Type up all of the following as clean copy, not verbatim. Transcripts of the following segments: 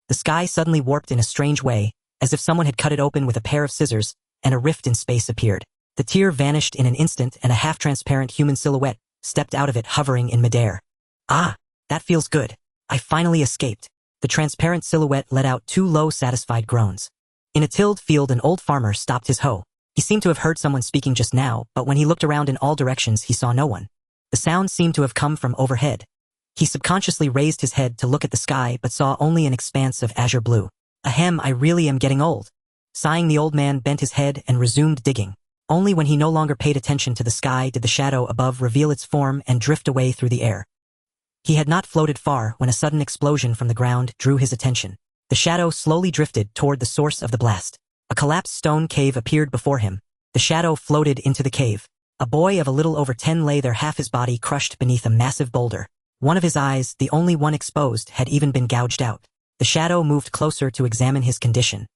The sky suddenly warped in a strange way, as if someone had cut it open with a pair of scissors, and a rift in space appeared. The tear vanished in an instant and a half-transparent human silhouette stepped out of it hovering in midair. Ah, that feels good. I finally escaped. The transparent silhouette let out 2 low satisfied groans. In a tilled field an old farmer stopped his hoe. He seemed to have heard someone speaking just now, but when he looked around in all directions he saw no one. The sound seemed to have come from overhead. He subconsciously raised his head to look at the sky but saw only an expanse of azure blue. Ahem, I really am getting old. Sighing, the old man bent his head and resumed digging. Only when he no longer paid attention to the sky did the shadow above reveal its form and drift away through the air. He had not floated far when a sudden explosion from the ground drew his attention. The shadow slowly drifted toward the source of the blast. A collapsed stone cave appeared before him. The shadow floated into the cave. A boy of a little over 10 lay there, half his body crushed beneath a massive boulder. One of his eyes, the only one exposed, had even been gouged out. The shadow moved closer to examine his condition.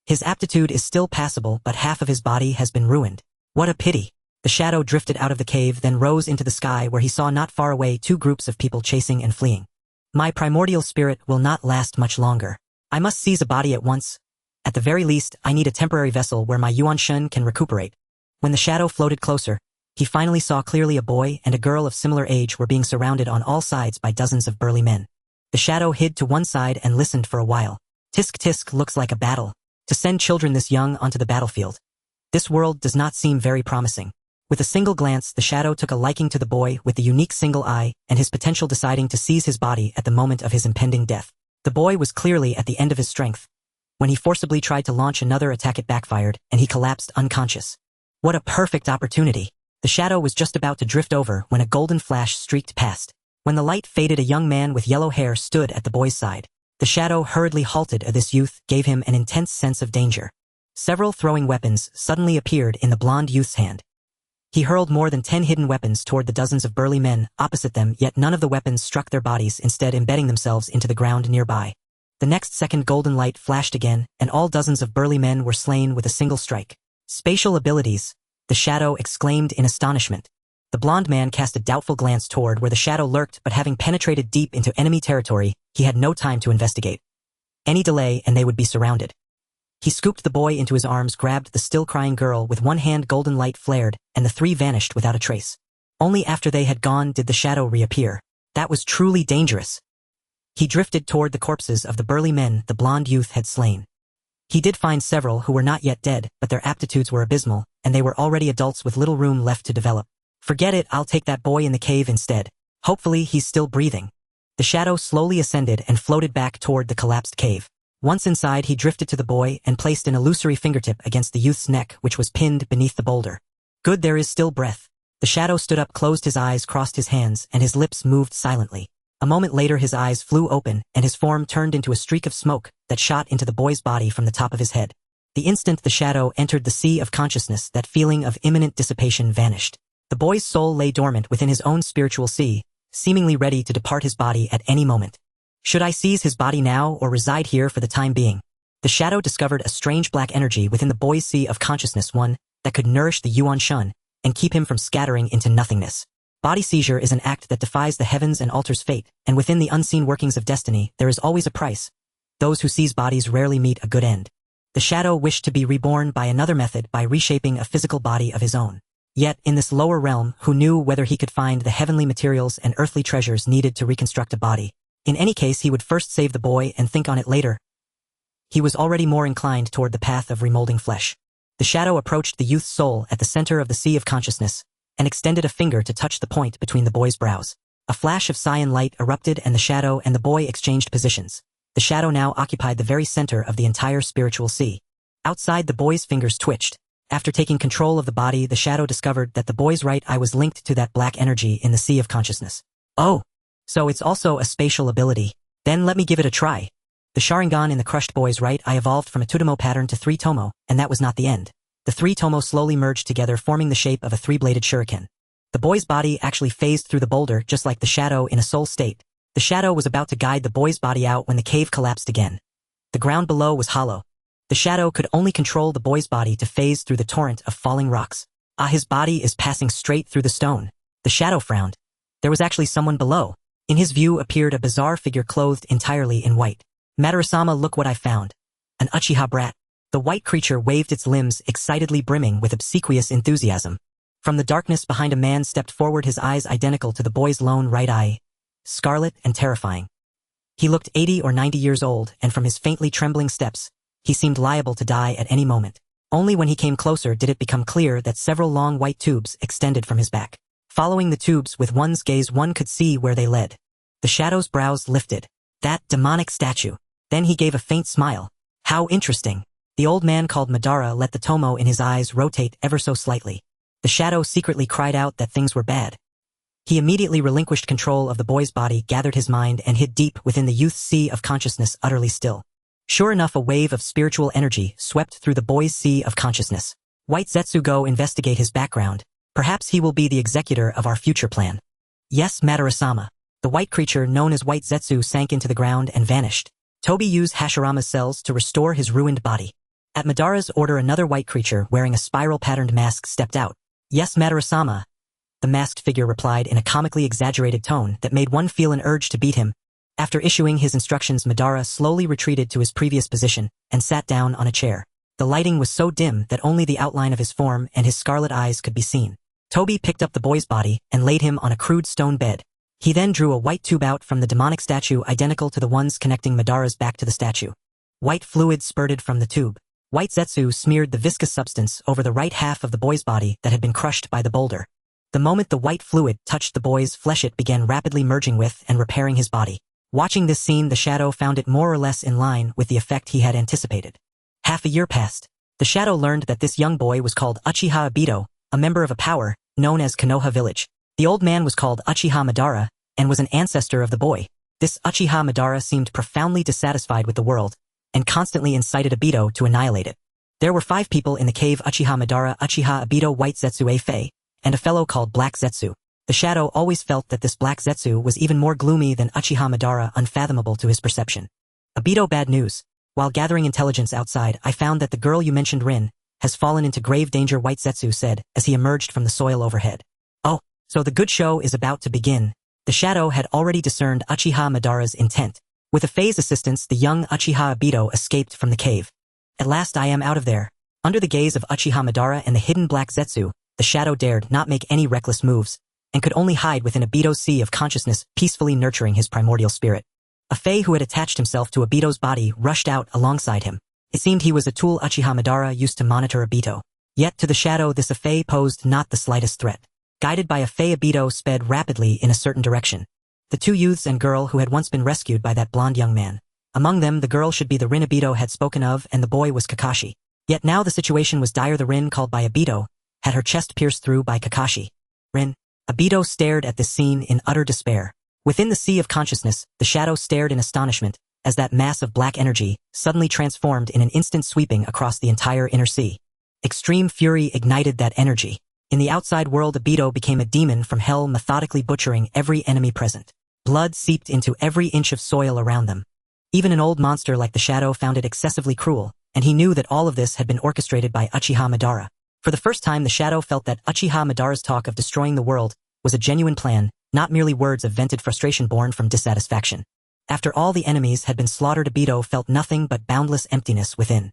His aptitude is still passable, but half of his body has been ruined. What a pity. The shadow drifted out of the cave, then rose into the sky where he saw not far away 2 groups of people chasing and fleeing. My primordial spirit will not last much longer. I must seize a body at once. At the very least, I need a temporary vessel where my Yuan Shun can recuperate. When the shadow floated closer, he finally saw clearly a boy and a girl of similar age were being surrounded on all sides by dozens of burly men. The shadow hid to one side and listened for a while. Tisk tisk, looks like a battle. To send children this young onto the battlefield. This world does not seem very promising. With a single glance, the shadow took a liking to the boy with the unique single eye and his potential, deciding to seize his body at the moment of his impending death. The boy was clearly at the end of his strength. When he forcibly tried to launch another attack, it backfired, and he collapsed unconscious. What a perfect opportunity. The shadow was just about to drift over when a golden flash streaked past. When the light faded, a young man with yellow hair stood at the boy's side. The shadow hurriedly halted. This youth gave him an intense sense of danger. Several throwing weapons suddenly appeared in the blonde youth's hand. He hurled more than 10 hidden weapons toward the dozens of burly men opposite them, yet none of the weapons struck their bodies, instead embedding themselves into the ground nearby. The next second, golden light flashed again, and all dozens of burly men were slain with a single strike. Spatial abilities, the shadow exclaimed in astonishment. The blonde man cast a doubtful glance toward where the shadow lurked, but having penetrated deep into enemy territory, he had no time to investigate. Any delay and they would be surrounded. He scooped the boy into his arms, grabbed the still crying girl with one hand. Golden light flared, and the 3 vanished without a trace. Only after they had gone did the shadow reappear. That was truly dangerous. He drifted toward the corpses of the burly men the blonde youth had slain. He did find several who were not yet dead, but their aptitudes were abysmal, and they were already adults with little room left to develop. Forget it, I'll take that boy in the cave instead. Hopefully he's still breathing. The shadow slowly ascended and floated back toward the collapsed cave. Once inside, he drifted to the boy and placed an illusory fingertip against the youth's neck, which was pinned beneath the boulder. Good, there is still breath. The shadow stood up, closed his eyes, crossed his hands, and his lips moved silently. A moment later his eyes flew open, and his form turned into a streak of smoke that shot into the boy's body from the top of his head. The instant the shadow entered the sea of consciousness, that feeling of imminent dissipation vanished. The boy's soul lay dormant within his own spiritual sea, seemingly ready to depart his body at any moment. Should I seize his body now or reside here for the time being? The shadow discovered a strange black energy within the boy's sea of consciousness, one that could nourish the Yuan Shun and keep him from scattering into nothingness. Body seizure is an act that defies the heavens and alters fate, and within the unseen workings of destiny, there is always a price. Those who seize bodies rarely meet a good end. The shadow wished to be reborn by another method, by reshaping a physical body of his own. Yet, in this lower realm, who knew whether he could find the heavenly materials and earthly treasures needed to reconstruct a body? In any case, he would first save the boy and think on it later. He was already more inclined toward the path of remolding flesh. The shadow approached the youth's soul at the center of the sea of consciousness, and extended a finger to touch the point between the boy's brows. A flash of cyan light erupted, and the shadow and the boy exchanged positions. The shadow now occupied the very center of the entire spiritual sea. Outside, the boy's fingers twitched. After taking control of the body, the shadow discovered that the boy's right eye was linked to that black energy in the sea of consciousness. Oh! So it's also a spatial ability. Then let me give it a try. The Sharingan in the crushed boy's right eye evolved from a Tutomo pattern to 3 Tomo, and that was not the end. The 3 Tomo slowly merged together, forming the shape of a 3-bladed shuriken. The boy's body actually phased through the boulder, just like the shadow in a soul state. The shadow was about to guide the boy's body out when the cave collapsed again. The ground below was hollow. The shadow could only control the boy's body to phase through the torrent of falling rocks. Ah, his body is passing straight through the stone. The shadow frowned. There was actually someone below. In his view appeared a bizarre figure clothed entirely in white. Madara-sama, look what I found. An Uchiha brat. The white creature waved its limbs, excitedly brimming with obsequious enthusiasm. From the darkness behind, a man stepped forward, his eyes identical to the boy's lone right eye, scarlet and terrifying. He looked 80 or 90 years old, and from his faintly trembling steps, he seemed liable to die at any moment. Only when he came closer did it become clear that several long white tubes extended from his back. Following the tubes with one's gaze, one could see where they led. The shadow's brows lifted. That demonic statue. Then he gave a faint smile. How interesting. The old man called Madara let the tomo in his eyes rotate ever so slightly. The shadow secretly cried out that things were bad. He immediately relinquished control of the boy's body, gathered his mind, and hid deep within the youth's sea of consciousness, utterly still. Sure enough, a wave of spiritual energy swept through the boy's sea of consciousness. White Zetsu, go investigate his background. Perhaps he will be the executor of our future plan. Yes, Madara-sama. The white creature known as White Zetsu sank into the ground and vanished. Toby used Hashirama's cells to restore his ruined body. At Madara's order, another white creature wearing a spiral-patterned mask stepped out. Yes, Madara-sama. The masked figure replied in a comically exaggerated tone that made one feel an urge to beat him. After issuing his instructions, Madara slowly retreated to his previous position and sat down on a chair. The lighting was so dim that only the outline of his form and his scarlet eyes could be seen. Toby picked up the boy's body and laid him on a crude stone bed. He then drew a white tube out from the demonic statue, identical to the ones connecting Madara's back to the statue. White fluid spurted from the tube. White Zetsu smeared the viscous substance over the right half of the boy's body that had been crushed by the boulder. The moment the white fluid touched the boy's flesh, it began rapidly merging with and repairing his body. Watching this scene, the shadow found it more or less in line with the effect he had anticipated. Half a year passed. The shadow learned that this young boy was called Uchiha Obito, a member of a power known as Konoha village. The old man was called Uchiha Madara and was an ancestor of the boy. This Uchiha Madara seemed profoundly dissatisfied with the world and constantly incited Obito to annihilate it. There were 5 people in the cave: Uchiha Madara, Uchiha Obito, White Zetsu, Afei, and a fellow called Black Zetsu. The shadow always felt that this Black Zetsu was even more gloomy than Uchiha Madara, unfathomable to his perception. Obito, bad news. While gathering intelligence outside, I found that the girl you mentioned, Rin, has fallen into grave danger, White Zetsu said as he emerged from the soil overhead. Oh, so the good show is about to begin. The shadow had already discerned Uchiha Madara's intent. With Afei's assistance, the young Uchiha Obito escaped from the cave. At last I am out of there. Under the gaze of Uchiha Madara and the hidden Black Zetsu, the shadow dared not make any reckless moves, and could only hide within Obito's sea of consciousness, peacefully nurturing his primordial spirit. Afei, who had attached himself to Obito's body, rushed out alongside him. It seemed he was a tool Uchiha Madara used to monitor Obito. Yet to the shadow, this Afei posed not the slightest threat. Guided by Afei, Obito sped rapidly in a certain direction. The 2 youths and girl who had once been rescued by that blonde young man. Among them, the girl should be the Rin Obito had spoken of, and the boy was Kakashi. Yet now the situation was dire. The Rin called by Obito had her chest pierced through by Kakashi. Rin. Obito stared at this scene in utter despair. Within the sea of consciousness, the shadow stared in astonishment as that mass of black energy suddenly transformed in an instant, sweeping across the entire inner sea. Extreme fury ignited that energy. In the outside world, Obito became a demon from hell, methodically butchering every enemy present. Blood seeped into every inch of soil around them. Even an old monster like the shadow found it excessively cruel, and he knew that all of this had been orchestrated by Uchiha Madara. For the first time, the shadow felt that Uchiha Madara's talk of destroying the world was a genuine plan, not merely words of vented frustration born from dissatisfaction. After all the enemies had been slaughtered, Obito felt nothing but boundless emptiness within.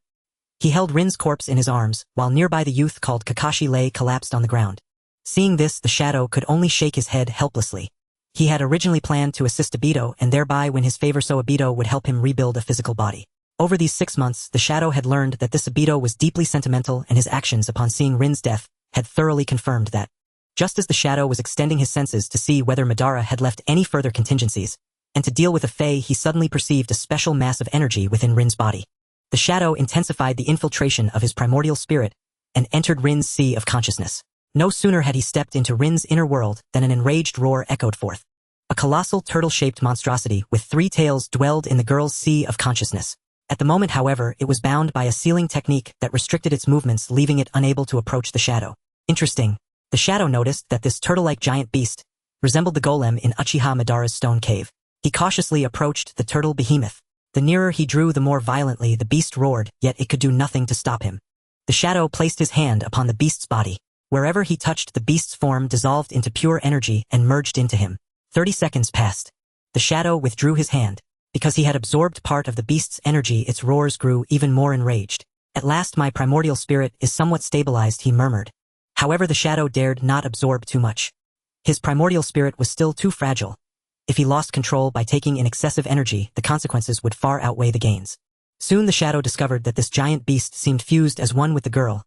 He held Rin's corpse in his arms, while nearby the youth called Kakashi lay collapsed on the ground. Seeing this, the shadow could only shake his head helplessly. He had originally planned to assist Obito and thereby win his favor so Obito would help him rebuild a physical body. Over these 6 months, the shadow had learned that this Obito was deeply sentimental, and his actions upon seeing Rin's death had thoroughly confirmed that. Just as the shadow was extending his senses to see whether Madara had left any further contingencies, and to deal with Afei, he suddenly perceived a special mass of energy within Rin's body. The shadow intensified the infiltration of his primordial spirit and entered Rin's sea of consciousness. No sooner had he stepped into Rin's inner world than an enraged roar echoed forth. A colossal turtle-shaped monstrosity with 3 tails dwelled in the girl's sea of consciousness. At the moment, however, it was bound by a sealing technique that restricted its movements, leaving it unable to approach the shadow. Interesting. The shadow noticed that this turtle-like giant beast resembled the golem in Uchiha Madara's stone cave. He cautiously approached the turtle behemoth. The nearer he drew, the more violently the beast roared, yet it could do nothing to stop him. The shadow placed his hand upon the beast's body. Wherever he touched, the beast's form dissolved into pure energy and merged into him. 30 seconds passed. The shadow withdrew his hand. Because he had absorbed part of the beast's energy, its roars grew even more enraged. At last my primordial spirit is somewhat stabilized, he murmured. However, the shadow dared not absorb too much. His primordial spirit was still too fragile. If he lost control by taking in excessive energy, the consequences would far outweigh the gains. Soon the shadow discovered that this giant beast seemed fused as one with the girl.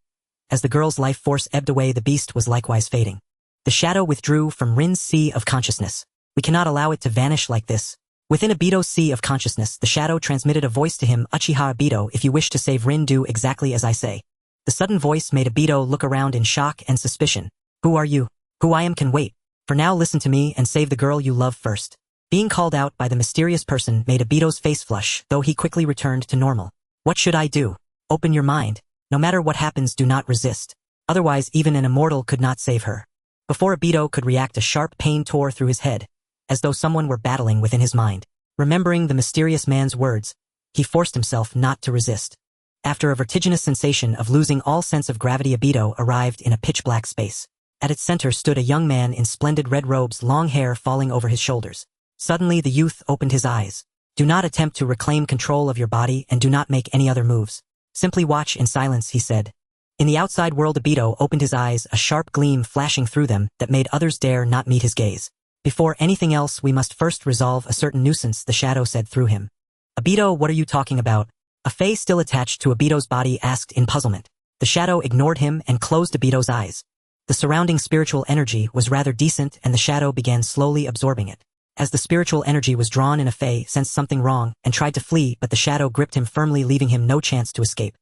As the girl's life force ebbed away, the beast was likewise fading. The shadow withdrew from Rin's sea of consciousness. We cannot allow it to vanish like this. Within Obito's sea of consciousness, the shadow transmitted a voice to him. Uchiha Obito, if you wish to save Rin, do exactly as I say. The sudden voice made Obito look around in shock and suspicion. Who are you? Who I am can wait. For now, listen to me and save the girl you love first. Being called out by the mysterious person made Obito's face flush, though he quickly returned to normal. What should I do? Open your mind. No matter what happens, do not resist. Otherwise, even an immortal could not save her. Before Obito could react, a sharp pain tore through his head, as though someone were battling within his mind. Remembering the mysterious man's words, he forced himself not to resist. After a vertiginous sensation of losing all sense of gravity, Obito arrived in a pitch-black space. At its center stood a young man in splendid red robes, long hair falling over his shoulders. Suddenly the youth opened his eyes. Do not attempt to reclaim control of your body and do not make any other moves. Simply watch in silence, he said. In the outside world, Obito opened his eyes, a sharp gleam flashing through them that made others dare not meet his gaze. Before anything else, we must first resolve a certain nuisance, the shadow said through him. Obito, what are you talking about? A face still attached to Obito's body asked in puzzlement. The shadow ignored him and closed Obito's eyes. The surrounding spiritual energy was rather decent and the shadow began slowly absorbing it. As the spiritual energy was drawn in, a Fae sensed something wrong and tried to flee, but the shadow gripped him firmly, leaving him no chance to escape.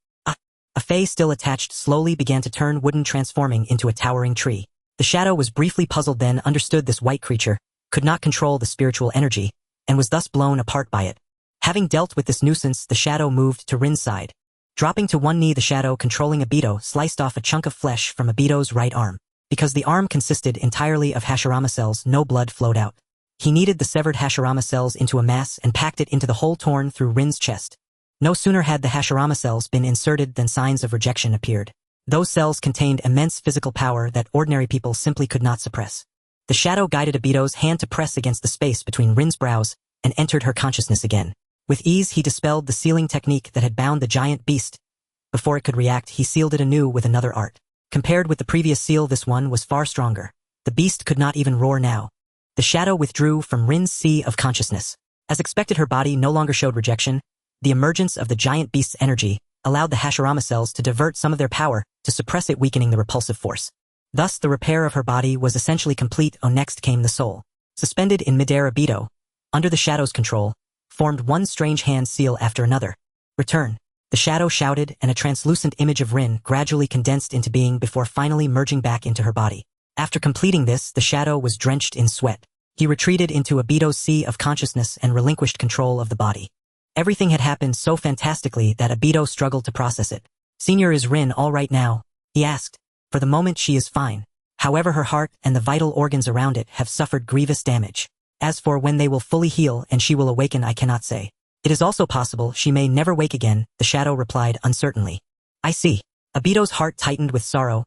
A Fae still attached slowly began to turn wooden, transforming into a towering tree. The shadow was briefly puzzled, then understood this white creature could not control the spiritual energy and was thus blown apart by it. Having dealt with this nuisance, the shadow moved to Rin's side. Dropping to one knee, the shadow, controlling Obito, sliced off a chunk of flesh from Obito's right arm. Because the arm consisted entirely of Hashirama cells, no blood flowed out. He kneaded the severed Hashirama cells into a mass and packed it into the hole torn through Rin's chest. No sooner had the Hashirama cells been inserted than signs of rejection appeared. Those cells contained immense physical power that ordinary people simply could not suppress. The shadow guided Obito's hand to press against the space between Rin's brows and entered her consciousness again. With ease, he dispelled the sealing technique that had bound the giant beast. Before it could react, he sealed it anew with another art. Compared with the previous seal, this one was far stronger. The beast could not even roar now. The shadow withdrew from Rin's sea of consciousness. As expected, her body no longer showed rejection. The emergence of the giant beast's energy allowed the Hashirama cells to divert some of their power to suppress it, weakening the repulsive force. Thus, the repair of her body was essentially complete. Next came the soul. Suspended in midair, Obito, under the shadow's control, formed one strange hand seal after another. Return. The shadow shouted, and a translucent image of Rin gradually condensed into being before finally merging back into her body. After completing this, the shadow was drenched in sweat. He retreated into Obito's sea of consciousness and relinquished control of the body. Everything had happened so fantastically that Obito struggled to process it. Senior, is Rin all right now? He asked. For the moment she is fine. However, her heart and the vital organs around it have suffered grievous damage. As for when they will fully heal and she will awaken, I cannot say. It is also possible she may never wake again, the shadow replied uncertainly. I see. Obito's heart tightened with sorrow.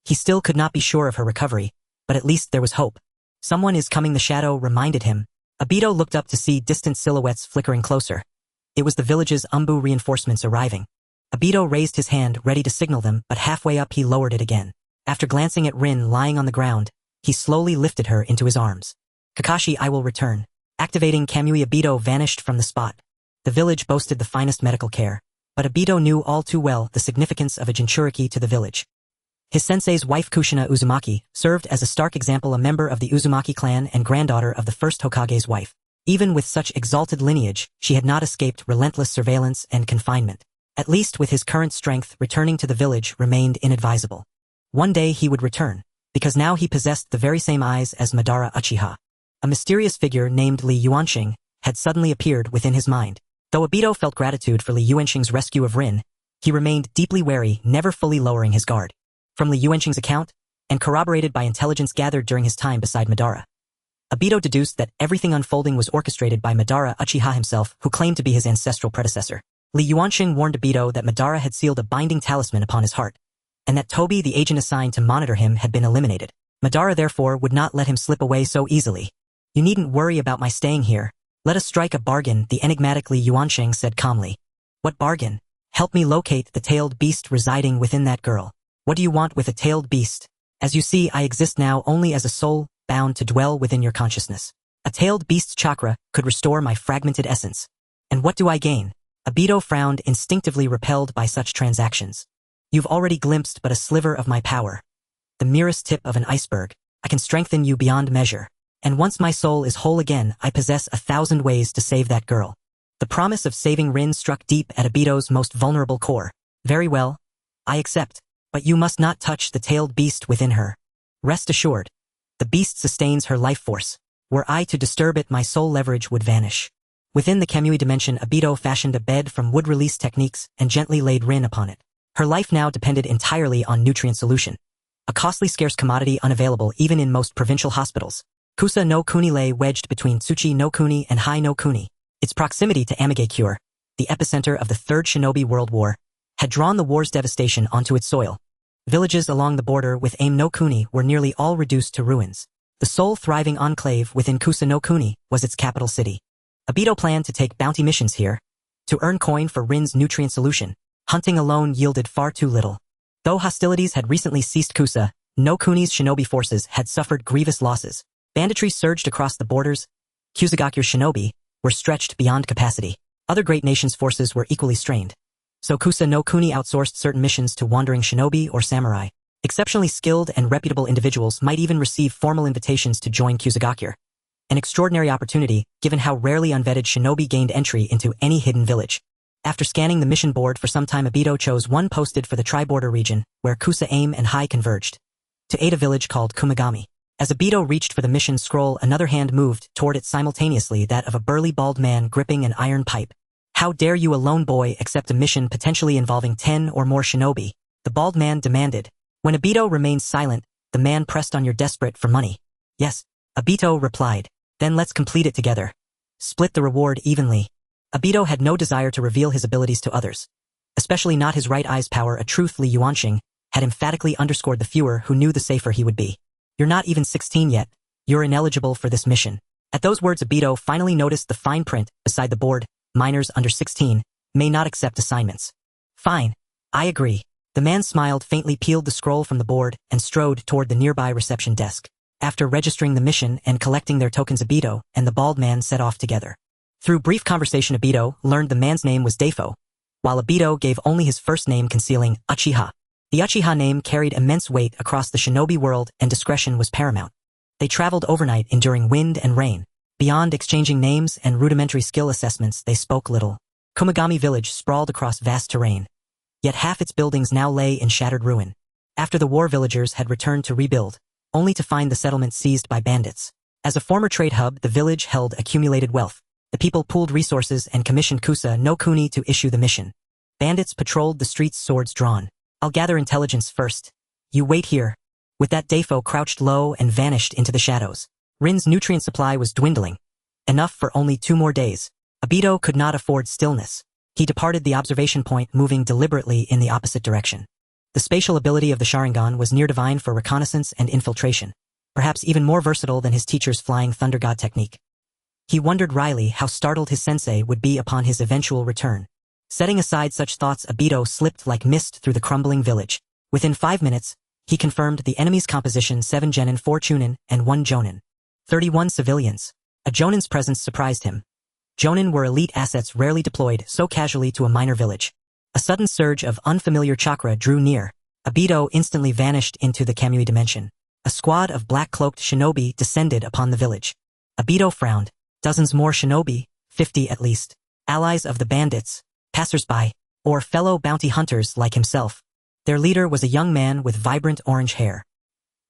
He still could not be sure of her recovery, but at least there was hope. Someone is coming, the shadow reminded him. Obito looked up to see distant silhouettes flickering closer. It was the village's Umbu reinforcements arriving. Obito raised his hand, ready to signal them, but halfway up he lowered it again. After glancing at Rin lying on the ground, he slowly lifted her into his arms. Kakashi, I will return. Activating Kamui, Obito vanished from the spot. The village boasted the finest medical care, but Obito knew all too well the significance of a Jinchuriki to the village. His sensei's wife Kushina Uzumaki served as a stark example, a member of the Uzumaki clan and granddaughter of the First Hokage's wife. Even with such exalted lineage, she had not escaped relentless surveillance and confinement. At least with his current strength, returning to the village remained inadvisable. One day he would return, because now he possessed the very same eyes as Madara Uchiha. A mysterious figure named Li Yuanxing had suddenly appeared within his mind. Though Obito felt gratitude for Li Yuanxing's rescue of Rin, he remained deeply wary, never fully lowering his guard. From Li Yuanxing's account, and corroborated by intelligence gathered during his time beside Madara, Obito deduced that everything unfolding was orchestrated by Madara Uchiha himself, who claimed to be his ancestral predecessor. Li Yuanxing warned Obito that Madara had sealed a binding talisman upon his heart, and that Tobi, the agent assigned to monitor him, had been eliminated. Madara therefore would not let him slip away so easily. You needn't worry about my staying here, Let us strike a bargain, the enigmatically Yuansheng said calmly. What bargain? Help me locate the tailed beast residing within that girl. What do you want with a tailed beast? As you see, I exist now only as a soul, bound to dwell within your consciousness. A tailed beast's chakra could restore my fragmented essence. And what do I gain? Obito frowned, instinctively repelled by such transactions. You've already glimpsed but a sliver of my power. The merest tip of an iceberg. I can strengthen you beyond measure. And once my soul is whole again, I possess 1,000 ways to save that girl. The promise of saving Rin struck deep at Obito's most vulnerable core. Very well. I accept. But you must not touch the tailed beast within her. Rest assured. The beast sustains her life force. Were I to disturb it, my soul leverage would vanish. Within the Kamui dimension, Obito fashioned a bed from wood release techniques and gently laid Rin upon it. Her life now depended entirely on nutrient solution. A costly scarce commodity unavailable even in most provincial hospitals. Kusa no Kuni lay wedged between Tsuchi no Kuni and Hai no Kuni. Its proximity to Amigakure, the epicenter of the Third Shinobi World War, had drawn the war's devastation onto its soil. Villages along the border with Aim no Kuni were nearly all reduced to ruins. The sole thriving enclave within Kusa no Kuni was its capital city. Obito planned to take bounty missions here. To earn coin for Rin's nutrient solution, hunting alone yielded far too little. Though hostilities had recently ceased, Kusa no Kuni's shinobi forces had suffered grievous losses. Banditry surged across the borders. Kusagakure's shinobi were stretched beyond capacity. Other great nations' forces were equally strained. So Kusa no Kuni outsourced certain missions to wandering shinobi or samurai. Exceptionally skilled and reputable individuals might even receive formal invitations to join Kusagakure. An extraordinary opportunity, given how rarely unvetted shinobi gained entry into any hidden village. After scanning the mission board for some time, Obito chose one posted for the tri-border region, where Kusa, Aim, and Hai converged. To aid a village called Kumagami. As Obito reached for the mission scroll, another hand moved toward it simultaneously, that of a burly bald man gripping an iron pipe. How dare you, a lone boy, accept a mission potentially involving 10 or more shinobi? The bald man demanded. When Obito remained silent, the man pressed on. You're desperate for money. Yes, Obito replied. Then let's complete it together. Split the reward evenly. Obito had no desire to reveal his abilities to others. Especially not his right eye's power. A truth Li Yuanxing had emphatically underscored. The fewer who knew, the safer he would be. You're not even 16 yet. You're ineligible for this mission. At those words, Obito finally noticed the fine print beside the board. Minors under 16 may not accept assignments. Fine. I agree. The man smiled faintly, peeled the scroll from the board, and strode toward the nearby reception desk. After registering the mission and collecting their tokens, Obito and the bald man set off together. Through brief conversation, Obito learned the man's name was Defo, while Obito gave only his first name, concealing Uchiha. The Uchiha name carried immense weight across the shinobi world, and discretion was paramount. They traveled overnight, enduring wind and rain. Beyond exchanging names and rudimentary skill assessments, they spoke little. Kumagami village sprawled across vast terrain. Yet half its buildings now lay in shattered ruin. After the war, villagers had returned to rebuild, only to find the settlement seized by bandits. As a former trade hub, the village held accumulated wealth. The people pooled resources and commissioned Kusa no Kuni to issue the mission. Bandits patrolled the streets, swords drawn. I'll gather intelligence first. You wait here. With that, Defo crouched low and vanished into the shadows. Rin's nutrient supply was dwindling. Enough for only 2 more days. Obito could not afford stillness. He departed the observation point, moving deliberately in the opposite direction. The spatial ability of the Sharingan was near divine for reconnaissance and infiltration, perhaps even more versatile than his teacher's flying thunder god technique. He wondered wryly how startled his sensei would be upon his eventual return. Setting aside such thoughts, Obito slipped like mist through the crumbling village. Within 5 minutes, he confirmed the enemy's composition: 7 genin, 4 chunin, and 1 jonin. 31 civilians. A jonin's presence surprised him. Jonin were elite assets rarely deployed so casually to a minor village. A sudden surge of unfamiliar chakra drew near. Obito instantly vanished into the Kamui dimension. A squad of black-cloaked shinobi descended upon the village. Obito frowned. Dozens more shinobi, 50 at least. Allies of the bandits, passers-by, or fellow bounty hunters like himself. Their leader was a young man with vibrant orange hair.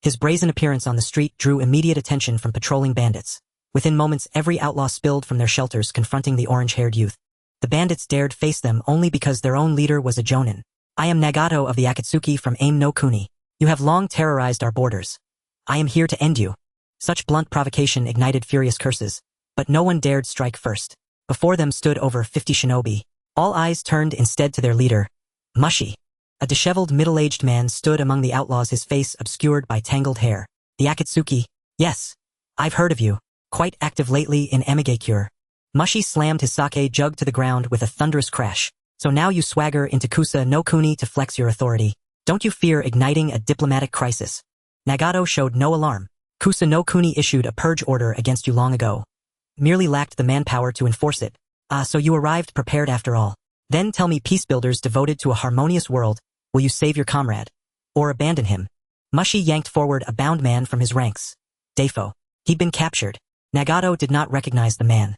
His brazen appearance on the street drew immediate attention from patrolling bandits. Within moments, every outlaw spilled from their shelters, confronting the orange-haired youth. The bandits dared face them only because their own leader was a jonin. I am Nagato of the Akatsuki from Aim no Kuni. You have long terrorized our borders. I am here to end you. Such blunt provocation ignited furious curses, but no one dared strike first. Before them stood over 50 shinobi. All eyes turned instead to their leader, Mushi. A disheveled middle-aged man stood among the outlaws, his face obscured by tangled hair. The Akatsuki. Yes. I've heard of you. Quite active lately in Amigakure. Mushi slammed his sake jug to the ground with a thunderous crash. So now you swagger into Kusa no Kuni to flex your authority. Don't you fear igniting a diplomatic crisis? Nagato showed no alarm. Kusa no Kuni issued a purge order against you long ago. Merely lacked the manpower to enforce it. So you arrived prepared after all. Then tell me, peace builders devoted to a harmonious world, will you save your comrade? Or abandon him? Mushi yanked forward a bound man from his ranks. Defo. He'd been captured. Nagato did not recognize the man.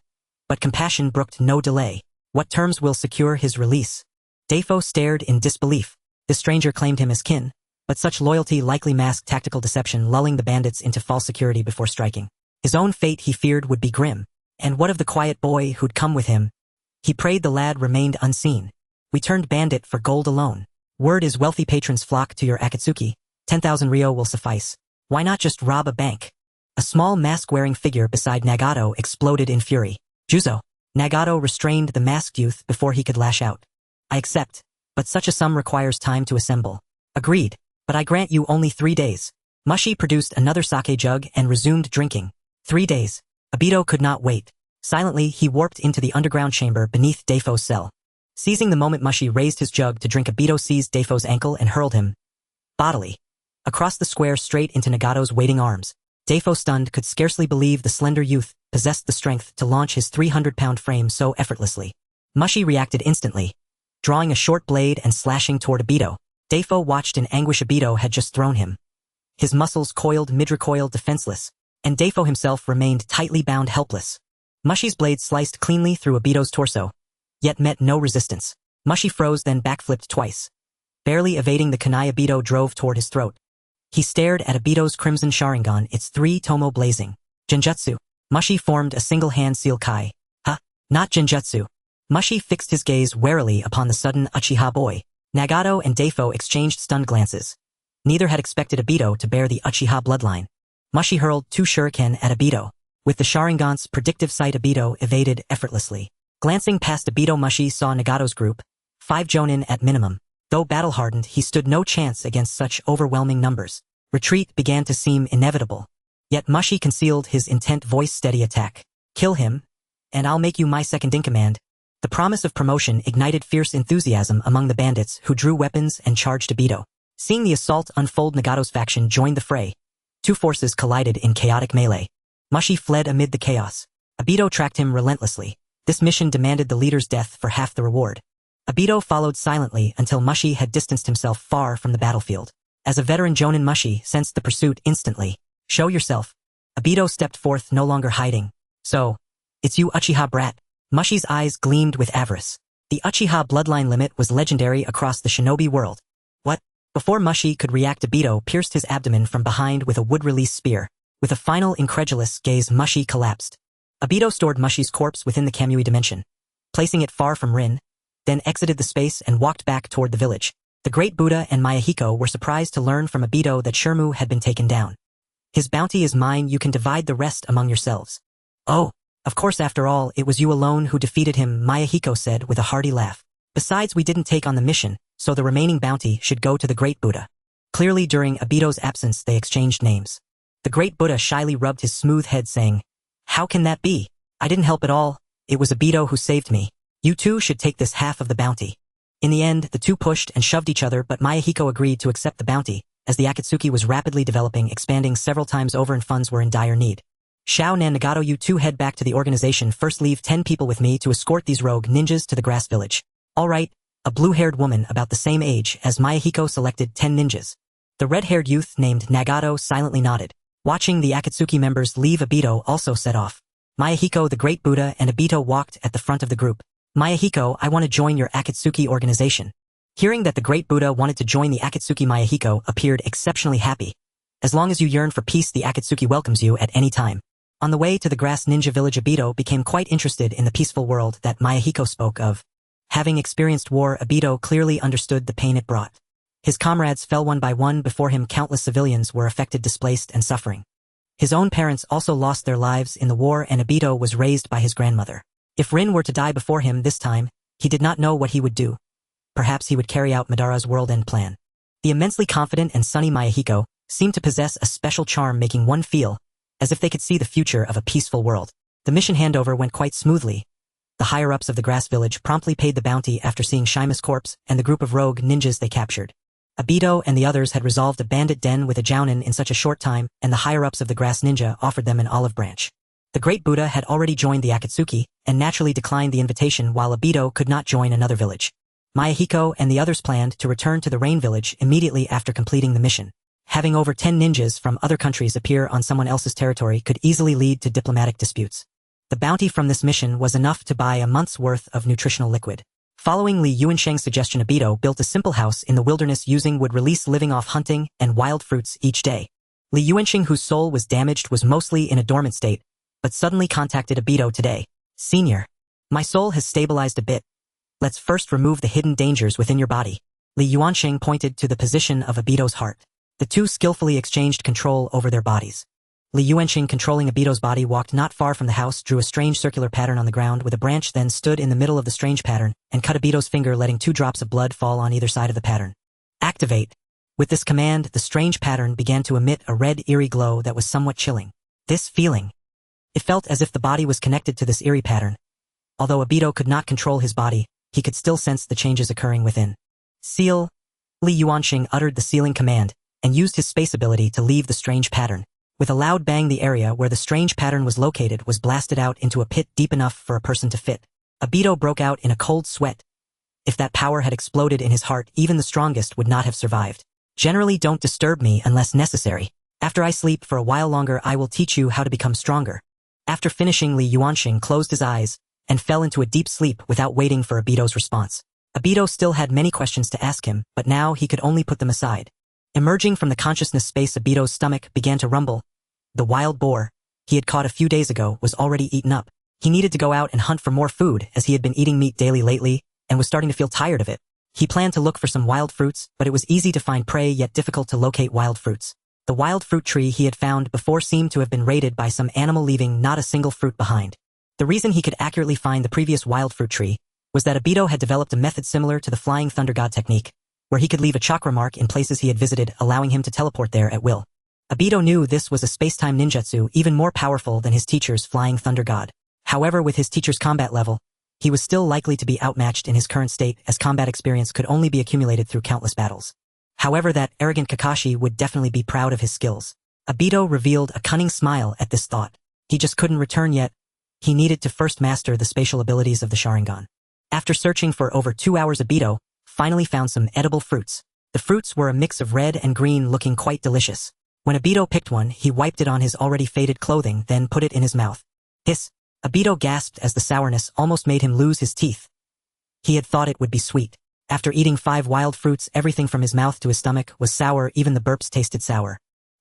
But compassion brooked no delay. What terms will secure his release? Defo stared in disbelief. The stranger claimed him as kin, but such loyalty likely masked tactical deception, lulling the bandits into false security before striking. His own fate, he feared, would be grim. And what of the quiet boy who'd come with him? He prayed the lad remained unseen. We turned bandit for gold alone. Word is wealthy patrons flock to your Akatsuki. 10,000 ryo will suffice. Why not just rob a bank? A small mask-wearing figure beside Nagato exploded in fury. Juzo. Nagato restrained the masked youth before he could lash out. I accept, but such a sum requires time to assemble. Agreed, but I grant you only 3 days. Mushi produced another sake jug and resumed drinking. 3 days. Obito could not wait. Silently, he warped into the underground chamber beneath Defo's cell. Seizing the moment, Mushi raised his jug to drink. Obito seized Defo's ankle and hurled him bodily across the square straight into Nagato's waiting arms. Defo, stunned, could scarcely believe the slender youth possessed the strength to launch his 300-pound frame so effortlessly. Mushi reacted instantly, drawing a short blade and slashing toward Obito. Defo watched in anguish. Obito had just thrown him. His muscles coiled mid-recoil, defenseless, and Defo himself remained tightly bound, helpless. Mushi's blade sliced cleanly through Obito's torso, yet met no resistance. Mushi froze, then backflipped twice. Barely evading the kunai, Obito drove toward his throat. He stared at Obito's crimson Sharingan, its 3 tomo blazing. Genjutsu. Mushi formed a single-hand seal kai. Not genjutsu. Mushi fixed his gaze warily upon the sudden Uchiha boy. Nagato and Defo exchanged stunned glances. Neither had expected Obito to bear the Uchiha bloodline. Mushi hurled 2 shuriken at Obito. With the Sharingan's predictive sight, Obito evaded effortlessly. Glancing past Obito, Mushi saw Nagato's group, 5 jonin at minimum. Though battle-hardened, he stood no chance against such overwhelming numbers. Retreat began to seem inevitable. Yet Mushi concealed his intent, voice steady: attack. Kill him, and I'll make you my second-in-command. The promise of promotion ignited fierce enthusiasm among the bandits, who drew weapons and charged Obito. Seeing the assault unfold, Nagato's faction joined the fray. 2 forces collided in chaotic melee. Mushi fled amid the chaos. Obito tracked him relentlessly. This mission demanded the leader's death for half the reward. Obito followed silently until Mushi had distanced himself far from the battlefield. As a veteran jonin, Mushi sensed the pursuit instantly. Show yourself. Obito stepped forth, no longer hiding. So, it's you, Uchiha brat. Mushi's eyes gleamed with avarice. The Uchiha bloodline limit was legendary across the Shinobi world. What? Before Mushi could react, Obito pierced his abdomen from behind with a wood-release spear. With a final incredulous gaze, Mushi collapsed. Obito stored Mushi's corpse within the Kamui dimension, placing it far from Rin, then exited the space and walked back toward the village. The Great Buddha and Mayahiko were surprised to learn from Obito that Shirmu had been taken down. His bounty is mine, you can divide the rest among yourselves. Oh, of course, after all, it was you alone who defeated him, Mayahiko said with a hearty laugh. Besides, we didn't take on the mission, so the remaining bounty should go to the Great Buddha. Clearly, during Obito's absence, they exchanged names. The Great Buddha shyly rubbed his smooth head, saying, "How can that be? I didn't help at all. It was Obito who saved me. You two should take this half of the bounty." In the end, the two pushed and shoved each other, but Mayahiko agreed to accept the bounty, as the Akatsuki was rapidly developing, expanding several times over, and funds were in dire need. Shao Nan, Nagato, you two head back to the organization. First, leave 10 people with me to escort these rogue ninjas to the grass village. All right. A blue-haired woman about the same age as Mayahiko selected 10 ninjas. The red-haired youth named Nagato silently nodded. Watching the Akatsuki members leave, Obito also set off. Mayahiko, the Great Buddha, and Obito walked at the front of the group. Mayahiko, I want to join your Akatsuki organization. Hearing that the Great Buddha wanted to join the Akatsuki, Mayahiko appeared exceptionally happy. As long as you yearn for peace, the Akatsuki welcomes you at any time. On the way to the grass ninja village, Obito became quite interested in the peaceful world that Mayahiko spoke of. Having experienced war, Obito clearly understood the pain it brought. His comrades fell one by one before him. Countless civilians were affected, displaced, and suffering. His own parents also lost their lives in the war, and Obito was raised by his grandmother. If Rin were to die before him this time, he did not know what he would do. Perhaps he would carry out Madara's world-end plan. The immensely confident and sunny Mayahiko seemed to possess a special charm, making one feel as if they could see the future of a peaceful world. The mission handover went quite smoothly. The higher-ups of the grass village promptly paid the bounty after seeing Shima's corpse and the group of rogue ninjas they captured. Obito and the others had resolved a bandit den with a jounin in such a short time, and the higher-ups of the grass ninja offered them an olive branch. The Great Buddha had already joined the Akatsuki, and naturally declined the invitation while Obito could not join another village. Mayahiko and the others planned to return to the Rain Village immediately after completing the mission. Having over 10 ninjas from other countries appear on someone else's territory could easily lead to diplomatic disputes. The bounty from this mission was enough to buy a month's worth of nutritional liquid. Following Li Yuansheng's suggestion, Obito built a simple house in the wilderness using wood release living off hunting and wild fruits each day. Li Yuansheng, whose soul was damaged, was mostly in a dormant state, but suddenly contacted Obito today. "Senior, my soul has stabilized a bit. Let's first remove the hidden dangers within your body." Li Yuansheng pointed to the position of Obito's heart. The two skillfully exchanged control over their bodies. Li Yuansheng, controlling Obito's body, walked not far from the house, drew a strange circular pattern on the ground with a branch, then stood in the middle of the strange pattern and cut Obito's finger, letting 2 drops of blood fall on either side of the pattern. "Activate." With this command, the strange pattern began to emit a red, eerie glow that was somewhat chilling. This feeling. It felt as if the body was connected to this eerie pattern. Although Obito could not control his body, he could still sense the changes occurring within. "Seal." Li Yuansheng uttered the sealing command and used his space ability to leave the strange pattern. With a loud bang, the area where the strange pattern was located was blasted out into a pit deep enough for a person to fit. Obito broke out in a cold sweat. If that power had exploded in his heart, even the strongest would not have survived. "Generally, don't disturb me unless necessary. After I sleep for a while longer, I will teach you how to become stronger." After finishing, Li Yuansheng closed his eyes and fell into a deep sleep without waiting for Obito's response. Obito still had many questions to ask him, but now he could only put them aside. Emerging from the consciousness space, Obito's stomach began to rumble. The wild boar he had caught a few days ago was already eaten up. He needed to go out and hunt for more food, as he had been eating meat daily lately and was starting to feel tired of it. He planned to look for some wild fruits, but it was easy to find prey yet difficult to locate wild fruits. The wild fruit tree he had found before seemed to have been raided by some animal, leaving not a single fruit behind. The reason he could accurately find the previous wild fruit tree was that Obito had developed a method similar to the Flying Thunder God technique, where he could leave a chakra mark in places he had visited, allowing him to teleport there at will. Obito knew this was a space-time ninjutsu even more powerful than his teacher's Flying Thunder God. However, with his teacher's combat level, he was still likely to be outmatched in his current state, as combat experience could only be accumulated through countless battles. However, that arrogant Kakashi would definitely be proud of his skills. Obito revealed a cunning smile at this thought. He just couldn't return yet. He needed to first master the spatial abilities of the Sharingan. After searching for over 2 hours, Obito finally found some edible fruits. The fruits were a mix of red and green, looking quite delicious. When Obito picked one, he wiped it on his already faded clothing, then put it in his mouth. "Hiss!" Obito gasped as the sourness almost made him lose his teeth. He had thought it would be sweet. After eating 5 wild fruits, everything from his mouth to his stomach was sour, even the burps tasted sour.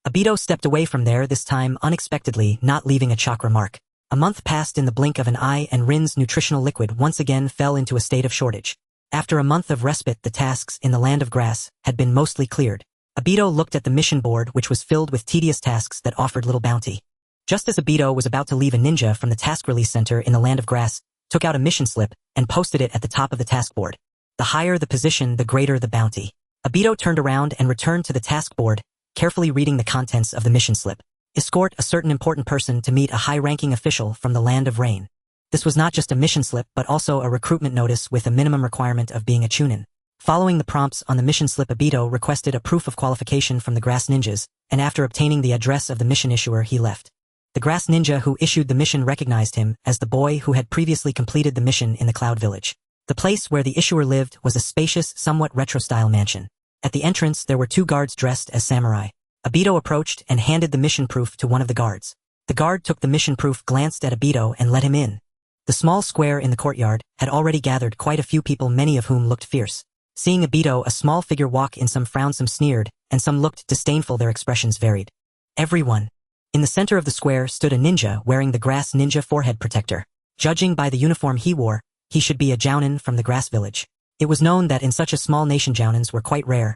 Obito stepped away from there, this time unexpectedly, not leaving a chakra mark. A month passed in the blink of an eye, and Rin's nutritional liquid once again fell into a state of shortage. After a month of respite, the tasks in the Land of Grass had been mostly cleared. Obito looked at the mission board, which was filled with tedious tasks that offered little bounty. Just as Obito was about to leave, a ninja from the task release center in the Land of Grass took out a mission slip and posted it at the top of the task board. The higher the position, the greater the bounty. Obito turned around and returned to the task board, carefully reading the contents of the mission slip. Escort a certain important person to meet a high-ranking official from the Land of Rain. This was not just a mission slip, but also a recruitment notice with a minimum requirement of being a chunin. Following the prompts on the mission slip, Obito requested a proof of qualification from the Grass Ninjas, and after obtaining the address of the mission issuer, he left. The Grass Ninja who issued the mission recognized him as the boy who had previously completed the mission in the Cloud Village. The place where the issuer lived was a spacious, somewhat retro-style mansion. At the entrance, there were 2 guards dressed as samurai. Obito approached and handed the mission proof to one of the guards. The guard took the mission proof, glanced at Obito, and let him in. The small square in the courtyard had already gathered quite a few people, many of whom looked fierce. Seeing Obito, a small figure walk in, some frowned, some sneered, and some looked disdainful. Their expressions varied. Everyone. In the center of the square stood a ninja wearing the Grass Ninja forehead protector. Judging by the uniform he wore, he should be a jounin from the Grass Village. It was known that in such a small nation jounins were quite rare.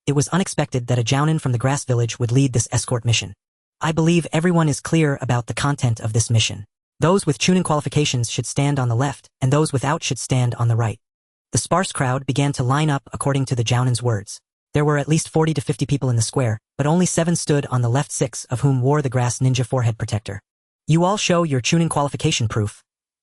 It was unexpected that a jounin from the Grass Village would lead this escort mission. I believe everyone is clear about the content of this mission. Those with chunin qualifications should stand on the left, and those without should stand on the right. The sparse crowd began to line up according to the jounin's words. There were at least 40 to 50 people in the square, but only 7 stood on the left, 6 of whom wore the Grass Ninja forehead protector. You all show your Chunin qualification proof.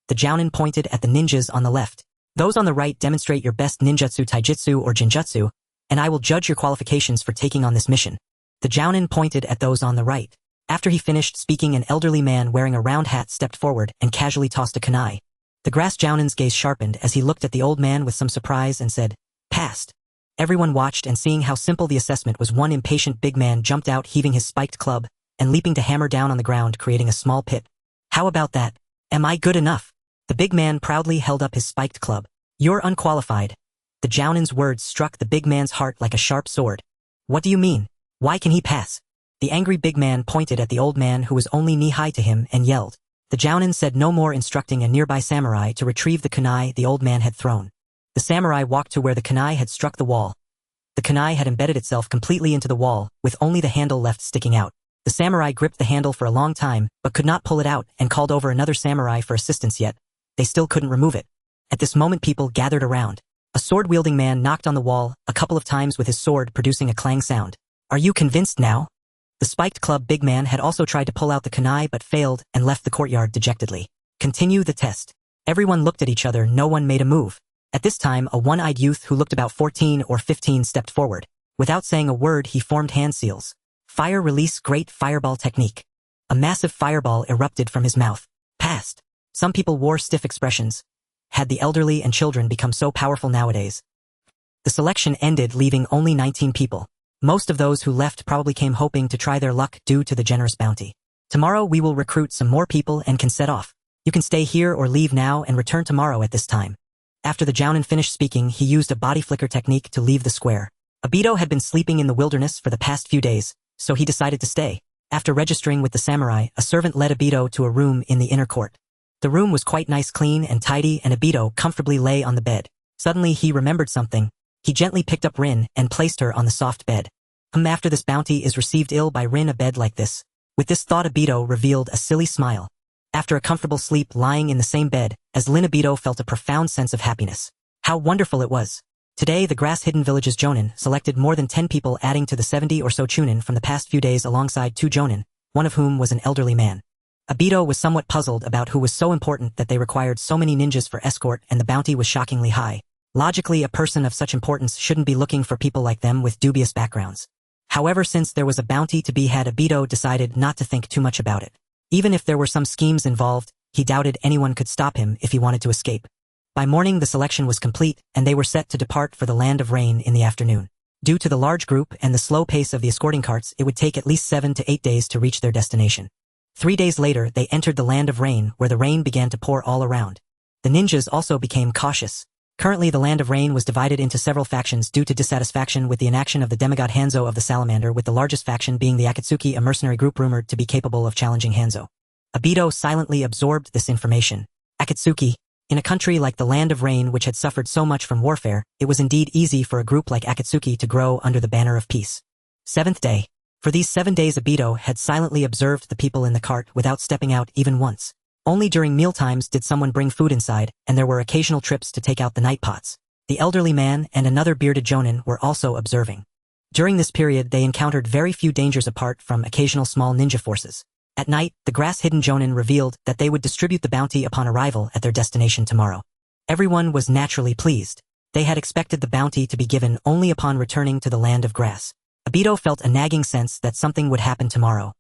The Jounin pointed at the ninjas on the left. Those on the right demonstrate your best ninjutsu, taijutsu, or jinjutsu, and I will judge your qualifications for taking on this mission. The Jounin pointed at those on the right. After he finished speaking, an elderly man wearing a round hat stepped forward and casually tossed a kunai. The grass Jounin's gaze sharpened as he looked at the old man with some surprise and said, "Passed." Everyone watched, and seeing how simple the assessment was, one impatient big man jumped out, heaving his spiked club and leaping to hammer down on the ground, creating a small pit. "How about that? Am I good enough?" The big man proudly held up his spiked club. "You're unqualified." The Jounin's words struck the big man's heart like a sharp sword. "What do you mean? Why can he pass?" The angry big man pointed at the old man who was only knee-high to him and yelled. The Jounin said no more, instructing a nearby samurai to retrieve the kunai the old man had thrown. The samurai walked to where the kunai had struck the wall. The kunai had embedded itself completely into the wall, with only the handle left sticking out. The samurai gripped the handle for a long time, but could not pull it out, and called over another samurai for assistance, yet they still couldn't remove it. At this moment, people gathered around. A sword-wielding man knocked on the wall a couple of times with his sword, producing a clang sound. "Are you convinced now?" The spiked club big man had also tried to pull out the kunai but failed and left the courtyard dejectedly. "Continue the test." Everyone looked at each other. No one made a move. At this time, a one-eyed youth who looked about 14 or 15 stepped forward. Without saying a word, he formed hand seals. Fire release, great fireball technique. A massive fireball erupted from his mouth. Passed. Some people wore stiff expressions. Had the elderly and children become so powerful nowadays? The selection ended, leaving only 19 people. Most of those who left probably came hoping to try their luck due to the generous bounty. "Tomorrow we will recruit some more people and can set off. You can stay here or leave now and return tomorrow at this time." After the Jounin finished speaking, he used a body flicker technique to leave the square. Abito had been sleeping in the wilderness for the past few days, so he decided to stay. After registering with the samurai, a servant led Abito to a room in the inner court. The room was quite nice, clean and tidy, and Abito comfortably lay on the bed. Suddenly he remembered something. He gently picked up Rin and placed her on the soft bed. After this bounty is received ill by Rin, a bed like this. With this thought, Abito revealed a silly smile. After a comfortable sleep lying in the same bed as Lin, Abito felt a profound sense of happiness. How wonderful it was. Today, the grass-hidden village's Jonin selected more than 10 people, adding to the 70 or so Chunin from the past few days, alongside 2 Jonin, one of whom was an elderly man. Abito was somewhat puzzled about who was so important that they required so many ninjas for escort, and the bounty was shockingly high. Logically, a person of such importance shouldn't be looking for people like them with dubious backgrounds. However, since there was a bounty to be had, Abito decided not to think too much about it. Even if there were some schemes involved, he doubted anyone could stop him if he wanted to escape. By morning, the selection was complete, and they were set to depart for the Land of Rain in the afternoon. Due to the large group and the slow pace of the escorting carts, it would take at least 7 to 8 days to reach their destination. 3 days later, they entered the Land of Rain, where the rain began to pour all around. The ninjas also became cautious. Currently, the Land of Rain was divided into several factions due to dissatisfaction with the inaction of the demigod Hanzo of the Salamander, with the largest faction being the Akatsuki, a mercenary group rumored to be capable of challenging Hanzo. Abito silently absorbed this information. Akatsuki. In a country like the Land of Rain, which had suffered so much from warfare, it was indeed easy for a group like Akatsuki to grow under the banner of peace. 7th day. For these 7 days, Abito had silently observed the people in the cart without stepping out even once. Only during mealtimes did someone bring food inside, and there were occasional trips to take out the night pots. The elderly man and another bearded Jonin were also observing. During this period, they encountered very few dangers apart from occasional small ninja forces. At night, the grass-hidden Jonin revealed that they would distribute the bounty upon arrival at their destination tomorrow. Everyone was naturally pleased. They had expected the bounty to be given only upon returning to the Land of Grass. Abito felt a nagging sense that something would happen tomorrow.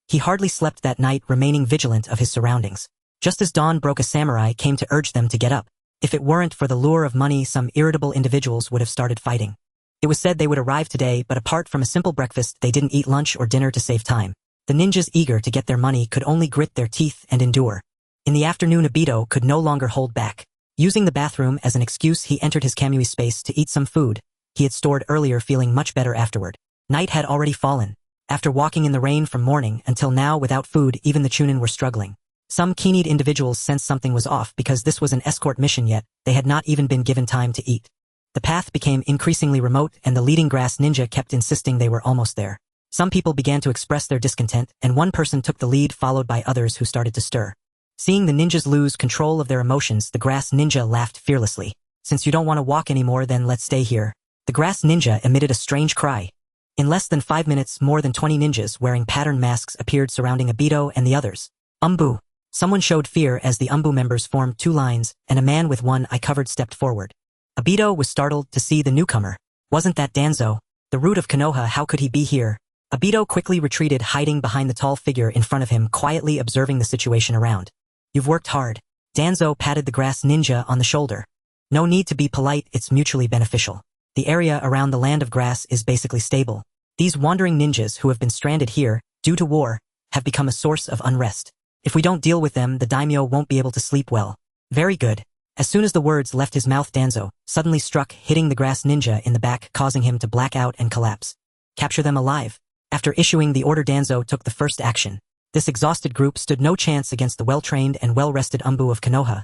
He hardly slept that night, remaining vigilant of his surroundings. Just as dawn broke, a samurai came to urge them to get up. If it weren't for the lure of money, some irritable individuals would have started fighting. It was said they would arrive today, but apart from a simple breakfast, they didn't eat lunch or dinner to save time. The ninjas, eager to get their money, could only grit their teeth and endure. In the afternoon, Abito could no longer hold back. Using the bathroom as an excuse, he entered his kamui space to eat some food he had stored earlier, feeling much better afterward. Night had already fallen. After walking in the rain from morning until now without food, even the Chunin were struggling. Some keen-eyed individuals sensed something was off because this was an escort mission, yet they had not even been given time to eat. The path became increasingly remote, and the leading grass ninja kept insisting they were almost there. Some people began to express their discontent, and one person took the lead, followed by others who started to stir. Seeing the ninjas lose control of their emotions, the grass ninja laughed fearlessly. "Since you don't want to walk anymore, then let's stay here." The grass ninja emitted a strange cry. In less than 5 minutes, more than 20 ninjas wearing patterned masks appeared surrounding Abito and the others. Umbu. Someone showed fear as the Umbu members formed two lines, and a man with one eye covered stepped forward. Obito was startled to see the newcomer. Wasn't that Danzo? The root of Konoha, how could he be here? Obito quickly retreated, hiding behind the tall figure in front of him, quietly observing the situation around. You've worked hard. Danzo patted the grass ninja on the shoulder. No need to be polite, it's mutually beneficial. The area around the land of grass is basically stable. These wandering ninjas who have been stranded here, due to war, have become a source of unrest. If we don't deal with them, the daimyo won't be able to sleep well. Very good. As soon as the words left his mouth, Danzo suddenly struck, hitting the grass ninja in the back, causing him to black out and collapse. Capture them alive. After issuing the order, Danzo took the first action. This exhausted group stood no chance against the well-trained and well-rested Umbu of Konoha.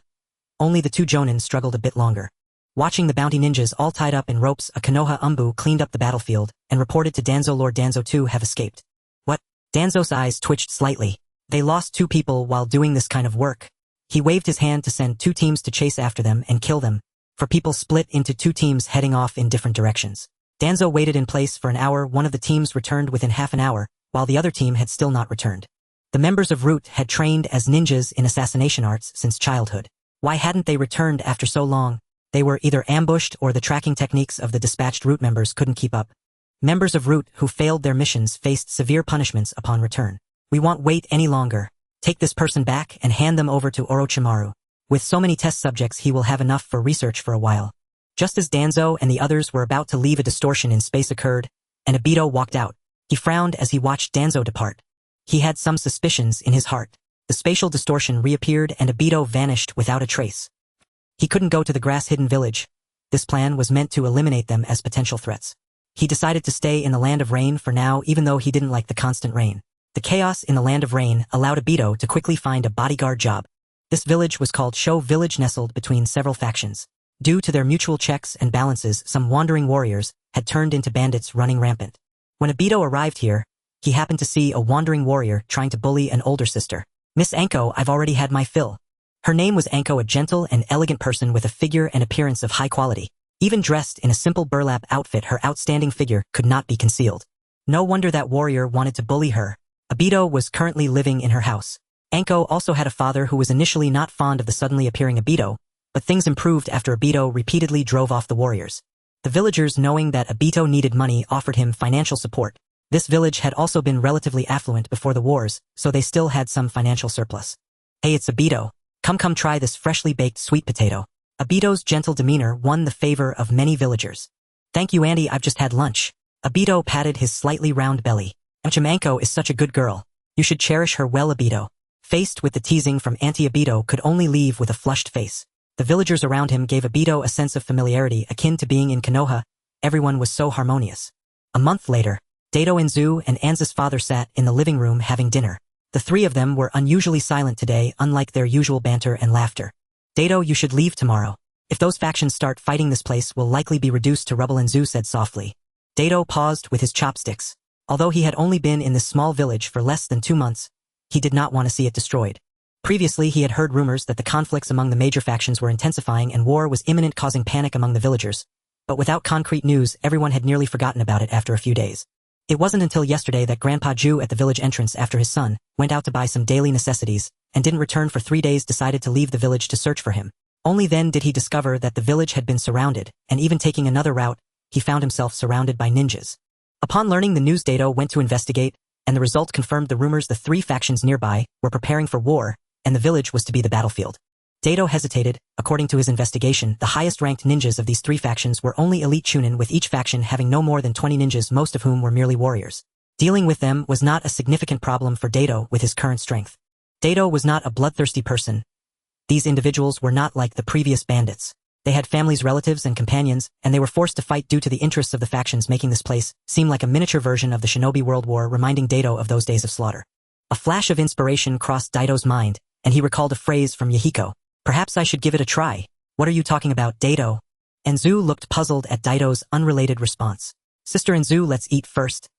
Only the two Jonin struggled a bit longer. Watching the bounty ninjas all tied up in ropes, a Konoha Umbu cleaned up the battlefield and reported to Danzo, Lord Danzo too have escaped. What? Danzo's eyes twitched slightly. They lost two people while doing this kind of work. He waved his hand to send two teams to chase after them and kill them, for people split into two teams heading off in different directions. Danzo waited in place for an hour. One of the teams returned within half an hour, while the other team had still not returned. The members of Root had trained as ninjas in assassination arts since childhood. Why hadn't they returned after so long? They were either ambushed or the tracking techniques of the dispatched Root members couldn't keep up. Members of Root who failed their missions faced severe punishments upon return. We won't wait any longer. Take this person back and hand them over to Orochimaru. With so many test subjects, he will have enough for research for a while. Just as Danzo and the others were about to leave, a distortion in space occurred, and Obito walked out. He frowned as he watched Danzo depart. He had some suspicions in his heart. The spatial distortion reappeared and Obito vanished without a trace. He couldn't go to the grass-hidden village. This plan was meant to eliminate them as potential threats. He decided to stay in the Land of Rain for now, even though he didn't like the constant rain. The chaos in the Land of Rain allowed Obito to quickly find a bodyguard job. This village was called Sho Village, nestled between several factions. Due to their mutual checks and balances, some wandering warriors had turned into bandits running rampant. When Obito arrived here, he happened to see a wandering warrior trying to bully an older sister. Miss Anko, I've already had my fill. Her name was Anko, a gentle and elegant person with a figure and appearance of high quality. Even dressed in a simple burlap outfit, her outstanding figure could not be concealed. No wonder that warrior wanted to bully her. Obito was currently living in her house. Anko also had a father who was initially not fond of the suddenly appearing Obito, but things improved after Obito repeatedly drove off the warriors. The villagers, knowing that Obito needed money, offered him financial support. This village had also been relatively affluent before the wars, so they still had some financial surplus. Hey, it's Obito. Come try this freshly baked sweet potato. Obito's gentle demeanor won the favor of many villagers. Thank you, Auntie, I've just had lunch. Obito patted his slightly round belly. Anko is such a good girl. You should cherish her well, Obito. Faced with the teasing from Auntie, Obito could only leave with a flushed face. The villagers around him gave Obito a sense of familiarity akin to being in Konoha. Everyone was so harmonious. A month later, Dato and Zu and Anza's father sat in the living room having dinner. The three of them were unusually silent today, unlike their usual banter and laughter. Dato, you should leave tomorrow. If those factions start fighting, this place will likely be reduced to rubble, and Zu said softly. Dato paused with his chopsticks. Although he had only been in this small village for less than 2 months, he did not want to see it destroyed. Previously, he had heard rumors that the conflicts among the major factions were intensifying and war was imminent, causing panic among the villagers. But without concrete news, everyone had nearly forgotten about it after a few days. It wasn't until yesterday that Grandpa Ju, at the village entrance after his son went out to buy some daily necessities and didn't return for 3 days, decided to leave the village to search for him. Only then did he discover that the village had been surrounded, and even taking another route, he found himself surrounded by ninjas. Upon learning the news, Dato went to investigate, and the result confirmed the rumors. The 3 factions nearby were preparing for war, and the village was to be the battlefield. Dato hesitated. According to his investigation, the highest-ranked ninjas of these 3 factions were only elite chunin, with each faction having no more than 20 ninjas, most of whom were merely warriors. Dealing with them was not a significant problem for Dato with his current strength. Dato was not a bloodthirsty person. These individuals were not like the previous bandits. They had families, relatives, and companions, and they were forced to fight due to the interests of the factions, making this place seem like a miniature version of the Shinobi World War, reminding Dato of those days of slaughter. A flash of inspiration crossed Dato's mind, and he recalled a phrase from Yahiko. Perhaps I should give it a try. What are you talking about, Dato? And Zu looked puzzled at Dato's unrelated response. Sister and Zu, let's eat first.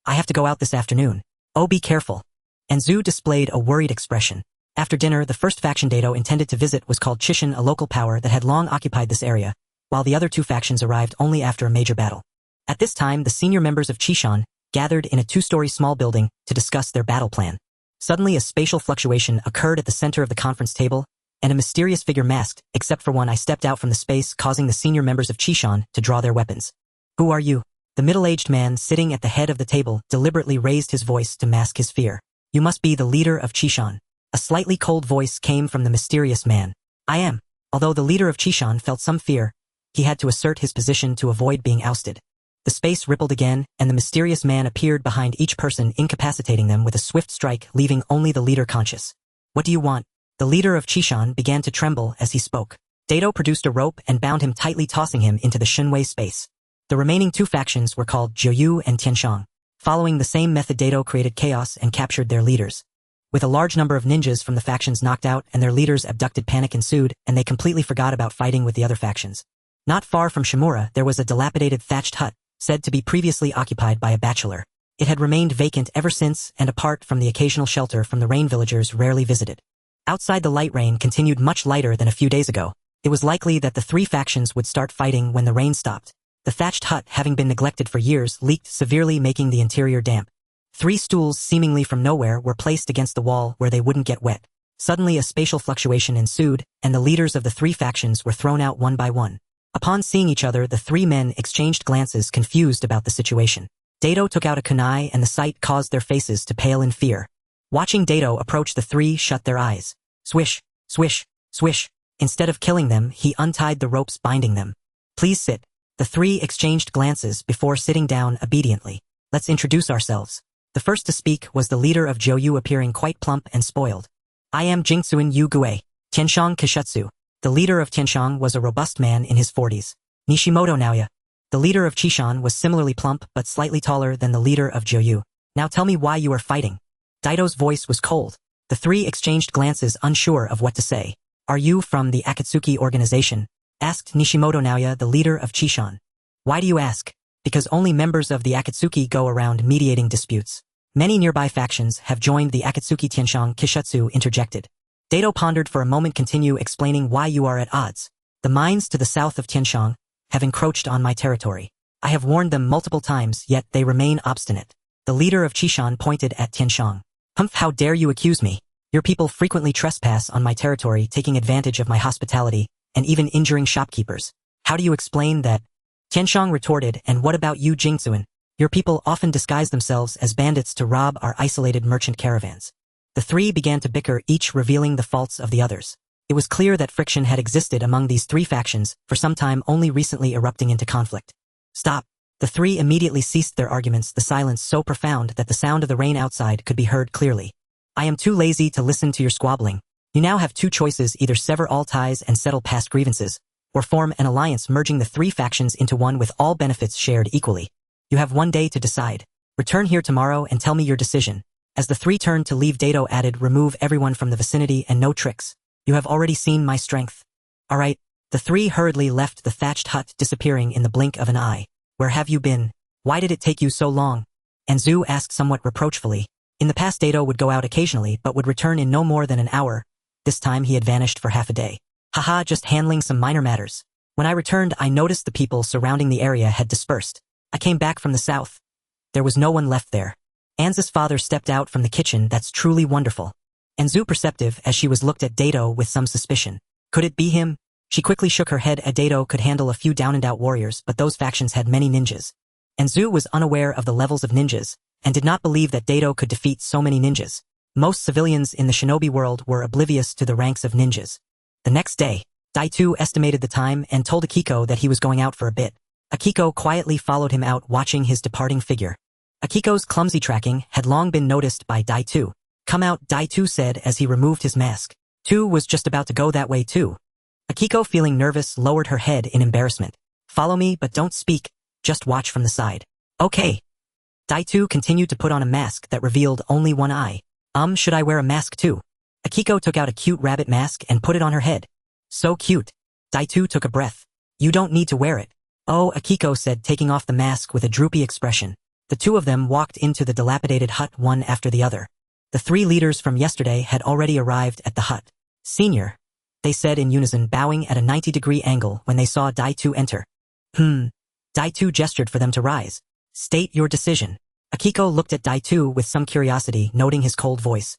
I have to go out this afternoon. Oh, be careful. And Zu displayed a worried expression. After dinner, the first faction Dato intended to visit was called Chishin, a local power that had long occupied this area, while the other 2 factions arrived only after a major battle. At this time, the senior members of Chishan gathered in a 2-story small building to discuss their battle plan. Suddenly a spatial fluctuation occurred at the center of the conference table, and a mysterious figure masked, except for one eye, stepped out from the space, causing the senior members of Chishan to draw their weapons. Who are you? The middle-aged man sitting at the head of the table deliberately raised his voice to mask his fear. You must be the leader of Chishan. A slightly cold voice came from the mysterious man. I am. Although the leader of Chishan felt some fear, he had to assert his position to avoid being ousted. The space rippled again, and the mysterious man appeared behind each person, incapacitating them with a swift strike, leaving only the leader conscious. What do you want? The leader of Chishan began to tremble as he spoke. Dato produced a rope and bound him tightly, tossing him into the Shinwei space. The remaining two factions were called Joyu and Tianshang. Following the same method, Dato created chaos and captured their leaders. With a large number of ninjas from the factions knocked out and their leaders abducted, panic ensued, and they completely forgot about fighting with the other factions. Not far from Shimura, there was a dilapidated thatched hut, said to be previously occupied by a bachelor. It had remained vacant ever since, and apart from the occasional shelter from the rain, villagers rarely visited. Outside, the light rain continued much lighter than a few days ago. It was likely that the three factions would start fighting when the rain stopped. The thatched hut, having been neglected for years, leaked severely, making the interior damp. 3 stools, seemingly from nowhere, were placed against the wall where they wouldn't get wet. Suddenly a spatial fluctuation ensued, and the leaders of the 3 factions were thrown out one by one. Upon seeing each other, the 3 men exchanged glances, confused about the situation. Dato took out a kunai, and the sight caused their faces to pale in fear. Watching Dato approach, the 3 shut their eyes. Swish, swish, swish. Instead of killing them, he untied the ropes binding them. Please sit. The 3 exchanged glances before sitting down obediently. Let's introduce ourselves. The first to speak was the leader of Joyu, appearing quite plump and spoiled. I am Jingtsuin Yu Gue, Tianshang Kishutsu. The leader of Tianshang was a robust man in his 40s. Nishimoto Naoya. The leader of Chishan was similarly plump but slightly taller than the leader of Joyu. Now tell me why you are fighting. Daito's voice was cold. The 3 exchanged glances, unsure of what to say. Are you from the Akatsuki organization? Asked Nishimoto Naoya, the leader of Chishan. Why do you ask? Because only members of the Akatsuki go around mediating disputes. Many nearby factions have joined the Akatsuki. Tianshang Kishutsu interjected. Dato pondered for a moment, continue explaining why you are at odds. The mines to the south of Tianshang have encroached on my territory. I have warned them multiple times, yet they remain obstinate. The leader of Chishan pointed at Tianshang. Humph, how dare you accuse me? Your people frequently trespass on my territory, taking advantage of my hospitality, and even injuring shopkeepers. How do you explain that? Tianshang retorted, and what about you, Jingtsuin? Your people often disguise themselves as bandits to rob our isolated merchant caravans. The 3 began to bicker, each revealing the faults of the others. It was clear that friction had existed among these 3 factions for some time, only recently erupting into conflict. Stop. The 3 immediately ceased their arguments, the silence so profound that the sound of the rain outside could be heard clearly. I am too lazy to listen to your squabbling. You now have 2 choices: either sever all ties and settle past grievances, or form an alliance merging the 3 factions into one with all benefits shared equally. You have 1 day to decide. Return here tomorrow and tell me your decision. As the 3 turned to leave, Dato added, remove everyone from the vicinity and no tricks. You have already seen my strength. All right. The 3 hurriedly left the thatched hut, disappearing in the blink of an eye. Where have you been? Why did it take you so long? Anzu asked somewhat reproachfully. In the past, Dato would go out occasionally but would return in no more than an hour. This time he had vanished for half a day. Haha, just handling some minor matters. When I returned, I noticed the people surrounding the area had dispersed. I came back from the south. There was no one left there. Anzu's father stepped out from the kitchen. That's truly wonderful. Anzu perceptive as she was looked at Dato with some suspicion. Could it be him? She quickly shook her head. Dato could handle a few down-and-out warriors, but those factions had many ninjas. Anzu was unaware of the levels of ninjas, and did not believe that Dato could defeat so many ninjas. Most civilians in the shinobi world were oblivious to the ranks of ninjas. The next day, Daitu estimated the time and told Akiko that he was going out for a bit. Akiko quietly followed him out, watching his departing figure. Akiko's clumsy tracking had long been noticed by Daitu. Come out, Daitu said as he removed his mask. Tu was just about to go that way too. Akiko, feeling nervous, lowered her head in embarrassment. Follow me, but don't speak, just watch from the side. Okay. Daitu continued to put on a mask that revealed only one eye. Should I wear a mask too? Akiko took out a cute rabbit mask and put it on her head. So cute. Daitu took a breath. You don't need to wear it. Oh, Akiko said, taking off the mask with a droopy expression. The 2 of them walked into the dilapidated hut one after the other. The 3 leaders from yesterday had already arrived at the hut. Senior, they said in unison, bowing at a 90-degree angle when they saw Daitu enter. Daitu gestured for them to rise. State your decision. Akiko looked at Daitu with some curiosity, noting his cold voice.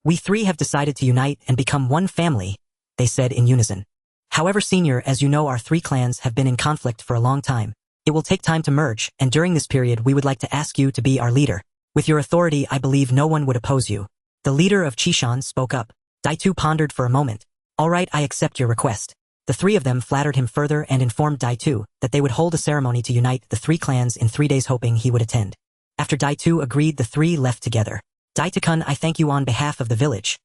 We three have decided to unite and become one family, they said in unison. However, Senior, as you know, our three clans have been in conflict for a long time. It will take time to merge, and during this period we would like to ask you to be our leader. With your authority, I believe no one would oppose you. The leader of Chishan spoke up. Daitu pondered for a moment. All right, I accept your request. The three of them flattered him further and informed Daitu that they would hold a ceremony to unite the three clans in 3 days, hoping he would attend. After Daitu agreed, the three left together. Daitu-kun, I thank you on behalf of the village,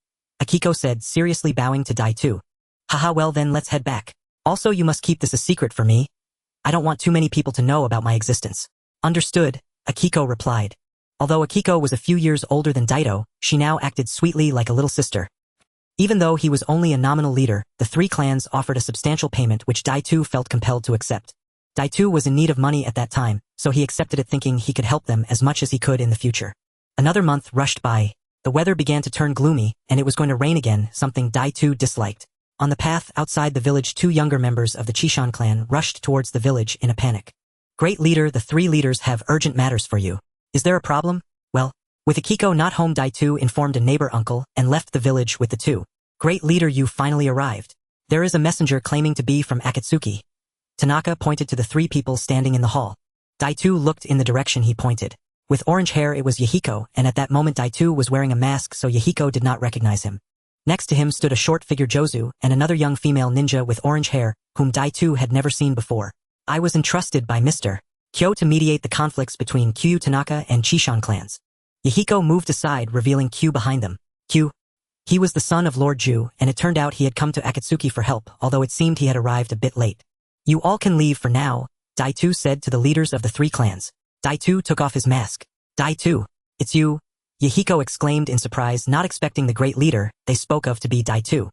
Akiko said, seriously bowing to Daitu. Haha, well then let's head back. Also, you must keep this a secret for me. I don't want too many people to know about my existence. Understood, Akiko replied. Although Akiko was a few years older than Daito, she now acted sweetly like a little sister. Even though he was only a nominal leader, the three clans offered a substantial payment which Daitu felt compelled to accept. Daitu was in need of money at that time, so he accepted it thinking he could help them as much as he could in the future. Another month rushed by. The weather began to turn gloomy, and it was going to rain again, something Daitu disliked. On the path outside the village, 2 younger members of the Chishan clan rushed towards the village in a panic. Great leader, the 3 leaders have urgent matters for you. Is there a problem? Well, with Akiko not home, Daitu informed a neighbor uncle and left the village with the 2. Great leader, you finally arrived. There is a messenger claiming to be from Akatsuki. Tanaka pointed to the 3 people standing in the hall. Daitu looked in the direction he pointed. With orange hair, it was Yahiko, and at that moment Daitu was wearing a mask, so Yahiko did not recognize him. Next to him stood a short figure Jozu and another young female ninja with orange hair, whom Daitu had never seen before. I was entrusted by Mr. Kyo to mediate the conflicts between Kyu Tanaka and Chishan clans. Yahiko moved aside, revealing Kyu behind them. Kyu. He was the son of Lord Ju, and it turned out he had come to Akatsuki for help, although it seemed he had arrived a bit late. You all can leave for now, Daitu said to the leaders of the 3 clans. Daitu took off his mask. Daitu, it's you, Yahiko exclaimed in surprise, not expecting the great leader they spoke of to be Daitu.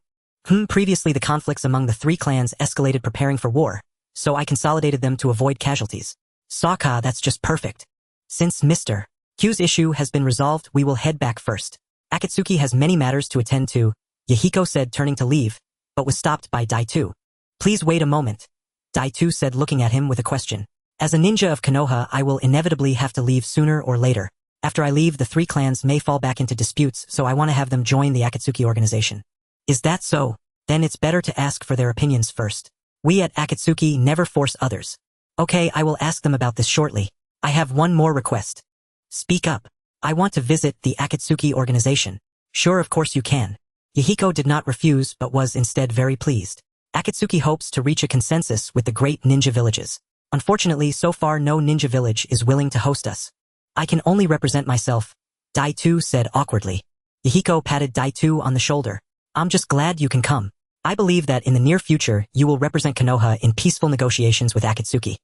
Previously the conflicts among the 3 clans escalated, preparing for war, so I consolidated them to avoid casualties. Sokka, that's just perfect. Since Mr. Q's issue has been resolved, we will head back first. Akatsuki has many matters to attend to, Yahiko said, turning to leave, but was stopped by Daitu. Please wait a moment, Daitu said, looking at him with a question. As a ninja of Konoha, I will inevitably have to leave sooner or later. After I leave, the 3 clans may fall back into disputes, so I want to have them join the Akatsuki organization. Is that so? Then it's better to ask for their opinions first. We at Akatsuki never force others. Okay, I will ask them about this shortly. I have one more request. Speak up. I want to visit the Akatsuki organization. Sure, of course you can. Yahiko did not refuse, but was instead very pleased. Akatsuki hopes to reach a consensus with the great ninja villages. Unfortunately, so far no ninja village is willing to host us. I can only represent myself, Daitu said awkwardly. Yahiko patted Daitu on the shoulder. I'm just glad you can come. I believe that in the near future you will represent Konoha in peaceful negotiations with Akatsuki.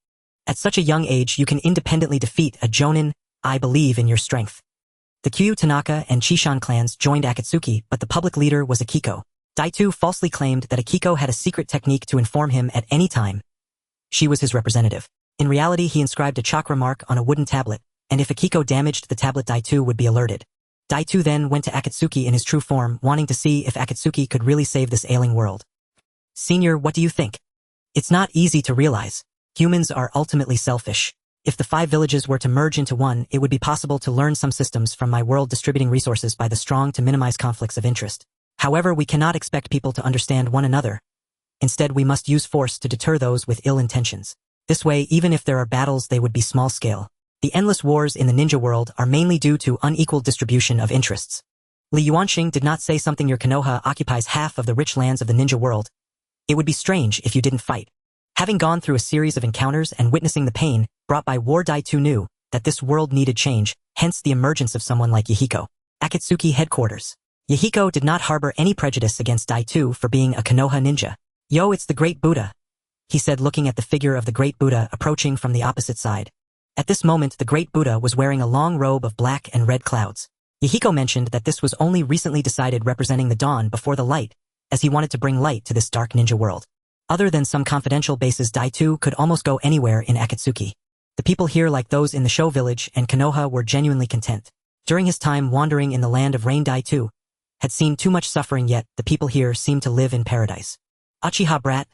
At such a young age you can independently defeat a Jonin. I believe in your strength. The Kyu Tanaka and Chishan clans joined Akatsuki, but the public leader was Akiko. Daitu falsely claimed that Akiko had a secret technique to inform him at any time she was his representative. In reality, he inscribed a chakra mark on a wooden tablet, and if Akiko damaged the tablet, Daitu would be alerted. Daitu then went to Akatsuki in his true form, wanting to see if Akatsuki could really save this ailing world. Senior, what do you think? It's not easy to realize. Humans are ultimately selfish. If the 5 villages were to merge into one, it would be possible to learn some systems from my world, distributing resources by the strong to minimize conflicts of interest. However, we cannot expect people to understand one another. Instead, we must use force to deter those with ill intentions. This way, even if there are battles, they would be small scale. The endless wars in the ninja world are mainly due to unequal distribution of interests. Li Yuanxing did not say something. Your Konoha occupies half of the rich lands of the ninja world. It would be strange if you didn't fight. Having gone through a series of encounters and witnessing the pain brought by war, Daitu knew that this world needed change, hence the emergence of someone like Yahiko. Akatsuki headquarters. Yahiko did not harbor any prejudice against Daitu for being a Konoha ninja. Yo, it's the Great Buddha, he said, looking at the figure of the Great Buddha approaching from the opposite side. At this moment, the Great Buddha was wearing a long robe of black and red clouds. Yahiko mentioned that this was only recently decided, representing the dawn before the light, as he wanted to bring light to this dark ninja world. Other than some confidential bases, Daitu could almost go anywhere in Akatsuki. The people here, like those in the Sho village and Konoha, were genuinely content. During his time wandering in the land of rain, Daitu had seen too much suffering, yet the people here seemed to live in paradise. Uchiha brat.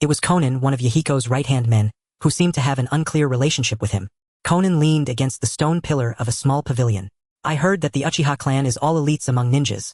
It was Konan, one of Yahiko's right-hand men, who seemed to have an unclear relationship with him. Konan leaned against the stone pillar of a small pavilion. I heard that the Uchiha clan is all elites among ninjas.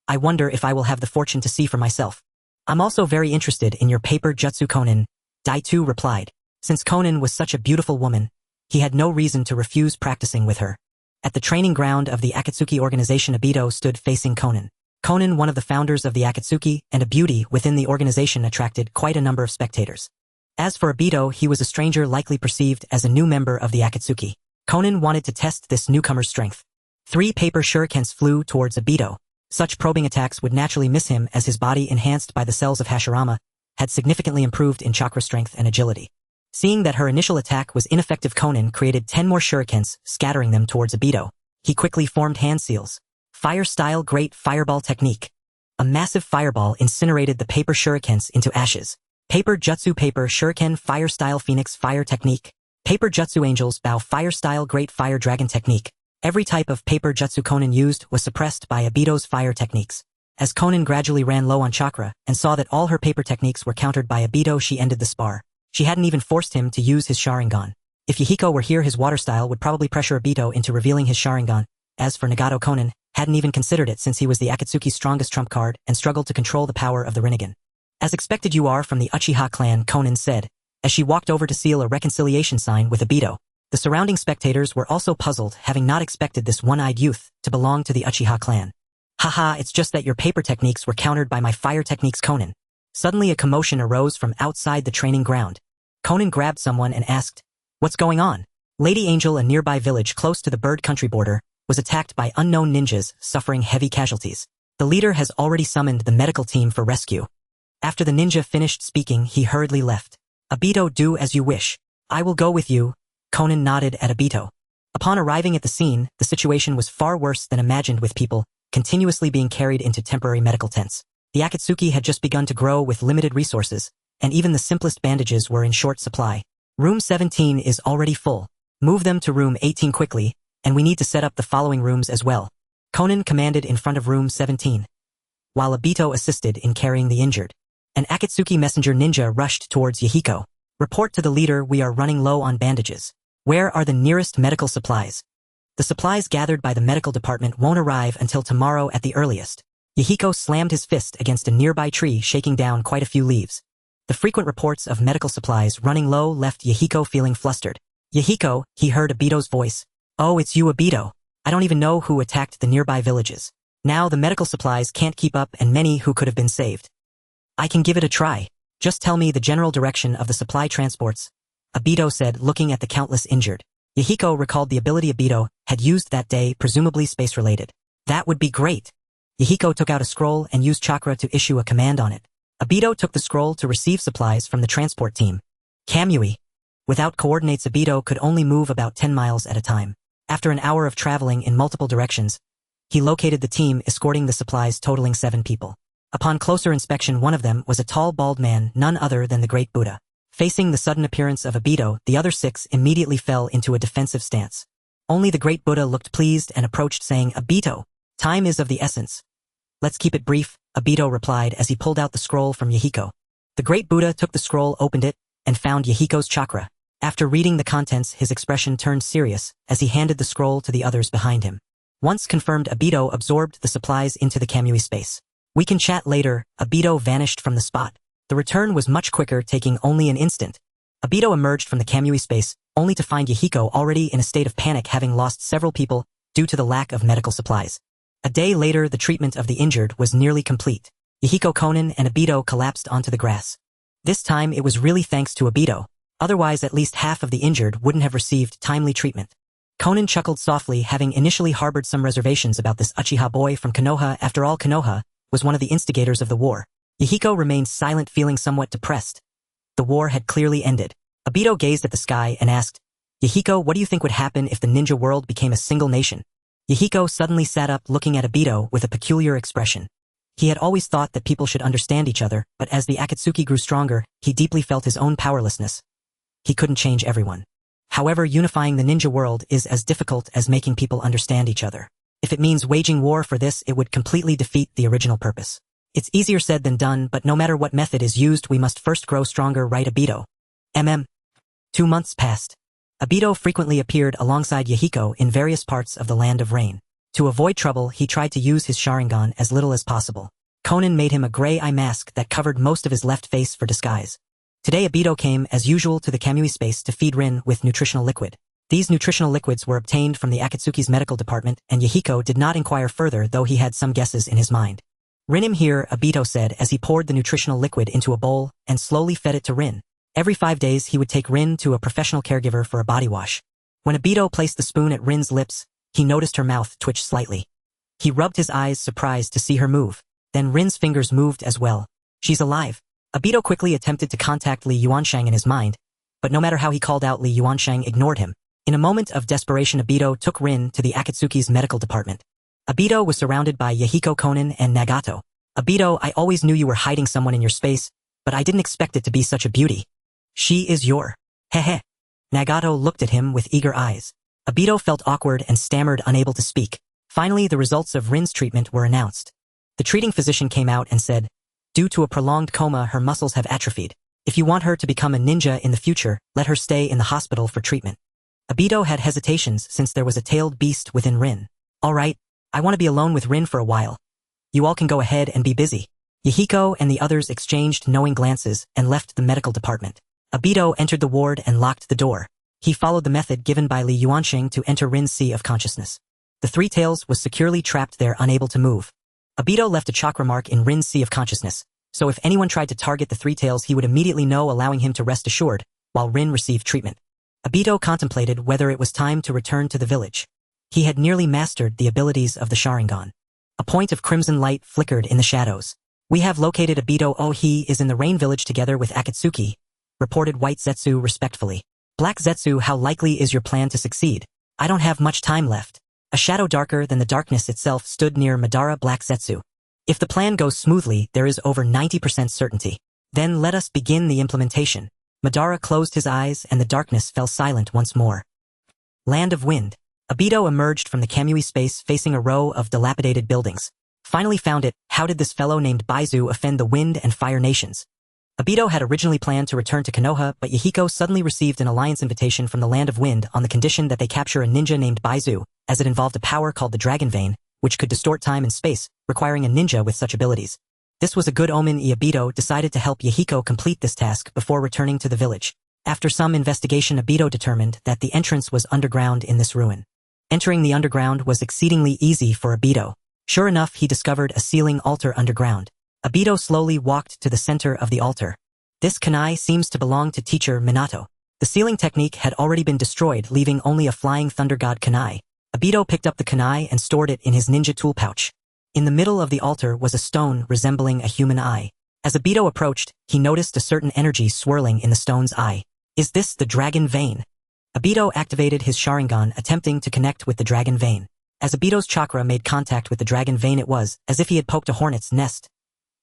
I wonder if I will have the fortune to see for myself. I'm also very interested in your paper jutsu Konin, Daitu replied. Since Konin was such a beautiful woman, he had no reason to refuse practicing with her. At the training ground of the Akatsuki organization, Obito stood facing Konin. Konin, one of the founders of the Akatsuki and a beauty within the organization, attracted quite a number of spectators. As for Obito, he was a stranger likely perceived as a new member of the Akatsuki. Konin wanted to test this newcomer's strength. 3 paper shurikens flew towards Obito. Such probing attacks would naturally miss him as his body, enhanced by the cells of Hashirama, had significantly improved in chakra strength and agility. Seeing that her initial attack was ineffective, Konin created 10 more shurikens, scattering them towards Obito. He quickly formed hand seals. Fire-style Great Fireball Technique. A massive fireball incinerated the paper shurikens into ashes. Paper Jutsu Paper Shuriken Fire-style Phoenix Fire Technique. Paper Jutsu Angel's Bow Fire-style Great Fire Dragon Technique. Every type of paper jutsu Konin used was suppressed by Obito's fire techniques. As Konin gradually ran low on chakra and saw that all her paper techniques were countered by Obito, she ended the spar. She hadn't even forced him to use his Sharingan. If Yahiko were here, his water style would probably pressure Obito into revealing his Sharingan. As for Nagato, Konin hadn't even considered it since he was the Akatsuki's strongest trump card and struggled to control the power of the Rinnegan. As expected, you are from the Uchiha clan, Konin said, as she walked over to seal a reconciliation sign with Obito. The surrounding spectators were also puzzled, having not expected this one-eyed youth to belong to the Uchiha clan. Haha, it's just that your paper techniques were countered by my fire techniques, Konin. Suddenly a commotion arose from outside the training ground. Konin grabbed someone and asked, "What's going on?" Lady Angel, a nearby village close to the bird country border, was attacked by unknown ninjas, suffering heavy casualties. The leader has already summoned the medical team for rescue. After the ninja finished speaking, he hurriedly left. Obito, do as you wish. I will go with you. Konin nodded at Obito. Upon arriving at the scene, the situation was far worse than imagined, with people continuously being carried into temporary medical tents. The Akatsuki had just begun to grow with limited resources, and even the simplest bandages were in short supply. Room 17 is already full. Move them to room 18 quickly, and we need to set up the following rooms as well. Konin commanded in front of room 17. While Obito assisted in carrying the injured, an Akatsuki messenger ninja rushed towards Yahiko. Report to the leader, we are running low on bandages. Where are the nearest medical supplies? The supplies gathered by the medical department won't arrive until tomorrow at the earliest. Yahiko slammed his fist against a nearby tree, shaking down quite a few leaves. The frequent reports of medical supplies running low left Yahiko feeling flustered. Yahiko, he heard Obito's voice. Oh, it's you, Obito. I don't even know who attacked the nearby villages. Now the medical supplies can't keep up, and many who could have been saved. I can give it a try. Just tell me the general direction of the supply transports, Obito said, looking at the countless injured. Yahiko recalled the ability Obito had used that day, presumably space-related. That would be great. Yahiko took out a scroll and used chakra to issue a command on it. Obito took the scroll to receive supplies from the transport team. Kamui. Without coordinates, Obito could only move about 10 miles at a time. After an hour of traveling in multiple directions, he located the team escorting the supplies, totaling 7 people. Upon closer inspection, one of them was a tall, bald man, none other than the Great Buddha. Facing the sudden appearance of Obito, the other 6 immediately fell into a defensive stance. Only the Great Buddha looked pleased and approached, saying, Obito, time is of the essence. Let's keep it brief, Obito replied as he pulled out the scroll from Yahiko. The Great Buddha took the scroll, opened it, and found Yahiko's chakra. After reading the contents, his expression turned serious as he handed the scroll to the others behind him. Once confirmed, Obito absorbed the supplies into the Kamui space. We can chat later. Obito vanished from the spot. The return was much quicker, taking only an instant. Obito emerged from the Kamui space, only to find Yahiko already in a state of panic, having lost several people due to the lack of medical supplies. A day later, the treatment of the injured was nearly complete. Yahiko, Konin, and Obito collapsed onto the grass. This time it was really thanks to Obito. Otherwise, at least half of the injured wouldn't have received timely treatment. Konin chuckled softly, having initially harbored some reservations about this Uchiha boy from Konoha. After all, Konoha was one of the instigators of the war. Yahiko remained silent, feeling somewhat depressed. The war had clearly ended. Obito gazed at the sky and asked, Yahiko, what do you think would happen if the ninja world became a single nation? Yahiko suddenly sat up, looking at Obito with a peculiar expression. He had always thought that people should understand each other, but as the Akatsuki grew stronger, he deeply felt his own powerlessness. He couldn't change everyone. However, unifying the ninja world is as difficult as making people understand each other. If it means waging war for this, it would completely defeat the original purpose. It's easier said than done, but no matter what method is used, we must first grow stronger, right, Obito? 2 months passed. Obito frequently appeared alongside Yahiko in various parts of the Land of Rain. To avoid trouble, he tried to use his Sharingan as little as possible. Conan made him a gray eye mask that covered most of his left face for disguise. Today Obito came, as usual, to the Kamui space to feed Rin with nutritional liquid. These nutritional liquids were obtained from the Akatsuki's medical department, and Yahiko did not inquire further, though he had some guesses in his mind. "Rin him here," Obito said as he poured the nutritional liquid into a bowl and slowly fed it to Rin. Every 5 days he would take Rin to a professional caregiver for a body wash. When Obito placed the spoon at Rin's lips, he noticed her mouth twitch slightly. He rubbed his eyes, surprised to see her move. Then Rin's fingers moved as well. "She's alive." Obito quickly attempted to contact Li Yuanshang in his mind, but no matter how he called out, Li Yuanshang ignored him. In a moment of desperation, Obito took Rin to the Akatsuki's medical department. Obito was surrounded by Yahiko, Conan, and Nagato. "Obito, I always knew you were hiding someone in your space, but I didn't expect it to be such a beauty. She is your... Heh. Nagato looked at him with eager eyes. Obito felt awkward and stammered, unable to speak. Finally, the results of Rin's treatment were announced. The treating physician came out and said, "Due to a prolonged coma, her muscles have atrophied. If you want her to become a ninja in the future, let her stay in the hospital for treatment." Obito had hesitations since there was a tailed beast within Rin. "All right, I want to be alone with Rin for a while. You all can go ahead and be busy." Yahiko and the others exchanged knowing glances and left the medical department. Obito entered the ward and locked the door. He followed the method given by Li Yuanshang to enter Rin's sea of consciousness. The Three Tails was securely trapped there, unable to move. Obito left a chakra mark in Rin's sea of consciousness, so if anyone tried to target the Three Tails, he would immediately know, allowing him to rest assured, while Rin received treatment. Obito contemplated whether it was time to return to the village. He had nearly mastered the abilities of the Sharingan. A point of crimson light flickered in the shadows. "We have located Obito. Oh, he is in the Rain Village together with Akatsuki," reported White Zetsu respectfully. "Black Zetsu, how likely is your plan to succeed? I don't have much time left." A shadow darker than the darkness itself stood near Madara Black Zetsu. "If the plan goes smoothly, there is over 90% certainty. Then let us begin the implementation." Madara closed his eyes and the darkness fell silent once more. Land of Wind. Obito emerged from the Kamui space facing a row of dilapidated buildings. "Finally found it. How did this fellow named Baizu offend the Wind and Fire nations?" Obito had originally planned to return to Konoha, but Yahiko suddenly received an alliance invitation from the Land of Wind on the condition that they capture a ninja named Baizu, as it involved a power called the Dragon Vein, which could distort time and space, requiring a ninja with such abilities. This was a good omen. Obito decided to help Yahiko complete this task before returning to the village. After some investigation, Obito determined that the entrance was underground in this ruin. Entering the underground was exceedingly easy for Obito. Sure enough, he discovered a ceiling altar underground. Obito slowly walked to the center of the altar. This kunai seems to belong to teacher Minato. The sealing technique had already been destroyed, leaving only a flying thunder god kunai. Obito picked up the kunai and stored it in his ninja tool pouch. In the middle of the altar was a stone resembling a human eye. As Obito approached, he noticed a certain energy swirling in the stone's eye. Is this the Dragon Vein? Obito activated his Sharingan, attempting to connect with the Dragon Vein. As Obito's chakra made contact with the Dragon Vein, it was as if he had poked a hornet's nest.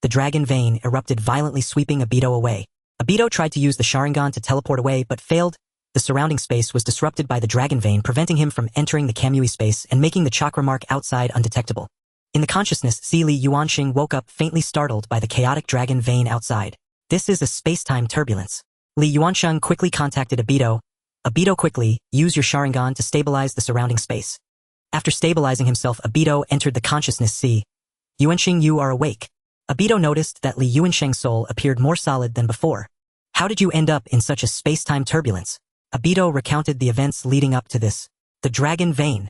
The Dragon Vein erupted violently, sweeping Obito away. Obito tried to use the Sharingan to teleport away, but failed. The surrounding space was disrupted by the Dragon Vein, preventing him from entering the Kamui space and making the chakra mark outside undetectable. In the consciousness, Li Yuanshang woke up, faintly startled by the chaotic Dragon Vein outside. This is a space-time turbulence. Li Yuanshang quickly contacted Obito. Obito, quickly, use your Sharingan to stabilize the surrounding space. After stabilizing himself, Obito entered the consciousness sea. Yuanshang, you are awake. Obito noticed that Li Yuanshang's soul appeared more solid than before. How did you end up in such a space-time turbulence? Obito recounted the events leading up to this. The Dragon Vein.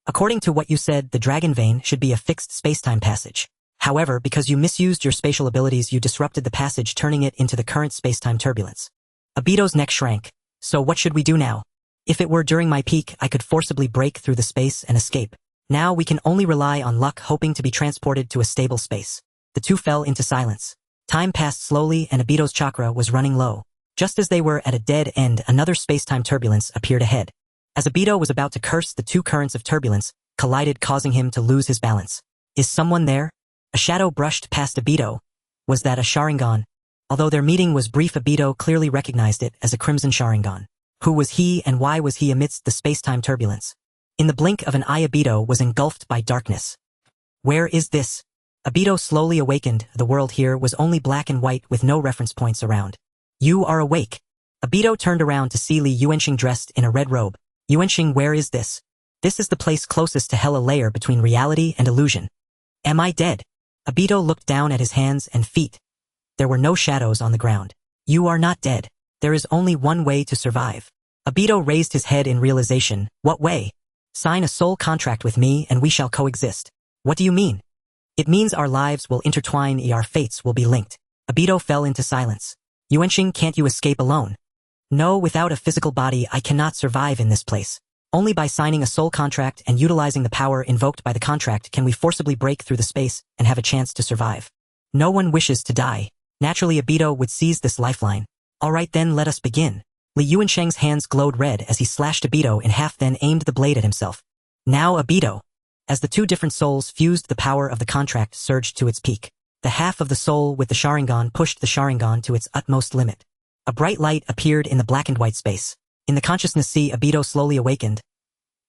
According to what you said, the Dragon Vein should be a fixed space-time passage. However, because you misused your spatial abilities, you disrupted the passage, turning it into the current space-time turbulence. Obito's neck shrank. So what should we do now? If it were during my peak, I could forcibly break through the space and escape. Now we can only rely on luck, hoping to be transported to a stable space. The two fell into silence. Time passed slowly and Obito's chakra was running low. Just as they were at a dead end, another space-time turbulence appeared ahead. As Obito was about to curse, the two currents of turbulence collided, causing him to lose his balance. Is someone there? A shadow brushed past Obito. Was that a Sharingan? Although their meeting was brief, Obito clearly recognized it as a Crimson Sharingan. Who was he and why was he amidst the space-time turbulence? In the blink of an eye, Obito was engulfed by darkness. Where is this? Obito slowly awakened. The world here was only black and white with no reference points around. You are awake. Obito turned around to see Li Yuanshang dressed in a red robe. Yuanshang, where is this? This is the place closest to hell, a layer between reality and illusion. Am I dead? Obito looked down at his hands and feet. There were no shadows on the ground. You are not dead. There is only one way to survive. Obito raised his head in realization. What way? Sign a soul contract with me and we shall coexist. What do you mean? It means our lives will intertwine, our fates will be linked. Obito fell into silence. Yuanxing, can't you escape alone? No, without a physical body I cannot survive in this place. Only by signing a soul contract and utilizing the power invoked by the contract can we forcibly break through the space and have a chance to survive. No one wishes to die. Naturally, Obito would seize this lifeline. Alright then, let us begin. Li Yuansheng's hands glowed red as he slashed Obito in half, then aimed the blade at himself. Now Obito. As the two different souls fused, the power of the contract surged to its peak. The half of the soul with the Sharingan pushed the Sharingan to its utmost limit. A bright light appeared in the black and white space. In the consciousness sea, Obito slowly awakened.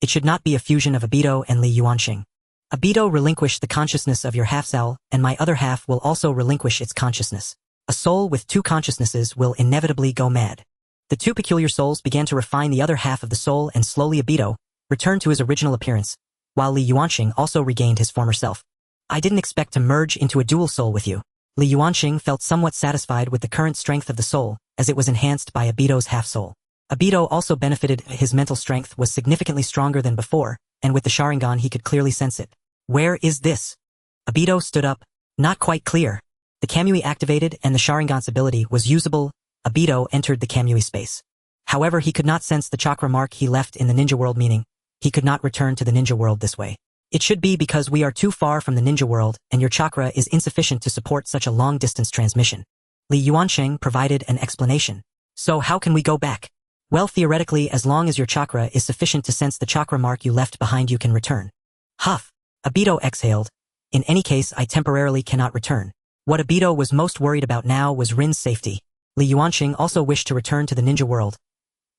It should not be a fusion of Obito and Li Yuanxing. Obito, relinquish the consciousness of your half-soul, and my other half will also relinquish its consciousness. A soul with two consciousnesses will inevitably go mad. The two peculiar souls began to refine the other half of the soul, and slowly Obito returned to his original appearance, while Li Yuanxing also regained his former self. I didn't expect to merge into a dual soul with you. Li Yuanxing felt somewhat satisfied with the current strength of the soul, as it was enhanced by Obito's half-soul. Obito also benefited. His mental strength was significantly stronger than before, and with the Sharingan he could clearly sense it. Where is this? Obito stood up. Not quite clear. The Kamui activated and the Sharingan's ability was usable. Obito entered the Kamui space. However, he could not sense the chakra mark he left in the ninja world, meaning he could not return to the ninja world this way. It should be because we are too far from the ninja world and your chakra is insufficient to support such a long-distance transmission. Li Yuanxing provided an explanation. So how can we go back? Well, theoretically, as long as your chakra is sufficient to sense the chakra mark you left behind, you can return. Huff. Obito exhaled. In any case, I temporarily cannot return. What Obito was most worried about now was Rin's safety. Li Yuanxing also wished to return to the ninja world.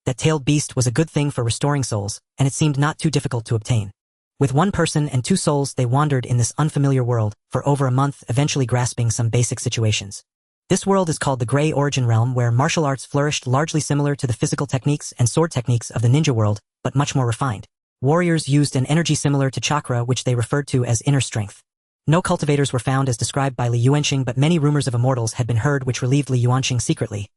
That tailed beast was a good thing for restoring souls, and it seemed not too difficult to obtain. With one person and two souls, they wandered in this unfamiliar world for over a month, eventually grasping some basic situations. This world is called the Grey Origin Realm, where martial arts flourished, largely similar to the physical techniques and sword techniques of the ninja world, but much more refined. Warriors used an energy similar to chakra, which they referred to as inner strength. No cultivators were found as described by Li Yuanxing, but many rumors of immortals had been heard which relieved Li Yuanxing secretly.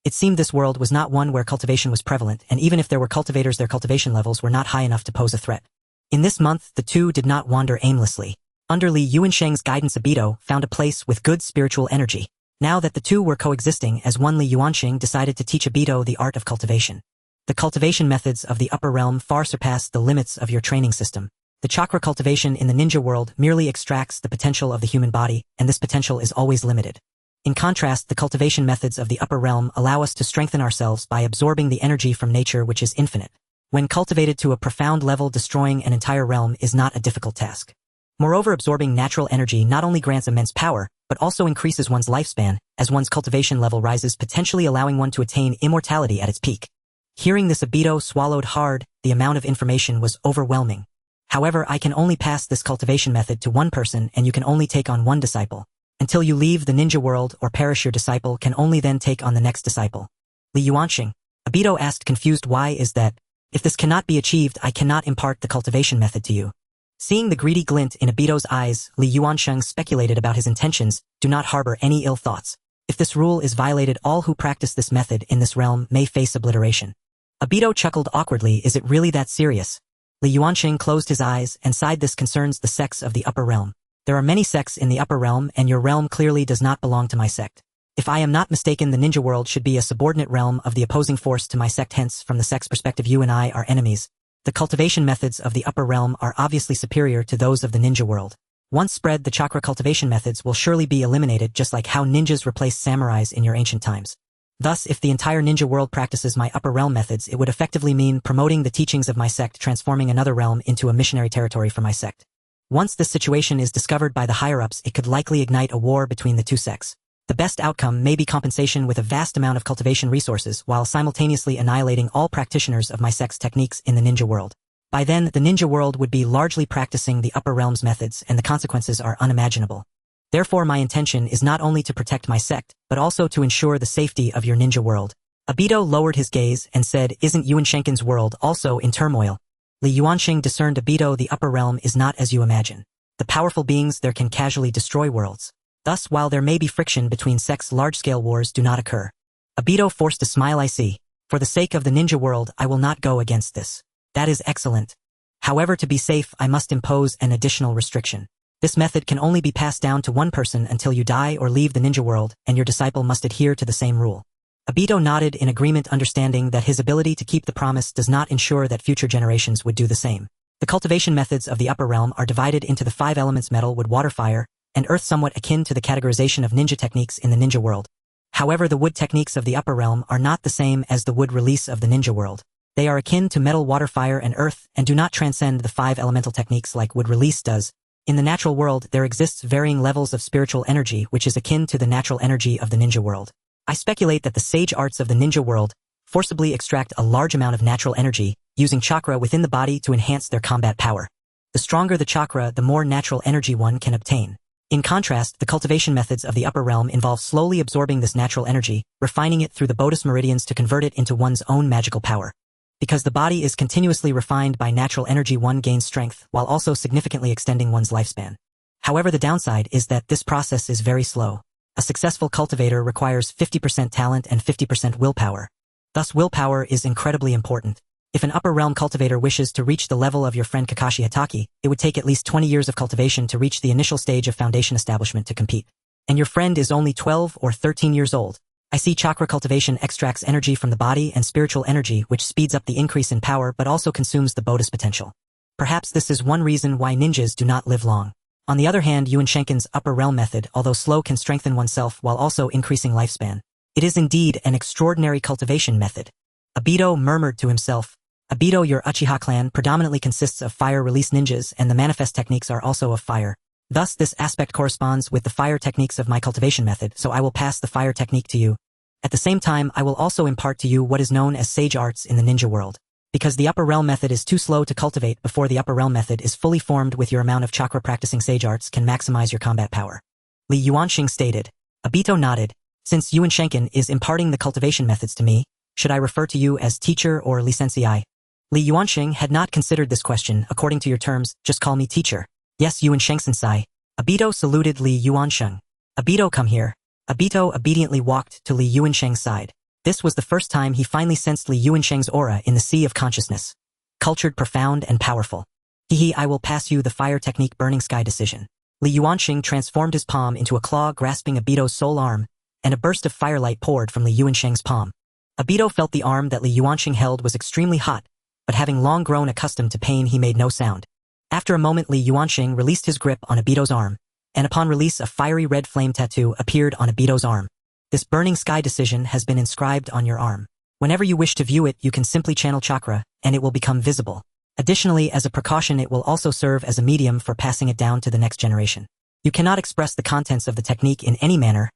It seemed this world was not one where cultivation was prevalent, and even if there were cultivators, their cultivation levels were not high enough to pose a threat. In this month, the two did not wander aimlessly. Under Li Yuansheng's guidance, Obito found a place with good spiritual energy. Now that the two were coexisting as one, Li Yuanxing decided to teach Obito the art of cultivation. The cultivation methods of the upper realm far surpass the limits of your training system. The chakra cultivation in the ninja world merely extracts the potential of the human body, and this potential is always limited. In contrast, the cultivation methods of the upper realm allow us to strengthen ourselves by absorbing the energy from nature, which is infinite. When cultivated to a profound level, destroying an entire realm is not a difficult task. Moreover, absorbing natural energy not only grants immense power, but also increases one's lifespan, as one's cultivation level rises, potentially allowing one to attain immortality at its peak. Hearing this, Obito swallowed hard. The amount of information was overwhelming. However, I can only pass this cultivation method to one person, and you can only take on one disciple. Until you leave the ninja world or perish, your disciple can only then take on the next disciple. Li Yuanxing. Obito asked, confused. Why is that? If this cannot be achieved, I cannot impart the cultivation method to you. Seeing the greedy glint in Obito's eyes, Li Yuanxing speculated about his intentions. Do not harbor any ill thoughts. If this rule is violated, all who practice this method in this realm may face obliteration. Obito chuckled awkwardly. Is it really that serious? Li Yuanxing closed his eyes and sighed. This concerns the sects of the upper realm. There are many sects in the upper realm, and your realm clearly does not belong to my sect. If I am not mistaken, the ninja world should be a subordinate realm of the opposing force to my sect. Hence, from the sect's perspective, you and I are enemies. The cultivation methods of the upper realm are obviously superior to those of the ninja world. Once spread, the chakra cultivation methods will surely be eliminated, just like how ninjas replaced samurais in your ancient times. Thus, if the entire ninja world practices my upper realm methods, it would effectively mean promoting the teachings of my sect, transforming another realm into a missionary territory for my sect. Once this situation is discovered by the higher-ups, it could likely ignite a war between the two sects. The best outcome may be compensation with a vast amount of cultivation resources while simultaneously annihilating all practitioners of my sect's techniques in the ninja world. By then, the ninja world would be largely practicing the upper realm's methods, and the consequences are unimaginable. Therefore, my intention is not only to protect my sect, but also to ensure the safety of your ninja world. Obito lowered his gaze and said, Isn't Yuanshenkin's world also in turmoil? Li Yuanxing discerned Obito. The upper realm is not as you imagine. The powerful beings there can casually destroy worlds. Thus, while there may be friction between sects, large-scale wars do not occur. Obito forced a smile. I see. For the sake of the ninja world, I will not go against this. That is excellent. However, to be safe, I must impose an additional restriction. This method can only be passed down to one person until you die or leave the ninja world, and your disciple must adhere to the same rule. Obito nodded in agreement, understanding that his ability to keep the promise does not ensure that future generations would do the same. The cultivation methods of the upper realm are divided into the 5 elements: metal, wood, water, fire, and earth, somewhat akin to the categorization of ninja techniques in the ninja world. However, the wood techniques of the upper realm are not the same as the wood release of the ninja world. They are akin to metal, water, fire, and earth, and do not transcend the 5 elemental techniques like wood release does. In the natural world, there exists varying levels of spiritual energy, which is akin to the natural energy of the ninja world. I speculate that the sage arts of the ninja world forcibly extract a large amount of natural energy, using chakra within the body to enhance their combat power. The stronger the chakra, the more natural energy one can obtain. In contrast, the cultivation methods of the upper realm involve slowly absorbing this natural energy, refining it through the Bodhis meridians to convert it into one's own magical power. Because the body is continuously refined by natural energy, one gains strength while also significantly extending one's lifespan. However, the downside is that this process is very slow. A successful cultivator requires 50% talent and 50% willpower. Thus, willpower is incredibly important. If an upper realm cultivator wishes to reach the level of your friend Kakashi Hatake, it would take at least 20 years of cultivation to reach the initial stage of foundation establishment to compete. And your friend is only 12 or 13 years old. I see chakra cultivation extracts energy from the body and spiritual energy, which speeds up the increase in power but also consumes the Bodhis potential. Perhaps this is one reason why ninjas do not live long. On the other hand, Yuan Shenken's upper realm method, although slow, can strengthen oneself while also increasing lifespan. It is indeed an extraordinary cultivation method. Obito murmured to himself. Obito, your Uchiha clan predominantly consists of fire-release ninjas, and the manifest techniques are also of fire. Thus, this aspect corresponds with the fire techniques of my cultivation method, so I will pass the fire technique to you. At the same time, I will also impart to you what is known as sage arts in the ninja world. Because the upper realm method is too slow to cultivate before the upper realm method is fully formed, with your amount of chakra, practicing sage arts can maximize your combat power. Li Yuanxing stated. Obito nodded. Since Yuan Shenken is imparting the cultivation methods to me, should I refer to you as teacher or Li Sensei? Li Yuanxing had not considered this question. According to your terms, just call me teacher. Yes, Yuan Sensei. Obito saluted Li Yuanxing. Obito, come here. Obito obediently walked to Li Yuanxing's side. This was the first time he finally sensed Li Yuanxing's aura in the sea of consciousness. Cultured, profound, and powerful. I will pass you the fire technique, burning sky decision. Li Yuanxing transformed his palm into a claw, grasping Obito's sole arm, and a burst of firelight poured from Li Yuanxing's palm. Obito felt the arm that Li Yuanxing held was extremely hot, but having long grown accustomed to pain, he made no sound. After a moment, Li Yuanxing released his grip on Obito's arm, and upon release, a fiery red flame tattoo appeared on Obito's arm. This burning sky decision has been inscribed on your arm. Whenever you wish to view it, you can simply channel chakra, and it will become visible. Additionally, as a precaution, it will also serve as a medium for passing it down to the next generation. You cannot express the contents of the technique in any manner.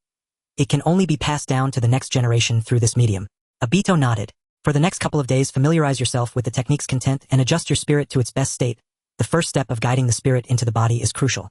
It can only be passed down to the next generation through this medium. Obito nodded. For the next couple of days, familiarize yourself with the technique's content and adjust your spirit to its best state. The first step of guiding the spirit into the body is crucial.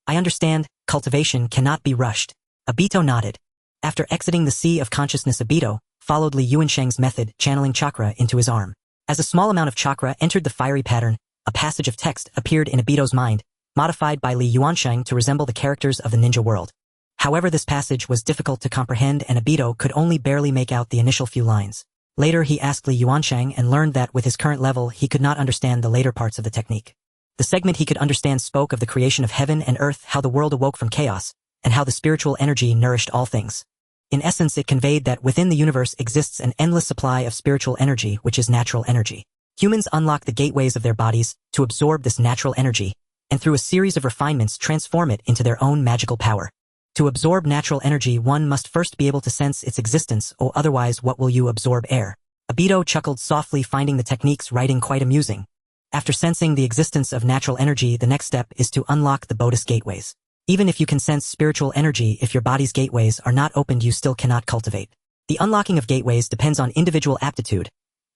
I understand, cultivation cannot be rushed. Obito nodded. After exiting the sea of consciousness, Obito followed Li Yuanxing's method, channeling chakra into his arm. As a small amount of chakra entered the fiery pattern, a passage of text appeared in Obito's mind, modified by Li Yuanxing to resemble the characters of the ninja world. However, this passage was difficult to comprehend, and Obito could only barely make out the initial few lines. Later, he asked Li Yuanxing and learned that with his current level, he could not understand the later parts of the technique. The segment he could understand spoke of the creation of heaven and earth, how the world awoke from chaos, and how the spiritual energy nourished all things. In essence, it conveyed that within the universe exists an endless supply of spiritual energy, which is natural energy. Humans unlock the gateways of their bodies to absorb this natural energy, and through a series of refinements transform it into their own magical power. To absorb natural energy, one must first be able to sense its existence, or otherwise what will you absorb? Air. Obito chuckled softly, finding the technique's writing quite amusing. After sensing the existence of natural energy, the next step is to unlock the Bodhis gateways. Even if you can sense spiritual energy, if your body's gateways are not opened, you still cannot cultivate. The unlocking of gateways depends on individual aptitude.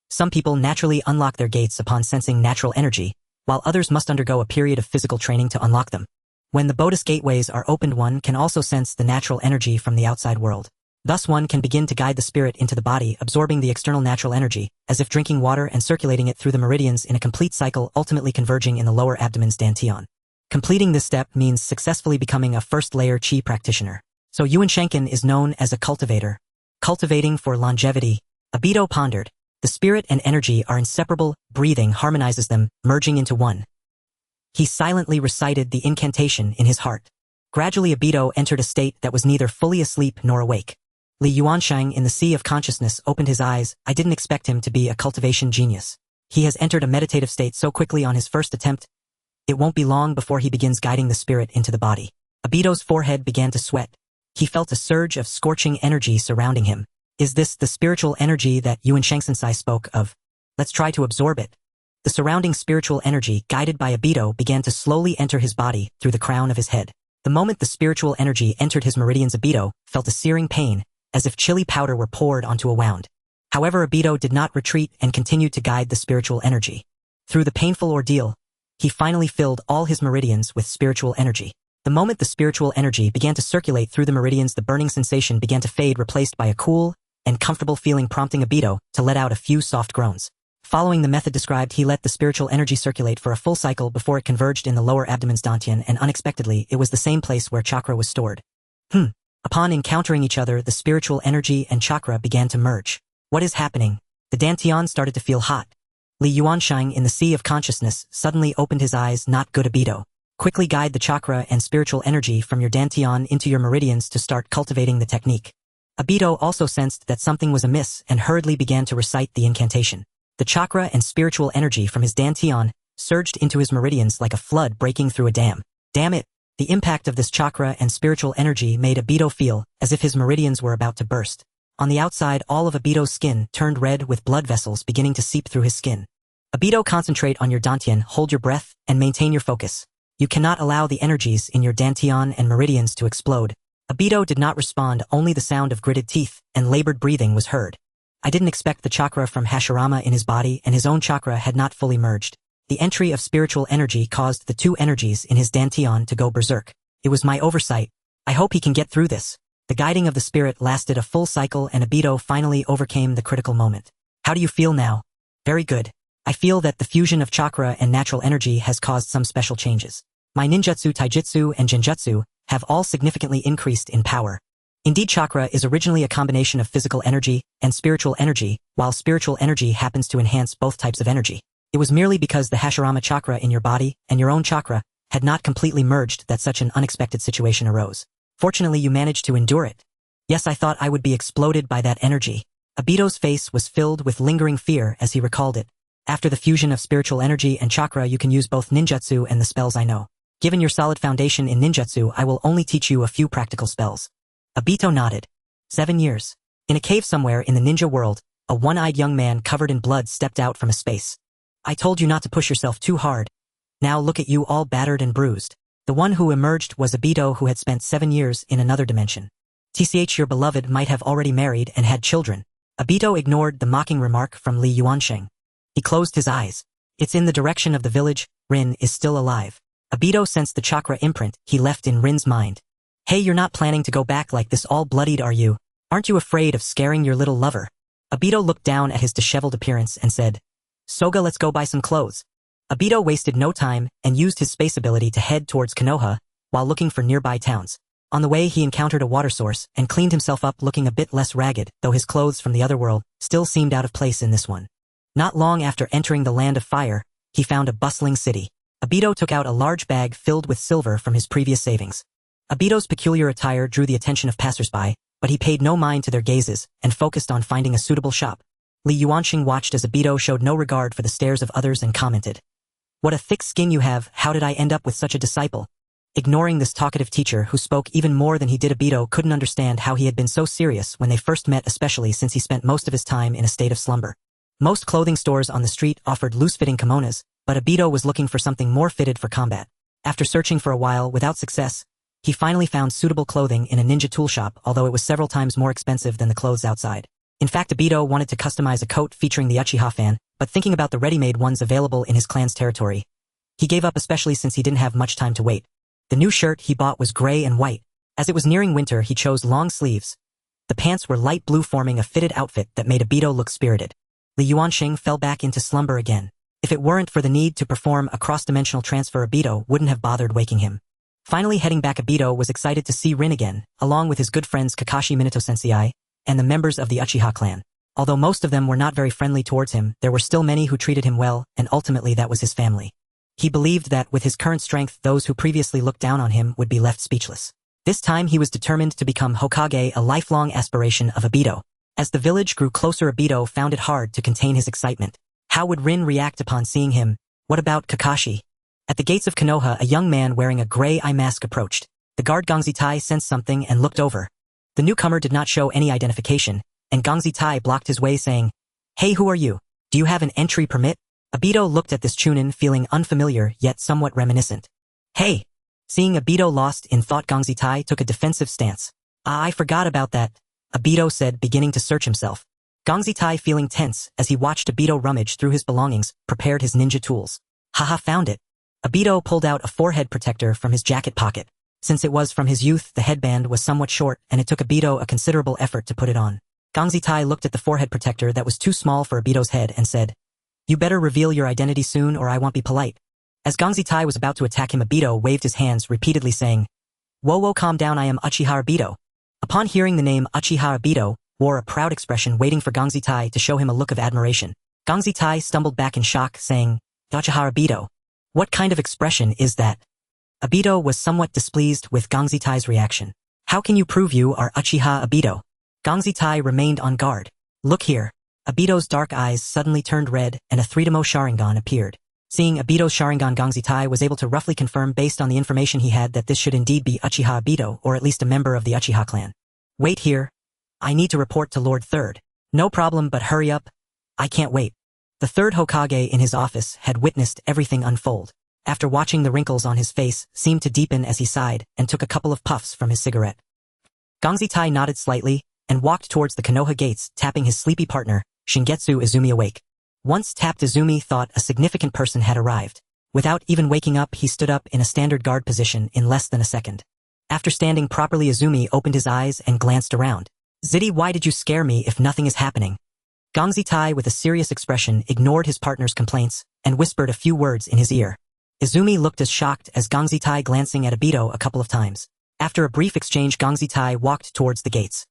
Some people naturally unlock their gates upon sensing natural energy, while others must undergo a period of physical training to unlock them. When the Bodhis gateways are opened, one can also sense the natural energy from the outside world. Thus one can begin to guide the spirit into the body, absorbing the external natural energy, as if drinking water and circulating it through the meridians in a complete cycle, ultimately converging in the lower abdomen's dantian. Completing this step means successfully becoming a first-layer chi practitioner. So Yuan Shenken is known as a cultivator. Cultivating for longevity. Abito pondered. The spirit and energy are inseparable, breathing harmonizes them, merging into one. He silently recited the incantation in his heart. Gradually Abito entered a state that was neither fully asleep nor awake. Li Yuanshang in the sea of consciousness opened his eyes. I didn't expect him to be a cultivation genius. He has entered a meditative state so quickly on his first attempt. It won't be long before he begins guiding the spirit into the body. Abito's forehead began to sweat. He felt a surge of scorching energy surrounding him. Is this the spiritual energy that Yuan Shang-sensei spoke of? Let's try to absorb it. The surrounding spiritual energy, guided by Abito, began to slowly enter his body through the crown of his head. The moment the spiritual energy entered his meridians, Abito felt a searing pain, as if chili powder were poured onto a wound. However, Abito did not retreat and continued to guide the spiritual energy. Through the painful ordeal, he finally filled all his meridians with spiritual energy. The moment the spiritual energy began to circulate through the meridians, the burning sensation began to fade, replaced by a cool and comfortable feeling, prompting Abito to let out a few soft groans. Following the method described, he let the spiritual energy circulate for a full cycle before it converged in the lower abdomen's dantian, and unexpectedly, it was the same place where chakra was stored. Upon encountering each other, the spiritual energy and chakra began to merge. What is happening? The dantian started to feel hot. Li Yuanshang in the sea of consciousness suddenly opened his eyes. Not good, Abito. Quickly guide the chakra and spiritual energy from your dantian into your meridians to start cultivating the technique. Abito also sensed that something was amiss and hurriedly began to recite the incantation. The chakra and spiritual energy from his dantian surged into his meridians like a flood breaking through a dam. Damn it! The impact of this chakra and spiritual energy made Abito feel as if his meridians were about to burst. On the outside, all of Abito's skin turned red with blood vessels beginning to seep through his skin. Abito, concentrate on your dantian, hold your breath, and maintain your focus. You cannot allow the energies in your dantian and meridians to explode. Abito did not respond, only the sound of gritted teeth and labored breathing was heard. I didn't expect the chakra from Hashirama in his body, and his own chakra had not fully merged. The entry of spiritual energy caused the two energies in his dantian to go berserk. It was my oversight. I hope he can get through this. The guiding of the spirit lasted a full cycle, and Abito finally overcame the critical moment. How do you feel now? Very good. I feel that the fusion of chakra and natural energy has caused some special changes. My ninjutsu, taijutsu, and genjutsu have all significantly increased in power. Indeed, chakra is originally a combination of physical energy and spiritual energy, while spiritual energy happens to enhance both types of energy. It was merely because the Hashirama chakra in your body and your own chakra had not completely merged that such an unexpected situation arose. Fortunately, you managed to endure it. Yes, I thought I would be exploded by that energy. Abito's face was filled with lingering fear as he recalled it. After the fusion of spiritual energy and chakra, you can use both ninjutsu and the spells I know. Given your solid foundation in ninjutsu, I will only teach you a few practical spells. Abito nodded. 7 years. In a cave somewhere in the ninja world, a one-eyed young man covered in blood stepped out from a space. I told you not to push yourself too hard. Now look at you, all battered and bruised. The one who emerged was Abito, who had spent 7 years in another dimension. TCH, your beloved might have already married and had children. Abito ignored the mocking remark from Li Yuansheng. He closed his eyes. It's in the direction of the village. Rin is still alive. Abito sensed the chakra imprint he left in Rin's mind. Hey, you're not planning to go back like this all bloodied, are you? Aren't you afraid of scaring your little lover? Abito looked down at his disheveled appearance and said, Soga, let's go buy some clothes. Abito wasted no time and used his space ability to head towards Konoha while looking for nearby towns. On the way, he encountered a water source and cleaned himself up, looking a bit less ragged, though his clothes from the other world still seemed out of place in this one. Not long after entering the land of fire, he found a bustling city. Abito took out a large bag filled with silver from his previous savings. Abito's peculiar attire drew the attention of passersby, but he paid no mind to their gazes and focused on finding a suitable shop. Li Yuanxing watched as Abito showed no regard for the stares of others and commented, What a thick skin you have, how did I end up with such a disciple? Ignoring this talkative teacher who spoke even more than he did, Abito couldn't understand how he had been so serious when they first met, especially since he spent most of his time in a state of slumber. Most clothing stores on the street offered loose-fitting kimonos, but Abito was looking for something more fitted for combat. After searching for a while without success, he finally found suitable clothing in a ninja tool shop, although it was several times more expensive than the clothes outside. In fact, Abito wanted to customize a coat featuring the Uchiha fan, but thinking about the ready-made ones available in his clan's territory, he gave up, especially since he didn't have much time to wait. The new shirt he bought was gray and white. As it was nearing winter, he chose long sleeves. The pants were light blue, forming a fitted outfit that made Obito look spirited. Li Yuanxing fell back into slumber again. If it weren't for the need to perform a cross-dimensional transfer, Obito wouldn't have bothered waking him. Finally heading back, Obito was excited to see Rin again, along with his good friends Kakashi Minato Sensei and the members of the Uchiha clan. Although most of them were not very friendly towards him, there were still many who treated him well, and ultimately that was his family. He believed that with his current strength, those who previously looked down on him would be left speechless. This time he was determined to become Hokage, a lifelong aspiration of Obito. As the village grew closer, Obito found it hard to contain his excitement. How would Rin react upon seeing him? What about Kakashi? At the gates of Konoha, a young man wearing a gray eye mask approached. The guard Gongzi Tai sensed something and looked over. The newcomer did not show any identification, and Gongzi Tai blocked his way, saying, "Hey, who are you? Do you have an entry permit?" Obito looked at this chunin, feeling unfamiliar yet somewhat reminiscent. "Hey!" Seeing Obito lost in thought, Gongzi Tai took a defensive stance. "I forgot about that," Obito said, beginning to search himself. Gongzi Tai, feeling tense as he watched Obito rummage through his belongings, prepared his ninja tools. "Haha, found it." Obito pulled out a forehead protector from his jacket pocket. Since it was from his youth, the headband was somewhat short, and it took Obito a considerable effort to put it on. Gongzi Tai looked at the forehead protector that was too small for Obito's head and said, "You better reveal your identity soon or I won't be polite." As Gongzi Tai was about to attack him, Obito waved his hands, repeatedly saying, Whoa, calm down, I am Uchiha Obito." Upon hearing the name Uchiha, Obito wore a proud expression, waiting for Gongzi Tai to show him a look of admiration. Gongzi Tai stumbled back in shock, saying, "Uchiha Obito? What kind of expression is that?" Obito was somewhat displeased with Gongzi Tai's reaction. "How can you prove you are Uchiha Obito?" Gongzi Tai remained on guard. "Look here." Obito's dark eyes suddenly turned red and a 3-demo Sharingan appeared. Seeing Obito's Sharingan, Gongzi Tai was able to roughly confirm based on the information he had that this should indeed be Uchiha Obito, or at least a member of the Uchiha clan. "Wait here. I need to report to Lord Third." "No problem, but hurry up. I can't wait." The third Hokage in his office had witnessed everything unfold. After watching, the wrinkles on his face seemed to deepen as he sighed and took a couple of puffs from his cigarette. Gongzi Tai nodded slightly and walked towards the Konoha gates, tapping his sleepy partner, Shingetsu Izumi, awake. Once tapped, Izumi thought a significant person had arrived. Without even waking up, he stood up in a standard guard position in less than a second. After standing properly, Izumi opened his eyes and glanced around. "Ziddy, why did you scare me if nothing is happening?" Gongzi Tai, with a serious expression, ignored his partner's complaints and whispered a few words in his ear. Izumi looked as shocked as Gongzi Tai, glancing at Obito a couple of times. After a brief exchange, Gongzi Tai walked towards the gates.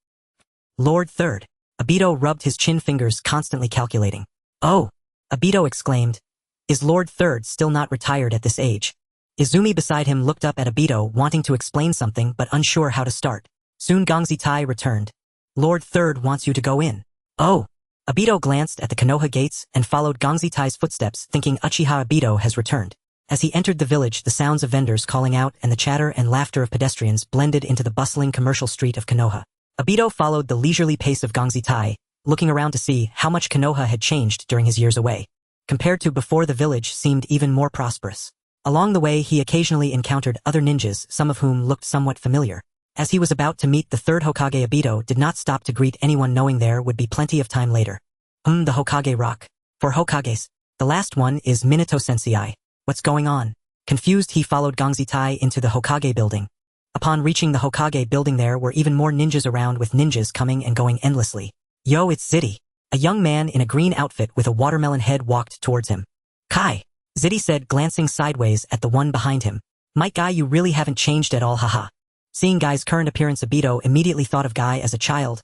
"Lord Third." Obito rubbed his chin fingers, constantly calculating. "Oh!" Obito exclaimed. "Is Lord Third still not retired at this age?" Izumi beside him looked up at Obito, wanting to explain something but unsure how to start. Soon Gongzi Tai returned. "Lord Third wants you to go in." "Oh!" Obito glanced at the Konoha gates and followed Gongzi Tai's footsteps, thinking Uchiha Obito has returned. As he entered the village, the sounds of vendors calling out and the chatter and laughter of pedestrians blended into the bustling commercial street of Konoha. Obito followed the leisurely pace of Gongzi Tai, looking around to see how much Konoha had changed during his years away. Compared to before, the village seemed even more prosperous. Along the way, he occasionally encountered other ninjas, some of whom looked somewhat familiar. As he was about to meet the third Hokage, Obito did not stop to greet anyone, knowing there would be plenty of time later. The Hokage rock. 4 Hokages. The last one is Minato Sensei. What's going on? Confused, he followed Gongzi Tai into the Hokage building. Upon reaching the Hokage building, there were even more ninjas around, with ninjas coming and going endlessly. "Yo, it's Ziddy." A young man in a green outfit with a watermelon head walked towards him. "Kai," Ziddy said, glancing sideways at the one behind him. "My Guy, you really haven't changed at all, haha." Seeing Guy's current appearance, Obito immediately thought of Guy as a child.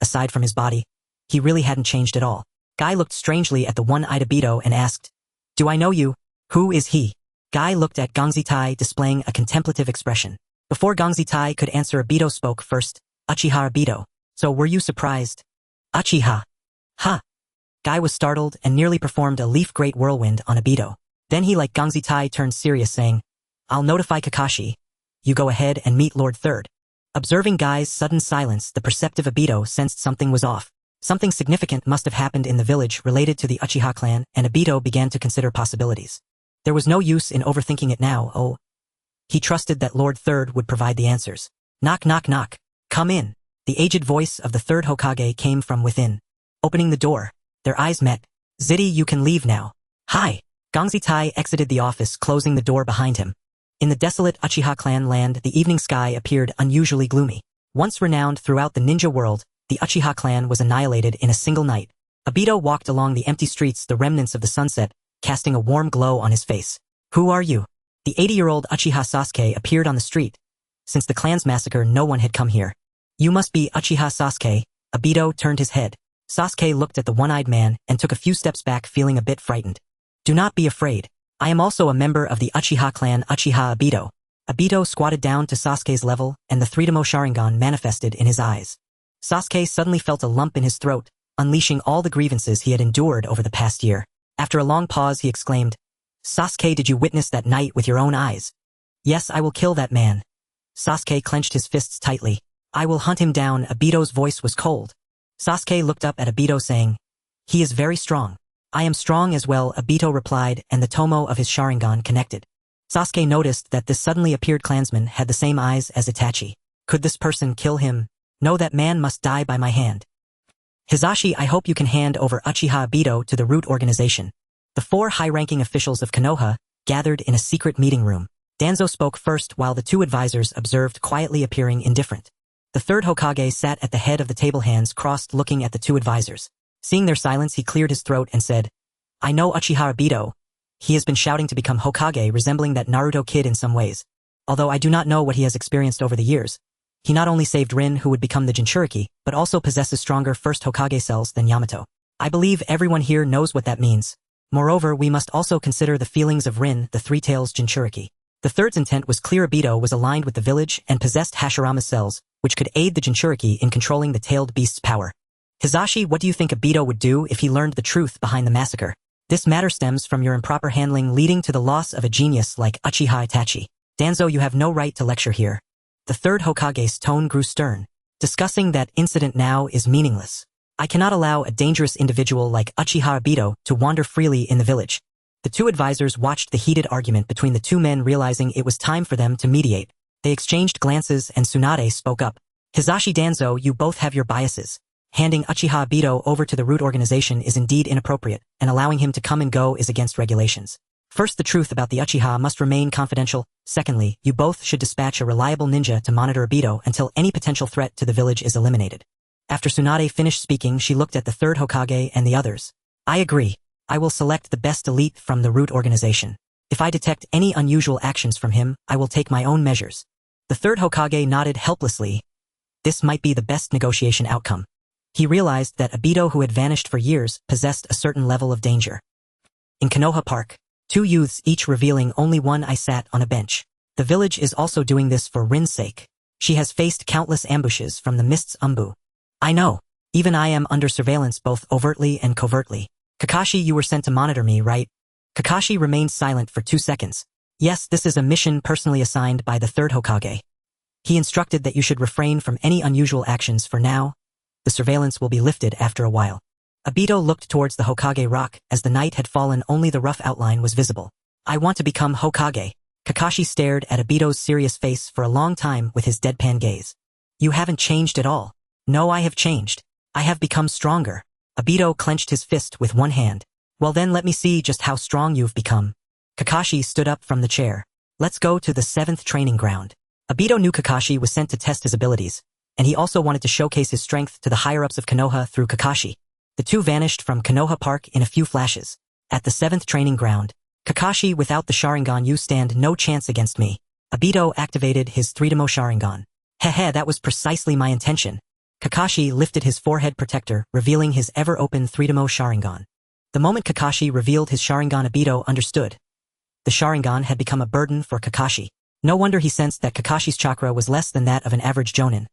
Aside from his body, he really hadn't changed at all. Guy looked strangely at the one-eyed Obito and asked, "Do I know you? Who is he?" Guy looked at Gongzi Tai, displaying a contemplative expression. Before Gongzi Tai could answer, Obito spoke first. "Uchiha Obito. So were you surprised?" "Uchiha. Huh." Guy was startled and nearly performed a leaf great whirlwind on Obito. Then he, like Gongzi Tai, turned serious, saying, "I'll notify Kakashi. You go ahead and meet Lord Third." Observing Guy's sudden silence, the perceptive Obito sensed something was off. Something significant must have happened in the village related to the Uchiha clan, and Obito began to consider possibilities. There was no use in overthinking it now. He trusted that Lord Third would provide the answers. Knock, knock, knock. "Come in." The aged voice of the third Hokage came from within. Opening the door, their eyes met. "Ziddy, you can leave now." "Hi." Gongzi Tai exited the office, closing the door behind him. In the desolate Uchiha clan land, the evening sky appeared unusually gloomy. Once renowned throughout the ninja world, the Uchiha clan was annihilated in a single night. Obito walked along the empty streets, the remnants of the sunset, casting a warm glow on his face. Who are you? The 80-year-old Uchiha Sasuke appeared on the street. Since the clan's massacre, no one had come here. You must be Uchiha Sasuke. Obito turned his head. Sasuke looked at the one-eyed man and took a few steps back, feeling a bit frightened. Do not be afraid. I am also a member of the Uchiha clan, Uchiha Obito. Obito squatted down to Sasuke's level, and the three-tomo Sharingan manifested in his eyes. Sasuke suddenly felt a lump in his throat, unleashing all the grievances he had endured over the past year. After a long pause, he exclaimed, Sasuke, did you witness that night with your own eyes? Yes, I will kill that man. Sasuke clenched his fists tightly. I will hunt him down. Obito's voice was cold. Sasuke looked up at Obito saying, he is very strong. I am strong as well, Obito replied, and the tomo of his Sharingan connected. Sasuke noticed that this suddenly appeared clansman had the same eyes as Itachi. Could this person kill him? No, that man must die by my hand. Hizashi, I hope you can hand over Uchiha Obito to the Root organization. The 4 high-ranking officials of Konoha gathered in a secret meeting room. Danzo spoke first while the 2 advisors observed, quietly appearing indifferent. The 3rd Hokage sat at the head of the table, hands crossed, looking at the 2 advisors. Seeing their silence, he cleared his throat and said, I know Uchiha Obito. He has been shouting to become Hokage, resembling that Naruto kid in some ways. Although I do not know what he has experienced over the years. He not only saved Rin, who would become the Jinchuriki, but also possesses stronger First Hokage cells than Yamato. I believe everyone here knows what that means. Moreover, we must also consider the feelings of Rin, the Three-Tails Jinchuriki. The 3rd's intent was clear. Obito was aligned with the village and possessed Hashirama's cells, which could aid the Jinchuriki in controlling the tailed beast's power. Hizashi, what do you think Obito would do if he learned the truth behind the massacre? This matter stems from your improper handling, leading to the loss of a genius like Uchiha Itachi. Danzo, you have no right to lecture here. The 3rd Hokage's tone grew stern. Discussing that incident now is meaningless. I cannot allow a dangerous individual like Uchiha Obito to wander freely in the village. The 2 advisors watched the heated argument between the 2 men, realizing it was time for them to mediate. They exchanged glances and Tsunade spoke up. Hizashi, Danzo, you both have your biases. Handing Uchiha Obito over to the Root organization is indeed inappropriate, and allowing him to come and go is against regulations. First, the truth about the Uchiha must remain confidential. Secondly, you both should dispatch a reliable ninja to monitor Obito until any potential threat to the village is eliminated. After Tsunade finished speaking, she looked at the 3rd Hokage and the others. I agree. I will select the best elite from the Root organization. If I detect any unusual actions from him, I will take my own measures. The 3rd Hokage nodded helplessly. This might be the best negotiation outcome. He realized that Obito, who had vanished for years, possessed a certain level of danger. In Konoha Park, 2 youths, each revealing only one eye, sat on a bench. The village is also doing this for Rin's sake. She has faced countless ambushes from the Mist's Umbu. I know. Even I am under surveillance both overtly and covertly. Kakashi, you were sent to monitor me, right? Kakashi remained silent for 2 seconds. Yes, this is a mission personally assigned by the 3rd Hokage. He instructed that you should refrain from any unusual actions for now. The surveillance will be lifted after a while. Obito looked towards the Hokage rock. As the night had fallen, only the rough outline was visible. I want to become Hokage. Kakashi stared at Obito's serious face for a long time with his deadpan gaze. You haven't changed at all. No, I have changed. I have become stronger. Obito clenched his fist with one hand. Well then, let me see just how strong you've become. Kakashi stood up from the chair. Let's go to the 7th training ground. Obito knew Kakashi was sent to test his abilities, and he also wanted to showcase his strength to the higher-ups of Konoha through Kakashi. The 2 vanished from Konoha Park in a few flashes. At the 7th training ground, Kakashi, without the Sharingan, you stand no chance against me. Obito activated his 3-tomo Sharingan. Hehe, that was precisely my intention. Kakashi lifted his forehead protector, revealing his ever-open 3-tomo Sharingan. The moment Kakashi revealed his Sharingan, Obito understood. The Sharingan had become a burden for Kakashi. No wonder he sensed that Kakashi's chakra was less than that of an average jonin.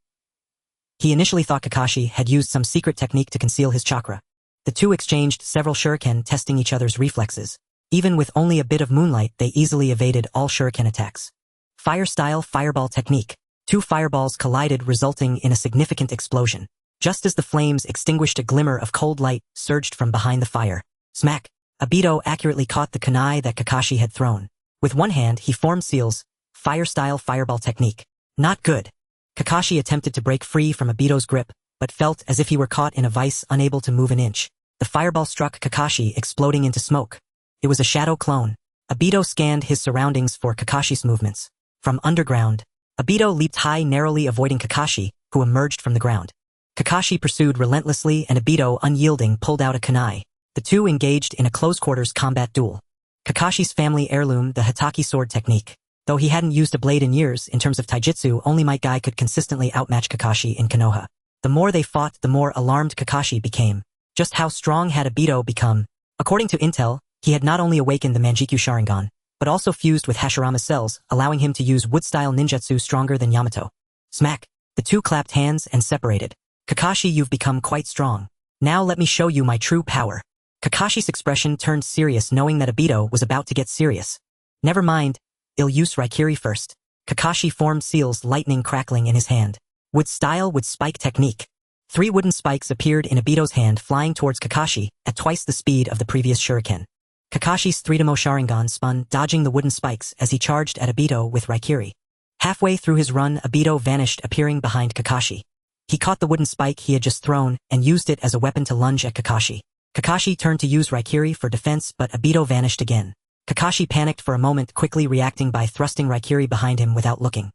He initially thought Kakashi had used some secret technique to conceal his chakra. The 2 exchanged several shuriken, testing each other's reflexes. Even with only a bit of moonlight, they easily evaded all shuriken attacks. Fire-style fireball technique. 2 fireballs collided, resulting in a significant explosion. Just as the flames extinguished, a glimmer of cold light surged from behind the fire. Smack! Obito accurately caught the kunai that Kakashi had thrown. With one hand, he formed seals. Fire-style fireball technique. Not good. Kakashi attempted to break free from Obito's grip, but felt as if he were caught in a vice, unable to move an inch. The fireball struck Kakashi, exploding into smoke. It was a shadow clone. Obito scanned his surroundings for Kakashi's movements. From underground, Obito leaped high, narrowly avoiding Kakashi, who emerged from the ground. Kakashi pursued relentlessly and Obito, unyielding, pulled out a kunai. The two engaged in a close-quarters combat duel. Kakashi's family heirloom, the Hitaki sword technique. Though he hadn't used a blade in years, in terms of taijutsu, only Might Guy could consistently outmatch Kakashi in Konoha. The more they fought, the more alarmed Kakashi became. Just how strong had Obito become? According to intel, he had not only awakened the Manjikyu Sharingan, but also fused with Hashirama's cells, allowing him to use wood-style ninjutsu stronger than Yamato. Smack! The two clapped hands and separated. Kakashi, you've become quite strong. Now let me show you my true power. Kakashi's expression turned serious, knowing that Obito was about to get serious. Never mind, I'll use Raikiri first. Kakashi formed seals, lightning crackling in his hand. Wood style, wood spike technique. 3 wooden spikes appeared in Obito's hand, flying towards Kakashi at twice the speed of the previous shuriken. Kakashi's 3-demo Sharingan spun, dodging the wooden spikes as he charged at Obito with Raikiri. Halfway through his run, Obito vanished, appearing behind Kakashi. He caught the wooden spike he had just thrown and used it as a weapon to lunge at Kakashi. Kakashi turned to use Raikiri for defense, but Obito vanished again. Kakashi panicked for a moment, quickly reacting by thrusting Raikiri behind him without looking.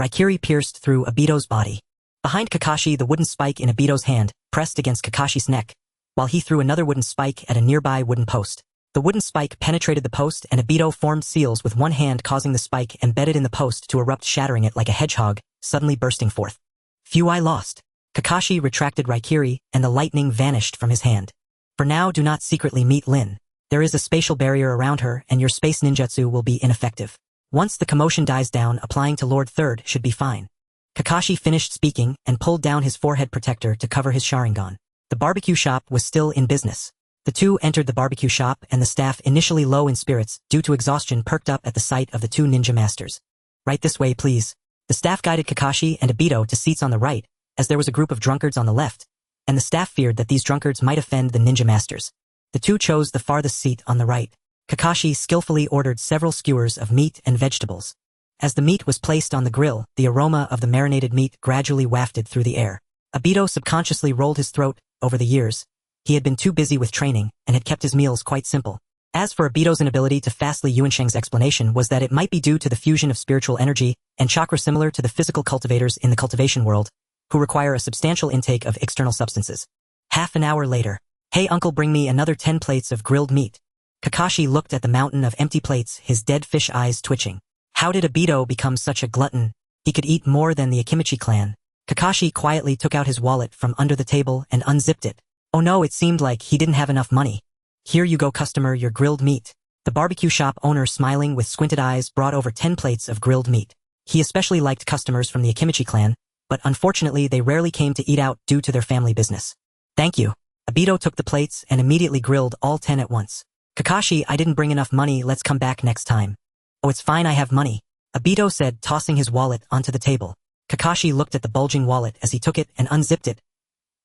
Raikiri pierced through Obito's body. Behind Kakashi, the wooden spike in Obito's hand pressed against Kakashi's neck, while he threw another wooden spike at a nearby wooden post. The wooden spike penetrated the post and Obito formed seals with one hand, causing the spike embedded in the post to erupt, shattering it like a hedgehog, suddenly bursting forth. Phew, I lost. Kakashi retracted Raikiri and the lightning vanished from his hand. For now, do not secretly meet Lin. There is a spatial barrier around her and your space ninjutsu will be ineffective. Once the commotion dies down, applying to Lord Third should be fine. Kakashi finished speaking and pulled down his forehead protector to cover his Sharingan. The barbecue shop was still in business. The two entered the barbecue shop and the staff, initially low in spirits due to exhaustion, perked up at the sight of the two ninja masters. Right this way, please. The staff guided Kakashi and Obito to seats on the right, as there was a group of drunkards on the left, and the staff feared that these drunkards might offend the ninja masters. The two chose the farthest seat on the right. Kakashi skillfully ordered several skewers of meat and vegetables. As the meat was placed on the grill, the aroma of the marinated meat gradually wafted through the air. Obito subconsciously rolled his throat. Over the years, he had been too busy with training and had kept his meals quite simple. As for Obito's inability to fastly, Yuansheng's explanation was that it might be due to the fusion of spiritual energy and chakra similar to the physical cultivators in the cultivation world, who require a substantial intake of external substances. Half an hour later. Hey uncle, bring me another 10 plates of grilled meat. Kakashi looked at the mountain of empty plates, his dead fish eyes twitching. How did Obito become such a glutton? He could eat more than the Akimichi clan. Kakashi quietly took out his wallet from under the table and unzipped it. Oh no, it seemed like he didn't have enough money. Here you go, customer, your grilled meat. The barbecue shop owner, smiling with squinted eyes, brought over 10 plates of grilled meat. He especially liked customers from the Akimichi clan, but unfortunately they rarely came to eat out due to their family business. Thank you. Obito took the plates and immediately grilled all 10 at once. Kakashi, I didn't bring enough money, let's come back next time. Oh, it's fine, I have money, Obito said, tossing his wallet onto the table. Kakashi looked at the bulging wallet as he took it and unzipped it.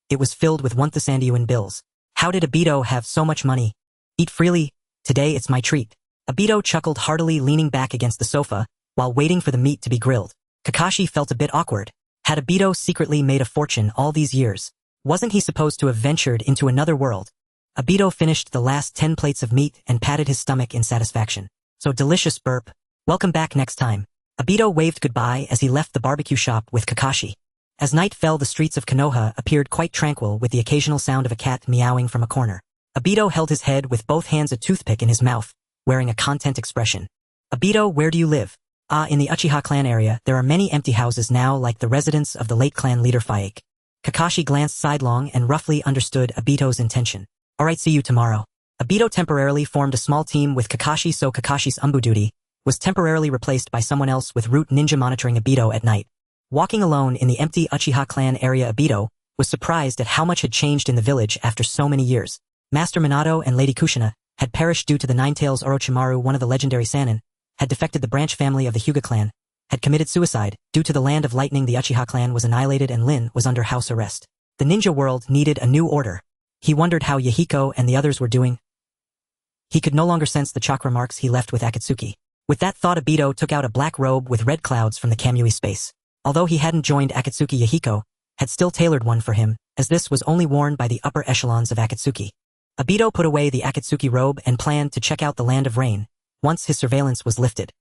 It was filled with 1,000 yuan bills. How did Obito have so much money? Eat freely. Today it's my treat. Obito chuckled heartily, leaning back against the sofa while waiting for the meat to be grilled. Kakashi felt a bit awkward. Had Obito secretly made a fortune all these years? Wasn't he supposed to have ventured into another world? Obito finished the last 10 plates of meat and patted his stomach in satisfaction. So delicious, burp. Welcome back next time. Obito waved goodbye as he left the barbecue shop with Kakashi. As night fell, the streets of Konoha appeared quite tranquil, with the occasional sound of a cat meowing from a corner. Obito held his head with both hands, a toothpick in his mouth, wearing a content expression. Obito, where do you live? In the Uchiha clan area, there are many empty houses now, like the residence of the late clan leader Faike. Kakashi glanced sidelong and roughly understood Obito's intention. Alright, see you tomorrow. Obito temporarily formed a small team with Kakashi, so Kakashi's umbu duty was temporarily replaced by someone else, with Root Ninja monitoring Obito at night. Walking alone in the empty Uchiha clan area, Obito was surprised at how much had changed in the village after so many years. Master Minato and Lady Kushina had perished due to the Ninetales. Orochimaru, one of the legendary Sannin, had defected the branch family of the Hyuga clan, had committed suicide. Due to the Land of Lightning, the Uchiha clan was annihilated and Lin was under house arrest. The ninja world needed a new order. He wondered how Yahiko and the others were doing. He could no longer sense the chakra marks he left with Akatsuki. With that thought, Obito took out a black robe with red clouds from the Kamui space. Although he hadn't joined Akatsuki, Yahiko had still tailored one for him, as this was only worn by the upper echelons of Akatsuki. Obito put away the Akatsuki robe and planned to check out the Land of Rain once his surveillance was lifted.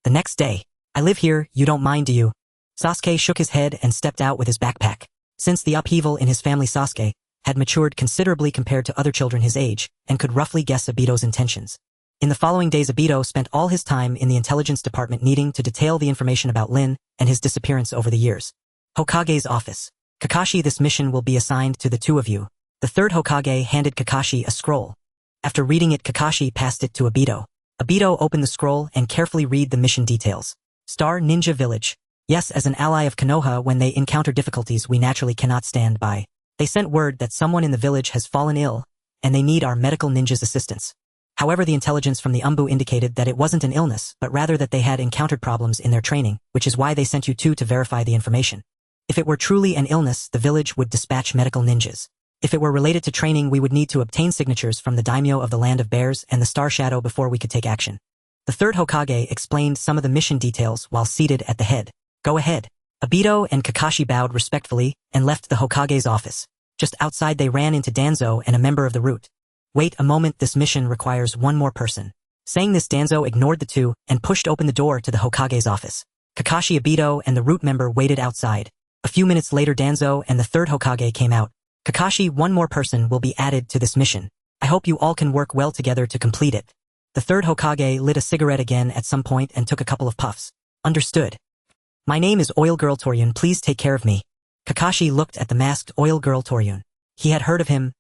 The next day. I live here, you don't mind, do you? Sasuke shook his head and stepped out with his backpack. Since the upheaval in his family, Sasuke had matured considerably compared to other children his age and could roughly guess Obito's intentions. In the following days, Obito spent all his time in the intelligence department needing to detail the information about Lin and his disappearance over the years. Hokage's office. Kakashi, this mission will be assigned to the two of you. The third Hokage handed Kakashi a scroll. After reading it, Kakashi passed it to Obito. Obito opened the scroll and carefully read the mission details. Star Ninja Village. Yes, as an ally of Konoha, when they encounter difficulties we naturally cannot stand by. They sent word that someone in the village has fallen ill, and they need our medical ninja's assistance. However, the intelligence from the Umbu indicated that it wasn't an illness, but rather that they had encountered problems in their training, which is why they sent you two to verify the information. If it were truly an illness, the village would dispatch medical ninjas. If it were related to training, we would need to obtain signatures from the daimyo of the Land of Bears and the Star Shadow before we could take action. The third Hokage explained some of the mission details while seated at the head. Go ahead. Obito and Kakashi bowed respectfully and left the Hokage's office. Just outside, they ran into Danzo and a member of the Root. Wait a moment, this mission requires one more person. Saying this, Danzo ignored the two and pushed open the door to the Hokage's office. Kakashi, Obito, and the Root member waited outside. A few minutes later, Danzo and the third Hokage came out. Kakashi, one more person will be added to this mission. I hope you all can work well together to complete it. The third Hokage lit a cigarette again at some point and took a couple of puffs. Understood. My name is Oil Girl Toryun, please take care of me. Kakashi looked at the masked Oil Girl Toryun. He had heard of him.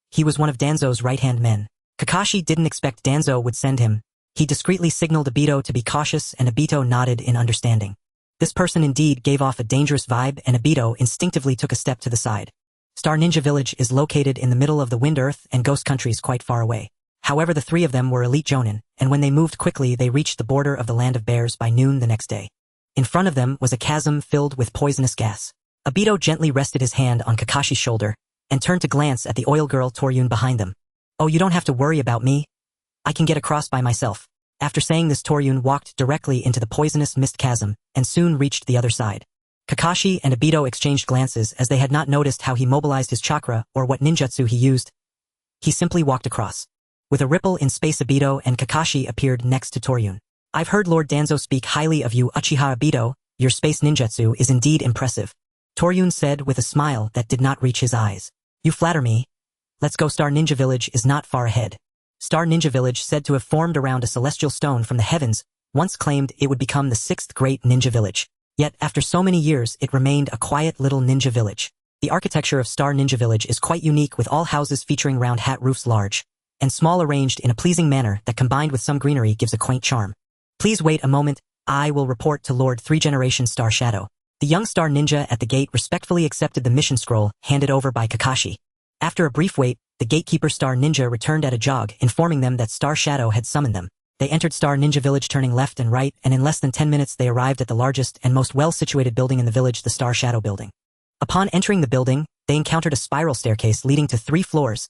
He was one of Danzo's right-hand men. Kakashi didn't expect Danzo would send him. He discreetly signaled Obito to be cautious, and Obito nodded in understanding. This person indeed gave off a dangerous vibe, and Obito instinctively took a step to the side. Star Ninja Village is located in the middle of the Wind Earth and Ghost countries quite far away. However, the three of them were elite jonin, and when they moved quickly they reached the border of the Land of Bears by noon the next day. In front of them was a chasm filled with poisonous gas. Obito gently rested his hand on Kakashi's shoulder and turned to glance at the Oil Girl Toryun behind them. Oh, you don't have to worry about me. I can get across by myself. After saying this, Toryun walked directly into the poisonous mist chasm and soon reached the other side. Kakashi and Obito exchanged glances as they had not noticed how he mobilized his chakra or what ninjutsu he used. He simply walked across. With a ripple in space, Obito and Kakashi appeared next to Toryun. I've heard Lord Danzo speak highly of you, Uchiha Obito. Your space ninjutsu is indeed impressive. Toryun said with a smile that did not reach his eyes. You flatter me. Let's go. Star Ninja Village is not far ahead. Star Ninja Village, said to have formed around a celestial stone from the heavens, once claimed it would become the 6th great ninja village. Yet, after so many years, it remained a quiet little ninja village. The architecture of Star Ninja Village is quite unique, with all houses featuring round hat roofs, large and small, arranged in a pleasing manner that, combined with some greenery, gives a quaint charm. Please wait a moment. I will report to Lord 3 Generation Star Shadow. The young Star Ninja at the gate respectfully accepted the mission scroll handed over by Kakashi. After a brief wait, the gatekeeper Star Ninja returned at a jog, informing them that Star Shadow had summoned them. They entered Star Ninja Village, turning left and right, and in less than 10 minutes they arrived at the largest and most well-situated building in the village, the Star Shadow Building. Upon entering the building, they encountered a spiral staircase leading to 3 floors.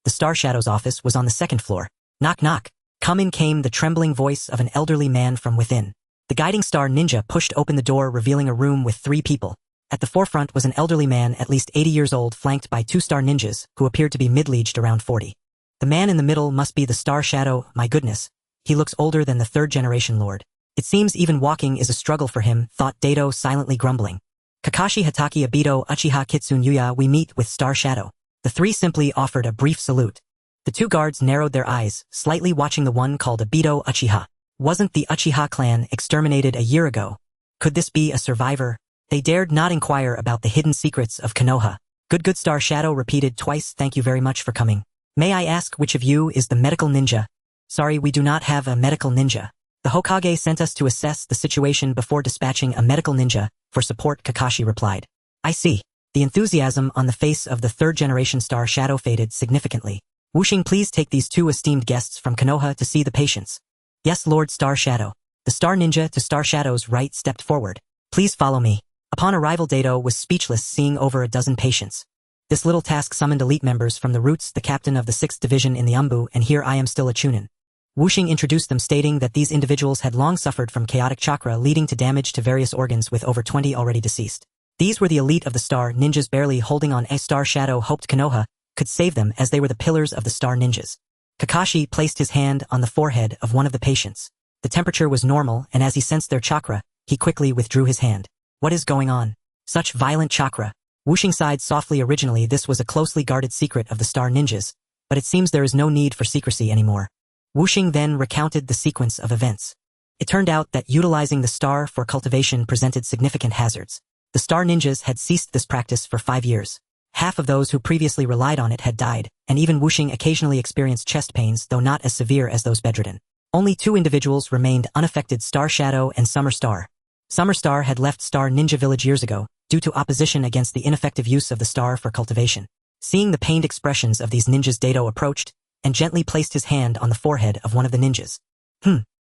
The Star Shadow's office was on the 2nd floor. Knock knock. Come in, came the trembling voice of an elderly man from within. The guiding Star Ninja pushed open the door, revealing a room with 3 people. At the forefront was an elderly man at least 80 years old, flanked by 2 Star Ninjas, who appeared to be middle-aged, around 40. The man in the middle must be the Star Shadow. My goodness. He looks older than the 3rd generation lord. It seems even walking is a struggle for him, thought Dato, silently grumbling. Kakashi, Hatake, Obito, Uchiha Kitsune Yuya, we meet with Star Shadow. The 3 simply offered a brief salute. The 2 guards narrowed their eyes, slightly watching the one called Obito. Uchiha. Wasn't the Uchiha clan exterminated a year ago? Could this be a survivor? They dared not inquire about the hidden secrets of Konoha. Good, Star Shadow repeated twice. Thank you very much for coming. May I ask which of you is the medical ninja? Sorry, we do not have a medical ninja. The Hokage sent us to assess the situation before dispatching a medical ninja for support, Kakashi replied. I see. The enthusiasm on the face of the 3rd generation Star Shadow faded significantly. Wuxing, please take these 2 esteemed guests from Konoha to see the patients. Yes, Lord Star Shadow. The Star Ninja to Star Shadow's right stepped forward. Please follow me. Upon arrival, Dato was speechless, seeing over a dozen patients. This little task summoned elite members from the Roots, the captain of the 6th division in the Umbu, and here I am still a Chunin. Wuxing introduced them, stating that these individuals had long suffered from chaotic chakra, leading to damage to various organs, with over 20 already deceased. These were the elite of the Star Ninjas, barely holding on. A Star Shadow hoped Konoha could save them, as they were the pillars of the Star Ninjas. Kakashi placed his hand on the forehead of one of the patients. The temperature was normal, and as he sensed their chakra, he quickly withdrew his hand. What is going on? Such violent chakra. Wuxing sighed softly. Originally this was a closely guarded secret of the Star Ninjas, but it seems there is no need for secrecy anymore. Wuxing then recounted the sequence of events. It turned out that utilizing the star for cultivation presented significant hazards. The Star Ninjas had ceased this practice for 5 years. Half of those who previously relied on it had died, and even Wuxing occasionally experienced chest pains, though not as severe as those bedridden. Only 2 individuals remained unaffected: Star Shadow and Summer Star. Summer Star had left Star Ninja Village years ago, due to opposition against the ineffective use of the star for cultivation. Seeing the pained expressions of these ninjas, Dato approached, and gently placed his hand on the forehead of one of the ninjas.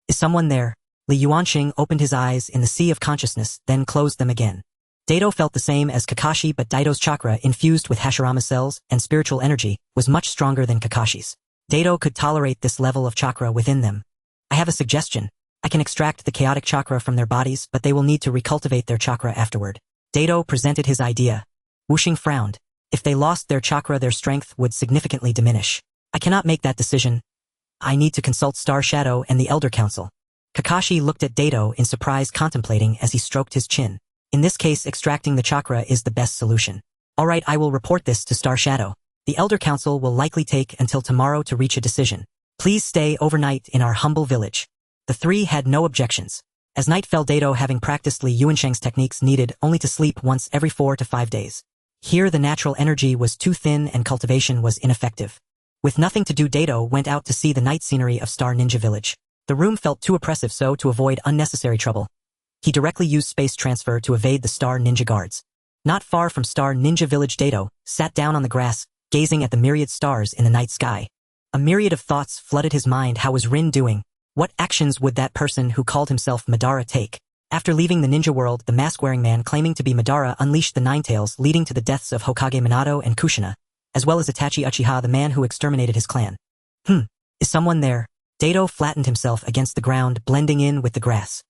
Is someone there? Li Yuanxing opened his eyes in the sea of consciousness, then closed them again. Dato felt the same as Kakashi, but Daito's chakra, infused with Hashirama cells and spiritual energy, was much stronger than Kakashi's. Dato could tolerate this level of chakra within them. I have a suggestion. I can extract the chaotic chakra from their bodies, but they will need to recultivate their chakra afterward. Dato presented his idea. Wuxing frowned. If they lost their chakra, their strength would significantly diminish. I cannot make that decision. I need to consult Star Shadow and the Elder Council. Kakashi looked at Dato in surprise, contemplating as he stroked his chin. In this case, extracting the chakra is the best solution. All right, I will report this to Star Shadow. The Elder Council will likely take until tomorrow to reach a decision. Please stay overnight in our humble village. The 3 had no objections. As night fell, Dato, having practiced Li Yuansheng's techniques, needed only to sleep once every 4 to 5 days. Here the natural energy was too thin and cultivation was ineffective. With nothing to do, Dato went out to see the night scenery of Star Ninja Village. The room felt too oppressive, so to avoid unnecessary trouble, he directly used space transfer to evade the Star Ninja guards. Not far from Star Ninja Village, Dato sat down on the grass, gazing at the myriad stars in the night sky. A myriad of thoughts flooded his mind. How was Rin doing? What actions would that person who called himself Madara take? After leaving the ninja world, the mask-wearing man claiming to be Madara unleashed the Nine Tails, leading to the deaths of Hokage Minato and Kushina, as well as Itachi Uchiha, the man who exterminated his clan. Is someone there? Dato flattened himself against the ground, blending in with the grass.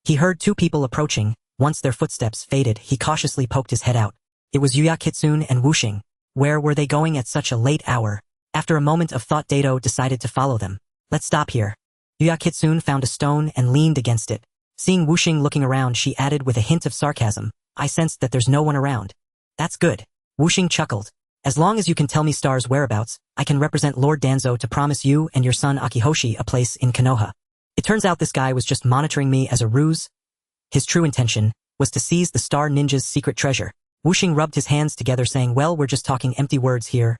He heard 2 people approaching. Once their footsteps faded, he cautiously poked his head out. It was Yuya Kitsune and Wuxing. Where were they going at such a late hour? After a moment of thought, Dato decided to follow them. Let's stop here. Yuya Kitsune found a stone and leaned against it. Seeing Wuxing looking around, she added with a hint of sarcasm, I sensed that there's no one around. That's good. Wuxing chuckled. As long as you can tell me Star's whereabouts, I can represent Lord Danzo to promise you and your son Akihoshi a place in Konoha. It turns out this guy was just monitoring me as a ruse. His true intention was to seize the Star Ninja's secret treasure. Wuxing rubbed his hands together, saying, well, we're just talking empty words here.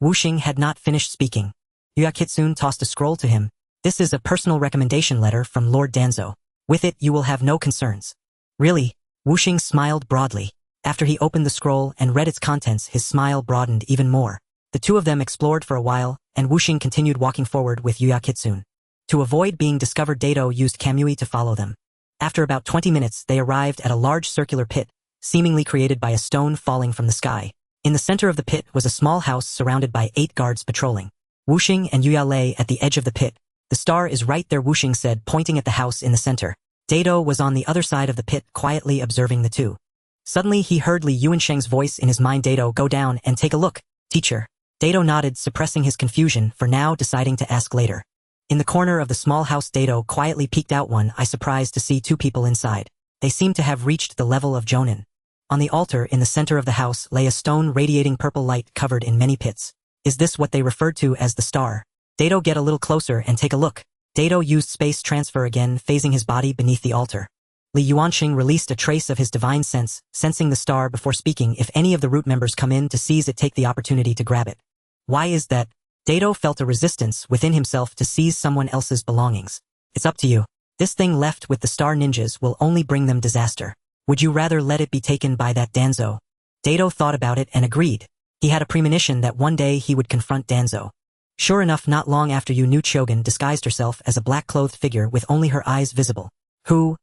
Wuxing had not finished speaking. Yuya Kitsune tossed a scroll to him. This is a personal recommendation letter from Lord Danzo. With it, you will have no concerns. Really? Wuxing smiled broadly. After he opened the scroll and read its contents, his smile broadened even more. The 2 of them explored for a while, and Wuxing continued walking forward with Yuya Kitsune. To avoid being discovered, Dato used Kamui to follow them. After about 20 minutes, they arrived at a large circular pit, seemingly created by a stone falling from the sky. In the center of the pit was a small house surrounded by 8 guards patrolling. Wuxing and Yuya lay at the edge of the pit. The star is right there, Wuxing said, pointing at the house in the center. Dato was on the other side of the pit, quietly observing the 2. Suddenly he heard Li Yuansheng's voice in his mind. Dato, go down and take a look, teacher. Dato nodded, suppressing his confusion, for now deciding to ask later. In the corner of the small house, Dato quietly peeked out. I surprised to see 2 people inside. They seemed to have reached the level of Jonin. On the altar in the center of the house lay a stone radiating purple light covered in many pits. Is this what they referred to as the star? Dato, get a little closer and take a look. Dato used space transfer again, phasing his body beneath the altar. Li Yuanxing released a trace of his divine sense, sensing the star before speaking. If any of the root members come in to seize it, take the opportunity to grab it. Why is that? Dato felt a resistance within himself to seize someone else's belongings. It's up to you. This thing left with the Star Ninjas will only bring them disaster. Would you rather let it be taken by that Danzo? Dato thought about it and agreed. He had a premonition that one day he would confront Danzo. Sure enough, not long after, Yu Chogen disguised herself as a black-clothed figure with only her eyes visible. Who?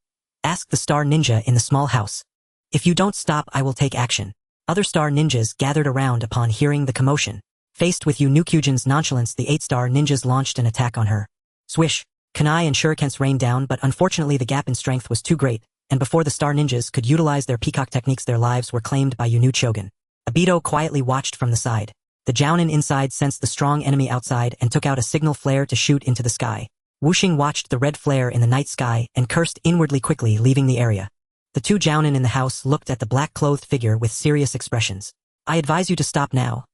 Asked the Star Ninja in the small house. If you don't stop, I will take action. Other Star Ninjas gathered around upon hearing the commotion. Faced with Yu Kyujin's nonchalance, the 8 Star Ninjas launched an attack on her. Swish! Kunai and shurikens rained down, but unfortunately the gap in strength was too great, and before the Star Ninjas could utilize their peacock techniques, their lives were claimed by Yu Chogen. Abito quietly watched from the side. The Jounin inside sensed the strong enemy outside and took out a signal flare to shoot into the sky. Wuxing watched the red flare in the night sky and cursed inwardly, quickly leaving the area. The two jounin in the house looked at the black-clothed figure with serious expressions. I advise you to stop now.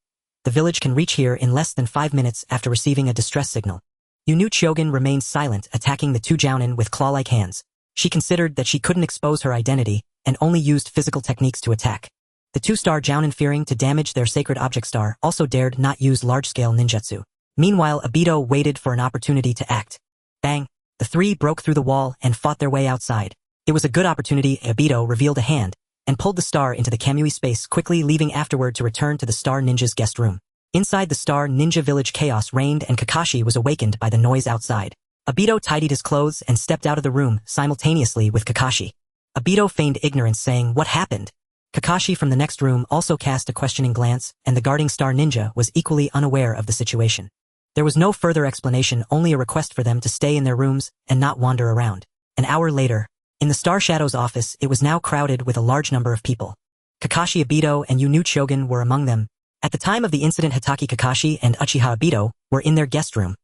The village can reach here in less than 5 minutes after receiving a distress signal. Yunu Chogen remained silent, attacking the two jounin with claw-like hands. She considered that she couldn't expose her identity and only used physical techniques to attack. The two-star jounin, fearing to damage their sacred object star, also dared not use large-scale ninjutsu. Meanwhile, Obito waited for an opportunity to act. Bang! The three broke through the wall and fought their way outside. It was a good opportunity. Obito revealed a hand and pulled the star into the Kamui space, quickly leaving afterward to return to the Star Ninja's guest room. Inside the Star Ninja village, chaos reigned and Kakashi was awakened by the noise outside. Obito tidied his clothes and stepped out of the room simultaneously with Kakashi. Obito feigned ignorance, saying, "What happened?" Kakashi from the next room also cast a questioning glance, and the guarding Star Ninja was equally unaware of the situation. There was no further explanation, only a request for them to stay in their rooms and not wander around. An hour later, in the Star Shadow's office, it was now crowded with a large number of people. Kakashi, Obito, and Yunu Chogen were among them. At the time of the incident, Hatake Kakashi and Uchiha Obito were in their guest room.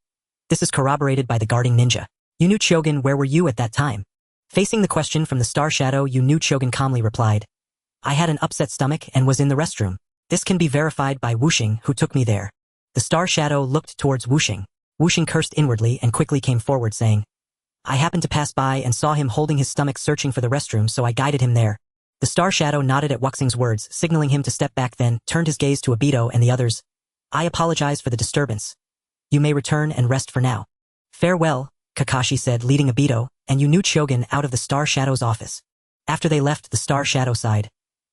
This is corroborated by the guarding ninja. Yunu Chogen, where were you at that time? Facing the question from the Star Shadow, Yunu Chogen calmly replied, "I had an upset stomach and was in the restroom. This can be verified by Wuxing, who took me there." The Star Shadow looked towards Wuxing. Wuxing cursed inwardly and quickly came forward, saying, "I happened to pass by and saw him holding his stomach searching for the restroom, so I guided him there." The Star Shadow nodded at Wuxing's words, signaling him to step back, then turned his gaze to Obito and the others. "I apologize for the disturbance. You may return and rest for now." "Farewell," Kakashi said, leading Obito and Yunu Chogen out of the Star Shadow's office. After they left, the Star Shadow sighed.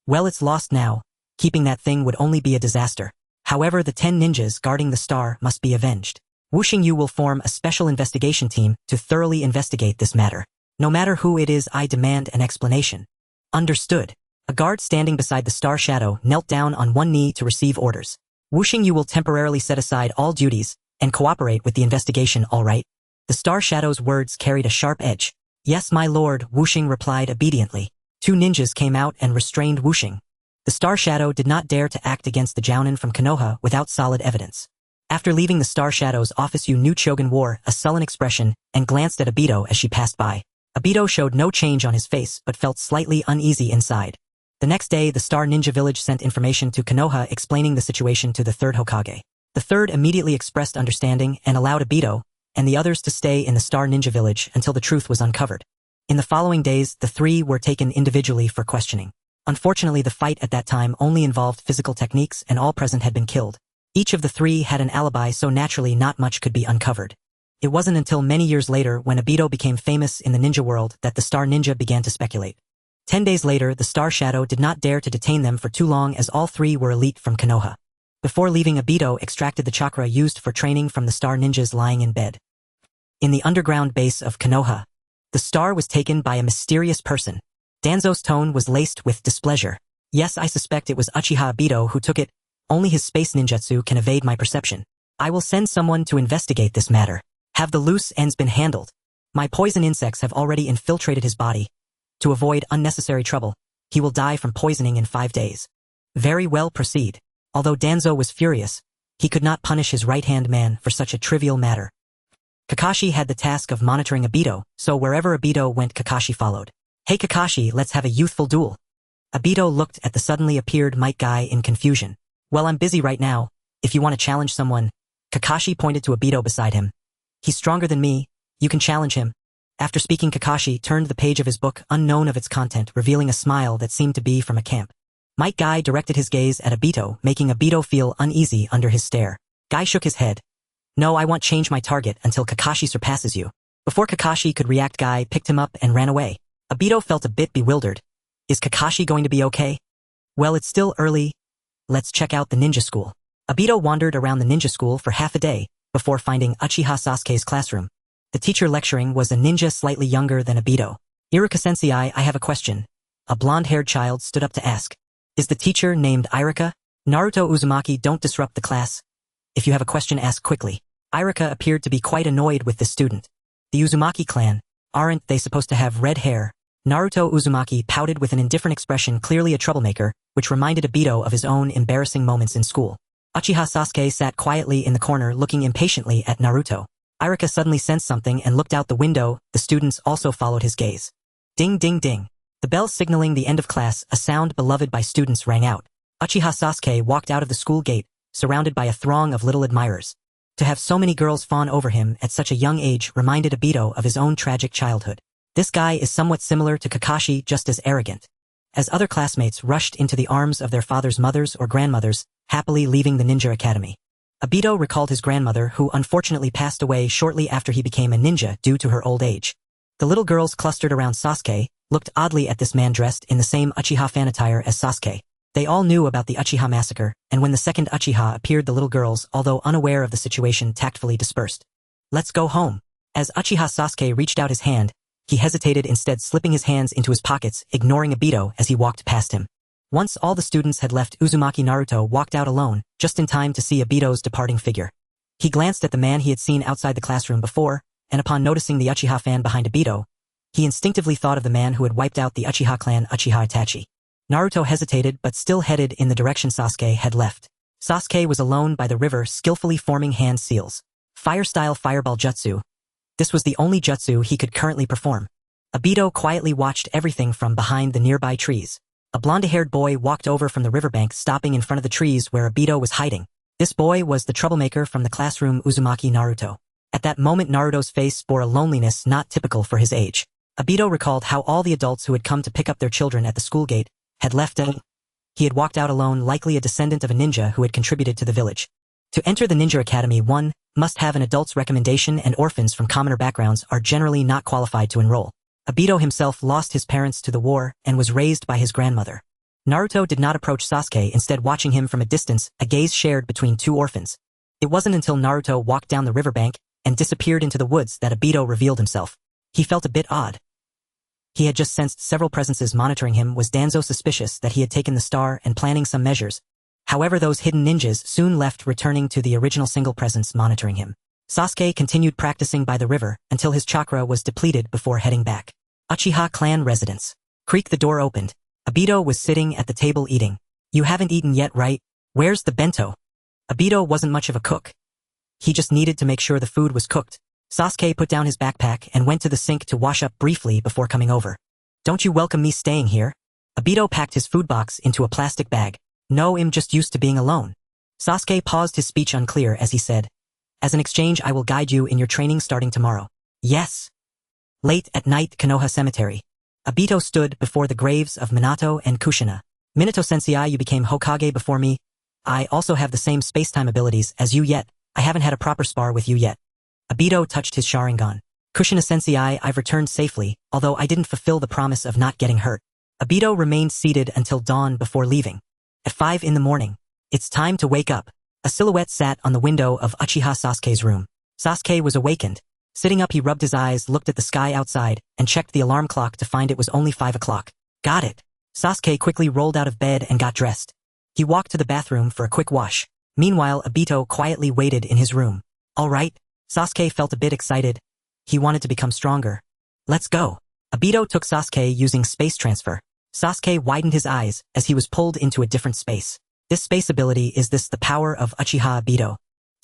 "Well, it's lost now. Keeping that thing would only be a disaster. However, the 10 ninjas guarding the star must be avenged. Wuxing Yu will form a special investigation team to thoroughly investigate this matter. No matter who it is, I demand an explanation." "Understood." A guard standing beside the Star Shadow knelt down on one knee to receive orders. "Wuxing Yu will temporarily set aside all duties and cooperate with the investigation, all right?" The Star Shadow's words carried a sharp edge. "Yes, my lord," Wuxing replied obediently. 2 ninjas came out and restrained Wuxing. The Star Shadow did not dare to act against the jounin from Konoha without solid evidence. After leaving the Star Shadow's office, Yunu Chogen wore a sullen expression and glanced at Obito as she passed by. Obito showed no change on his face but felt slightly uneasy inside. The next day, the Star Ninja village sent information to Konoha explaining the situation to the Third Hokage. The third immediately expressed understanding and allowed Obito and the others to stay in the Star Ninja village until the truth was uncovered. In the following days, the 3 were taken individually for questioning. Unfortunately, the fight at that time only involved physical techniques and all present had been killed. Each of the 3 had an alibi, so naturally not much could be uncovered. It wasn't until many years later, when Obito became famous in the ninja world, that the Star Ninja began to speculate. 10 days later, the Star Shadow did not dare to detain them for too long, as all 3 were elite from Konoha. Before leaving, Obito extracted the chakra used for training from the Star Ninjas lying in bed. In the underground base of Konoha, the star was taken by a mysterious person. Danzo's tone was laced with displeasure. "Yes, I suspect it was Uchiha Obito who took it. Only his space ninjutsu can evade my perception. I will send someone to investigate this matter. Have the loose ends been handled? My poison insects have already infiltrated his body. To avoid unnecessary trouble, he will die from poisoning in 5 days." "Very well, proceed." Although Danzo was furious, he could not punish his right-hand man for such a trivial matter. Kakashi had the task of monitoring Obito, so wherever Obito went, Kakashi followed. "Hey Kakashi, let's have a youthful duel." Obito looked at the suddenly appeared Might Guy in confusion. "Well, I'm busy right now. If you want to challenge someone," Kakashi pointed to Obito beside him. "He's stronger than me. You can challenge him." After speaking, Kakashi turned the page of his book, unknown of its content, revealing a smile that seemed to be from a camp. Might Guy directed his gaze at Obito, making Obito feel uneasy under his stare. Guy shook his head. "No, I won't change my target until Kakashi surpasses you." Before Kakashi could react, Guy picked him up and ran away. Obito felt a bit bewildered. Is Kakashi going to be okay? "Well, it's still early. Let's check out the ninja school." Obito wandered around the ninja school for half a day before finding Uchiha Sasuke's classroom. The teacher lecturing was a ninja slightly younger than Obito. "Iruka-sensei, I have a question." A blonde-haired child stood up to ask. "Is the teacher named Iruka?" "Naruto Uzumaki, don't disrupt the class. If you have a question, ask quickly." Iruka appeared to be quite annoyed with the student. "The Uzumaki clan, aren't they supposed to have red hair?" Naruto Uzumaki pouted with an indifferent expression, clearly a troublemaker, which reminded Obito of his own embarrassing moments in school. Uchiha Sasuke sat quietly in the corner, looking impatiently at Naruto. Iruka suddenly sensed something and looked out the window. The students also followed his gaze. Ding ding ding. The bell signaling the end of class, a sound beloved by students, rang out. Uchiha Sasuke walked out of the school gate, surrounded by a throng of little admirers. To have so many girls fawn over him at such a young age reminded Obito of his own tragic childhood. This guy is somewhat similar to Kakashi, just as arrogant. As other classmates rushed into the arms of their father's mothers or grandmothers, happily leaving the ninja academy. Obito recalled his grandmother, who unfortunately passed away shortly after he became a ninja due to her old age. The little girls clustered around Sasuke, looked oddly at this man dressed in the same Uchiha fan attire as Sasuke. They all knew about the Uchiha massacre, and when the second Uchiha appeared, the little girls, although unaware of the situation, tactfully dispersed. Let's go home. As Uchiha Sasuke reached out his hand, he hesitated, instead slipping his hands into his pockets, ignoring Obito as he walked past him. Once all the students had left, Uzumaki Naruto walked out alone, just in time to see Obito's departing figure. He glanced at the man he had seen outside the classroom before, and upon noticing the Uchiha fan behind Obito, he instinctively thought of the man who had wiped out the Uchiha clan, Uchiha Itachi. Naruto hesitated but still headed in the direction Sasuke had left. Sasuke was alone by the river, skillfully forming hand seals. Fire-style fireball jutsu. This was the only jutsu he could currently perform. Obito quietly watched everything from behind the nearby trees. A blonde-haired boy walked over from the riverbank, stopping in front of the trees where Obito was hiding. This boy was the troublemaker from the classroom, Uzumaki Naruto. At that moment, Naruto's face bore a loneliness not typical for his age. Obito recalled how all the adults who had come to pick up their children at the school gate had left him. He had walked out alone, likely a descendant of a ninja who had contributed to the village. To enter the ninja academy, one must have an adult's recommendation, and orphans from commoner backgrounds are generally not qualified to enroll. Obito himself lost his parents to the war and was raised by his grandmother. Naruto did not approach Sasuke, instead watching him from a distance, a gaze shared between two orphans. It wasn't until Naruto walked down the riverbank and disappeared into the woods that Obito revealed himself. He felt a bit odd. He had just sensed several presences monitoring him. Was Danzo suspicious that he had taken the star and planning some measures? However, those hidden ninjas soon left, returning to the original single presence monitoring him. Sasuke continued practicing by the river until his chakra was depleted before heading back. Uchiha clan residence. Creak, the door opened. Obito was sitting at the table eating. You haven't eaten yet, right? Where's the bento? Obito wasn't much of a cook. He just needed to make sure the food was cooked. Sasuke put down his backpack and went to the sink to wash up briefly before coming over. Don't you welcome me staying here? Obito packed his food box into a plastic bag. No, I'm just used to being alone. Sasuke paused, his speech unclear as he said, as an exchange, I will guide you in your training starting tomorrow. Yes. Late at night, Konoha Cemetery. Obito stood before the graves of Minato and Kushina. Minato-sensei, you became Hokage before me. I also have the same space-time abilities as you, yet I haven't had a proper spar with you yet. Obito touched his Sharingan. Kushina-sensei, I've returned safely, although I didn't fulfill the promise of not getting hurt. Obito remained seated until dawn before leaving. At 5 in the morning. It's time to wake up. A silhouette sat on the window of Uchiha Sasuke's room. Sasuke was awakened. Sitting up, he rubbed his eyes, looked at the sky outside, and checked the alarm clock to find it was only 5 o'clock. Got it. Sasuke quickly rolled out of bed and got dressed. He walked to the bathroom for a quick wash. Meanwhile, Obito quietly waited in his room. All right. Sasuke felt a bit excited. He wanted to become stronger. Let's go. Obito took Sasuke using space transfer. Sasuke widened his eyes as he was pulled into a different space. This space ability, is this the power of Uchiha Obito?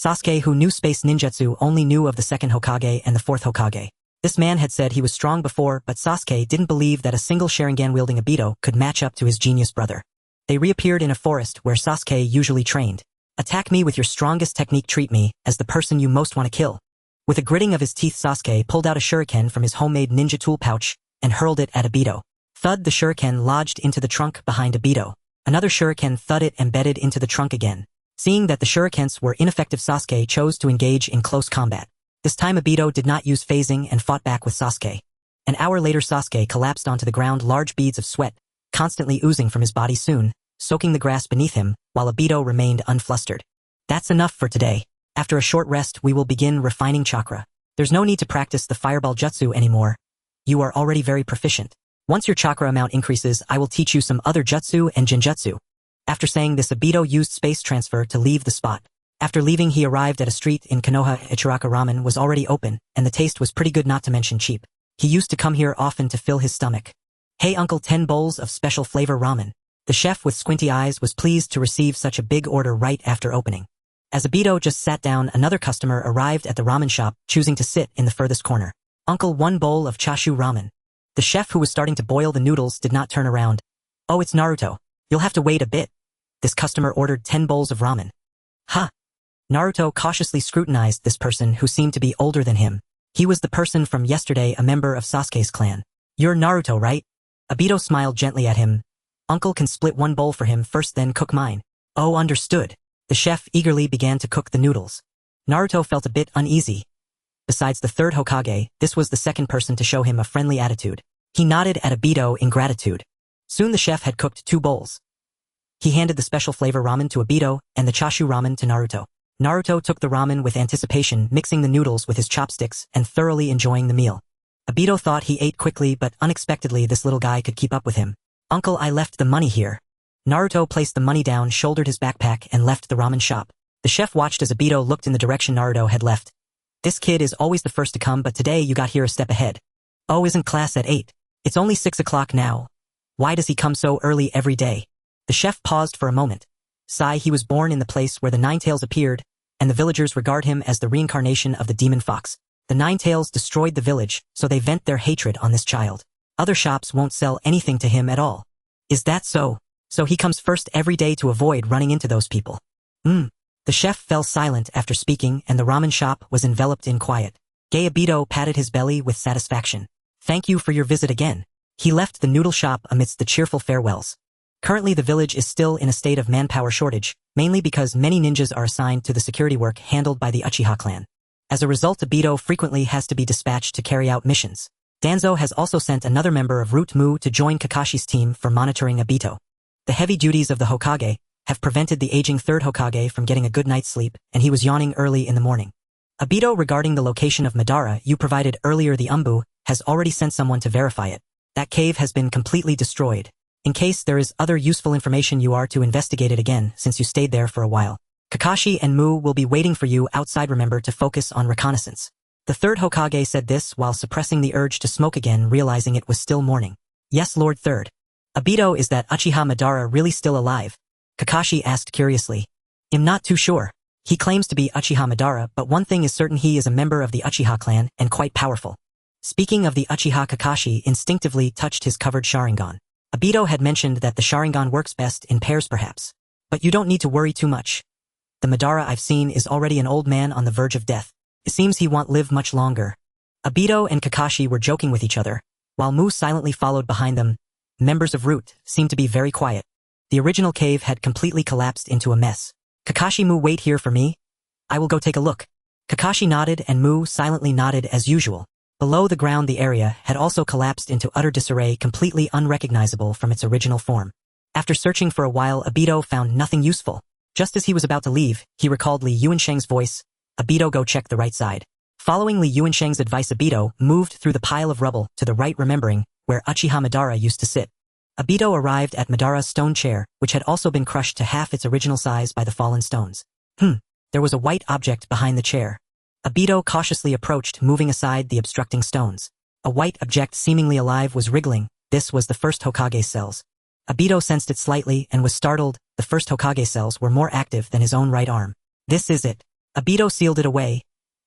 Sasuke, who knew space ninjutsu, only knew of the Second Hokage and the Fourth Hokage. This man had said he was strong before, but Sasuke didn't believe that a single Sharingan-wielding Obito could match up to his genius brother. They reappeared in a forest where Sasuke usually trained. Attack me with your strongest technique, treat me as the person you most want to kill. With a gritting of his teeth, Sasuke pulled out a shuriken from his homemade ninja tool pouch and hurled it at Obito. Thud, the shuriken lodged into the trunk behind Obito. Another shuriken thudded, embedded into the trunk again. Seeing that the shurikens were ineffective, Sasuke chose to engage in close combat. This time Obito did not use phasing and fought back with Sasuke. An hour later, Sasuke collapsed onto the ground, large beads of sweat constantly oozing from his body, soon soaking the grass beneath him, while Obito remained unflustered. That's enough for today. After a short rest, we will begin refining chakra. There's no need to practice the fireball jutsu anymore. You are already very proficient. Once your chakra amount increases, I will teach you some other jutsu and genjutsu. After saying this, Obito used space transfer to leave the spot. After leaving, he arrived at a street in Konoha. Ichiraka ramen was already open, and the taste was pretty good, not to mention cheap. He used to come here often to fill his stomach. Hey uncle, 10 bowls of special flavor ramen. The chef with squinty eyes was pleased to receive such a big order right after opening. As Obito just sat down, another customer arrived at the ramen shop, choosing to sit in the furthest corner. Uncle, 1 bowl of chashu ramen. The chef who was starting to boil the noodles did not turn around. Oh, it's Naruto. You'll have to wait a bit. This customer ordered 10 bowls of ramen. Huh. Naruto cautiously scrutinized this person who seemed to be older than him. He was the person from yesterday, a member of Sasuke's clan. You're Naruto, right? Obito smiled gently at him. Uncle can split one bowl for him first, then cook mine. Oh, understood. The chef eagerly began to cook the noodles. Naruto felt a bit uneasy. Besides the third Hokage, this was the second person to show him a friendly attitude. He nodded at Obito in gratitude. Soon the chef had cooked 2 bowls. He handed the special flavor ramen to Obito and the chashu ramen to Naruto. Naruto took the ramen with anticipation, mixing the noodles with his chopsticks and thoroughly enjoying the meal. Obito thought he ate quickly, but unexpectedly this little guy could keep up with him. Uncle, I left the money here. Naruto placed the money down, shouldered his backpack, and left the ramen shop. The chef watched as Obito looked in the direction Naruto had left. This kid is always the first to come, but today you got here a step ahead. Oh, isn't class at 8? It's only 6 o'clock now. Why does he come so early every day? The chef paused for a moment. He was born in the place where the Nine Tails appeared, and the villagers regard him as the reincarnation of the demon fox. The Nine Tails destroyed the village, so they vent their hatred on this child. Other shops won't sell anything to him at all. Is that so? So he comes first every day to avoid running into those people. The chef fell silent after speaking, and the ramen shop was enveloped in quiet. Obito patted his belly with satisfaction. Thank you for your visit again. He left the noodle shop amidst the cheerful farewells. Currently the village is still in a state of manpower shortage, mainly because many ninjas are assigned to the security work handled by the Uchiha clan. As a result, Obito frequently has to be dispatched to carry out missions. Danzo has also sent another member of Root Mu to join Kakashi's team for monitoring Obito. The heavy duties of the Hokage have prevented the aging third Hokage from getting a good night's sleep, and he was yawning early in the morning. Obito, regarding the location of Madara you provided earlier, the Umbu has already sent someone to verify it. That cave has been completely destroyed. In case there is other useful information, you are to investigate it again since you stayed there for a while. Kakashi and Mu will be waiting for you outside. Remember to focus on reconnaissance. The third Hokage said this while suppressing the urge to smoke again, realizing it was still morning. Yes, Lord Third. Obito, is that Uchiha Madara really still alive? Kakashi asked curiously. I'm not too sure. He claims to be Uchiha Madara, but one thing is certain, he is a member of the Uchiha clan and quite powerful. Speaking of the Uchiha, Kakashi instinctively touched his covered Sharingan. Obito had mentioned that the Sharingan works best in pairs perhaps. But you don't need to worry too much. The Madara I've seen is already an old man on the verge of death. It seems he won't live much longer. Obito and Kakashi were joking with each other, while Mu silently followed behind them. Members of Root seemed to be very quiet. The original cave had completely collapsed into a mess. Kakashi, Mu, wait here for me. I will go take a look. Kakashi nodded and Mu silently nodded as usual. Below the ground the area had also collapsed into utter disarray, completely unrecognizable from its original form. After searching for a while, Obito found nothing useful. Just as he was about to leave, he recalled Li Yuansheng's voice. Obito, go check the right side. Following Li Yuansheng's advice, Obito moved through the pile of rubble to the right, remembering where Uchiha Madara used to sit. Obito arrived at Madara's stone chair, which had also been crushed to half its original size by the fallen stones. There was a white object behind the chair. Obito cautiously approached, moving aside the obstructing stones. A white object seemingly alive was wriggling. This was the First Hokage's cells. Obito sensed it slightly and was startled. The First Hokage cells were more active than his own right arm. This is it. Obito sealed it away.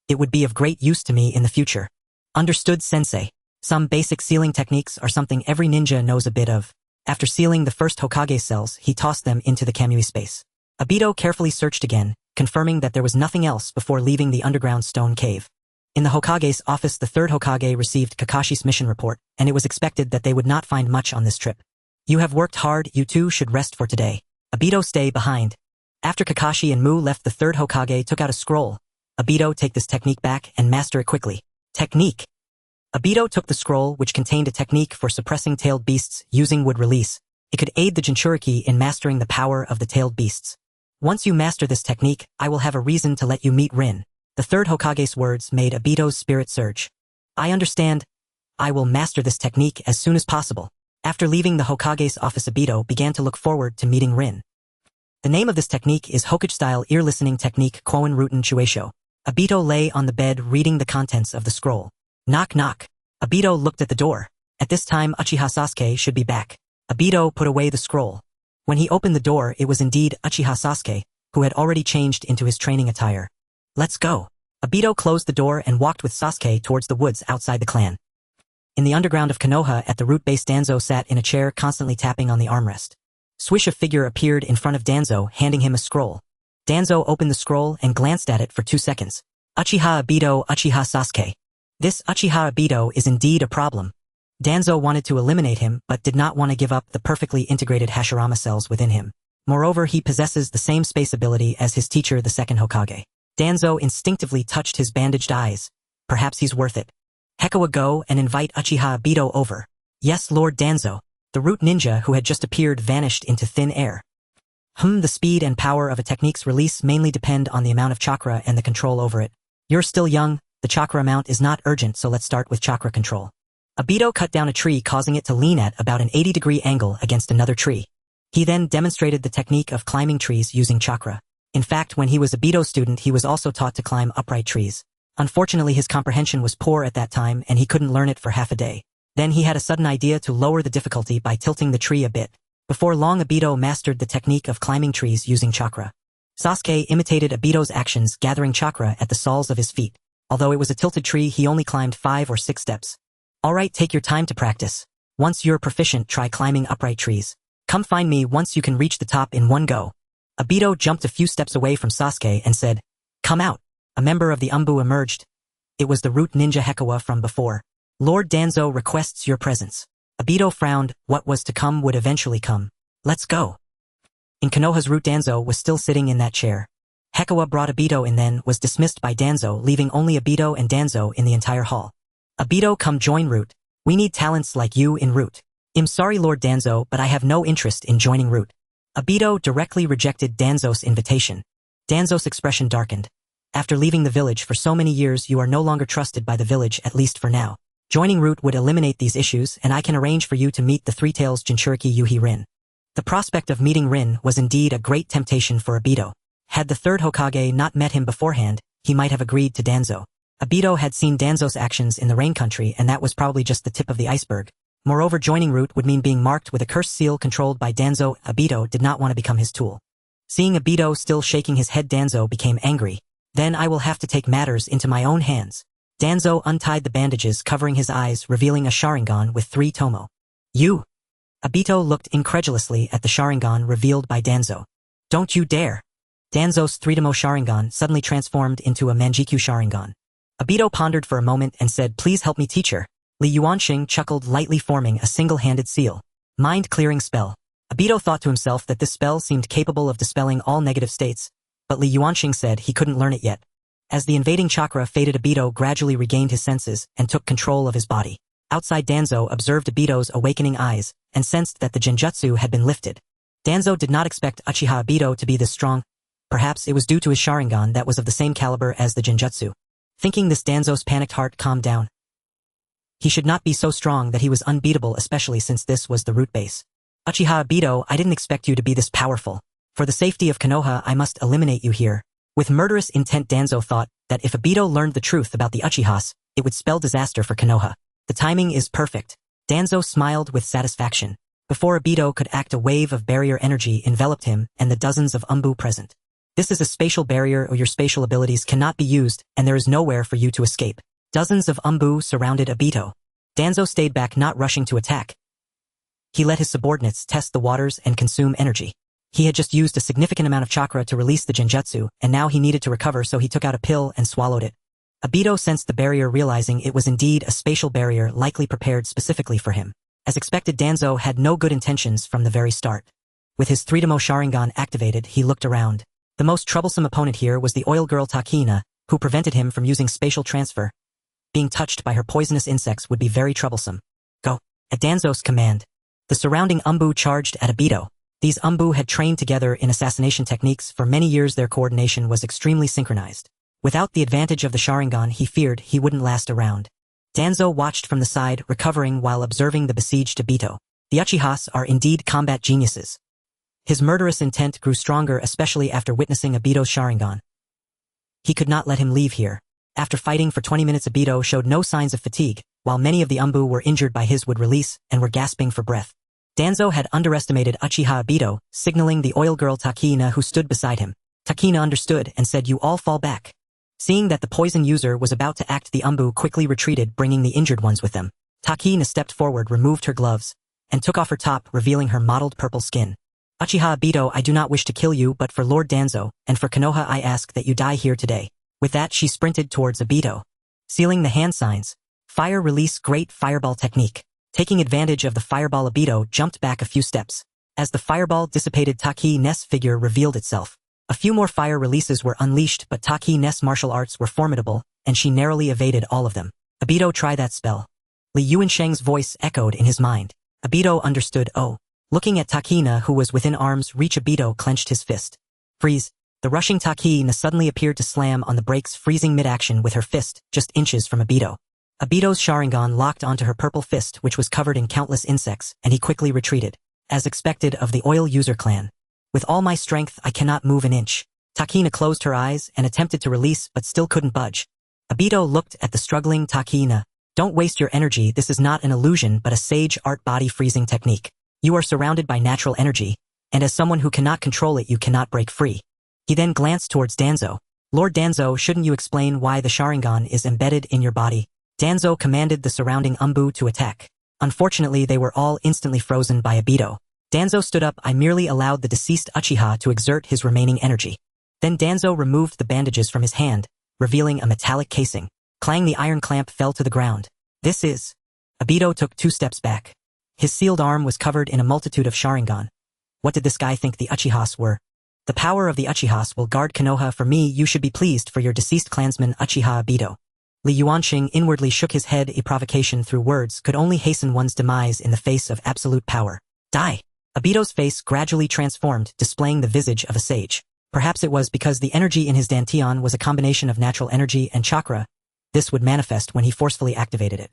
It would be of great use to me in the future. Understood, sensei. Some basic sealing techniques are something every ninja knows a bit of. After sealing the First Hokage cells, he tossed them into the Kamui space. Obito carefully searched again, confirming that there was nothing else before leaving the underground stone cave. In the Hokage's office, the third Hokage received Kakashi's mission report, and it was expected that they would not find much on this trip. You have worked hard, you two should rest for today. Obito, stay behind. After Kakashi and Mu left, the third Hokage took out a scroll. Obito, take this technique back and master it quickly. Technique. Obito took the scroll, which contained a technique for suppressing tailed beasts using wood release. It could aid the Jinchuriki in mastering the power of the tailed beasts. Once you master this technique, I will have a reason to let you meet Rin. The third Hokage's words made Obito's spirit surge. I understand. I will master this technique as soon as possible. After leaving the Hokage's office, Obito began to look forward to meeting Rin. The name of this technique is Hokage-style ear-listening technique Koan Ruten Chueisho. Obito lay on the bed reading the contents of the scroll. Knock knock. Obito looked at the door. At this time Uchiha Sasuke should be back. Obito put away the scroll. When he opened the door, it was indeed Uchiha Sasuke, who had already changed into his training attire. Let's go. Obito closed the door and walked with Sasuke towards the woods outside the clan. In the underground of Konoha at the root base, Danzo sat in a chair constantly tapping on the armrest. Swish, a figure appeared in front of Danzo, handing him a scroll. Danzo opened the scroll and glanced at it for 2 seconds. Uchiha Obito, Uchiha Sasuke. This Uchiha Obito is indeed a problem. Danzo wanted to eliminate him but did not want to give up the perfectly integrated Hashirama cells within him. Moreover, he possesses the same space ability as his teacher, the second Hokage. Danzo instinctively touched his bandaged eyes. Perhaps he's worth it. Hekawa, go and invite Uchiha Obito over. Yes, Lord Danzo. The root ninja who had just appeared vanished into thin air. The speed and power of a technique's release mainly depend on the amount of chakra and the control over it. You're still young, the chakra amount is not urgent, so let's start with chakra control. Obito cut down a tree, causing it to lean at about an 80-degree angle against another tree. He then demonstrated the technique of climbing trees using chakra. In fact, when he was Obito's student, he was also taught to climb upright trees. Unfortunately, his comprehension was poor at that time and he couldn't learn it for half a day. Then he had a sudden idea to lower the difficulty by tilting the tree a bit. Before long, Obito mastered the technique of climbing trees using chakra. Sasuke imitated Obito's actions, gathering chakra at the soles of his feet. Although it was a tilted tree, he only climbed 5 or 6 steps. Alright, take your time to practice. Once you're proficient, try climbing upright trees. Come find me once you can reach the top in one go. Obito jumped a few steps away from Sasuke and said, "Come out." A member of the Umbu emerged. It was the root ninja Hekawa from before. Lord Danzo requests your presence. Obito frowned. What was to come would eventually come. Let's go. In Konoha's root, Danzo was still sitting in that chair. Hekawa brought Obito in, then was dismissed by Danzo, leaving only Obito and Danzo in the entire hall. Obito, come join root. We need talents like you in root. I'm sorry, Lord Danzo, but I have no interest in joining root. Obito directly rejected Danzo's invitation. Danzo's expression darkened. After leaving the village for so many years, you are no longer trusted by the village, at least for now. Joining root would eliminate these issues, and I can arrange for you to meet the Three Tails Jinchuriki Yuhi Rin. The prospect of meeting Rin was indeed a great temptation for Obito. Had the third Hokage not met him beforehand, he might have agreed to Danzo. Obito had seen Danzo's actions in the Rain Country, and that was probably just the tip of the iceberg. Moreover, joining root would mean being marked with a cursed seal controlled by Danzo. Obito did not want to become his tool. Seeing Obito still shaking his head, Danzo became angry. Then I will have to take matters into my own hands. Danzo untied the bandages covering his eyes, revealing a Sharingan with 3 tomo. You! Obito looked incredulously at the Sharingan revealed by Danzo. Don't you dare! Danzo's 3-tomo Sharingan suddenly transformed into a Manjikyu Sharingan. Obito pondered for a moment and said, "Please help me, teacher." Li Yuanxing chuckled lightly, forming a single-handed seal. Mind-clearing spell. Obito thought to himself that this spell seemed capable of dispelling all negative states, but Li Yuanxing said he couldn't learn it yet. As the invading chakra faded, Obito gradually regained his senses and took control of his body. Outside, Danzo observed Obito's awakening eyes and sensed that the genjutsu had been lifted. Danzo did not expect Uchiha Obito to be this strong. Perhaps it was due to his Sharingan that was of the same caliber as the genjutsu. Thinking this, Danzo's panicked heart calmed down. He should not be so strong that he was unbeatable, especially since this was the root base. Uchiha Obito, I didn't expect you to be this powerful. For the safety of Konoha, I must eliminate you here. With murderous intent, Danzo thought that if Obito learned the truth about the Uchihas, it would spell disaster for Konoha. The timing is perfect. Danzo smiled with satisfaction. Before Obito could act, a wave of barrier energy enveloped him and the dozens of Umbu present. This is a spatial barrier, or your spatial abilities cannot be used, and there is nowhere for you to escape. Dozens of Umbu surrounded Obito. Danzo stayed back, not rushing to attack. He let his subordinates test the waters and consume energy. He had just used a significant amount of chakra to release the genjutsu, and now he needed to recover, so he took out a pill and swallowed it. Obito sensed the barrier, realizing it was indeed a spatial barrier likely prepared specifically for him. As expected, Danzo had no good intentions from the very start. With his 3-tomo Sharingan activated, he looked around. The most troublesome opponent here was the oil girl Takina, who prevented him from using spatial transfer. Being touched by her poisonous insects would be very troublesome. Go! At Danzo's command. The surrounding Umbu charged at Obito. These Umbu had trained together in assassination techniques for many years. Their coordination was extremely synchronized. Without the advantage of the Sharingan, he feared he wouldn't last a round. Danzo watched from the side, recovering while observing the besieged Obito. The Uchihas are indeed combat geniuses. His murderous intent grew stronger, especially after witnessing Obito's Sharingan. He could not let him leave here. After fighting for 20 minutes, Obito showed no signs of fatigue, while many of the Umbu were injured by his would release and were gasping for breath. Danzo had underestimated Uchiha Obito, signaling the oil girl Takina, who stood beside him. Takina understood and said, "You all fall back." Seeing that the poison user was about to act, the Umbu quickly retreated, bringing the injured ones with them. Takina stepped forward, removed her gloves, and took off her top, revealing her mottled purple skin. Uchiha Obito, I do not wish to kill you, but for Lord Danzo, and for Konoha I ask that you die here today. With that she sprinted towards Obito. Sealing the hand signs. Fire release, great fireball technique. Taking advantage of the fireball, Obito jumped back a few steps. As the fireball dissipated, Takina's figure revealed itself. A few more fire releases were unleashed, but Takina's martial arts were formidable, and she narrowly evaded all of them. Obito, try that spell. Li Yuansheng's voice echoed in his mind. Obito understood. Oh. Looking at Takina, who was within arm's reach, Obito clenched his fist. Freeze. The rushing Takina suddenly appeared to slam on the brakes, freezing mid-action with her fist, just inches from Obito. Obito's Sharingan locked onto her purple fist, which was covered in countless insects, and he quickly retreated. As expected of the oil user clan. With all my strength, I cannot move an inch. Takina closed her eyes and attempted to release, but still couldn't budge. Obito looked at the struggling Takina. Don't waste your energy, this is not an illusion but a sage art body freezing technique. You are surrounded by natural energy, and as someone who cannot control it you cannot break free. He then glanced towards Danzo. Lord Danzo, shouldn't you explain why the Sharingan is embedded in your body? Danzo commanded the surrounding Umbu to attack. Unfortunately they were all instantly frozen by Obito. Danzo stood up. I merely allowed the deceased Uchiha to exert his remaining energy. Then Danzo removed the bandages from his hand, revealing a metallic casing. Clang, the iron clamp fell to the ground. This is... Obito took 2 steps back. His sealed arm was covered in a multitude of Sharingan. What did this guy think the Uchihas were? The power of the Uchihas will guard Konoha. For me, you should be pleased for your deceased clansman Uchiha Obito. Li Yuansheng inwardly shook his head. A provocation through words could only hasten one's demise in the face of absolute power. Die! Obito's face gradually transformed, displaying the visage of a sage. Perhaps it was because the energy in his dantian was a combination of natural energy and chakra. This would manifest when he forcefully activated it.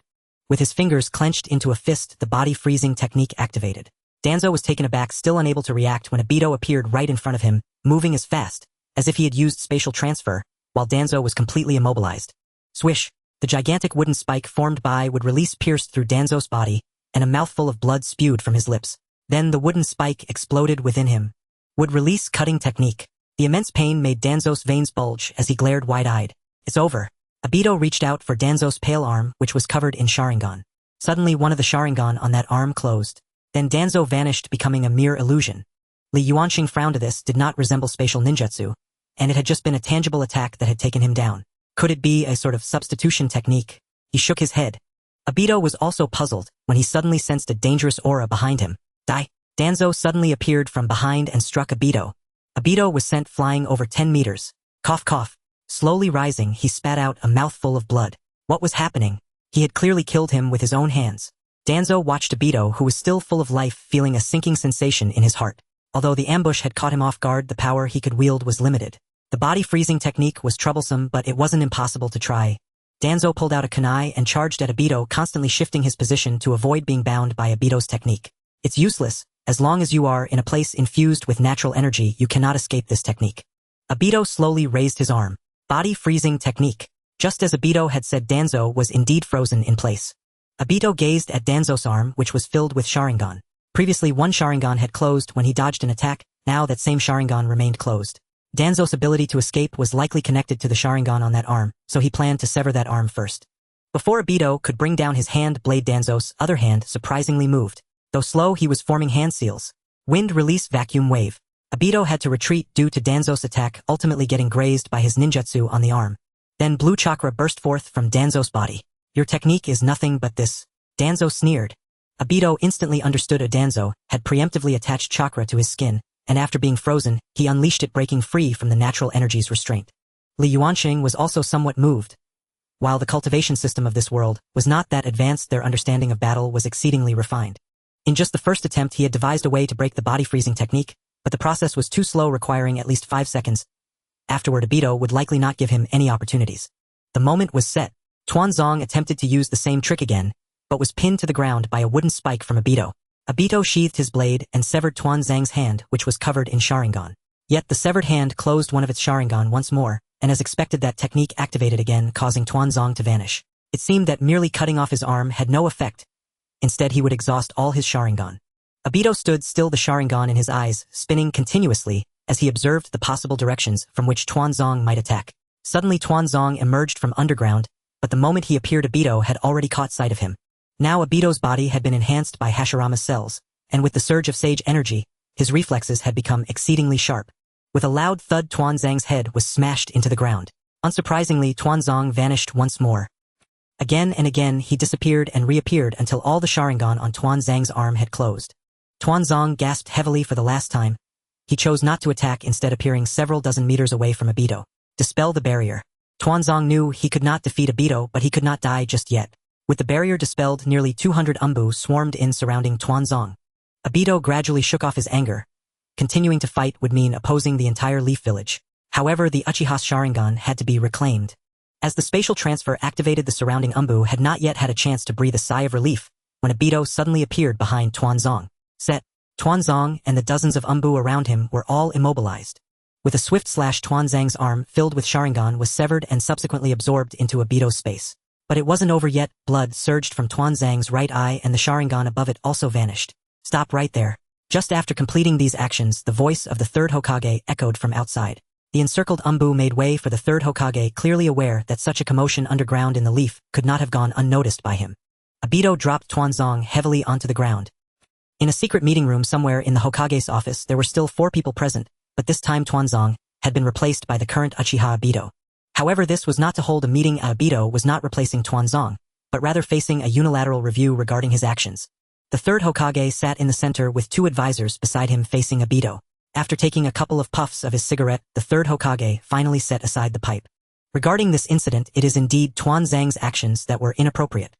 With his fingers clenched into a fist, the body freezing technique activated. Danzo was taken aback, still unable to react when Obito appeared right in front of him, moving as fast as if he had used spatial transfer, while Danzo was completely immobilized. Swish! The gigantic wooden spike formed by would release pierced through Danzo's body, and a mouthful of blood spewed from his lips. Then the wooden spike exploded within him. Would release cutting technique. The immense pain made Danzo's veins bulge as he glared wide-eyed. It's over. Obito reached out for Danzo's pale arm, which was covered in Sharingan. Suddenly one of the Sharingan on that arm closed. Then Danzo vanished, becoming a mere illusion. Li Yuansheng frowned at this, did not resemble spatial ninjutsu, and it had just been a tangible attack that had taken him down. Could it be a sort of substitution technique? He shook his head. Obito was also puzzled when he suddenly sensed a dangerous aura behind him. Die! Danzo suddenly appeared from behind and struck Obito. Obito was sent flying over 10 meters. Cough cough. Slowly rising, he spat out a mouthful of blood. What was happening? He had clearly killed him with his own hands. Danzo watched Obito, who was still full of life, feeling a sinking sensation in his heart. Although the ambush had caught him off guard, the power he could wield was limited. The body freezing technique was troublesome, but it wasn't impossible to try. Danzo pulled out a kunai and charged at Obito, constantly shifting his position to avoid being bound by Obito's technique. It's useless. As long as you are in a place infused with natural energy, you cannot escape this technique. Obito slowly raised his arm. Body freezing technique. Just as Obito had said, Danzo was indeed frozen in place. Obito gazed at Danzo's arm, which was filled with Sharingan. Previously one Sharingan had closed when he dodged an attack, now that same Sharingan remained closed. Danzo's ability to escape was likely connected to the Sharingan on that arm, so he planned to sever that arm first. Before Obito could bring down his hand blade, Danzo's other hand surprisingly moved. Though slow, he was forming hand seals. Wind release vacuum wave. Obito had to retreat due to Danzo's attack, ultimately getting grazed by his ninjutsu on the arm. Then blue chakra burst forth from Danzo's body. Your technique is nothing but this. Danzo sneered. Obito instantly understood Danzo had preemptively attached chakra to his skin, and after being frozen, he unleashed it, breaking free from the natural energy's restraint. Li Yuansheng was also somewhat moved. While the cultivation system of this world was not that advanced, their understanding of battle was exceedingly refined. In just the first attempt, he had devised a way to break the body freezing technique, but the process was too slow, requiring at least 5 seconds. Afterward, Obito would likely not give him any opportunities. The moment was set. Tuanzong attempted to use the same trick again, but was pinned to the ground by a wooden spike from Obito. Obito sheathed his blade and severed Tuanzang's hand, which was covered in Sharingan. Yet the severed hand closed one of its Sharingan once more, and as expected that technique activated again, causing Tuanzong to vanish. It seemed that merely cutting off his arm had no effect. Instead, he would exhaust all his Sharingan. Obito stood still, the Sharingan in his eyes, spinning continuously, as he observed the possible directions from which Tuanzong might attack. Suddenly Tuanzong emerged from underground, but the moment he appeared, Obito had already caught sight of him. Now Obito's body had been enhanced by Hashirama's cells, and with the surge of sage energy, his reflexes had become exceedingly sharp. With a loud thud, Tuanzang's head was smashed into the ground. Unsurprisingly, Tuanzang vanished once more. Again and again he disappeared and reappeared until all the Sharingan on Tuanzang's arm had closed. Tuanzang gasped heavily for the last time. He chose not to attack, instead appearing several dozen meters away from Obito. Dispel the barrier. Tuanzang knew he could not defeat Obito, but he could not die just yet. With the barrier dispelled, nearly 200 Umbu swarmed in surrounding Tuanzang. Obito gradually shook off his anger. Continuing to fight would mean opposing the entire Leaf Village. However, the Uchiha's Sharingan had to be reclaimed. As the spatial transfer activated, the surrounding Umbu had not yet had a chance to breathe a sigh of relief when Obito suddenly appeared behind Tuanzang. Tuanzang and the dozens of Umbu around him were all immobilized. With a swift slash, Tuanzang's arm, filled with Sharingan, was severed and subsequently absorbed into Obito's space. But it wasn't over yet. Blood surged from Tuanzang's right eye and the Sharingan above it also vanished. Stop right there. Just after completing these actions, the voice of the Third Hokage echoed from outside. The encircled Umbu made way for the Third Hokage, clearly aware that such a commotion underground in the leaf could not have gone unnoticed by him. Obito dropped Tuanzang heavily onto the ground. In a secret meeting room somewhere in the Hokage's office, there were still 4 people present, but this time Tuanzang had been replaced by the current Uchiha Obito. However, this was not to hold a meeting. Obito was not replacing Tuanzang, but rather facing a unilateral review regarding his actions. The Third Hokage sat in the center with 2 advisors beside him facing Obito. After taking a couple of puffs of his cigarette, the Third Hokage finally set aside the pipe. Regarding this incident, it is indeed Tuanzang's actions that were inappropriate.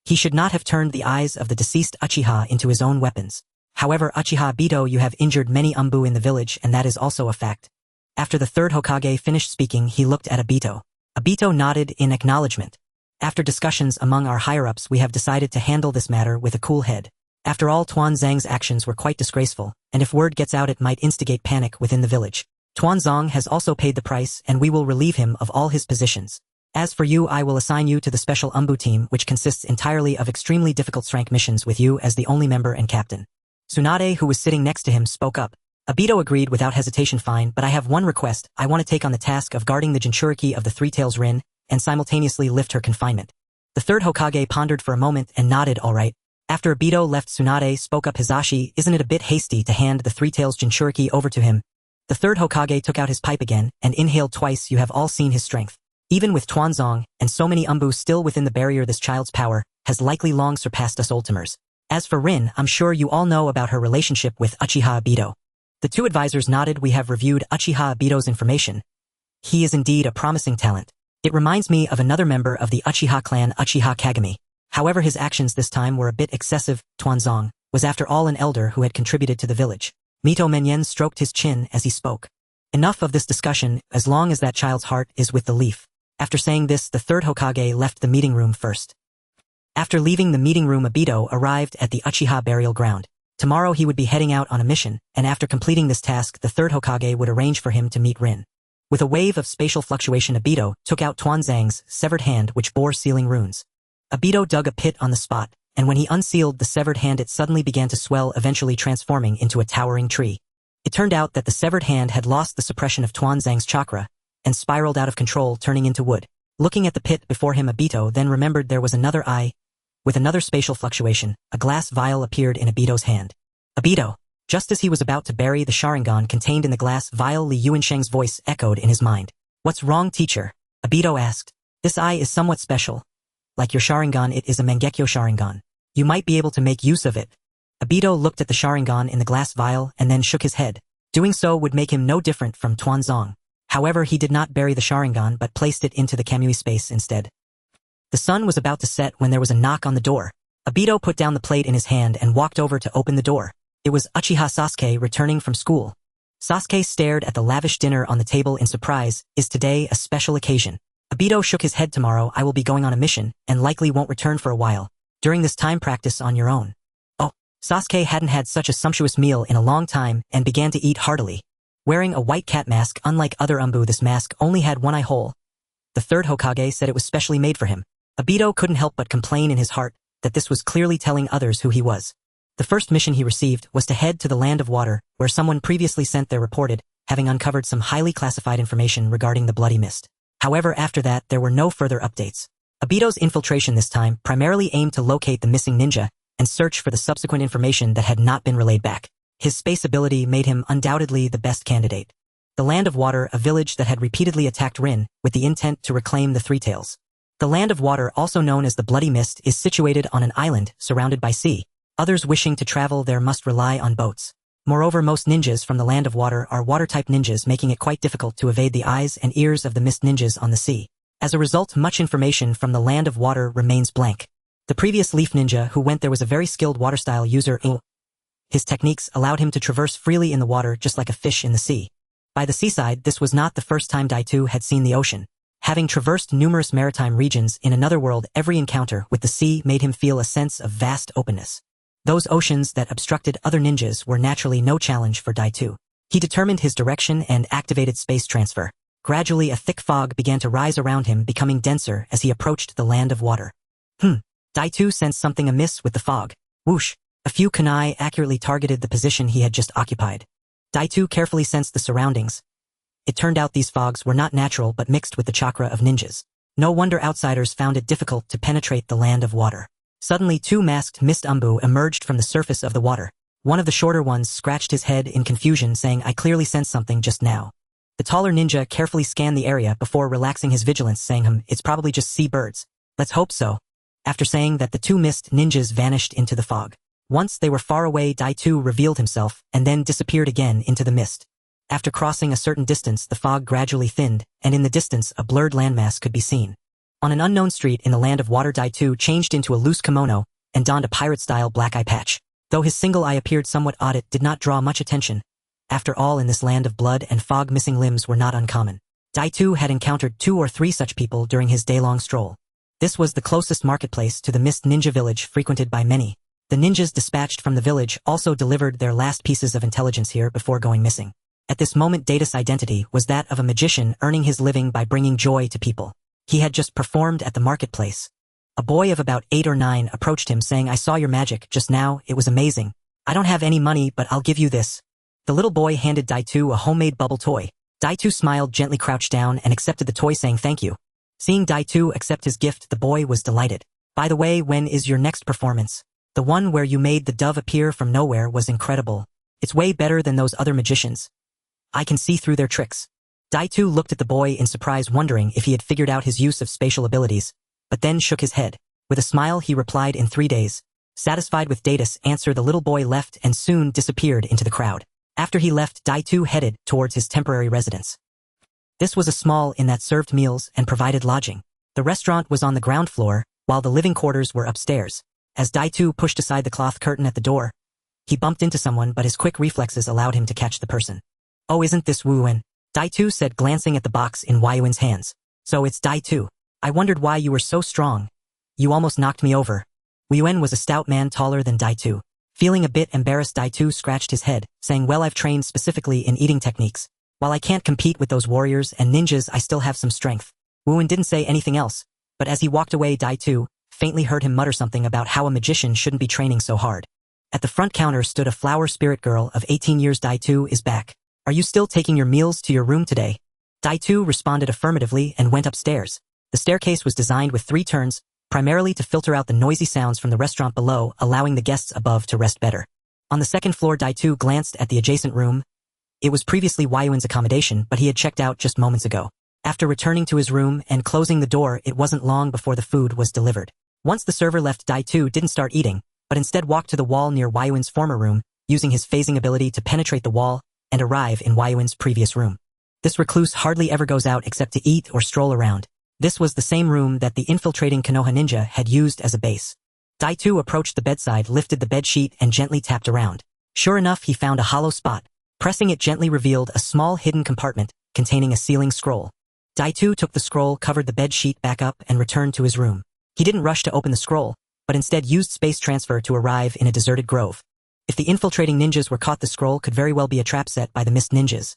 He should not have turned the eyes of the deceased Uchiha into his own weapons. However, Uchiha Obito, you have injured many Umbu in the village, and that is also a fact. After the Third Hokage finished speaking, he looked at Obito. Obito nodded in acknowledgement. After discussions among our higher-ups, we have decided to handle this matter with a cool head. After all, Tuanzang's actions were quite disgraceful, and if word gets out, it might instigate panic within the village. Tuanzang has also paid the price, and we will relieve him of all his positions. As for you, I will assign you to the special Umbu team, which consists entirely of extremely difficult strength missions, with you as the only member and captain. Tsunade, who was sitting next to him, spoke up. Obito agreed without hesitation. Fine, but I have one request. I want to take on the task of guarding the Jinchuriki of the Three Tails Rin, and simultaneously lift her confinement. The Third Hokage pondered for a moment and nodded. All right. After Obito left, Tsunade spoke up. Hisashi, isn't it a bit hasty to hand the Three Tails Jinchuriki over to him? The Third Hokage took out his pipe again and inhaled twice. You have all seen his strength. Even with Tuanzang and so many Umbu still within the barrier, this child's power has likely long surpassed us old-timers. As for Rin, I'm sure you all know about her relationship with Uchiha Obito. The 2 advisors nodded. We have reviewed Uchiha Obito's information. He is indeed a promising talent. It reminds me of another member of the Uchiha clan, Uchiha Kagami. However, his actions this time were a bit excessive. Tuanzang was after all an elder who had contributed to the village. Mito Menyen stroked his chin as he spoke. Enough of this discussion, as long as that child's heart is with the leaf. After saying this, the Third Hokage left the meeting room first. After leaving the meeting room, Obito arrived at the Uchiha burial ground. Tomorrow he would be heading out on a mission, and after completing this task, the Third Hokage would arrange for him to meet Rin. With a wave of spatial fluctuation, Obito took out Tuanzang's severed hand, which bore sealing runes. Obito dug a pit on the spot, and when he unsealed the severed hand, it suddenly began to swell, eventually transforming into a towering tree. It turned out that the severed hand had lost the suppression of Tuanzang's chakra, and spiraled out of control, turning into wood. Looking at the pit before him, Obito then remembered there was another eye. With another spatial fluctuation, a glass vial appeared in Obito's hand. Obito! Just as he was about to bury the Sharingan contained in the glass vial, Li Yuansheng's voice echoed in his mind. What's wrong, teacher? Obito asked. This eye is somewhat special. Like your Sharingan, it is a Mangekyo Sharingan. You might be able to make use of it. Obito looked at the Sharingan in the glass vial and then shook his head. Doing so would make him no different from Tuanzang. However, he did not bury the Sharingan but placed it into the Kamui space instead. The sun was about to set when there was a knock on the door. Obito put down the plate in his hand and walked over to open the door. It was Uchiha Sasuke returning from school. Sasuke stared at the lavish dinner on the table in surprise. Is today a special occasion? Obito shook his head. Tomorrow I will be going on a mission and likely won't return for a while. During this time, practice on your own. Oh, Sasuke hadn't had such a sumptuous meal in a long time and began to eat heartily. Wearing a white cat mask, unlike other Umbu, this mask only had one eye hole. The Third Hokage said it was specially made for him. Obito couldn't help but complain in his heart that this was clearly telling others who he was. The first mission he received was to head to the Land of Water, where someone previously sent there reported having uncovered some highly classified information regarding the Bloody Mist. However, after that, there were no further updates. Obito's infiltration this time primarily aimed to locate the missing ninja and search for the subsequent information that had not been relayed back. His space ability made him undoubtedly the best candidate. The Land of Water, a village that had repeatedly attacked Rin with the intent to reclaim the Three Tails. The Land of Water, also known as the Bloody Mist, is situated on an island surrounded by sea. Others wishing to travel there must rely on boats. Moreover, most ninjas from the Land of Water are water-type ninjas, making it quite difficult to evade the eyes and ears of the mist ninjas on the sea. As a result, much information from the Land of Water remains blank. The previous leaf ninja who went there was a very skilled water-style user. His techniques allowed him to traverse freely in the water just like a fish in the sea. By the seaside, this was not the first time Daitu had seen the ocean. Having traversed numerous maritime regions in another world, every encounter with the sea made him feel a sense of vast openness. Those oceans that obstructed other ninjas were naturally no challenge for Daitu. He determined his direction and activated space transfer. Gradually, a thick fog began to rise around him, becoming denser as he approached the Land of Water. Daitu sensed something amiss with the fog. Whoosh! A few kunai accurately targeted the position he had just occupied. Daitu carefully sensed the surroundings. It turned out these fogs were not natural but mixed with the chakra of ninjas. No wonder outsiders found it difficult to penetrate the Land of Water. Suddenly, two masked mist umbu emerged from the surface of the water. One of the shorter ones scratched his head in confusion, saying, "I clearly sensed something just now." The taller ninja carefully scanned the area before relaxing his vigilance, saying, "It's probably just sea birds. Let's hope so." After saying that, the two mist ninjas vanished into the fog. Once they were far away, Daitu revealed himself and then disappeared again into the mist. After crossing a certain distance, the fog gradually thinned, and in the distance a blurred landmass could be seen. On an unknown street in the Land of Water, Daitu changed into a loose kimono and donned a pirate-style black eye patch. Though his single eye appeared somewhat odd, it did not draw much attention. After all, in this land of blood and fog, missing limbs were not uncommon. Daitu had encountered 2 or 3 such people during his day-long stroll. This was the closest marketplace to the Mist Ninja village, frequented by many. The ninjas dispatched from the village also delivered their last pieces of intelligence here before going missing. At this moment, Data's identity was that of a magician earning his living by bringing joy to people. He had just performed at the marketplace. A boy of about 8 or 9 approached him, saying, "I saw your magic just now, it was amazing. I don't have any money, but I'll give you this." The little boy handed Daitu a homemade bubble toy. Daitu smiled, gently crouched down, and accepted the toy, saying thank you. Seeing Daitu accept his gift, the boy was delighted. "By the way, when is your next performance? The one where you made the dove appear from nowhere was incredible. It's way better than those other magicians. I can see through their tricks." Daitu looked at the boy in surprise, wondering if he had figured out his use of spatial abilities, but then shook his head. With a smile, he replied, "In 3 days." Satisfied with Data's answer, the little boy left and soon disappeared into the crowd. After he left, Daitu headed towards his temporary residence. This was a small inn that served meals and provided lodging. The restaurant was on the ground floor, while the living quarters were upstairs. As Daitu pushed aside the cloth curtain at the door, he bumped into someone, but his quick reflexes allowed him to catch the person. "Oh, isn't this Wu Wen?" Daitu said, glancing at the box in Wei Wen's hands. "So it's Daitu. I wondered why you were so strong. You almost knocked me over." Wei Wen was a stout man taller than Daitu. Feeling a bit embarrassed, Daitu scratched his head, saying, "Well, I've trained specifically in eating techniques. While I can't compete with those warriors and ninjas, I still have some strength." Wu Wen didn't say anything else, but as he walked away, Daitu faintly heard him mutter something about how a magician shouldn't be training so hard. At the front counter stood a flower spirit girl of 18 years. "Daitu is back. Are you still taking your meals to your room today?" Daitu responded affirmatively and went upstairs. The staircase was designed with 3 turns, primarily to filter out the noisy sounds from the restaurant below, allowing the guests above to rest better. On the 2nd floor, Daitu glanced at the adjacent room. It was previously Wei Wen's accommodation, but he had checked out just moments ago. After returning to his room and closing the door, it wasn't long before the food was delivered. Once the server left, Daitu didn't start eating, but instead walked to the wall near Wei Wen's former room, using his phasing ability to penetrate the wall and arrive in Wei Wen's previous room. This recluse hardly ever goes out except to eat or stroll around. This was the same room that the infiltrating Konoha ninja had used as a base. Daitu approached the bedside, lifted the bedsheet, and gently tapped around. Sure enough, he found a hollow spot. Pressing it gently revealed a small hidden compartment containing a sealing scroll. Daitu took the scroll, covered the bedsheet back up, and returned to his room. He didn't rush to open the scroll, but instead used space transfer to arrive in a deserted grove. If the infiltrating ninjas were caught, the scroll could very well be a trap set by the Mist Ninjas.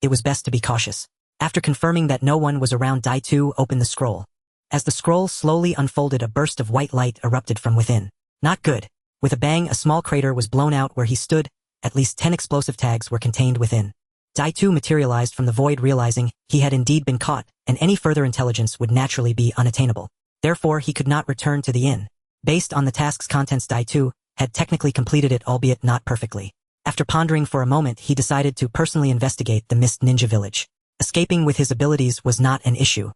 It was best to be cautious. After confirming that no one was around, Daitu opened the scroll. As the scroll slowly unfolded, a burst of white light erupted from within. Not good. With a bang, a small crater was blown out where he stood. At least 10 explosive tags were contained within. Daitu materialized from the void, realizing he had indeed been caught, and any further intelligence would naturally be unattainable. Therefore, he could not return to the inn. Based on the task's contents, Dai-tu had technically completed it, albeit not perfectly. After pondering for a moment, he decided to personally investigate the Mist Ninja Village. Escaping with his abilities was not an issue.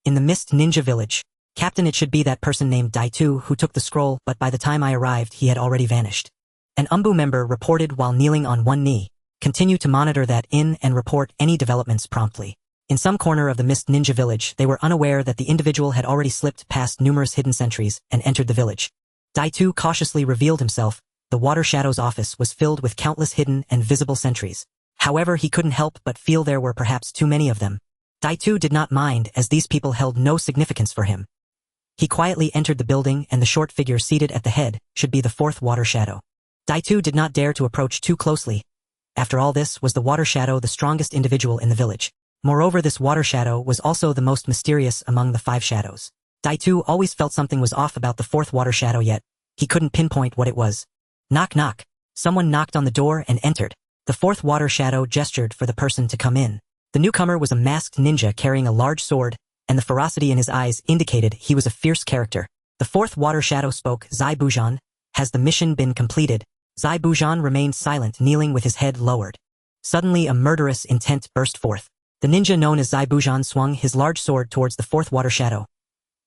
In the Mist Ninja Village, Captain, it should be that person named Dai-tu who took the scroll, but by the time I arrived he had already vanished. An Umbu member reported while kneeling on one knee. Continue to monitor that inn and report any developments promptly. In some corner of the Mist Ninja Village, they were unaware that the individual had already slipped past numerous hidden sentries and entered the village. Dai-tu cautiously revealed himself. The Water Shadow's office was filled with countless hidden and visible sentries. However, he couldn't help but feel there were perhaps too many of them. Dai-tu did not mind, as these people held no significance for him. He quietly entered the building, and the short figure seated at the head should be the fourth Water Shadow. Dai-tu did not dare to approach too closely. After all, this was the Water Shadow, the strongest individual in the village. Moreover, this Water Shadow was also the most mysterious among the 5 shadows. Dai-tu always felt something was off about the fourth Water Shadow, yet he couldn't pinpoint what it was. Knock knock. Someone knocked on the door and entered. The fourth Water Shadow gestured for the person to come in. The newcomer was a masked ninja carrying a large sword, and the ferocity in his eyes indicated he was a fierce character. The fourth Water Shadow spoke. Zai Bujan, has the mission been completed? Zai Bujan remained silent, kneeling with his head lowered. Suddenly a murderous intent burst forth. The ninja known as Zai Bujan swung his large sword towards the fourth Water Shadow.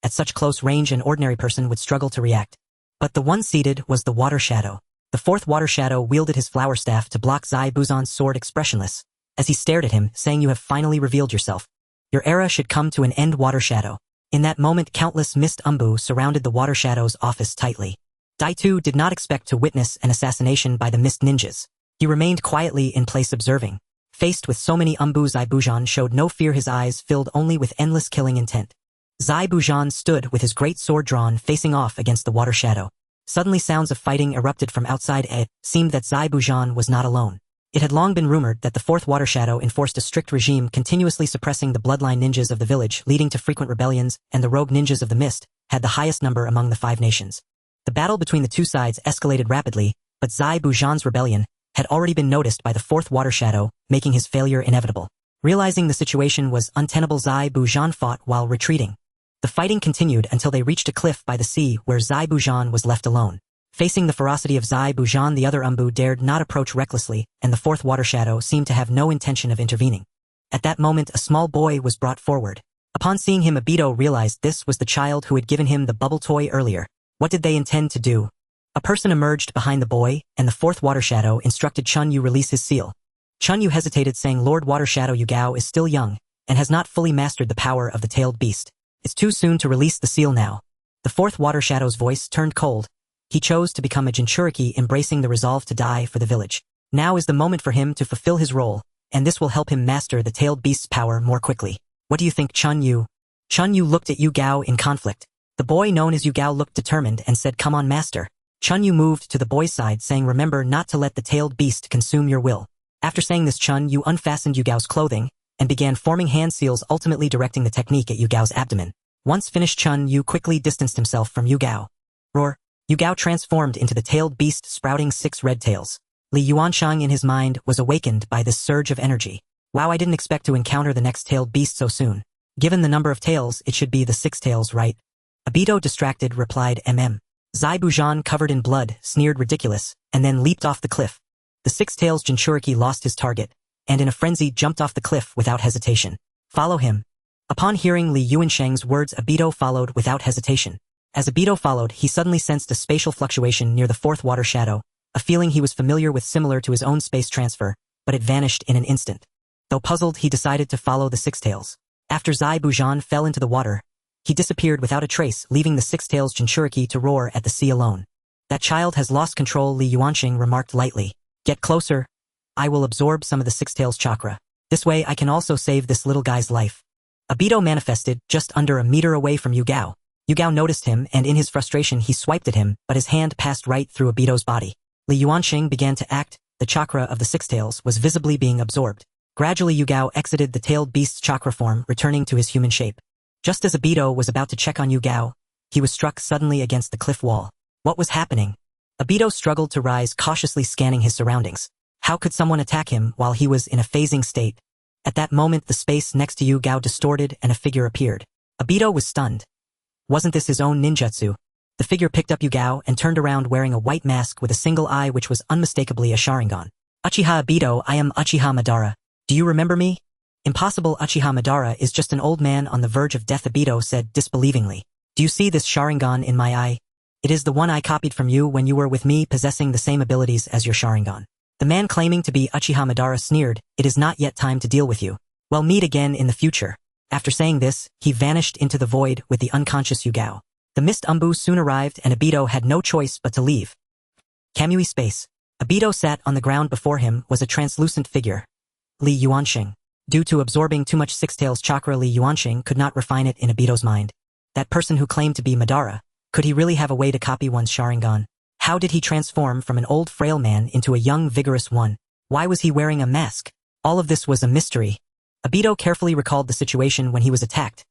At such close range, an ordinary person would struggle to react. But the one seated was the Water Shadow. The fourth Water Shadow wielded his flower staff to block Zai Bujan's sword, expressionless, as he stared at him, saying, "You have finally revealed yourself. Your era should come to an end, Water Shadow." In that moment, countless mist umbu surrounded the Water Shadow's office tightly. Dai-tu did not expect to witness an assassination by the mist ninjas. He remained quietly in place, observing. Faced with so many umbu, Zai Bujan showed no fear, his eyes filled only with endless killing intent. Zai Bujan stood with his great sword drawn, facing off against the Water Shadow. Suddenly sounds of fighting erupted from outside. It seemed that Zai Bujan was not alone. It had long been rumored that the fourth Water Shadow enforced a strict regime, continuously suppressing the bloodline ninjas of the village, leading to frequent rebellions, and the rogue ninjas of the mist had the highest number among the 5 nations. The battle between the two sides escalated rapidly, but Zai Bujan's rebellion had already been noticed by the fourth Water Shadow, making his failure inevitable. Realizing the situation was untenable, Zai Bujan fought while retreating. The fighting continued until they reached a cliff by the sea, where Zai Bujan was left alone. Facing the ferocity of Zai Bujan, the other umbu dared not approach recklessly, and the fourth Water Shadow seemed to have no intention of intervening. At that moment, a small boy was brought forward. Upon seeing him, Obito realized this was the child who had given him the bubble toy earlier. What did they intend to do? A person emerged behind the boy, and the fourth Water Shadow instructed Chun Yu release his seal. Chun Yu hesitated, saying, "Lord Water Shadow, Yu Gao is still young, and has not fully mastered the power of the tailed beast. It's too soon to release the seal now." The fourth Water Shadow's voice turned cold. He chose to become a Jinchuriki, embracing the resolve to die for the village. Now is the moment for him to fulfill his role, and this will help him master the tailed beast's power more quickly. What do you think, Chun Yu? Chun Yu looked at Yu Gao in conflict. The boy known as Yu Gao looked determined and said, "Come on, master." Chun Yu moved to the boy's side, saying, "Remember not to let the tailed beast consume your will." After saying this, Chun Yu unfastened Yu Gao's clothing and began forming hand seals, ultimately directing the technique at Yu Gao's abdomen. Once finished, Chun Yu quickly distanced himself from Yu Gao. Roar! Yu Gao transformed into the tailed beast, sprouting 6 red tails. Li Yuansheng in his mind was awakened by this surge of energy. Wow, I didn't expect to encounter the next tailed beast so soon. Given the number of tails, it should be the 6 tails, right? Obito, distracted, replied, Zai Bujan, covered in blood, sneered ridiculous, and then leaped off the cliff. The 6 tails Jinchuriki lost his target, and in a frenzy jumped off the cliff without hesitation. Follow him. Upon hearing Li Yuansheng's words, Obito followed without hesitation. As Obito followed, he suddenly sensed a spatial fluctuation near the fourth Water Shadow, a feeling he was familiar with, similar to his own space transfer, but it vanished in an instant. Though puzzled, he decided to follow the 6 tails. After Zai Bujan fell into the water, he disappeared without a trace, leaving the 6 tails Jinchuriki to roar at the sea alone. That child has lost control, Li Yuansheng remarked lightly. Get closer. I will absorb some of the 6 tails chakra. This way I can also save this little guy's life. Obito manifested just under a meter away from Yu Gao. Yu Gao noticed him, and in his frustration he swiped at him, but his hand passed right through Obito's body. Li Yuansheng began to act. The chakra of the 6 tails was visibly being absorbed. Gradually Yu Gao exited the tailed beast's chakra form, returning to his human shape. Just as Obito was about to check on Yu Gao, he was struck suddenly against the cliff wall. What was happening? Obito struggled to rise, cautiously scanning his surroundings. How could someone attack him while he was in a phasing state? At that moment, the space next to Yu Gao distorted and a figure appeared. Obito was stunned. Wasn't this his own ninjutsu? The figure picked up Yugao and turned around wearing a white mask with a single eye which was unmistakably a Sharingan. Uchiha Ibito, I am Uchiha Madara. Do you remember me? Impossible. Uchiha Madara is just an old man on the verge of death, Ibito said disbelievingly. Do you see this Sharingan in my eye? It is the one I copied from you when you were with me, possessing the same abilities as your Sharingan. The man claiming to be Uchiha Madara sneered, it is not yet time to deal with you. We'll meet again in the future. After saying this, he vanished into the void with the unconscious Yugao. The mist umbu soon arrived and Ibito had no choice but to leave. Kamui space. Ibito sat on the ground. Before him was a translucent figure. Li Yuanxing. Due to absorbing too much Six-Tails chakra, Li Yuanxing could not refine it in Ibito's mind. That person who claimed to be Madara, could he really have a way to copy one's Sharingan? How did he transform from an old frail man into a young vigorous one? Why was he wearing a mask? All of this was a mystery. Ibito carefully recalled the situation when he was attacked.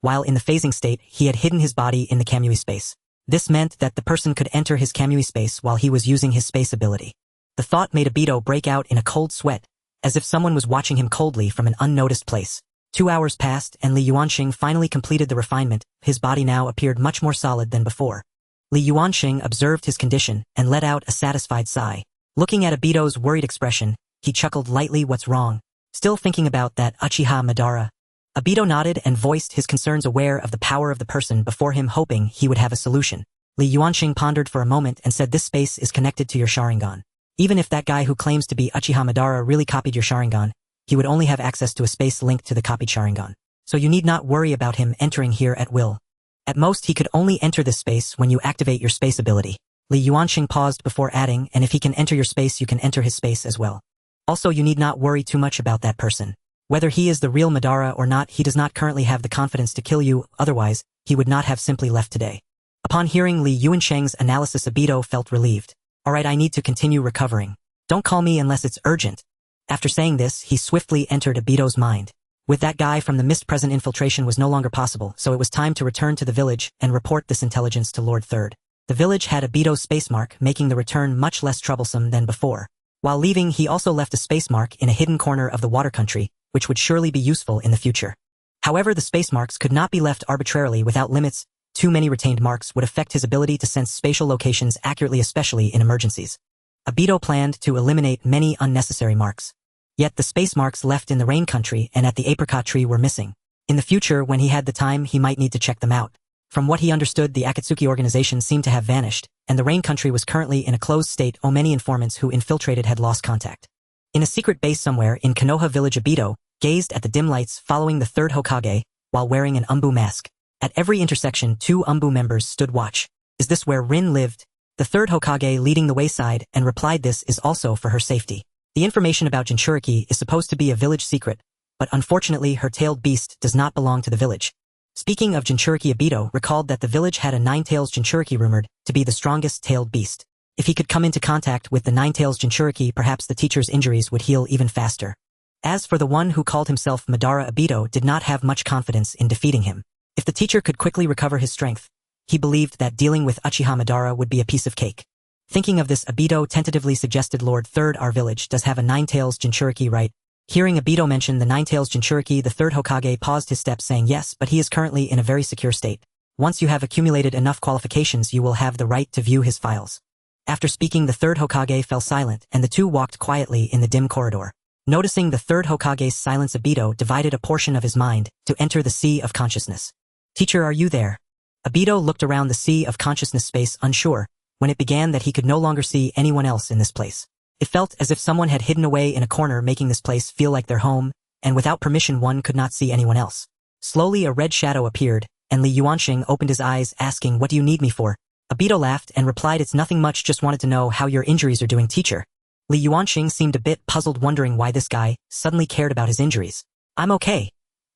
While in the phasing state, he had hidden his body in the Kamui space. This meant that the person could enter his Kamui space while he was using his space ability. The thought made Ibito break out in a cold sweat, as if someone was watching him coldly from an unnoticed place. 2 hours passed and Li Yuanxing finally completed the refinement. His body now appeared much more solid than before. Li Yuanxing observed his condition and let out a satisfied sigh. Looking at Ibito's worried expression, he chuckled lightly. What's wrong? Still thinking about that Uchiha Madara? Ibito nodded and voiced his concerns, aware of the power of the person before him, hoping he would have a solution. Li Yuanxing pondered for a moment and said, this space is connected to your Sharingan. Even if that guy who claims to be Uchiha Madara really copied your Sharingan, he would only have access to a space linked to the copied Sharingan. So you need not worry about him entering here at will. At most he could only enter this space when you activate your space ability. Li Yuanxing paused before adding, and if he can enter your space, you can enter his space as well. Also, you need not worry too much about that person. Whether he is the real Madara or not, he does not currently have the confidence to kill you, otherwise, he would not have simply left today. Upon hearing Li Yuanxing's analysis, Ibito felt relieved. Alright, I need to continue recovering. Don't call me unless it's urgent. After saying this, he swiftly entered Ibito's mind. With that guy from the mist present, infiltration was no longer possible, so it was time to return to the village and report this intelligence to Lord Third. The village had Ibito's space mark, making the return much less troublesome than before. While leaving, he also left a space mark in a hidden corner of the water country, which would surely be useful in the future. However, the space marks could not be left arbitrarily without limits. Too many retained marks would affect his ability to sense spatial locations accurately, especially in emergencies. Ibito planned to eliminate many unnecessary marks. Yet the space marks left in the rain country and at the apricot tree were missing. In the future, when he had the time, he might need to check them out. From what he understood, the Akatsuki organization seemed to have vanished, and the rain country was currently in a closed state. Many informants who infiltrated had lost contact. In a secret base somewhere in Konoha village, Ibito gazed at the dim lights following the Third Hokage while wearing an umbu mask. At every intersection, 2 umbu members stood watch. Is this where Rin lived? The Third Hokage leading the wayside and replied, this is also for her safety. The information about Jinchuriki is supposed to be a village secret, but unfortunately her tailed beast does not belong to the village. Speaking of Jinchuriki, Ibito recalled that the village had a 9-tails Jinchuriki rumored to be the strongest tailed beast. If he could come into contact with the 9-tails Jinchuriki, perhaps the teacher's injuries would heal even faster. As for the one who called himself Madara, Ibito did not have much confidence in defeating him. If the teacher could quickly recover his strength, he believed that dealing with Uchiha Madara would be a piece of cake. Thinking of this, Ibito tentatively suggested, Lord Third, our village does have a 9-tails Jinchuriki, right? Hearing Ibito mention the 9-tails Jinchuriki, the Third Hokage paused his steps, saying yes, but he is currently in a very secure state. Once you have accumulated enough qualifications, you will have the right to view his files. After speaking, the Third Hokage fell silent, and the two walked quietly in the dim corridor. Noticing the Third Hokage's silence, Ibito divided a portion of his mind to enter the sea of consciousness. Teacher, are you there? Ibito looked around the sea of consciousness space, unsure, when it began that he could no longer see anyone else in this place. It felt as if someone had hidden away in a corner, making this place feel like their home, and without permission one could not see anyone else. Slowly a red shadow appeared, and Li Yuanxing opened his eyes, asking, what do you need me for? Ibito laughed and replied, it's nothing much, just wanted to know how your injuries are doing, teacher. Li Yuanxing seemed a bit puzzled, wondering why this guy suddenly cared about his injuries. I'm okay.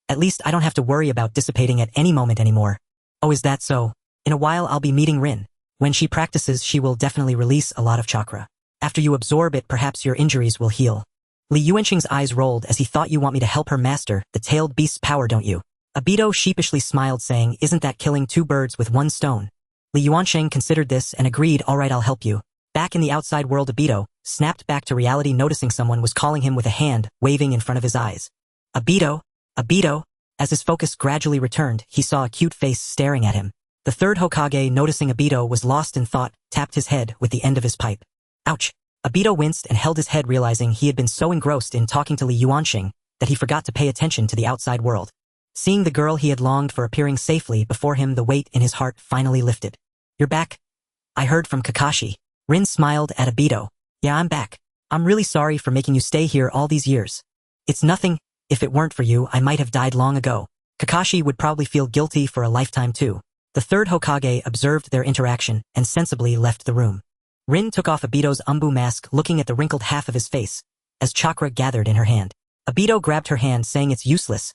At least I don't have to worry about dissipating at any moment anymore. Oh, is that so? In a while I'll be meeting Rin. When she practices, she will definitely release a lot of chakra. After you absorb it, perhaps your injuries will heal. Li Yuanxing's eyes rolled as he thought, you want me to help her master the tailed beast's power, don't you? Ibito sheepishly smiled, saying, isn't that killing 2 birds with 1 stone? Li Yuanxing considered this and agreed, alright, I'll help you. Back in the outside world, Ibito snapped back to reality, noticing someone was calling him with a hand waving in front of his eyes. Ibito, Ibito, As his focus gradually returned, he saw a cute face staring at him. The third Hokage, noticing Obito was lost in thought, tapped his head with the end of his pipe. Ouch! Obito winced and held his head, realizing he had been so engrossed in talking to Li Yuanxing that he forgot to pay attention to the outside world. Seeing the girl he had longed for appearing safely before him, the weight in his heart finally lifted. You're back? I heard from Kakashi. Rin smiled at Obito. Yeah, I'm back. I'm really sorry for making you stay here all these years. It's nothing. If it weren't for you, I might have died long ago. Kakashi would probably feel guilty for a lifetime too. The third Hokage observed their interaction and sensibly left the room. Rin took off Obito's umbu mask, looking at the wrinkled half of his face, as chakra gathered in her hand. Obito grabbed her hand, saying it's useless.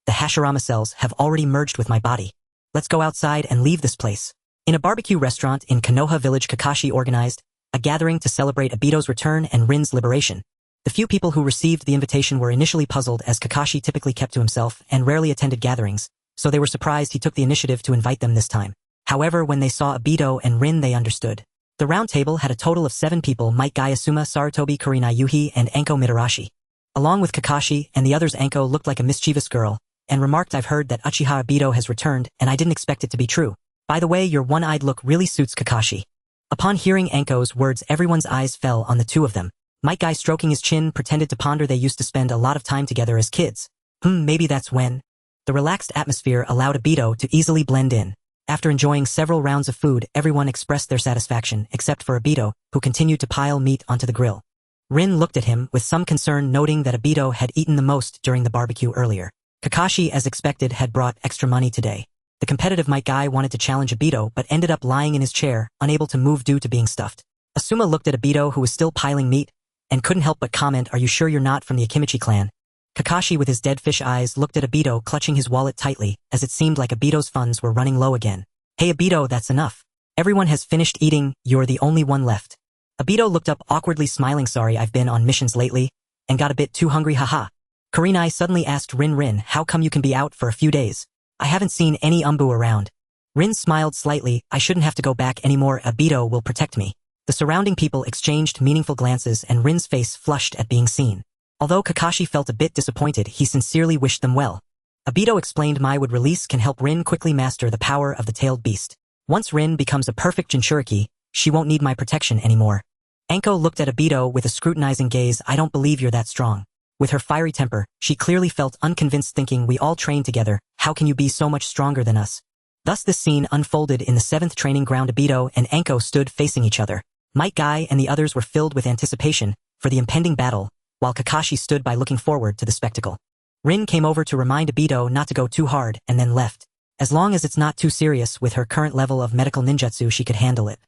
The Hashirama cells have already merged with my body. Let's go outside and leave this place. In a barbecue restaurant in Konoha village, Kakashi organized a gathering to celebrate Obito's return and Rin's liberation. The few people who received the invitation were initially puzzled, as Kakashi typically kept to himself and rarely attended gatherings, so they were surprised he took the initiative to invite them this time. However, when they saw Obito and Rin, they understood. The round table had a total of 7 people: Might Guy Asuma, Sarutobi Kurenai Yuhi, and Anko Mitarashi. Along with Kakashi and the others, Anko looked like a mischievous girl, and remarked, I've heard that Uchiha Obito has returned, and I didn't expect it to be true. By the way, your one-eyed look really suits Kakashi. Upon hearing Anko's words, everyone's eyes fell on the two of them. Might Guy, stroking his chin, pretended to ponder. They used to spend a lot of time together as kids. Maybe that's when. The relaxed atmosphere allowed Obito to easily blend in. After enjoying several rounds of food, everyone expressed their satisfaction, except for Obito, who continued to pile meat onto the grill. Rin looked at him with some concern, noting that Obito had eaten the most during the barbecue earlier. Kakashi, as expected, had brought extra money today. The competitive Might Guy wanted to challenge Obito, but ended up lying in his chair, unable to move due to being stuffed. Asuma looked at Obito, who was still piling meat, and couldn't help but comment, are you sure you're not from the Akimichi clan? Kakashi, with his dead fish eyes, looked at Obito, clutching his wallet tightly, as it seemed like Obito's funds were running low again. Hey Obito, that's enough. Everyone has finished eating, you're the only one left. Obito looked up, awkwardly smiling. Sorry, I've been on missions lately, and got a bit too hungry, haha. Kurenai suddenly asked Rin, how come you can be out for a few days? I haven't seen any umbu around. Rin smiled slightly, I shouldn't have to go back anymore, Obito will protect me. The surrounding people exchanged meaningful glances, and Rin's face flushed at being seen. Although Kakashi felt a bit disappointed, he sincerely wished them well. Obito explained my wood release can help Rin quickly master the power of the tailed beast. Once Rin becomes a perfect Jinchuriki, she won't need my protection anymore. Anko looked at Obito with a scrutinizing gaze. I don't believe you're that strong. With her fiery temper, she clearly felt unconvinced, thinking, we all trained together, how can you be so much stronger than us? Thus this scene unfolded in the 7th training ground. Obito and Anko stood facing each other. Might Guy and the others were filled with anticipation for the impending battle, while Kakashi stood by looking forward to the spectacle. Rin came over to remind Obito not to go too hard and then left. As long as it's not too serious, with her current level of medical ninjutsu she could handle it.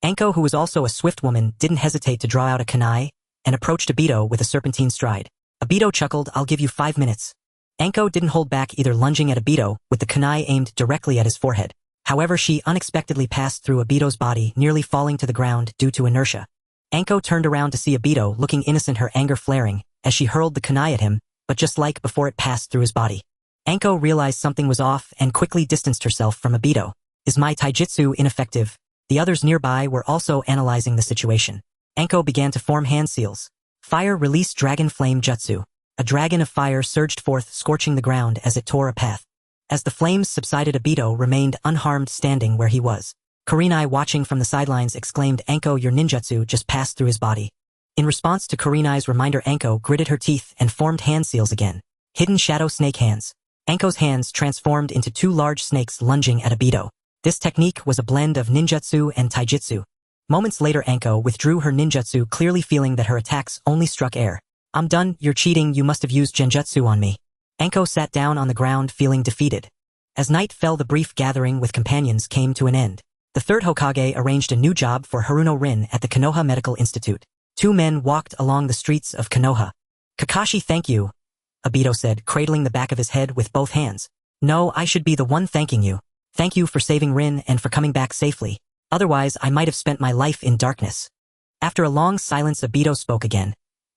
Anko, who was also a swift woman, didn't hesitate to draw out a kunai and approached Obito with a serpentine stride. Obito chuckled, I'll give you 5 minutes. Anko didn't hold back either, lunging at Obito with the kunai aimed directly at his forehead. However, she unexpectedly passed through Obito's body, nearly falling to the ground due to inertia. Anko turned around to see Obito looking innocent, her anger flaring as she hurled the kunai at him, but just like before, it passed through his body. Anko realized something was off and quickly distanced herself from Obito. Is my taijutsu ineffective? The others nearby were also analyzing the situation. Anko began to form hand seals. Fire release dragon flame jutsu. A dragon of fire surged forth, scorching the ground as it tore a path. As the flames subsided, Obito remained unharmed, standing where he was. Kurenai, watching from the sidelines, exclaimed, Anko, your ninjutsu just passed through his body. In response to Kurenai's reminder, Anko gritted her teeth and formed hand seals again. Hidden shadow snake hands. Anko's hands transformed into 2 large snakes lunging at Obito. This technique was a blend of ninjutsu and taijutsu. Moments later, Anko withdrew her ninjutsu, clearly feeling that her attacks only struck air. I'm done, you're cheating, you must have used genjutsu on me. Anko sat down on the ground, feeling defeated. As night fell, the brief gathering with companions came to an end. The third Hokage arranged a new job for Haruno Rin at the Konoha Medical Institute. 2 men walked along the streets of Konoha. Kakashi, thank you, Obito said, cradling the back of his head with both hands. No, I should be the one thanking you. Thank you for saving Rin and for coming back safely. Otherwise, I might have spent my life in darkness. After a long silence, Obito spoke again.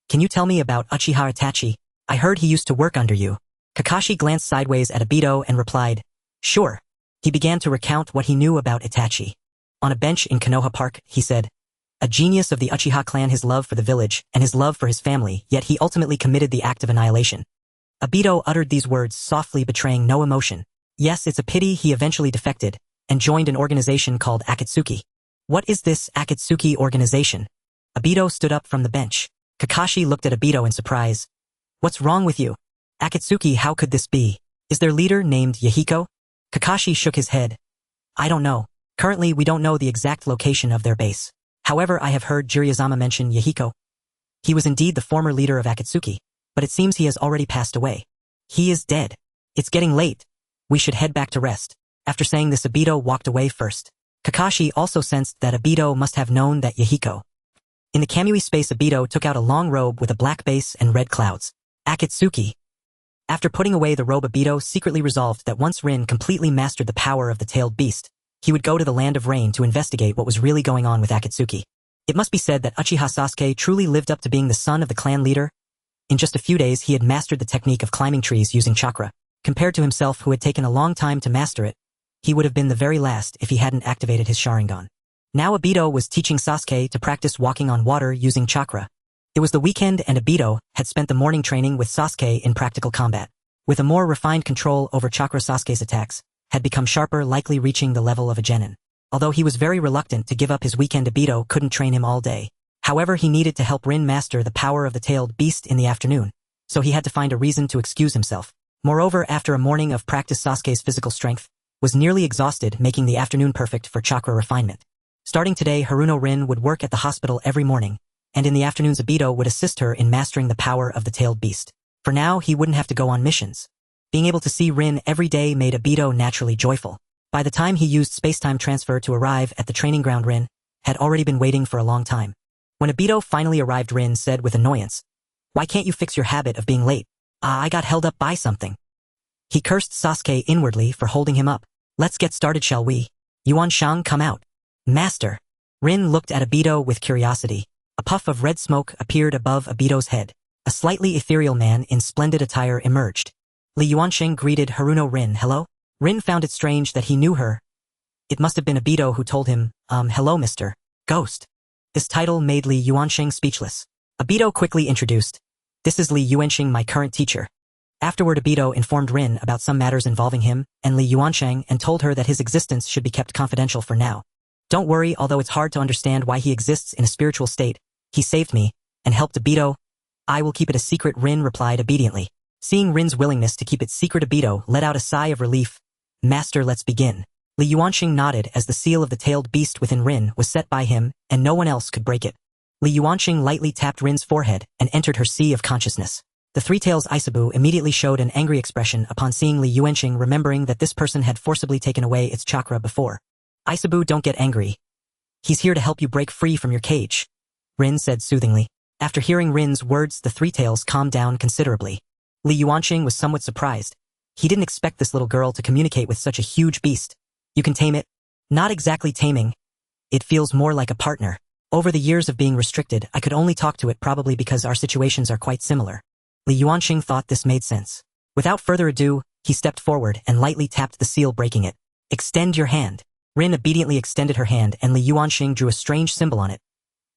Can you tell me about Uchiha Itachi? I heard he used to work under you. Kakashi glanced sideways at Obito and replied, sure. He began to recount what he knew about Itachi. On a bench in Konoha Park, he said, a genius of the Uchiha clan, his love for the village and his love for his family, yet he ultimately committed the act of annihilation. Obito uttered these words softly, betraying no emotion. Yes, it's a pity he eventually defected and joined an organization called Akatsuki. What is this Akatsuki organization? Obito stood up from the bench. Kakashi looked at Obito in surprise. What's wrong with you? Akatsuki, how could this be? Is their leader named Yahiko? Kakashi shook his head. I don't know. Currently, we don't know the exact location of their base. However, I have heard Jiraiya mention Yahiko. He was indeed the former leader of Akatsuki, but it seems he has already passed away. He is dead. It's getting late. We should head back to rest. After saying this, Obito walked away first. Kakashi also sensed that Obito must have known that Yahiko. In the Kamui space, Obito took out a long robe with a black base and red clouds. Akatsuki. After putting away the robe, Obito secretly resolved that once Rin completely mastered the power of the tailed beast, he would go to the Land of Rain to investigate what was really going on with Akatsuki. It must be said that Uchiha Sasuke truly lived up to being the son of the clan leader. In just a few days, he had mastered the technique of climbing trees using chakra. Compared to himself, who had taken a long time to master it, he would have been the very last if he hadn't activated his Sharingan. Now Obito was teaching Sasuke to practice walking on water using chakra. It was the weekend and Obito had spent the morning training with Sasuke in practical combat. With a more refined control over chakra, Sasuke's attacks had become sharper, likely reaching the level of a genin. Although he was very reluctant to give up his weekend, Obito couldn't train him all day. However, he needed to help Rin master the power of the tailed beast in the afternoon, so he had to find a reason to excuse himself. Moreover, after a morning of practice, Sasuke's physical strength was nearly exhausted, making the afternoon perfect for chakra refinement. Starting today, Haruno Rin would work at the hospital every morning, and in the afternoons Obito would assist her in mastering the power of the tailed beast. For now, he wouldn't have to go on missions. Being able to see Rin every day made Obito naturally joyful. By the time he used space-time transfer to arrive at the training ground, Rin had already been waiting for a long time. When Obito finally arrived, Rin said with annoyance, "Why can't you fix your habit of being late?" I got held up by something." He cursed Sasuke inwardly for holding him up. "Let's get started, shall we? Yuan Shang, come out." "Master." Rin looked at Obito with curiosity. A puff of red smoke appeared above Obito's head. A slightly ethereal man in splendid attire emerged. Li Yuansheng greeted Haruno Rin. "Hello?" Rin found it strange that he knew her. It must have been Obito who told him, "Hello, Mr. Ghost." This title made Li Yuansheng speechless. Obito quickly introduced, "This is Li Yuansheng, my current teacher." Afterward, Obito informed Rin about some matters involving him and Li Yuansheng and told her that his existence should be kept confidential for now. "Don't worry, although it's hard to understand why he exists in a spiritual state. He saved me and helped Obito. I will keep it a secret," Rin replied obediently. Seeing Rin's willingness to keep it secret, Obito let out a sigh of relief. "Master, let's begin." Li Yuansheng nodded as the seal of the tailed beast within Rin was set by him and no one else could break it. Li Yuansheng lightly tapped Rin's forehead and entered her sea of consciousness. The Three Tails Isabu immediately showed an angry expression upon seeing Li Yuansheng, remembering that this person had forcibly taken away its chakra before. "Isabu, don't get angry. He's here to help you break free from your cage," Rin said soothingly. After hearing Rin's words, the Three Tails calmed down considerably. Li Yuansheng was somewhat surprised. He didn't expect this little girl to communicate with such a huge beast. "You can tame it?" "Not exactly taming. It feels more like a partner. Over the years of being restricted, I could only talk to it, probably because our situations are quite similar." Li Yuansheng thought this made sense. Without further ado, he stepped forward and lightly tapped the seal, breaking it. "Extend your hand." Rin obediently extended her hand and Li Yuansheng drew a strange symbol on it.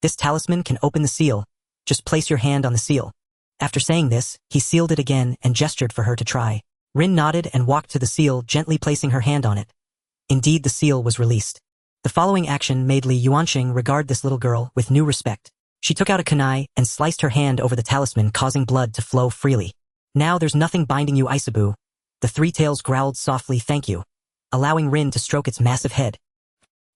"This talisman can open the seal. Just place your hand on the seal." After saying this, he sealed it again and gestured for her to try. Rin nodded and walked to the seal, gently placing her hand on it. Indeed, the seal was released. The following action made Li Yuansheng regard this little girl with new respect. She took out a kunai and sliced her hand over the talisman, causing blood to flow freely. "Now there's nothing binding you, Isabu." The Three Tails growled softly, "Thank you," allowing Rin to stroke its massive head.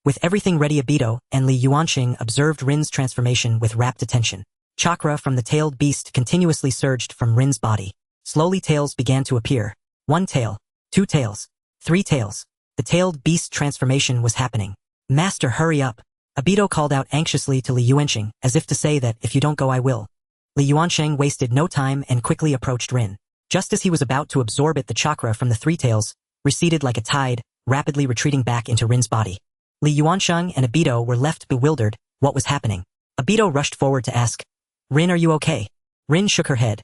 With everything ready, Obito and Li Yuansheng observed Rin's transformation with rapt attention. Chakra from the tailed beast continuously surged from Rin's body. Slowly tails began to appear. 1 tail, 2 tails, 3 tails. The tailed beast transformation was happening. "Master, hurry up." Obito called out anxiously to Li Yuansheng, as if to say that if you don't go, I will. Li Yuansheng wasted no time and quickly approached Rin. Just as he was about to absorb it, the chakra from the Three Tails receded like a tide, rapidly retreating back into Rin's body. Li Yuansheng and Obito were left bewildered. What was happening? Obito rushed forward to ask, "Rin, are you okay?" Rin shook her head.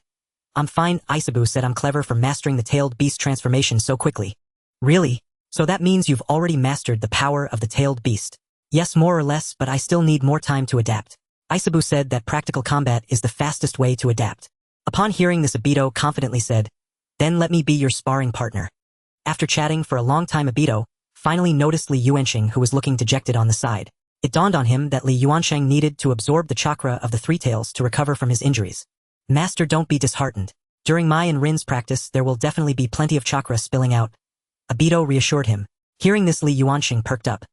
"I'm fine," Isabu said. "I'm clever for mastering the tailed beast transformation so quickly." "Really? So that means you've already mastered the power of the tailed beast?" "Yes, more or less, but I still need more time to adapt." Isabu said that practical combat is the fastest way to adapt. Upon hearing this, Obito confidently said, Then let me be your sparring partner. After chatting for a long time, Obito finally noticed Li Yuansheng, who was looking dejected on the side. It dawned on him that Li Yuansheng needed to absorb the chakra of the Three Tails to recover from his injuries. Master, don't be disheartened. During my and Rin's practice, there will definitely be plenty of chakra spilling out. Obito reassured him. Hearing this, Li Yuansheng perked up.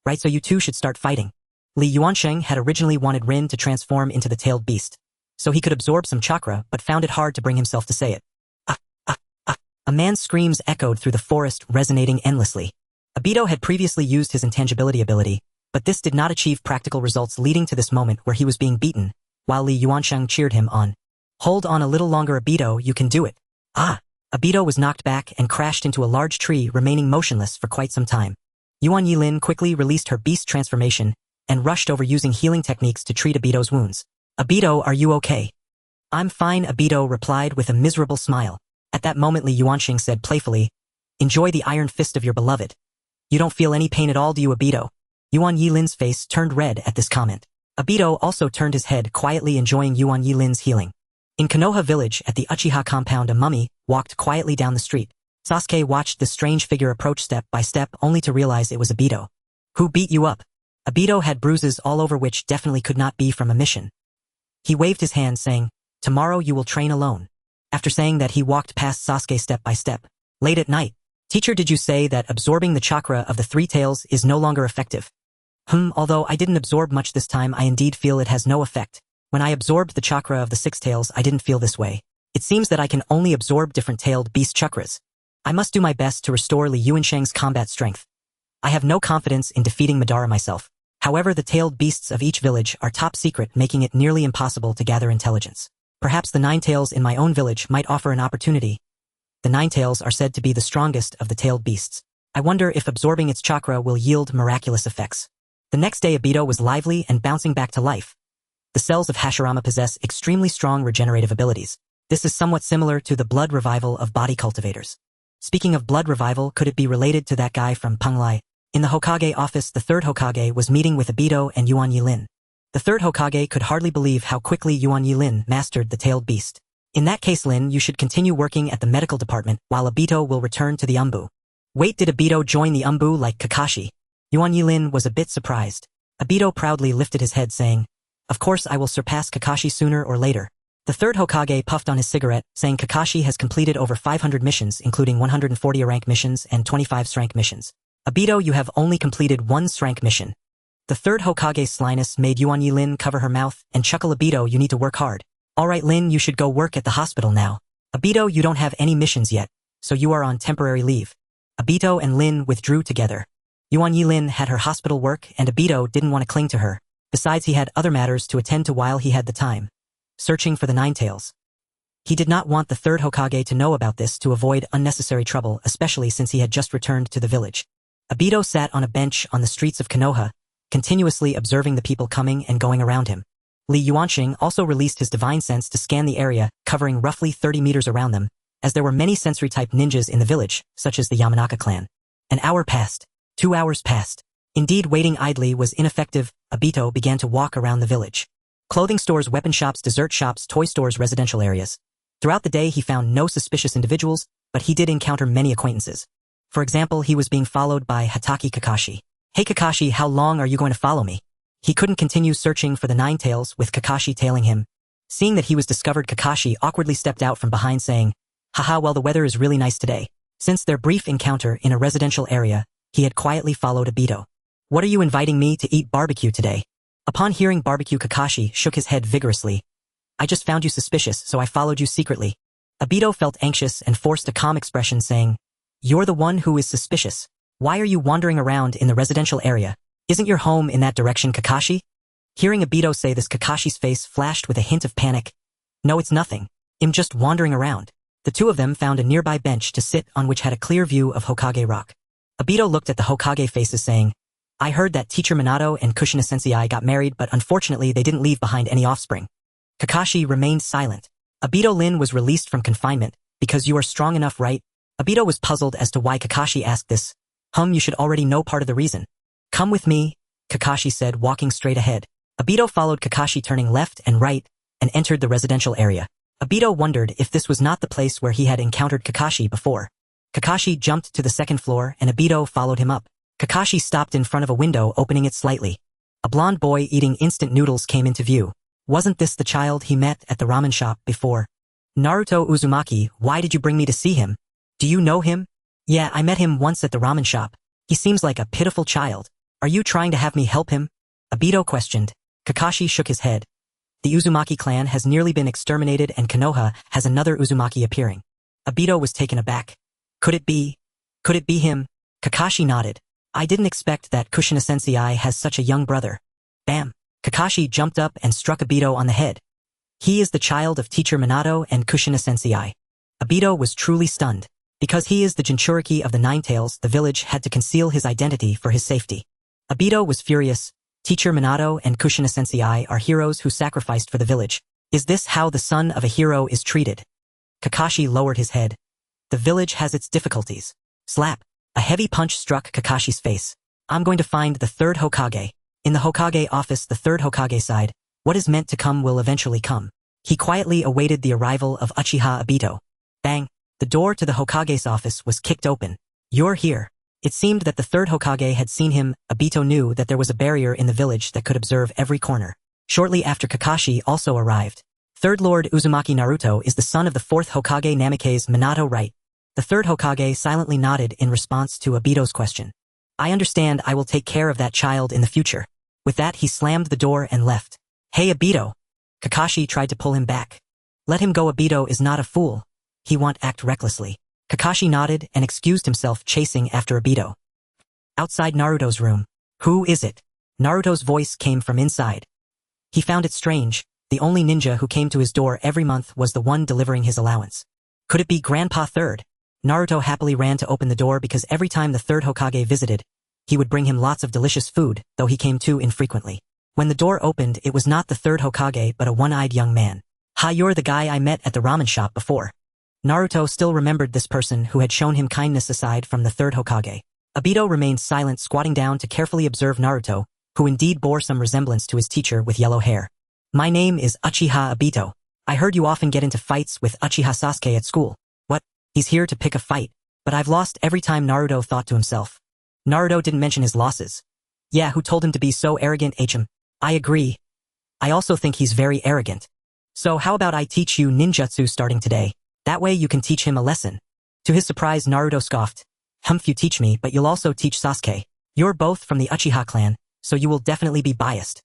Right, so you two should start fighting. Li Yuansheng had originally wanted Rin to transform into the tailed beast, so he could absorb some chakra, but found it hard to bring himself to say it. A man's screams echoed through the forest, resonating endlessly. Obito had previously used his intangibility ability, but this did not achieve practical results, leading to this moment where he was being beaten, while Li Yuansheng cheered him on. Hold on a little longer, Obito, you can do it. Obito was knocked back and crashed into a large tree, remaining motionless for quite some time. Yuan Yilin quickly released her beast transformation and rushed over, using healing techniques to treat Obito's wounds. Obito, are you okay? I'm fine, Obito replied with a miserable smile. At that moment, Li Yuansheng said playfully, enjoy the iron fist of your beloved. You don't feel any pain at all, do you, Obito? Yuan Yilin's face turned red at this comment. Obito also turned his head, quietly enjoying Yuan Yilin's healing. In Konoha village, at the Uchiha compound, a mummy walked quietly down the street. Sasuke watched the strange figure approach step by step, only to realize it was Obito. Who beat you up? Obito had bruises all over, which definitely could not be from a mission. He waved his hand, saying, tomorrow you will train alone. After saying that, he walked past Sasuke step by step. Late at night. Teacher, did you say that absorbing the chakra of the Three Tails is no longer effective? Although I didn't absorb much this time, I indeed feel it has no effect. When I absorbed the chakra of the Six Tails, I didn't feel this way. It seems that I can only absorb different tailed beast chakras. I must do my best to restore Li Yuansheng's combat strength. I have no confidence in defeating Madara myself. However, the tailed beasts of each village are top secret, making it nearly impossible to gather intelligence. Perhaps the Nine Tails in my own village might offer an opportunity. The Nine Tails are said to be the strongest of the tailed beasts. I wonder if absorbing its chakra will yield miraculous effects. The next day, Obito was lively and bouncing back to life. The cells of Hashirama possess extremely strong regenerative abilities. This is somewhat similar to the blood revival of body cultivators. Speaking of blood revival, could it be related to that guy from Penglai? In the Hokage office, the Third Hokage was meeting with Obito and Yuan Yilin. The Third Hokage could hardly believe how quickly Yuan Yilin mastered the tailed beast. In that case, Lin, you should continue working at the medical department, while Obito will return to the Umbu. Wait, did Obito join the Umbu like Kakashi? Yuan Yilin was a bit surprised. Obito proudly lifted his head, saying, of course I will surpass Kakashi sooner or later. The Third Hokage puffed on his cigarette, saying Kakashi has completed over 500 missions, including 140 rank missions and 25 rank missions. Obito, you have only completed one rank mission. The Third Hokage's slyness made Yuan Yilin cover her mouth and chuckle. Obito, you need to work hard. Alright Lin, you should go work at the hospital now. Obito, you don't have any missions yet, so you are on temporary leave. Obito and Lin withdrew together. Yuan Yilin had her hospital work and Obito didn't want to cling to her. Besides, he had other matters to attend to while he had the time. Searching for the Nine Tails. He did not want the Third Hokage to know about this to avoid unnecessary trouble, especially since he had just returned to the village. Obito sat on a bench on the streets of Konoha, continuously observing the people coming and going around him. Li Yuansheng also released his divine sense to scan the area, covering roughly 30 meters around them, as there were many sensory-type ninjas in the village, such as the Yamanaka clan. An hour passed. 2 hours passed. Indeed, waiting idly was ineffective. Obito began to walk around the village. Clothing stores, weapon shops, dessert shops, toy stores, residential areas. Throughout the day, he found no suspicious individuals, but he did encounter many acquaintances. For example, he was being followed by Hatake Kakashi. Hey Kakashi, how long are you going to follow me? He couldn't continue searching for the Nine Tails with Kakashi tailing him. Seeing that he was discovered, Kakashi awkwardly stepped out from behind, saying, haha, well, the weather is really nice today. Since their brief encounter in a residential area, he had quietly followed Obito. What are you inviting me to eat barbecue today? Upon hearing barbecue, Kakashi shook his head vigorously. I just found you suspicious, so I followed you secretly. Obito felt anxious and forced a calm expression, saying, you're the one who is suspicious. Why are you wandering around in the residential area? Isn't your home in that direction, Kakashi? Hearing Obito say this, Kakashi's face flashed with a hint of panic. No, it's nothing. I'm just wandering around. The two of them found a nearby bench to sit on, which had a clear view of Hokage Rock. Obito looked at the Hokage faces, saying, I heard that Teacher Minato and Kushina Sensei got married, but unfortunately they didn't leave behind any offspring. Kakashi remained silent. Obito, Lin was released from confinement because you are strong enough, right? Obito was puzzled as to why Kakashi asked this. You should already know part of the reason. Come with me, Kakashi said, walking straight ahead. Obito followed Kakashi, turning left and right, and entered the residential area. Obito wondered if this was not the place where he had encountered Kakashi before. Kakashi jumped to the second floor and Obito followed him up. Kakashi stopped in front of a window, opening it slightly. A blonde boy eating instant noodles came into view. Wasn't this the child he met at the ramen shop before? Naruto Uzumaki, why did you bring me to see him? Do you know him? Yeah, I met him once at the ramen shop. He seems like a pitiful child. Are you trying to have me help him? Obito questioned. Kakashi shook his head. The Uzumaki clan has nearly been exterminated and Konoha has another Uzumaki appearing. Obito was taken aback. Could it be him? Kakashi nodded. I didn't expect that Kushina Sensei has such a young brother. Bam! Kakashi jumped up and struck Obito on the head. He is the child of teacher Minato and Kushina Sensei. Obito was truly stunned. Because he is the Jinchuriki of the Nine Tails, the village had to conceal his identity for his safety. Obito was furious. Teacher Minato and Kushina Sensei are heroes who sacrificed for the village. Is this how the son of a hero is treated? Kakashi lowered his head. The village has its difficulties. Slap! A heavy punch struck Kakashi's face. I'm going to find the third Hokage. In the Hokage office, the third Hokage sighed. What is meant to come will eventually come. He quietly awaited the arrival of Uchiha Obito. Bang! The door to the Hokage's office was kicked open. You're here. It seemed that the third Hokage had seen him. Obito knew that there was a barrier in the village that could observe every corner. Shortly after Kakashi also arrived. Third Lord Uzumaki Naruto is the son of the fourth Hokage Namikaze Minato, right? The third Hokage silently nodded in response to Obito's question. I understand. I will take care of that child in the future. With that, he slammed the door and left. Hey Obito! Kakashi tried to pull him back. Let him go. Obito is not a fool. He won't act recklessly. Kakashi nodded and excused himself, chasing after Obito. Outside Naruto's room. Who is it? Naruto's voice came from inside. He found it strange. The only ninja who came to his door every month was the one delivering his allowance. Could it be Grandpa Third? Naruto happily ran to open the door because every time the third Hokage visited, he would bring him lots of delicious food, though he came too infrequently. When the door opened, it was not the third Hokage but a one-eyed young man. Ha, you're the guy I met at the ramen shop before. Naruto still remembered this person who had shown him kindness aside from the third Hokage. Obito remained silent, squatting down to carefully observe Naruto, who indeed bore some resemblance to his teacher with yellow hair. My name is Uchiha Obito. I heard you often get into fights with Uchiha Sasuke at school. What? He's here to pick a fight. But I've lost every time, Naruto thought to himself. Naruto didn't mention his losses. Yeah, who told him to be so arrogant? I agree. I also think he's very arrogant. So how about I teach you ninjutsu starting today? That way you can teach him a lesson. To his surprise, Naruto scoffed. Humph, you teach me, but you'll also teach Sasuke. You're both from the Uchiha clan, so you will definitely be biased.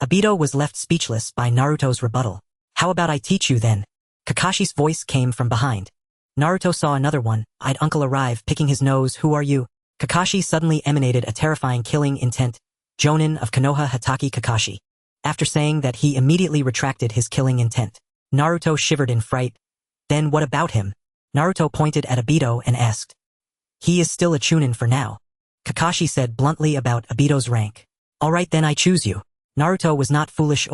Obito was left speechless by Naruto's rebuttal. How about I teach you then? Kakashi's voice came from behind. Naruto saw another one-eyed uncle arrive, picking his nose. Who are you? Kakashi suddenly emanated a terrifying killing intent. Jonin of Konoha Hatake Kakashi. After saying that, he immediately retracted his killing intent. Naruto shivered in fright. Then what about him? Naruto pointed at Obito and asked. He is still a Chunin for now. Kakashi said bluntly about Obito's rank. Alright then, I choose you. Naruto was not foolish.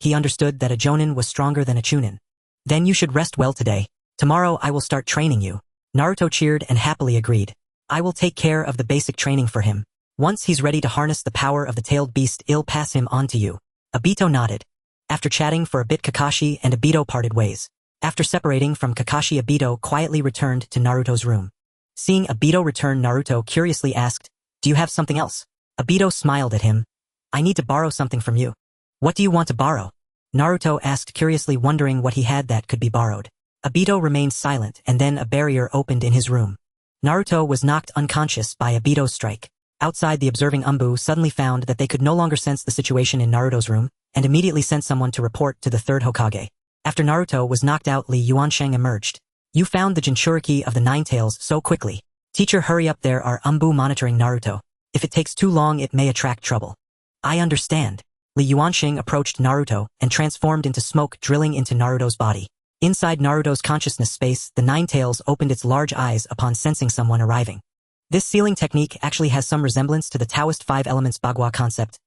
He understood that a Jonin was stronger than a Chunin. Then you should rest well today. Tomorrow I will start training you. Naruto cheered and happily agreed. I will take care of the basic training for him. Once he's ready to harness the power of the tailed beast, I'll pass him on to you. Obito nodded. After chatting for a bit, Kakashi and Obito parted ways. After separating from Kakashi, Obito quietly returned to Naruto's room. Seeing Obito return, Naruto curiously asked, Do you have something else? Obito smiled at him. I need to borrow something from you. What do you want to borrow? Naruto asked curiously, wondering what he had that could be borrowed. Obito remained silent, and then a barrier opened in his room. Naruto was knocked unconscious by Obito's strike. Outside, the observing Umbu suddenly found that they could no longer sense the situation in Naruto's room, and immediately sent someone to report to the third Hokage. After Naruto was knocked out, Li Yuansheng emerged. You found the Jinchuriki of the Nine Tails so quickly. Teacher, hurry up, there are Umbu monitoring Naruto. If it takes too long, it may attract trouble. I understand. Li Yuansheng approached Naruto and transformed into smoke, drilling into Naruto's body. Inside Naruto's consciousness space, the Nine Tails opened its large eyes upon sensing someone arriving. This sealing technique actually has some resemblance to the Taoist five elements Bagua concept.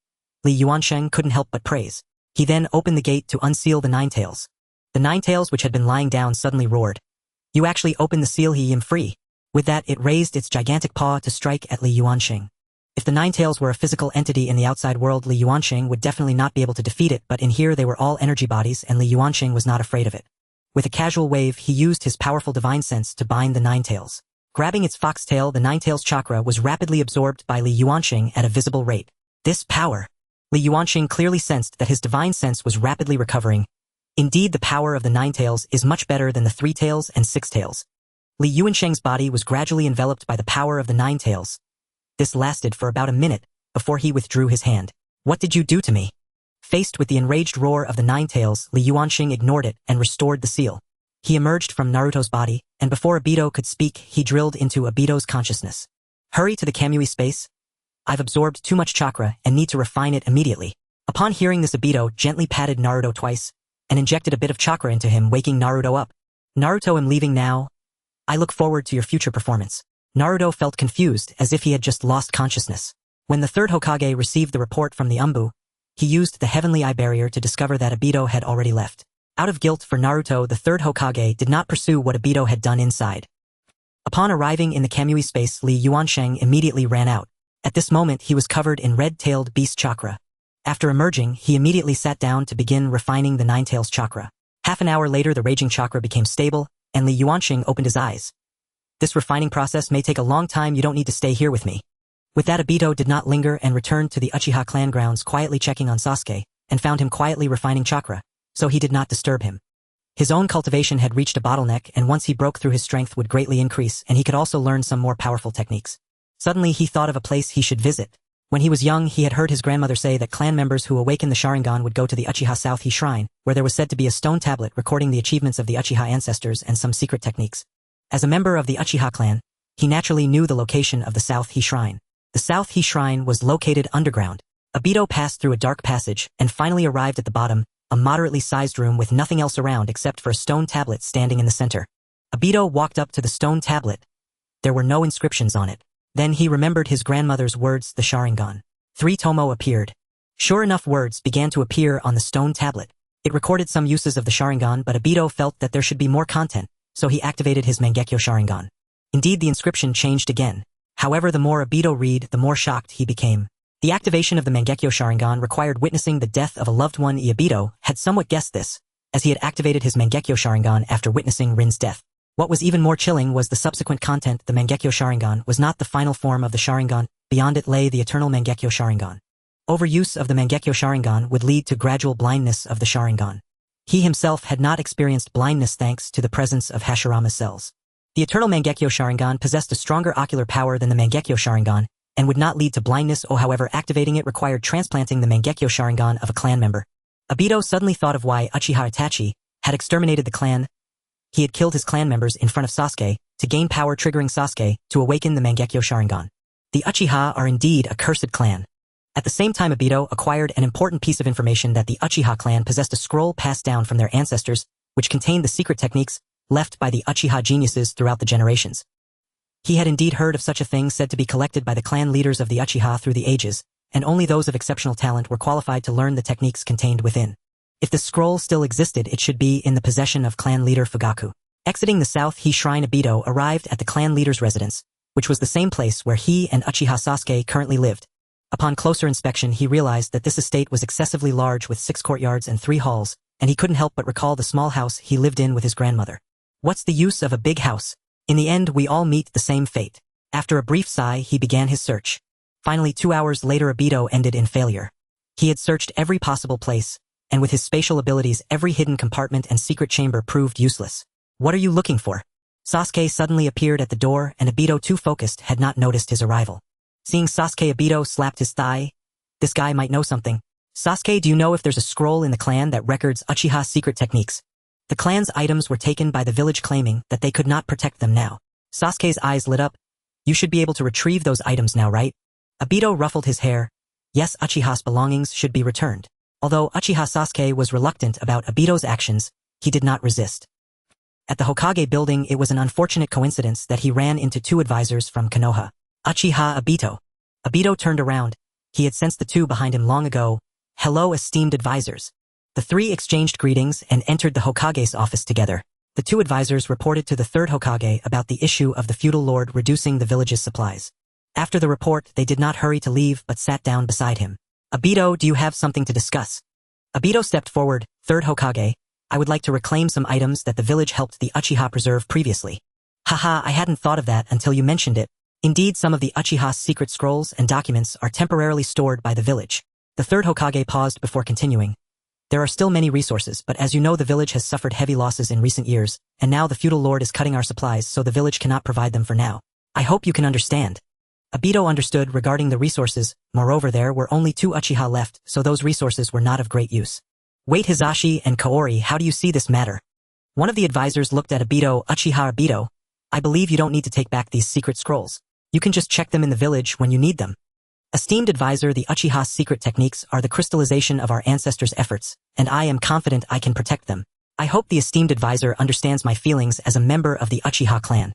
Li Yuansheng couldn't help but praise. He then opened the gate to unseal the Nine Tails. The Nine Tails, which had been lying down, suddenly roared. You actually opened the seal, he am free. With that, it raised its gigantic paw to strike at Li Yuansheng. If the Nine Tails were a physical entity in the outside world, Li Yuansheng would definitely not be able to defeat it, but in here they were all energy bodies and Li Yuansheng was not afraid of it. With a casual wave, he used his powerful divine sense to bind the Nine Tails. Grabbing its foxtail, the Nine Tails chakra was rapidly absorbed by Li Yuanxing at a visible rate. This power! Li Yuanxing clearly sensed that his divine sense was rapidly recovering. Indeed, the power of the Nine Tails is much better than the Three Tails and Six Tails. Li Yuanxing's body was gradually enveloped by the power of the Nine Tails. This lasted for about a minute before he withdrew his hand. What did you do to me? Faced with the enraged roar of the Nine Tails, Li Yuanxing ignored it and restored the seal. He emerged from Naruto's body, and before Obito could speak, he drilled into Obito's consciousness. Hurry to the Kamui space. I've absorbed too much chakra and need to refine it immediately. Upon hearing this, Obito gently patted Naruto twice and injected a bit of chakra into him, waking Naruto up. Naruto, I'm leaving now. I look forward to your future performance. Naruto felt confused, as if he had just lost consciousness. When the third Hokage received the report from the Umbu, he used the Heavenly Eye barrier to discover that Obito had already left. Out of guilt for Naruto, the third Hokage did not pursue what Obito had done inside. Upon arriving in the Kamui space, Li Yuanxing immediately ran out. At this moment, he was covered in red-tailed beast chakra. After emerging, he immediately sat down to begin refining the Nine Tails chakra. Half an hour later, the raging chakra became stable, and Li Yuanxing opened his eyes. This refining process may take a long time. You don't need to stay here with me. With that, Obito did not linger and returned to the Uchiha clan grounds, quietly checking on Sasuke, and found him quietly refining chakra, so he did not disturb him. His own cultivation had reached a bottleneck, and once he broke through, his strength would greatly increase, and he could also learn some more powerful techniques. Suddenly, he thought of a place he should visit. When he was young, he had heard his grandmother say that clan members who awakened the Sharingan would go to the Uchiha South He Shrine, where there was said to be a stone tablet recording the achievements of the Uchiha ancestors and some secret techniques. As a member of the Uchiha clan, he naturally knew the location of the South He Shrine. The South He Shrine was located underground. Obito passed through a dark passage and finally arrived at the bottom, a moderately sized room with nothing else around except for a stone tablet standing in the center. Obito walked up to the stone tablet. There were no inscriptions on it. Then he remembered his grandmother's words, the Sharingan. 3 tomo appeared. Sure enough, words began to appear on the stone tablet. It recorded some uses of the Sharingan, but Obito felt that there should be more content, so he activated his Mangekyo Sharingan. Indeed, the inscription changed again. However, the more Obito read, the more shocked he became. The activation of the Mangekyo Sharingan required witnessing the death of a loved one. Obito had somewhat guessed this, as he had activated his Mangekyo Sharingan after witnessing Rin's death. What was even more chilling was the subsequent content. The Mangekyo Sharingan was not the final form of the Sharingan. Beyond it lay the eternal Mangekyo Sharingan. Overuse of the Mangekyo Sharingan would lead to gradual blindness of the Sharingan. He himself had not experienced blindness thanks to the presence of Hashirama's cells. The eternal Mangekyo Sharingan possessed a stronger ocular power than the Mangekyo Sharingan, and would not lead to blindness. However, activating it required transplanting the Mangekyo Sharingan of a clan member. Obito suddenly thought of why Uchiha Itachi had exterminated the clan. He had killed his clan members in front of Sasuke to gain power, triggering Sasuke to awaken the Mangekyo Sharingan. The Uchiha are indeed a cursed clan. At the same time, Obito acquired an important piece of information that the Uchiha clan possessed a scroll passed down from their ancestors, which contained the secret techniques left by the Uchiha geniuses throughout the generations. He had indeed heard of such a thing said to be collected by the clan leaders of the Uchiha through the ages, and only those of exceptional talent were qualified to learn the techniques contained within. If the scroll still existed, it should be in the possession of clan leader Fugaku. Exiting the South He Shrine, Obito arrived at the clan leader's residence, which was the same place where he and Uchiha Sasuke currently lived. Upon closer inspection, he realized that this estate was excessively large with 6 courtyards and 3 halls, and he couldn't help but recall the small house he lived in with his grandmother. What's the use of a big house? In the end, we all meet the same fate. After a brief sigh, he began his search. Finally, 2 hours later, Obito ended in failure. He had searched every possible place, and with his spatial abilities, every hidden compartment and secret chamber proved useless. What are you looking for? Sasuke suddenly appeared at the door, and Obito, too focused, had not noticed his arrival. Seeing Sasuke, Obito slapped his thigh. This guy might know something. Sasuke, do you know if there's a scroll in the clan that records Uchiha's secret techniques? The clan's items were taken by the village, claiming that they could not protect them now. Sasuke's eyes lit up. You should be able to retrieve those items now, right? Obito ruffled his hair. Yes, Uchiha's belongings should be returned. Although Uchiha Sasuke was reluctant about Obito's actions, he did not resist. At the Hokage building, it was an unfortunate coincidence that he ran into 2 advisors from Konoha. Uchiha Obito. Obito turned around. He had sensed the 2 behind him long ago. Hello, esteemed advisors. The 3 exchanged greetings and entered the Hokage's office together. The 2 advisors reported to the 3rd Hokage about the issue of the feudal lord reducing the village's supplies. After the report, they did not hurry to leave but sat down beside him. Obito, do you have something to discuss? Obito stepped forward. 3rd Hokage, I would like to reclaim some items that the village helped the Uchiha preserve previously. Haha, I hadn't thought of that until you mentioned it. Indeed, some of the Uchiha's secret scrolls and documents are temporarily stored by the village. The third Hokage paused before continuing. There are still many resources, but as you know, the village has suffered heavy losses in recent years, and now the feudal lord is cutting our supplies, so the village cannot provide them for now. I hope you can understand. Obito understood regarding the resources. Moreover, there were only 2 Uchiha left, so those resources were not of great use. Wait, Hizashi and Kaori, how do you see this matter? One of the advisors looked at Obito. Uchiha Obito, I believe you don't need to take back these secret scrolls. You can just check them in the village when you need them. Esteemed advisor, the Uchiha's secret techniques are the crystallization of our ancestors' efforts, and I am confident I can protect them. I hope the esteemed advisor understands my feelings as a member of the Uchiha clan.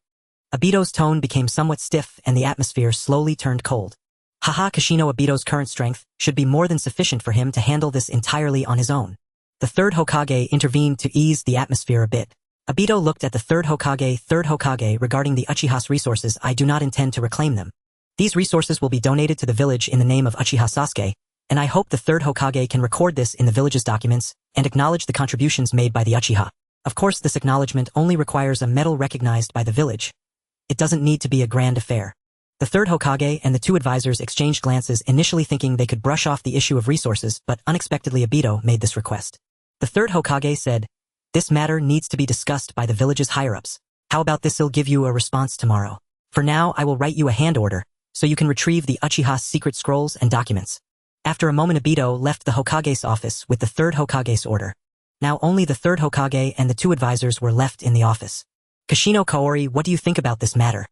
Obito's tone became somewhat stiff and the atmosphere slowly turned cold. Haha, Kashino Obito's current strength should be more than sufficient for him to handle this entirely on his own. The third Hokage intervened to ease the atmosphere a bit. Obito looked at the third Hokage, regarding the Uchiha's resources. I do not intend to reclaim them. These resources will be donated to the village in the name of Uchiha Sasuke, and I hope the third Hokage can record this in the village's documents and acknowledge the contributions made by the Uchiha. Of course, this acknowledgement only requires a medal recognized by the village. It doesn't need to be a grand affair. The third Hokage and the 2 advisors exchanged glances, initially thinking they could brush off the issue of resources, but unexpectedly Obito made this request. The third Hokage said, "This matter needs to be discussed by the village's higher-ups. How about this? I'll give you a response tomorrow. For now, I will write you a hand order, so you can retrieve the Uchiha's secret scrolls and documents." After a moment, Obito left the Hokage's office with the third Hokage's order. Now only the third Hokage and the 2 advisors were left in the office. Kashino Kaori, what do you think about this matter?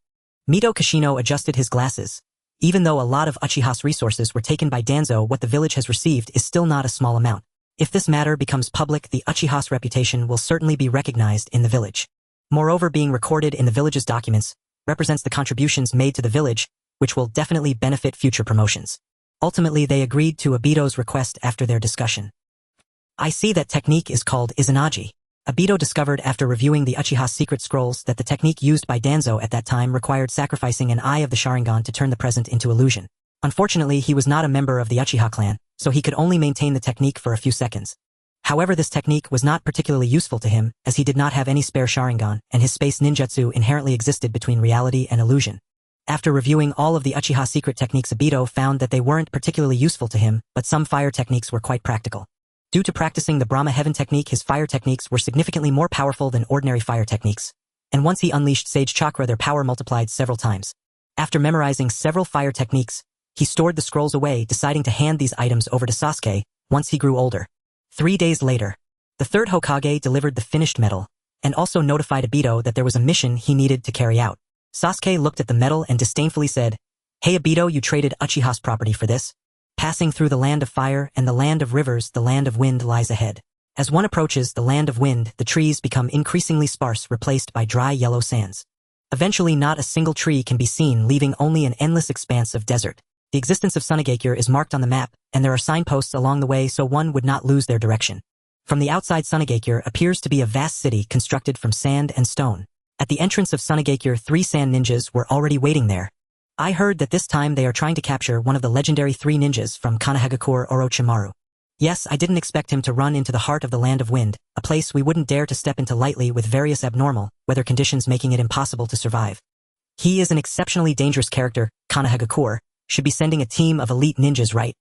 Mito Kashino adjusted his glasses. Even though a lot of Uchiha's resources were taken by Danzo, what the village has received is still not a small amount. If this matter becomes public, the Uchiha's reputation will certainly be recognized in the village. Moreover, being recorded in the village's documents represents the contributions made to the village, which will definitely benefit future promotions. Ultimately, they agreed to Obito's request after their discussion. I see that technique is called Izanagi. Obito discovered after reviewing the Uchiha's secret scrolls that the technique used by Danzo at that time required sacrificing an eye of the Sharingan to turn the present into illusion. Unfortunately, he was not a member of the Uchiha clan, so he could only maintain the technique for a few seconds. However, this technique was not particularly useful to him, as he did not have any spare Sharingan, and his space ninjutsu inherently existed between reality and illusion. After reviewing all of the Uchiha secret techniques, Obito found that they weren't particularly useful to him, but some fire techniques were quite practical. Due to practicing the Brahma Heaven technique, his fire techniques were significantly more powerful than ordinary fire techniques, and once he unleashed Sage Chakra, their power multiplied several times. After memorizing several fire techniques, he stored the scrolls away, deciding to hand these items over to Sasuke once he grew older. 3 days later, the third Hokage delivered the finished medal, and also notified Obito that there was a mission he needed to carry out. Sasuke looked at the medal and disdainfully said, "Hey Obito, you traded Uchiha's property for this? Passing through the land of fire and the land of rivers, the land of wind lies ahead. As one approaches the land of wind, the trees become increasingly sparse, replaced by dry yellow sands. Eventually, not a single tree can be seen, leaving only an endless expanse of desert. The existence of Sunagakure is marked on the map, and there are signposts along the way so one would not lose their direction. From the outside, Sunagakure appears to be a vast city constructed from sand and stone. At the entrance of Sunagakure, 3 sand ninjas were already waiting there. I heard that this time they are trying to capture one of the legendary 3 ninjas from Konohagakure, Orochimaru. Yes, I didn't expect him to run into the heart of the land of wind, a place we wouldn't dare to step into lightly, with various abnormal weather conditions making it impossible to survive. He is an exceptionally dangerous character. Konohagakure should be sending a team of elite ninjas, right?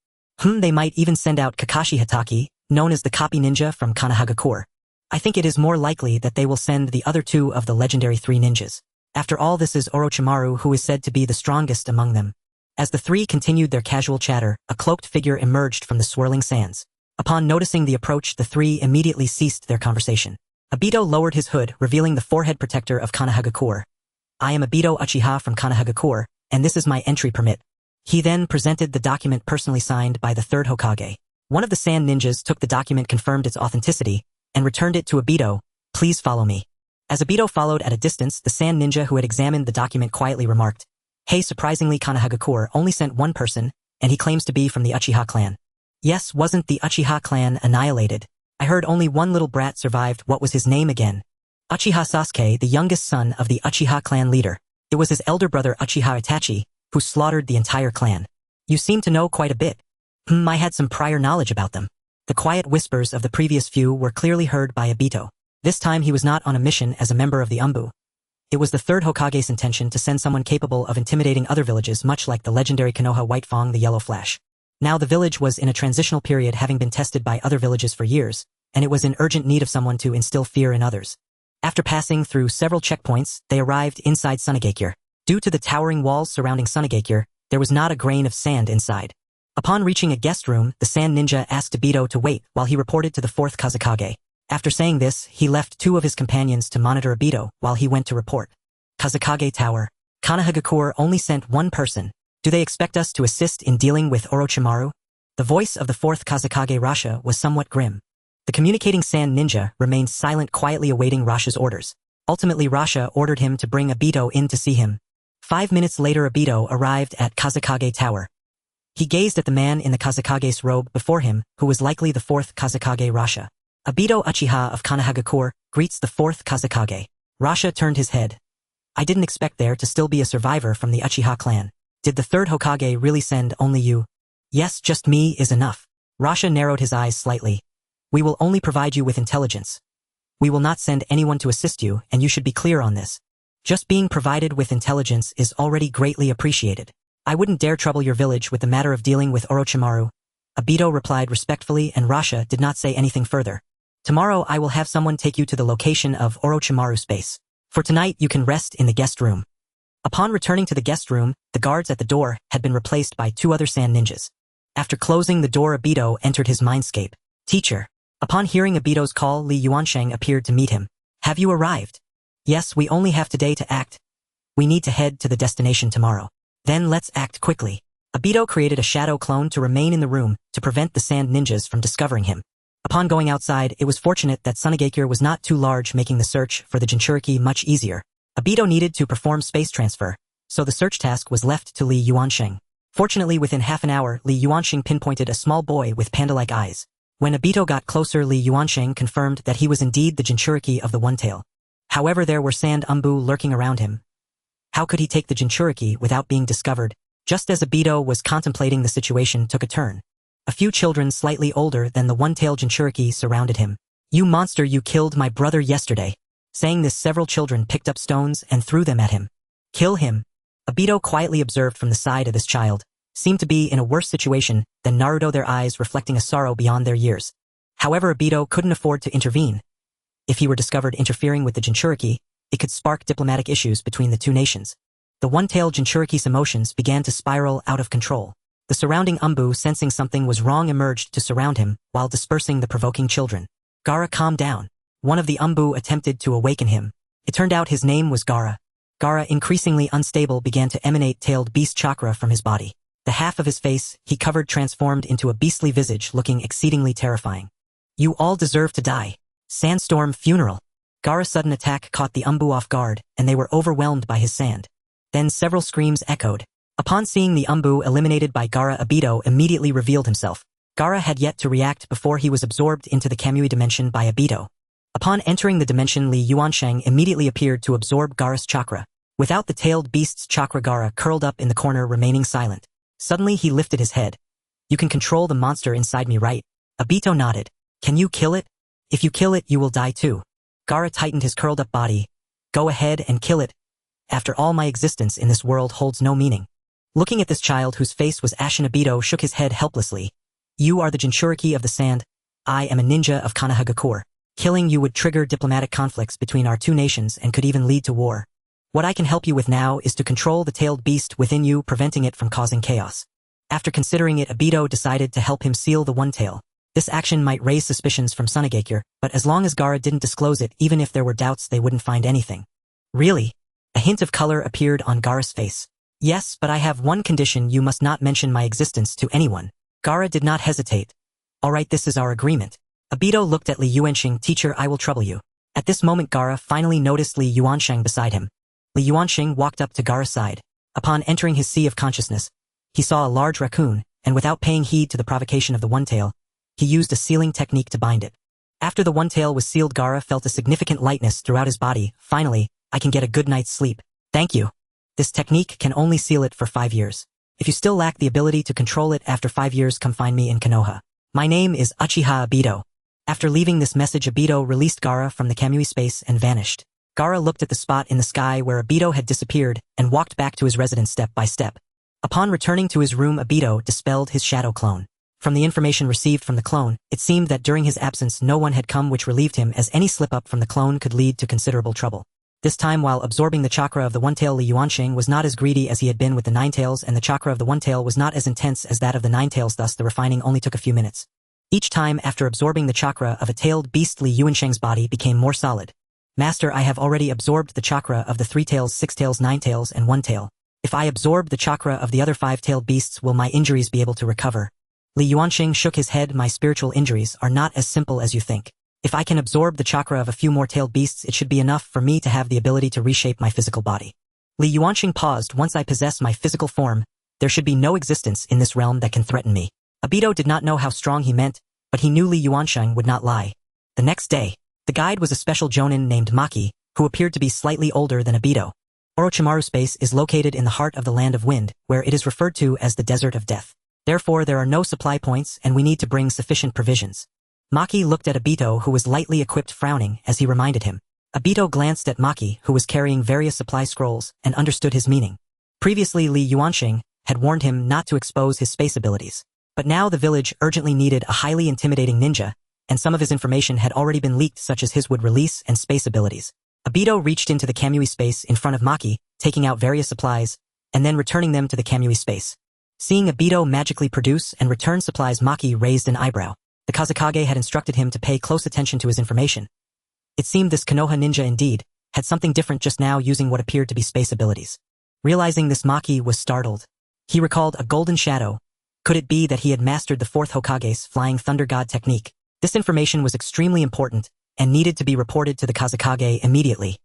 They might even send out Kakashi Hatake, known as the copy ninja from Konohagakure. I think it is more likely that they will send the other 2 of the legendary 3 ninjas. After all, this is Orochimaru, who is said to be the strongest among them." As the 3 continued their casual chatter, a cloaked figure emerged from the swirling sands. Upon noticing the approach, the 3 immediately ceased their conversation. Obito lowered his hood, revealing the forehead protector of Konohagakure. "I am Obito Uchiha from Konohagakure, and this is my entry permit." He then presented the document personally signed by the third Hokage. One of the sand ninjas took the document, confirmed its authenticity, and returned it to Obito. "Please follow me." As Obito followed at a distance, the sand ninja who had examined the document quietly remarked, "Hey, surprisingly Konohagakure only sent 1 person, and he claims to be from the Uchiha clan." "Yes, wasn't the Uchiha clan annihilated? I heard only 1 little brat survived. What was his name again?" "Uchiha Sasuke, the youngest son of the Uchiha clan leader. It was his elder brother Uchiha Itachi who slaughtered the entire clan." "You seem to know quite a bit." I had some prior knowledge about them. The quiet whispers of the previous few were clearly heard by Obito. This time he was not on a mission as a member of the Umbu. It was the third Hokage's intention to send someone capable of intimidating other villages, much like the legendary Konoha White Fang the Yellow Flash. Now the village was in a transitional period, having been tested by other villages for years, and it was in urgent need of someone to instill fear in others. After passing through several checkpoints, they arrived inside Sunagakure. Due to the towering walls surrounding Sunagakure, there was not a grain of sand inside. Upon reaching a guest room, the sand ninja asked Obito to wait while he reported to the Fourth Hokage. After saying this, he left 2 of his companions to monitor Obito while he went to report. Kazekage Tower. Konohagakure only sent 1 person. Do they expect us to assist in dealing with Orochimaru? The voice of the Fourth Hokage Rasha was somewhat grim. The communicating sand ninja remained silent, quietly awaiting Rasha's orders. Ultimately, Rasha ordered him to bring Obito in to see him. 5 minutes later, Obito arrived at Kazekage Tower. He gazed at the man in the Kazekage's robe before him, who was likely the Fourth Kazekage Rasha. Obito Uchiha of Konohagakure greets the Fourth Kazekage. Rasha turned his head. I didn't expect there to still be a survivor from the Uchiha clan. Did the third Hokage really send only you? Yes, just me is enough. Rasha narrowed his eyes slightly. We will only provide you with intelligence. We will not send anyone to assist you, and you should be clear on this. Just being provided with intelligence is already greatly appreciated. I wouldn't dare trouble your village with the matter of dealing with Orochimaru. Obito replied respectfully, and Rasha did not say anything further. Tomorrow I will have someone take you to the location of Orochimaru's base. For tonight you can rest in the guest room. Upon returning to the guest room, the guards at the door had been replaced by 2 other sand ninjas. After closing the door, Obito entered his mindscape. Teacher. Upon hearing Obito's call, Li Yuansheng appeared to meet him. Have you arrived? Yes, we only have today to act. We need to head to the destination tomorrow. Then let's act quickly. Obito created a shadow clone to remain in the room to prevent the sand ninjas from discovering him. Upon going outside, it was fortunate that Sunagakure was not too large, making the search for the Jinchuriki much easier. Obito needed to perform space transfer, so the search task was left to Li Yuansheng. Fortunately, within half an hour, Li Yuansheng pinpointed a small boy with panda-like eyes. When Obito got closer, Li Yuansheng confirmed that he was indeed the Jinchuriki of the One-Tail. However, there were sand umbu lurking around him. How could he take the Jinchuriki without being discovered? Just as Obito was contemplating, the situation took a turn. A few children slightly older than the One-Tail Jinchuriki surrounded him. You monster, you killed my brother yesterday. Saying this, several children picked up stones and threw them at him. Kill him. Obito quietly observed from the side of this child. Seemed to be in a worse situation than Naruto, their eyes reflecting a sorrow beyond their years. However, Obito couldn't afford to intervene. If he were discovered interfering with the Jinchuriki, it could spark diplomatic issues between the 2 nations. The One-Tail Jinchuriki's emotions began to spiral out of control. The surrounding umbu, sensing something was wrong, emerged to surround him while dispersing the provoking children. Gaara, calm down. One of the umbu attempted to awaken him. It turned out his name was Gaara. Gaara, increasingly unstable, began to emanate tailed beast chakra from his body. The half of his face he covered transformed into a beastly visage, looking exceedingly terrifying. You all deserve to die. Sandstorm funeral. Gaara's sudden attack caught the umbu off guard, and they were overwhelmed by his sand. Then several screams echoed. Upon seeing the umbu eliminated by Gaara, Obito immediately revealed himself. Gaara had yet to react before he was absorbed into the Kamui dimension by Obito. Upon entering the dimension, Li Yuansheng immediately appeared to absorb Gaara's chakra. Without the tailed beast's chakra, Gaara curled up in the corner, remaining silent. Suddenly he lifted his head. You can control the monster inside me, right? Obito nodded. Can you kill it? If you kill it, you will die too. Gaara tightened his curled-up body. Go ahead and kill it. After all, my existence in this world holds no meaning. Looking at this child whose face was ashen, Obito shook his head helplessly. You are the Jinchuriki of the sand. I am a ninja of Konohagakure. Killing you would trigger diplomatic conflicts between our 2 nations and could even lead to war. What I can help you with now is to control the tailed beast within you, preventing it from causing chaos. After considering it, Obito decided to help him seal the One-Tail. This action might raise suspicions from Sunagakure, but as long as Gaara didn't disclose it, even if there were doubts, they wouldn't find anything. Really? A hint of color appeared on Gaara's face. Yes, but I have one condition: you must not mention my existence to anyone. Gaara did not hesitate. Alright, this is our agreement. Obito looked at Li Yuansheng. Teacher, I will trouble you. At this moment, Gaara finally noticed Li Yuansheng beside him. Li Yuansheng walked up to Gaara's side. Upon entering his sea of consciousness, he saw a large raccoon, and without paying heed to the provocation of the One-Tail, he used a sealing technique to bind it. After the One-Tail was sealed, Gaara felt a significant lightness throughout his body. Finally, I can get a good night's sleep. Thank you. This technique can only seal it for 5 years. If you still lack the ability to control it after 5 years, come find me in Konoha. My name is Uchiha Obito. After leaving this message, Obito released Gaara from the Kamui space and vanished. Gaara looked at the spot in the sky where Obito had disappeared and walked back to his residence step by step. Upon returning to his room, Obito dispelled his shadow clone. From the information received from the clone, it seemed that during his absence no one had come, which relieved him, as any slip-up from the clone could lead to considerable trouble. This time, while absorbing the chakra of the One-Tail, Li Yuanxing was not as greedy as he had been with the Nine-Tails, and the chakra of the One-Tail was not as intense as that of the Nine-Tails, thus the refining only took a few minutes. Each time after absorbing the chakra of a tailed beast, Li Yuanxing's body became more solid. Master, I have already absorbed the chakra of the Three Tails, Six Tails, Nine Tails, and One Tail. If I absorb the chakra of the other five-tailed beasts, will my injuries be able to recover? Li Yuanxing shook his head. My spiritual injuries are not as simple as you think. If I can absorb the chakra of a few more tailed beasts, it should be enough for me to have the ability to reshape my physical body. Li Yuanxing paused. Once I possess my physical form, there should be no existence in this realm that can threaten me. Obito did not know how strong he meant, but he knew Li Yuanxing would not lie. The next day, the guide was a special jonin named Maki, who appeared to be slightly older than Obito. Orochimaru space is located in the heart of the Land of Wind, where it is referred to as the Desert of Death. Therefore, there are no supply points and we need to bring sufficient provisions. Maki looked at Obito, who was lightly equipped, frowning as he reminded him. Obito glanced at Maki, who was carrying various supply scrolls, and understood his meaning. Previously, Li Yuanxing had warned him not to expose his space abilities. But now the village urgently needed a highly intimidating ninja, and some of his information had already been leaked, such as his wood release and space abilities. Obito reached into the Kamui space in front of Maki, taking out various supplies, and then returning them to the Kamui space. Seeing Obito magically produce and return supplies, Maki raised an eyebrow. The Kazekage had instructed him to pay close attention to his information. It seemed this Konoha ninja indeed had something different just now, using what appeared to be space abilities. Realizing this, Maki was startled. He recalled a golden shadow. Could it be that he had mastered the Fourth Hokage's Flying Thunder God technique? This information was extremely important and needed to be reported to the Kazekage immediately.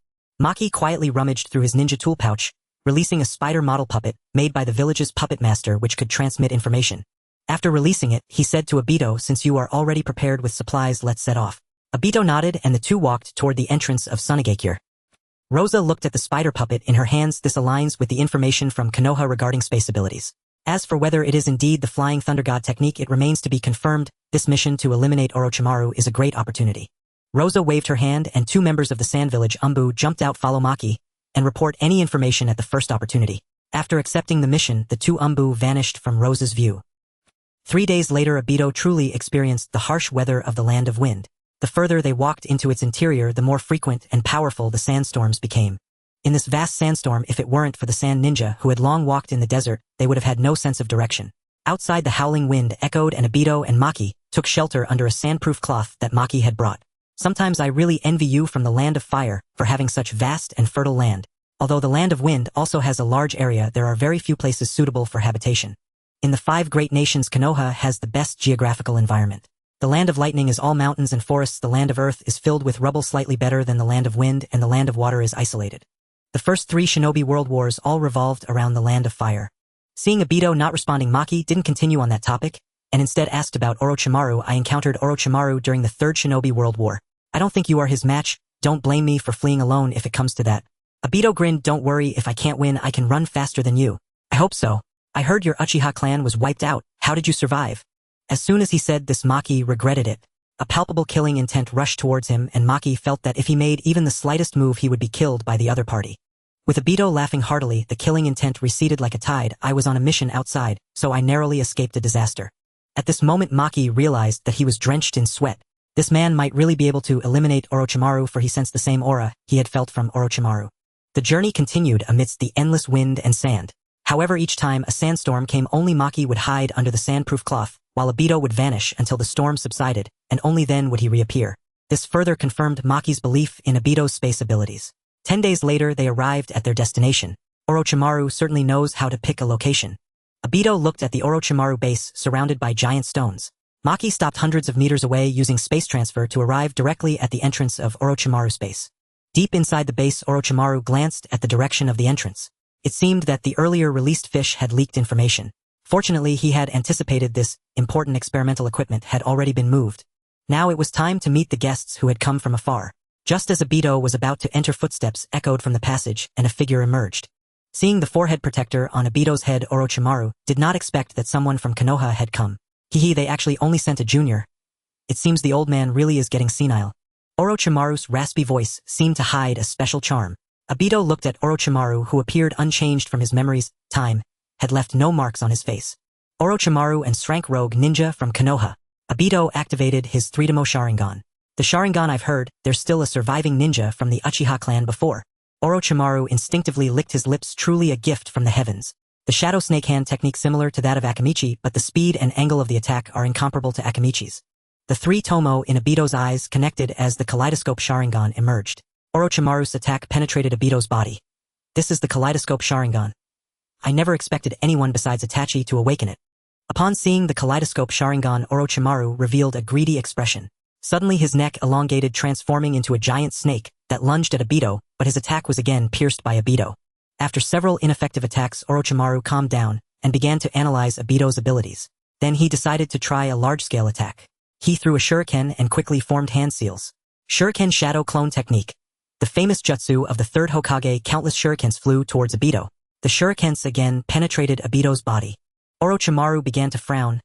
Maki quietly rummaged through his ninja tool pouch, releasing a spider model puppet made by the village's puppet master, which could transmit information. After releasing it, he said to Obito, "Since you are already prepared with supplies, let's set off." Obito nodded and the two walked toward the entrance of Sunagakure. Rosa looked at the spider puppet in her hands. This aligns with the information from Konoha regarding space abilities. As for whether it is indeed the Flying Thunder God technique, it remains to be confirmed. This mission to eliminate Orochimaru is a great opportunity. Rosa waved her hand and two members of the Sand Village Umbu jumped out. Follow Maki and report any information at the first opportunity. After accepting the mission, the two Umbu vanished from Rosa's view. 3 days later, Obito truly experienced the harsh weather of the Land of Wind. The further they walked into its interior, the more frequent and powerful the sandstorms became. In this vast sandstorm, if it weren't for the Sand Ninja who had long walked in the desert, they would have had no sense of direction. Outside, the howling wind echoed and Obito and Maki took shelter under a sandproof cloth that Maki had brought. Sometimes I really envy you from the Land of Fire for having such vast and fertile land. Although the Land of Wind also has a large area, there are very few places suitable for habitation. In the 5 great nations, Konoha has the best geographical environment. The Land of Lightning is all mountains and forests. The Land of Earth is filled with rubble, slightly better than the Land of Wind, and the Land of Water is isolated. The first 3 Shinobi world wars all revolved around the Land of Fire. Seeing Obito not responding, Maki didn't continue on that topic, and instead asked about Orochimaru. I encountered Orochimaru during the 3rd Shinobi World War. I don't think you are his match. Don't blame me for fleeing alone if it comes to that. Obito grinned. Don't worry, if I can't win, I can run faster than you. I hope so. I heard your Uchiha clan was wiped out. How did you survive? As soon as he said this, Maki regretted it. A palpable killing intent rushed towards him, and Maki felt that if he made even the slightest move, he would be killed by the other party. With Obito laughing heartily, the killing intent receded like a tide. I was on a mission outside, so I narrowly escaped a disaster. At this moment, Maki realized that he was drenched in sweat. This man might really be able to eliminate Orochimaru, for he sensed the same aura he had felt from Orochimaru. The journey continued amidst the endless wind and sand. However, each time a sandstorm came, only Maki would hide under the sandproof cloth, while Obito would vanish until the storm subsided, and only then would he reappear. This further confirmed Maki's belief in Obito's space abilities. 10 days later, they arrived at their destination. Orochimaru certainly knows how to pick a location. Obito looked at the Orochimaru base surrounded by giant stones. Maki stopped hundreds of meters away using space transfer to arrive directly at the entrance of Orochimaru space. Deep inside the base, Orochimaru glanced at the direction of the entrance. It seemed that the earlier released fish had leaked information. Fortunately, he had anticipated this. Important experimental equipment had already been moved. Now it was time to meet the guests who had come from afar. Just as Obito was about to enter, footsteps echoed from the passage and a figure emerged. Seeing the forehead protector on Obito's head, Orochimaru did not expect that someone from Konoha had come. Hee, they actually only sent a junior. It seems the old man really is getting senile. Orochimaru's raspy voice seemed to hide a special charm. Obito looked at Orochimaru, who appeared unchanged from his memories. Time had left no marks on his face. Orochimaru and shrank rogue ninja from Konoha. Obito activated his 3-demo Sharingan. The Sharingan, I've heard, there's still a surviving ninja from the Uchiha clan before. Orochimaru instinctively licked his lips, truly a gift from the heavens. The Shadow Snake Hand technique similar to that of Akamichi, but the speed and angle of the attack are incomparable to Akamichi's. The 3 tomo in Obito's eyes connected as the Kaleidoscope Sharingan emerged. Orochimaru's attack penetrated Obito's body. This is the Kaleidoscope Sharingan. I never expected anyone besides Itachi to awaken it. Upon seeing the Kaleidoscope Sharingan, Orochimaru revealed a greedy expression. Suddenly his neck elongated, transforming into a giant snake that lunged at Obito, but his attack was again pierced by Obito. After several ineffective attacks, Orochimaru calmed down and began to analyze Obito's abilities. Then he decided to try a large-scale attack. He threw a shuriken and quickly formed hand seals. Shuriken Shadow Clone Technique. The famous jutsu of the Third Hokage, countless shurikens flew towards Obito. The shurikens again penetrated Obito's body. Orochimaru began to frown.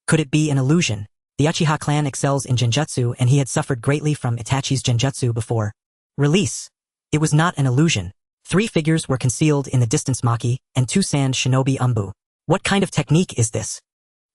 Could it be an illusion? The Uchiha clan excels in genjutsu, and he had suffered greatly from Itachi's genjutsu before. Release. It was not an illusion. 3 figures were concealed in the distance, Maki, and 2 sand shinobi umbu. What kind of technique is this?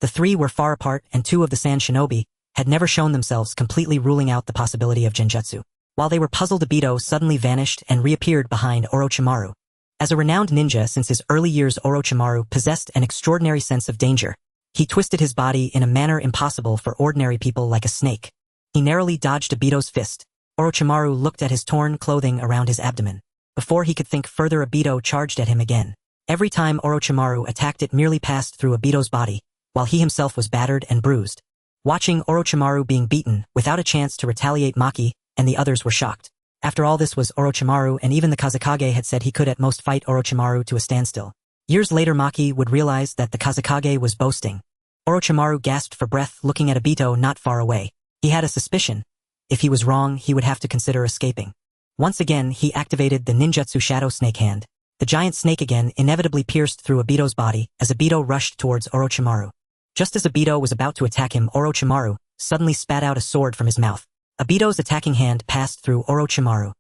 The 3 were far apart, and 2 of the sand shinobi had never shown themselves, completely ruling out the possibility of genjutsu. While they were puzzled, Obito suddenly vanished and reappeared behind Orochimaru. As a renowned ninja since his early years, Orochimaru possessed an extraordinary sense of danger. He twisted his body in a manner impossible for ordinary people, like a snake. He narrowly dodged Obito's fist. Orochimaru looked at his torn clothing around his abdomen. Before he could think further, Obito charged at him again. Every time Orochimaru attacked, it merely passed through Obito's body, while he himself was battered and bruised. Watching Orochimaru being beaten without a chance to retaliate, Maki and the others were shocked. After all, this was Orochimaru, and even the Kazekage had said he could at most fight Orochimaru to a standstill. Years later, Maki would realize that the Kazekage was boasting. Orochimaru gasped for breath, looking at Obito not far away. He had a suspicion. If he was wrong, he would have to consider escaping. Once again, he activated the ninjutsu Shadow Snake Hand. The giant snake again inevitably pierced through Obito's body as Obito rushed towards Orochimaru. Just as Obito was about to attack him, Orochimaru suddenly spat out a sword from his mouth. Obito's attacking hand passed through Orochimaru.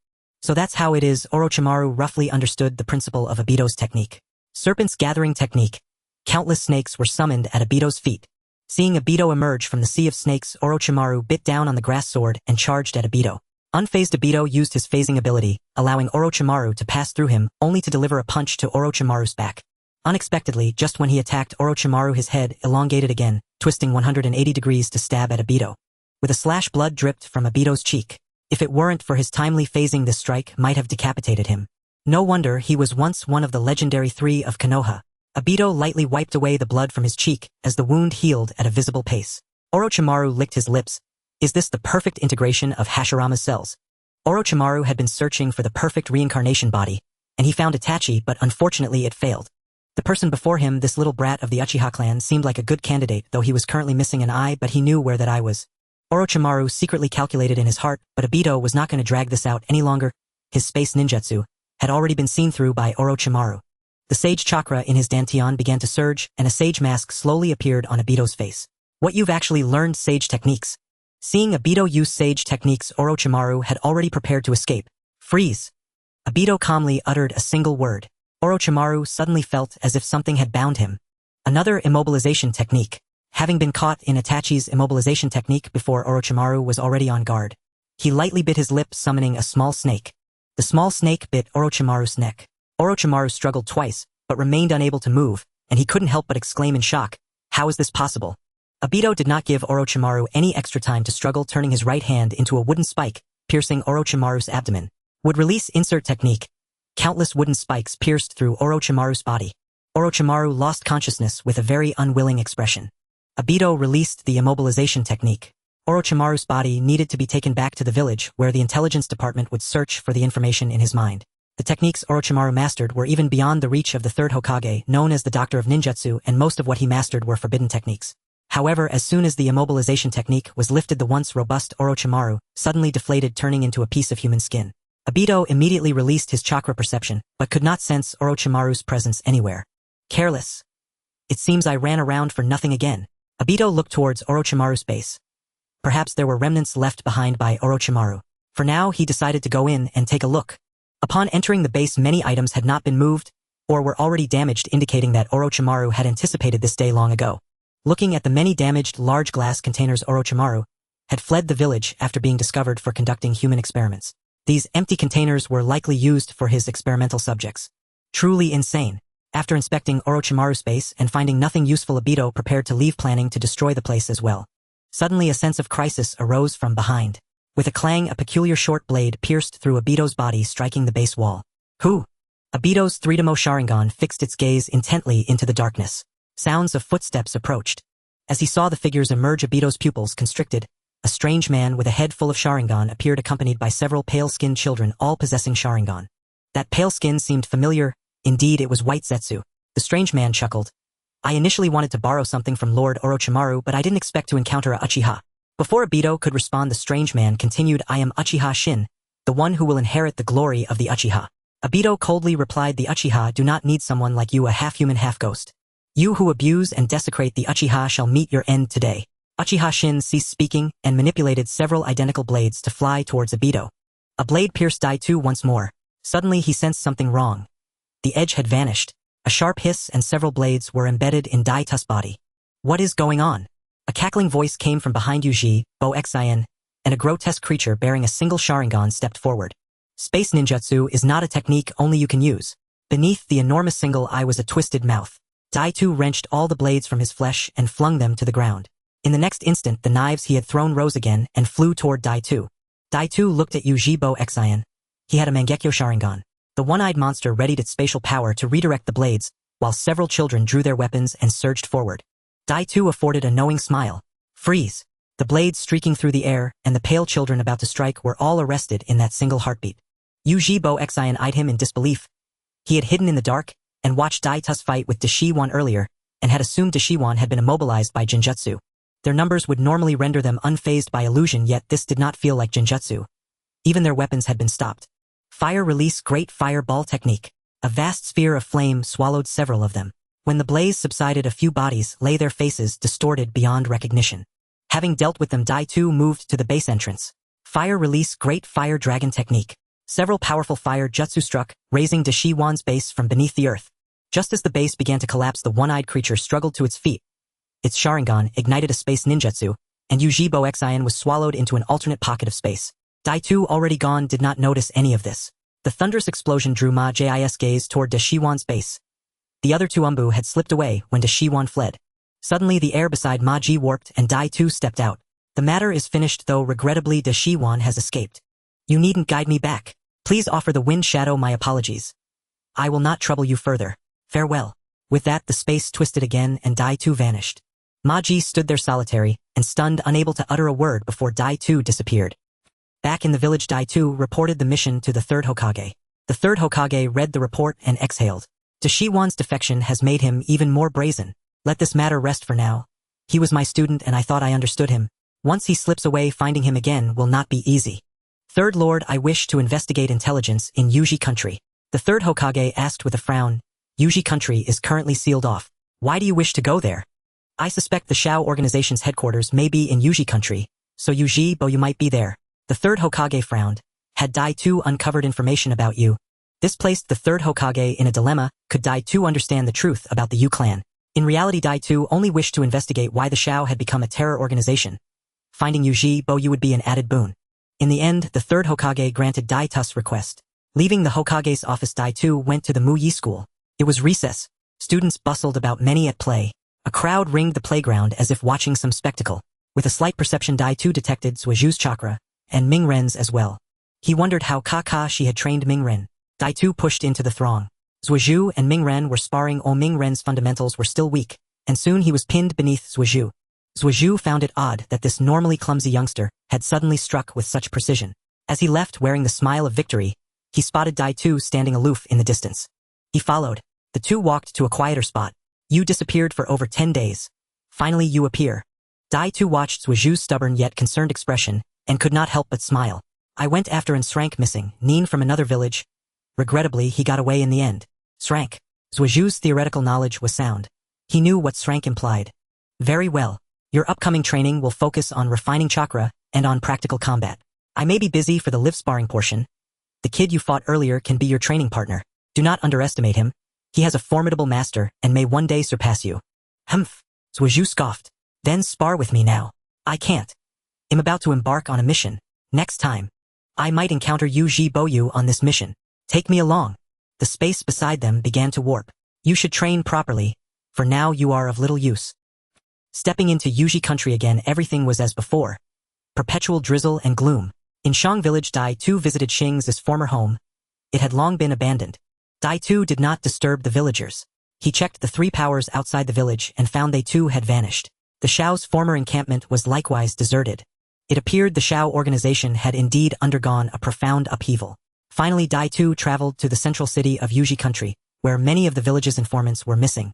So that's how it is. Orochimaru roughly understood the principle of Obito's technique. Serpent's Gathering Technique. Countless snakes were summoned at Obito's feet. Seeing Obito emerge from the sea of snakes, Orochimaru bit down on the grass sword and charged at Obito. Unfazed, Obito used his phasing ability, allowing Orochimaru to pass through him, only to deliver a punch to Orochimaru's back. Unexpectedly, just when he attacked Orochimaru, his head elongated again, twisting 180 degrees to stab at Obito. With a slash, blood dripped from Obito's cheek. If it weren't for his timely phasing, this strike might have decapitated him. No wonder he was once one of the legendary 3 of Konoha. Obito lightly wiped away the blood from his cheek as the wound healed at a visible pace. Orochimaru licked his lips. Is this the perfect integration of Hashirama's cells? Orochimaru had been searching for the perfect reincarnation body, and he found Itachi, but unfortunately it failed. The person before him, this little brat of the Uchiha clan, seemed like a good candidate, though he was currently missing an eye, but he knew where that eye was. Orochimaru secretly calculated in his heart, but Obito was not going to drag this out any longer. His space ninjutsu had already been seen through by Orochimaru. The sage chakra in his dantian began to surge, and a sage mask slowly appeared on Obito's face. What, you've actually learned sage techniques? Seeing Obito use sage techniques, Orochimaru had already prepared to escape. Freeze! Obito calmly uttered a single word. Orochimaru suddenly felt as if something had bound him. Another immobilization technique. Having been caught in Itachi's immobilization technique before, Orochimaru was already on guard. He lightly bit his lip, summoning a small snake. The small snake bit Orochimaru's neck. Orochimaru struggled twice, but remained unable to move, and he couldn't help but exclaim in shock, "How is this possible?" Obito did not give Orochimaru any extra time to struggle, turning his right hand into a wooden spike, piercing Orochimaru's abdomen. Would release insert technique. Countless wooden spikes pierced through Orochimaru's body. Orochimaru lost consciousness with a very unwilling expression. Obito released the immobilization technique. Orochimaru's body needed to be taken back to the village, where the intelligence department would search for the information in his mind. The techniques Orochimaru mastered were even beyond the reach of the Third Hokage, known as the Doctor of Ninjutsu, and most of what he mastered were forbidden techniques. However, as soon as the immobilization technique was lifted, the once robust Orochimaru suddenly deflated, turning into a piece of human skin. Obito immediately released his chakra perception, but could not sense Orochimaru's presence anywhere. Careless. It seems I ran around for nothing again. Obito looked towards Orochimaru's base. Perhaps there were remnants left behind by Orochimaru. For now, he decided to go in and take a look. Upon entering the base, many items had not been moved, or were already damaged, indicating that Orochimaru had anticipated this day long ago. Looking at the many damaged large glass containers, Orochimaru had fled the village after being discovered for conducting human experiments. These empty containers were likely used for his experimental subjects. Truly insane. After inspecting Orochimaru's base and finding nothing useful, Obito prepared to leave, planning to destroy the place as well. Suddenly a sense of crisis arose from behind. With a clang, a peculiar short blade pierced through Obito's body, striking the base wall. Who? Obito's three-demo Sharingan fixed its gaze intently into the darkness. Sounds of footsteps approached. As he saw the figures emerge, Obito's pupils constricted. A strange man with a head full of Sharingan appeared, accompanied by several pale-skinned children, all possessing Sharingan. That pale skin seemed familiar. Indeed, it was White Zetsu. The strange man chuckled. I initially wanted to borrow something from Lord Orochimaru, but I didn't expect to encounter a Uchiha. Before Obito could respond, the strange man continued, I am Uchiha Shin, the one who will inherit the glory of the Uchiha. Obito coldly replied, the Uchiha do not need someone like you, a half-human, half-ghost. You who abuse and desecrate the Uchiha shall meet your end today. Uchiha Shin ceased speaking and manipulated several identical blades to fly towards Obito. A blade pierced Daitu once more. Suddenly he sensed something wrong. The edge had vanished. A sharp hiss and several blades were embedded in Daitu's body. What is going on? A cackling voice came from behind Uchiha Itachi, and a grotesque creature bearing a single Sharingan stepped forward. Space ninjutsu is not a technique only you can use. Beneath the enormous single eye was a twisted mouth. Daitu wrenched all the blades from his flesh and flung them to the ground. In the next instant, the knives he had thrown rose again and flew toward Daitu. Daitu looked at Uchiha Itachi. He had a Mangekyo Sharingan. The one-eyed monster readied its spatial power to redirect the blades, while several children drew their weapons and surged forward. Daitu afforded a knowing smile. Freeze! The blades streaking through the air and the pale children about to strike were all arrested in that single heartbeat. Uchiha Itachi eyed him in disbelief. He had hidden in the dark and watched Daitu's fight with Deshiwan earlier, and had assumed Deshiwan had been immobilized by Genjutsu. Their numbers would normally render them unfazed by illusion, yet this did not feel like Genjutsu. Even their weapons had been stopped. Fire release, great fireball technique. A vast sphere of flame swallowed several of them. When the blaze subsided, a few bodies lay, their faces distorted beyond recognition. Having dealt with them, Daitu moved to the base entrance. Fire release, great fire dragon technique. Several powerful fire jutsu struck, raising Deshiwan's base from beneath the earth. Just as the base began to collapse, the one-eyed creature struggled to its feet. Its Sharingan ignited a space ninjutsu, and Uchiha Itachi was swallowed into an alternate pocket of space. Daitu, already gone, did not notice any of this. The thunderous explosion drew Ma-Jis' gaze toward Deshiwan's base. The other two Umbu had slipped away when Deshiwan fled. Suddenly the air beside Ma-Ji warped and Daitu stepped out. The matter is finished, though regrettably Deshiwan has escaped. You needn't guide me back. Please offer the wind shadow my apologies. I will not trouble you further. Farewell. With that, the space twisted again and Daitu vanished. Ma-Ji stood there solitary and stunned, unable to utter a word before Daitu disappeared. Back in the village, Daitu reported the mission to the Third Hokage. The Third Hokage read the report and exhaled. Deshiwan's defection has made him even more brazen. Let this matter rest for now. He was my student and I thought I understood him. Once he slips away, finding him again will not be easy. Third Lord, I wish to investigate intelligence in Yuji country. The Third Hokage asked with a frown. Yuji country is currently sealed off. Why do you wish to go there? I suspect the Shao organization's headquarters may be in Yuji country, so Uchiha, you might be there. The Third Hokage frowned. Had Daitu uncovered information about you? This placed the Third Hokage in a dilemma. Could Daitu understand the truth about the Yu clan? In reality, Daitu only wished to investigate why the Shao had become a terror organization. Finding Uchiha would be an added boon. In the end, the Third Hokage granted Daitu's request. Leaving the Hokage's office, Daitu went to the Muyi school. It was recess. Students bustled about, many at play. A crowd ringed the playground as if watching some spectacle. With a slight perception, Daitu detected Suaju's chakra, and Mingren's as well. He wondered how Kakashi had trained Mingren. Daitu pushed into the throng. Suaju and Mingren were sparring. Mingren's fundamentals were still weak, and soon he was pinned beneath Suaju. Suaju found it odd that this normally clumsy youngster had suddenly struck with such precision. As he left wearing the smile of victory, he spotted Daitu standing aloof in the distance. He followed. The two walked to a quieter spot. You disappeared for over 10 days. Finally you appear. Daitu watched Suaju's stubborn yet concerned expression and could not help but smile. I went after and Srank missing, Nin from another village. Regrettably, he got away in the end. Srank. Suaju's theoretical knowledge was sound. He knew what Srank implied. Very well. Your upcoming training will focus on refining chakra and on practical combat. I may be busy for the live sparring portion. The kid you fought earlier can be your training partner. Do not underestimate him. He has a formidable master and may one day surpass you. Humph. Zhuozhu scoffed. Then spar with me now. I can't. I'm about to embark on a mission. Next time, I might encounter Yu Ji Boyu on this mission. Take me along. The space beside them began to warp. You should train properly. For now you are of little use. Stepping into Yuji country again, everything was as before. Perpetual drizzle and gloom. In Shang village, Dai Tu visited Xing's former home. It had long been abandoned. Dai Tu did not disturb the villagers. He checked the three powers outside the village and found they too had vanished. The Shao's former encampment was likewise deserted. It appeared the Shao organization had indeed undergone a profound upheaval. Finally, Dai Tu traveled to the central city of Yuji country, where many of the village's informants were missing.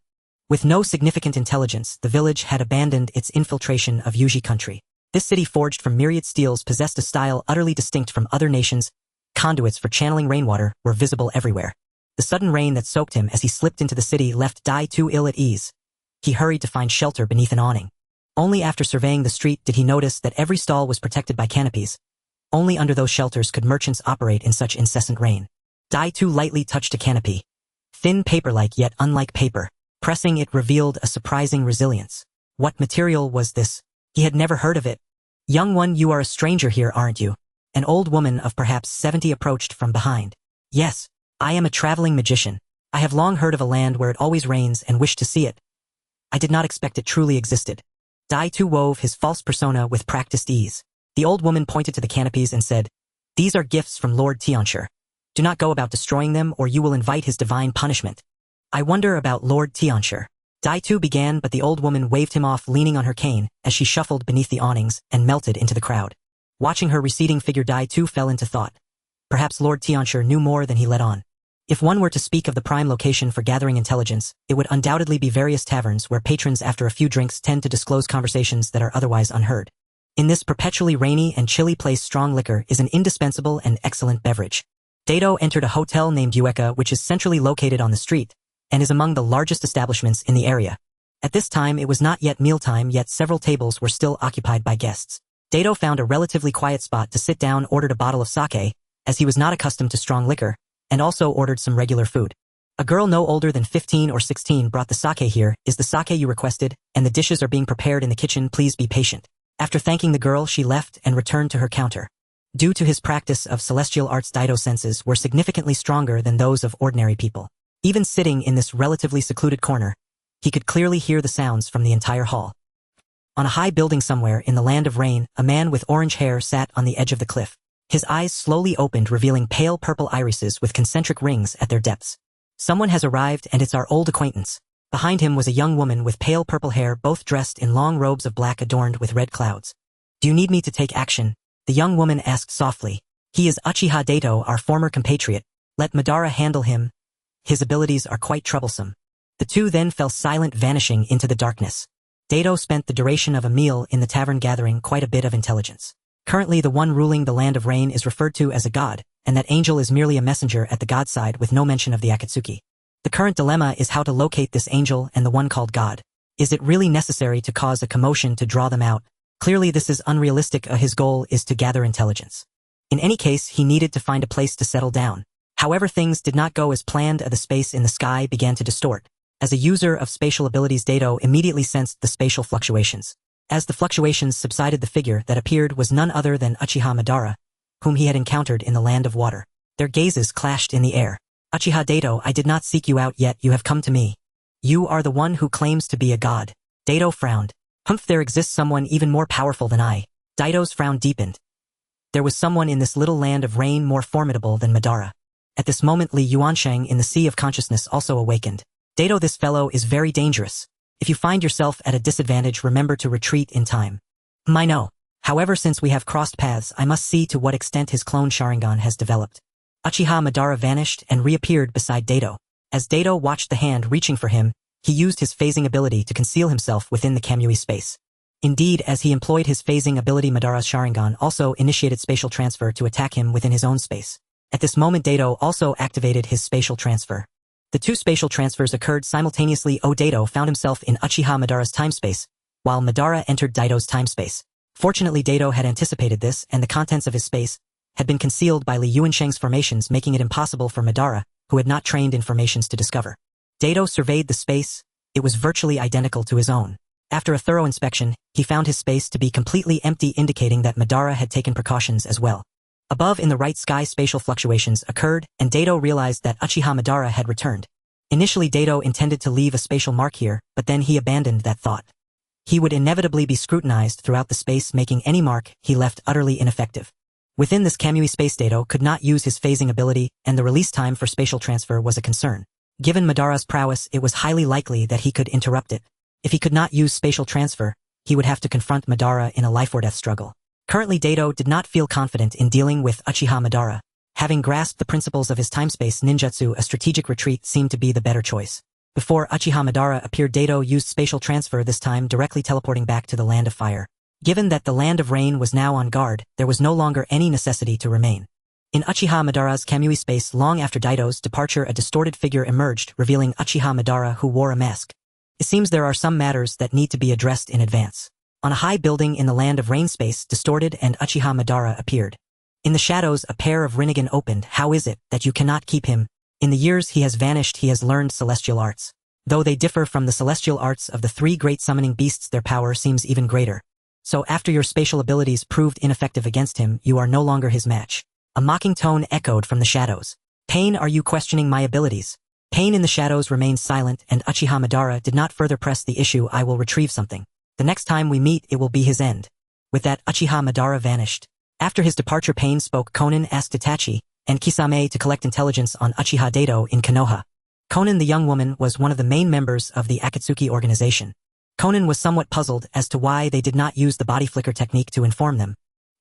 With no significant intelligence, the village had abandoned its infiltration of Yuji country. This city, forged from myriad steels, possessed a style utterly distinct from other nations. Conduits for channeling rainwater were visible everywhere. The sudden rain that soaked him as he slipped into the city left Dai Tu ill at ease. He hurried to find shelter beneath an awning. Only after surveying the street did he notice that every stall was protected by canopies. Only under those shelters could merchants operate in such incessant rain. Dai Tu lightly touched a canopy. Thin paper-like yet unlike paper. Pressing it revealed a surprising resilience. What material was this? He had never heard of it. Young one, you are a stranger here, aren't you? An old woman of perhaps 70 approached from behind. Yes, I am a traveling magician. I have long heard of a land where it always rains and wished to see it. I did not expect it truly existed. Dai Tu wove his false persona with practiced ease. The old woman pointed to the canopies and said, "These are gifts from Lord Tianshi. Do not go about destroying them or you will invite his divine punishment." I wonder about Lord Tianshi. Dai Tu began, but the old woman waved him off, leaning on her cane as she shuffled beneath the awnings and melted into the crowd. Watching her receding figure, Dai Tu fell into thought. Perhaps Lord Tianshi knew more than he let on. If one were to speak of the prime location for gathering intelligence, it would undoubtedly be various taverns where patrons after a few drinks tend to disclose conversations that are otherwise unheard. In this perpetually rainy and chilly place, strong liquor is an indispensable and excellent beverage. Dato entered a hotel named Ueka, which is centrally located on the street, and is among the largest establishments in the area. At this time it was not yet mealtime, yet several tables were still occupied by guests. Dato found a relatively quiet spot to sit down, ordered a bottle of sake, as he was not accustomed to strong liquor, and also ordered some regular food. A girl no older than 15 or 16 brought the sake. Here is the sake you requested, and the dishes are being prepared in the kitchen, please be patient. After thanking the girl, she left and returned to her counter. Due to his practice of celestial arts, Daito's senses were significantly stronger than those of ordinary people. Even sitting in this relatively secluded corner, he could clearly hear the sounds from the entire hall. On a high building somewhere in the land of rain, a man with orange hair sat on the edge of the cliff. His eyes slowly opened, revealing pale purple irises with concentric rings at their depths. Someone has arrived, and it's our old acquaintance. Behind him was a young woman with pale purple hair, both dressed in long robes of black adorned with red clouds. Do you need me to take action? The young woman asked softly. He is Uchiha Dato, our former compatriot. Let Madara handle him. His abilities are quite troublesome. The two then fell silent, vanishing into the darkness. Dato spent the duration of a meal in the tavern gathering quite a bit of intelligence. Currently the one ruling the land of rain is referred to as a god, and that angel is merely a messenger at the god side with no mention of the Akatsuki. The current dilemma is how to locate this angel and the one called God. Is it really necessary to cause a commotion to draw them out? Clearly this is unrealistic. His goal is to gather intelligence. In any case, he needed to find a place to settle down. However, things did not go as planned. The space in the sky began to distort. As a user of spatial abilities, Dato immediately sensed the spatial fluctuations. As the fluctuations subsided, the figure that appeared was none other than Uchiha Madara, whom he had encountered in the land of water. Their gazes clashed in the air. Uchiha Dato, I did not seek you out, yet you have come to me. You are the one who claims to be a god. Dato frowned. Humph, there exists someone even more powerful than I. Dato's frown deepened. There was someone in this little land of rain more formidable than Madara. At this moment, Li Yuansheng in the Sea of Consciousness also awakened. Dato, this fellow is very dangerous. If you find yourself at a disadvantage, remember to retreat in time. I know. However, since we have crossed paths, I must see to what extent his clone Sharingan has developed. Uchiha Madara vanished and reappeared beside Dato. As Dato watched the hand reaching for him, he used his phasing ability to conceal himself within the Kamui space. Indeed, as he employed his phasing ability, Madara's Sharingan also initiated spatial transfer to attack him within his own space. At this moment, Dato also activated his spatial transfer. The two spatial transfers occurred simultaneously. Dato found himself in Uchiha Madara's time space, while Madara entered Daito's time-space. Fortunately, Daito had anticipated this, and the contents of his space had been concealed by Li Yuansheng's formations, making it impossible for Madara, who had not trained in formations, to discover. Daito surveyed the space. It was virtually identical to his own. After a thorough inspection, he found his space to be completely empty, indicating that Madara had taken precautions as well. Above in the right sky, spatial fluctuations occurred, and Daito realized that Uchiha Madara had returned. Initially, Daito intended to leave a spatial mark here, but then he abandoned that thought. He would inevitably be scrutinized throughout the space, making any mark he left utterly ineffective. Within this Kamui space, Daito could not use his phasing ability, and the release time for spatial transfer was a concern. Given Madara's prowess, it was highly likely that he could interrupt it. If he could not use spatial transfer, he would have to confront Madara in a life-or-death struggle. Currently, Daito did not feel confident in dealing with Uchiha Madara. Having grasped the principles of his time-space ninjutsu, a strategic retreat seemed to be the better choice. Before Uchiha Madara appeared, Daito used spatial transfer, this time directly teleporting back to the Land of Fire. Given that the Land of Rain was now on guard, there was no longer any necessity to remain. In Uchiha Madara's Kamui space, long after Daito's departure, a distorted figure emerged, revealing Uchiha Madara, who wore a mask. It seems there are some matters that need to be addressed in advance. On a high building in the Land of Rain space, distorted and Uchiha Madara appeared. In the shadows, a pair of Rinnegan opened. How is it that you cannot keep him? In the years he has vanished, he has learned celestial arts. Though they differ from the celestial arts of the three great summoning beasts, their power seems even greater. So after your spatial abilities proved ineffective against him, you are no longer his match. A mocking tone echoed from the shadows. Pain, are you questioning my abilities? Pain in the shadows remained silent, and Uchiha Madara did not further press the issue. I will retrieve something. The next time we meet, it will be his end. With that, Uchiha Madara vanished. After his departure, Pain spoke. Konan asked Itachi and Kisame to collect intelligence on Uchiha Daito in Konoha. Konan, the young woman, was one of the main members of the Akatsuki organization. Konan was somewhat puzzled as to why they did not use the body flicker technique to inform them.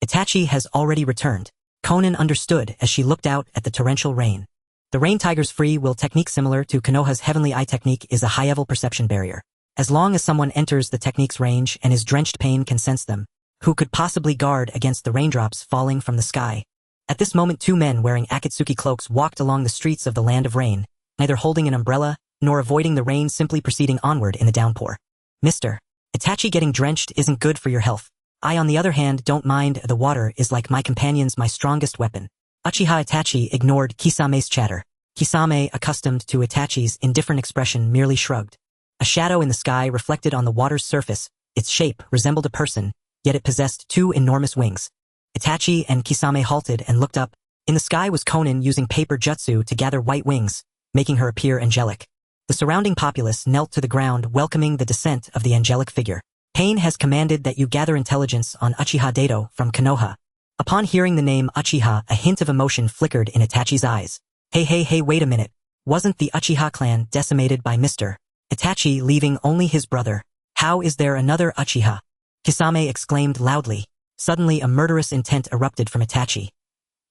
Itachi has already returned. Konan understood as she looked out at the torrential rain. The Rain Tiger's free will technique, similar to Konoha's Heavenly Eye technique, is a high-level perception barrier. As long as someone enters the technique's range and is drenched, Pain can sense them. Who could possibly guard against the raindrops falling from the sky? At this moment, two men wearing Akatsuki cloaks walked along the streets of the Land of Rain, neither holding an umbrella nor avoiding the rain, simply proceeding onward in the downpour. Mr. Itachi, getting drenched isn't good for your health. I, on the other hand, don't mind. The water is like my companions, my strongest weapon. Uchiha Itachi ignored Kisame's chatter. Kisame, accustomed to Itachi's indifferent expression, merely shrugged. A shadow in the sky reflected on the water's surface. Its shape resembled a person, yet it possessed two enormous wings. Itachi and Kisame halted and looked up. In the sky was Konan, using paper jutsu to gather white wings, making her appear angelic. The surrounding populace knelt to the ground, welcoming the descent of the angelic figure. Pain has commanded that you gather intelligence on Uchiha Daito from Konoha. Upon hearing the name Uchiha, a hint of emotion flickered in Itachi's eyes. Hey, wait a minute. Wasn't the Uchiha clan decimated by Mr. Itachi, leaving only his brother? How is there another Uchiha? Kisame exclaimed loudly. Suddenly, a murderous intent erupted from Itachi.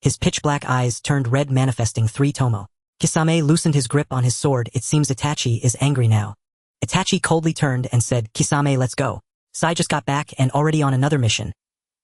His pitch-black eyes turned red, manifesting 3 tomo. Kisame loosened his grip on his sword. It seems Itachi is angry now. Itachi coldly turned and said, Kisame, let's go. Sai just got back and already on another mission.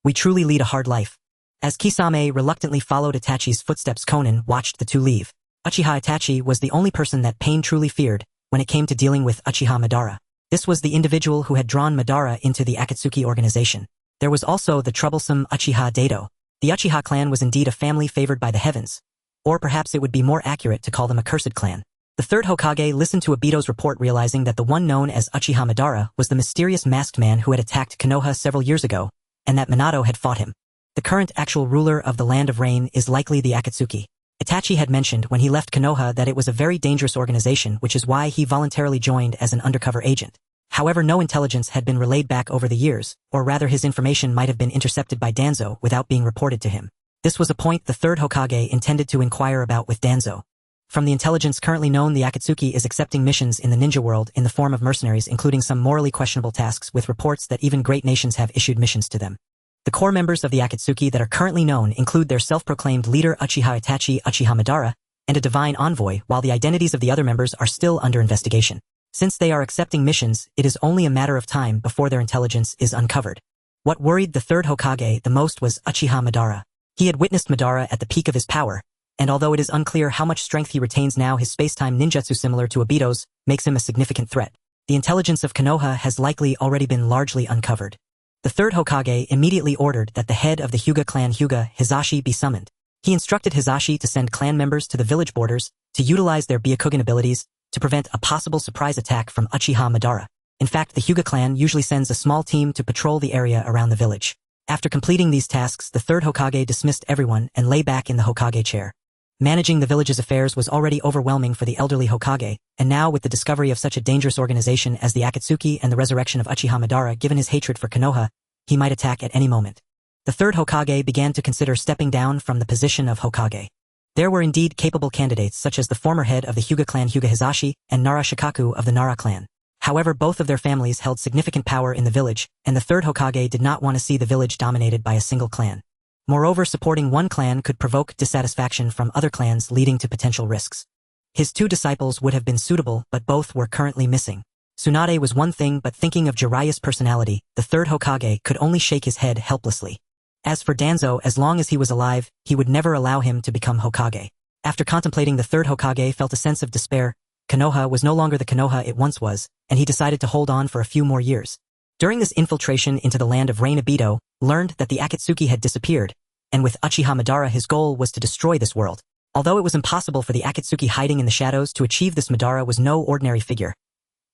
We truly lead a hard life. As Kisame reluctantly followed Itachi's footsteps, Konan watched the two leave. Uchiha Itachi was the only person that Pain truly feared when it came to dealing with Uchiha Madara. This was the individual who had drawn Madara into the Akatsuki organization. There was also the troublesome Uchiha Daito. The Uchiha clan was indeed a family favored by the heavens. Or perhaps it would be more accurate to call them a cursed clan. The third Hokage listened to Obito's report, realizing that the one known as Uchiha Madara was the mysterious masked man who had attacked Konoha several years ago, and that Minato had fought him. The current actual ruler of the Land of Rain is likely the Akatsuki. Itachi had mentioned when he left Konoha that it was a very dangerous organization, which is why he voluntarily joined as an undercover agent. However, no intelligence had been relayed back over the years, or rather his information might have been intercepted by Danzo without being reported to him. This was a point the third Hokage intended to inquire about with Danzo. From the intelligence currently known, the Akatsuki is accepting missions in the ninja world in the form of mercenaries, including some morally questionable tasks, with reports that even great nations have issued missions to them. The core members of the Akatsuki that are currently known include their self-proclaimed leader Uchiha Itachi, Uchiha Madara, and a divine envoy, while the identities of the other members are still under investigation. Since they are accepting missions, it is only a matter of time before their intelligence is uncovered. What worried the third Hokage the most was Uchiha Madara. He had witnessed Madara at the peak of his power, and although it is unclear how much strength he retains now, his space-time ninjutsu, similar to Obito's, makes him a significant threat. The intelligence of Konoha has likely already been largely uncovered. The third Hokage immediately ordered that the head of the Hyuga clan Hyuga, Hizashi, be summoned. He instructed Hizashi to send clan members to the village borders to utilize their Byakugan abilities to prevent a possible surprise attack from Uchiha Madara. In fact, the Hyuga clan usually sends a small team to patrol the area around the village. After completing these tasks, the third Hokage dismissed everyone and lay back in the Hokage chair. Managing the village's affairs was already overwhelming for the elderly Hokage, and now with the discovery of such a dangerous organization as the Akatsuki and the resurrection of Uchiha Madara, given his hatred for Konoha, he might attack at any moment. The third Hokage began to consider stepping down from the position of Hokage. There were indeed capable candidates such as the former head of the Hyuga clan Hyuga Hizashi and Nara Shikaku of the Nara clan. However, both of their families held significant power in the village, and the third Hokage did not want to see the village dominated by a single clan. Moreover, supporting one clan could provoke dissatisfaction from other clans, leading to potential risks. His two disciples would have been suitable, but both were currently missing. Tsunade was one thing, but thinking of Jiraiya's personality, the third Hokage could only shake his head helplessly. As for Danzo, as long as he was alive, he would never allow him to become Hokage. After contemplating, the third Hokage felt a sense of despair. Konoha was no longer the Konoha it once was, and he decided to hold on for a few more years. During this infiltration into the land of Rain, Obito learned that the Akatsuki had disappeared, and with Uchiha Madara his goal was to destroy this world. Although it was impossible for the Akatsuki hiding in the shadows to achieve this, Madara was no ordinary figure.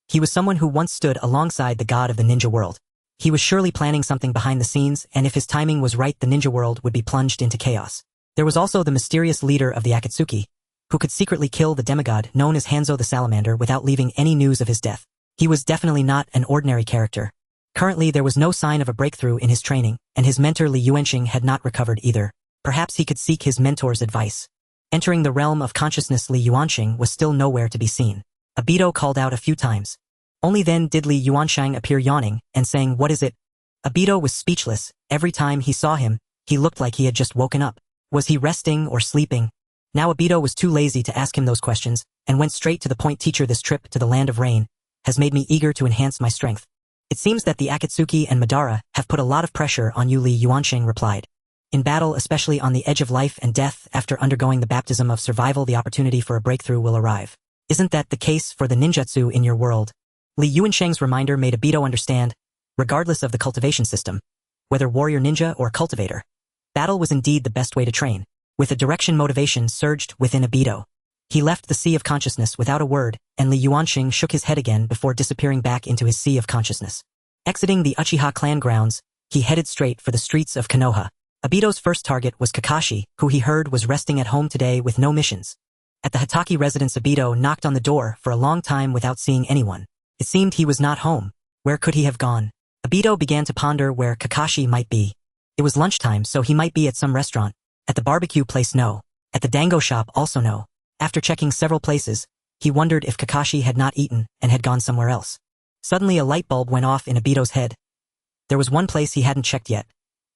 He was someone who once stood alongside the god of the ninja world. He was surely planning something behind the scenes, and if his timing was right, the ninja world would be plunged into chaos. There was also the mysterious leader of the Akatsuki, who could secretly kill the demigod known as Hanzo the Salamander without leaving any news of his death. He was definitely not an ordinary character. Currently, there was no sign of a breakthrough in his training, and his mentor Li Yuanxing had not recovered either. Perhaps he could seek his mentor's advice. Entering the realm of consciousness, Li Yuanxing was still nowhere to be seen. Obito called out a few times. Only then did Li Yuanxing appear, yawning and saying, "What is it?" Obito was speechless. Every time he saw him, he looked like he had just woken up. Was he resting or sleeping? Now Obito was too lazy to ask him those questions, and went straight to the point. "Teacher, this trip to the land of rain has made me eager to enhance my strength. It seems that the Akatsuki and Madara have put a lot of pressure on you," Li Yuanxing replied. "In battle, especially on the edge of life and death, after undergoing the baptism of survival, the opportunity for a breakthrough will arrive. Isn't that the case for the ninjutsu in your world?" Li Yuanxing's reminder made Obito understand, regardless of the cultivation system, whether warrior ninja or cultivator, battle was indeed the best way to train. With a direction, motivation surged within Obito. He left the Sea of Consciousness without a word, and Li Yuanxing shook his head again before disappearing back into his Sea of Consciousness. Exiting the Uchiha clan grounds, he headed straight for the streets of Konoha. Obito's first target was Kakashi, who he heard was resting at home today with no missions. At the Hitaki residence, Obito knocked on the door for a long time without seeing anyone. It seemed he was not home. Where could he have gone? Obito began to ponder where Kakashi might be. It was lunchtime, so he might be at some restaurant. At the barbecue place, no. At the dango shop, also no. After checking several places, he wondered if Kakashi had not eaten and had gone somewhere else. Suddenly a light bulb went off in Obito's head. There was one place he hadn't checked yet.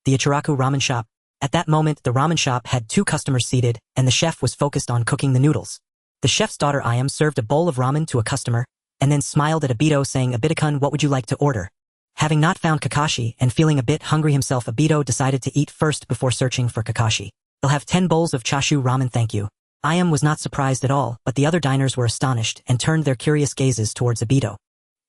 The Ichiraku ramen shop. At that moment, the ramen shop had 2 customers seated, and the chef was focused on cooking the noodles. The chef's daughter Ayam served a bowl of ramen to a customer, and then smiled at Obito, saying, "Obito-kun, what would you like to order?" Having not found Kakashi and feeling a bit hungry himself, Obito decided to eat first before searching for Kakashi. "I'll have 10 bowls of chashu ramen, thank you." Ayam was not surprised at all, but the other diners were astonished and turned their curious gazes towards Obito.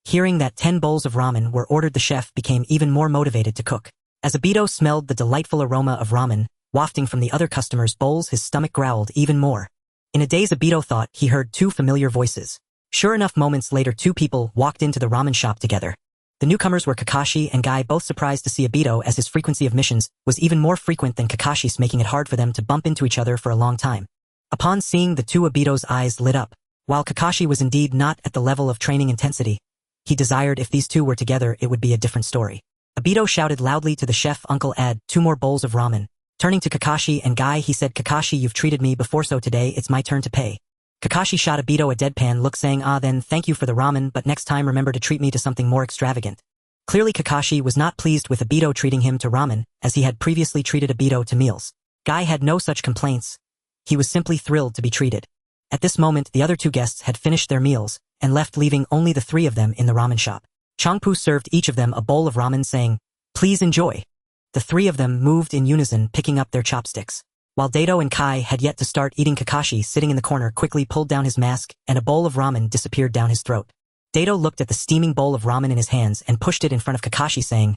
Hearing that 10 bowls of ramen were ordered, the chef became even more motivated to cook. As Obito smelled the delightful aroma of ramen wafting from the other customers' bowls, his stomach growled even more. In a daze, Obito thought he heard 2 familiar voices. Sure enough, moments later 2 people walked into the ramen shop together. The newcomers were Kakashi and Guy, both surprised to see Obito, as his frequency of missions was even more frequent than Kakashi's, making it hard for them to bump into each other for a long time. Upon seeing the 2, Obito's eyes lit up. While Kakashi was indeed not at the level of training intensity, he desired if these 2 were together it would be a different story. Obito shouted loudly to the chef, "Uncle, add 2 more bowls of ramen." Turning to Kakashi and Guy, he said, "Kakashi, you've treated me before, so today it's my turn to pay." Kakashi shot Obito a deadpan look, saying, "Ah, then thank you for the ramen, but next time remember to treat me to something more extravagant." Clearly Kakashi was not pleased with Obito treating him to ramen, as he had previously treated Obito to meals. Guy had no such complaints. He was simply thrilled to be treated. At this moment, the other 2 guests had finished their meals and left, leaving only the 3 of them in the ramen shop. Changpu served each of them a bowl of ramen, saying, "Please enjoy." The 3 of them moved in unison, picking up their chopsticks. While Dato and Kai had yet to start eating, Kakashi, sitting in the corner, quickly pulled down his mask, and a bowl of ramen disappeared down his throat. Dato looked at the steaming bowl of ramen in his hands and pushed it in front of Kakashi saying,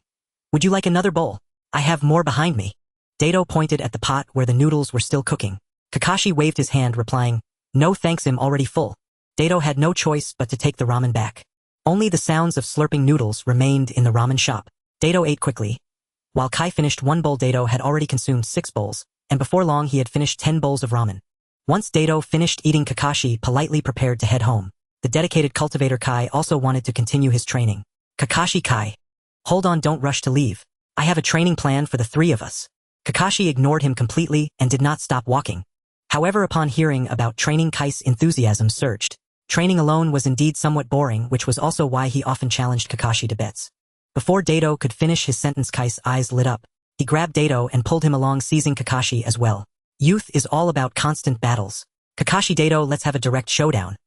"Would you like another bowl? I have more behind me." Dato pointed at the pot where the noodles were still cooking. Kakashi waved his hand replying, "No thanks, I'm already full." Dato had no choice but to take the ramen back. Only the sounds of slurping noodles remained in the ramen shop. Dato ate quickly. While Kai finished one bowl, Dato had already consumed 6 bowls, and before long he had finished 10 bowls of ramen. Once Dato finished eating, Kakashi politely prepared to head home. The dedicated cultivator Kai also wanted to continue his training. "Kakashi, Kai. Hold on, don't rush to leave. I have a training plan for the 3 of us." Kakashi ignored him completely and did not stop walking. However, upon hearing about training, Kai's enthusiasm surged. Training alone was indeed somewhat boring, which was also why he often challenged Kakashi to bets. Before Dato could finish his sentence, Kai's eyes lit up. He grabbed Dato and pulled him along, seizing Kakashi as well. Youth is all about constant battles. "Kakashi, Dato, let's have a direct showdown."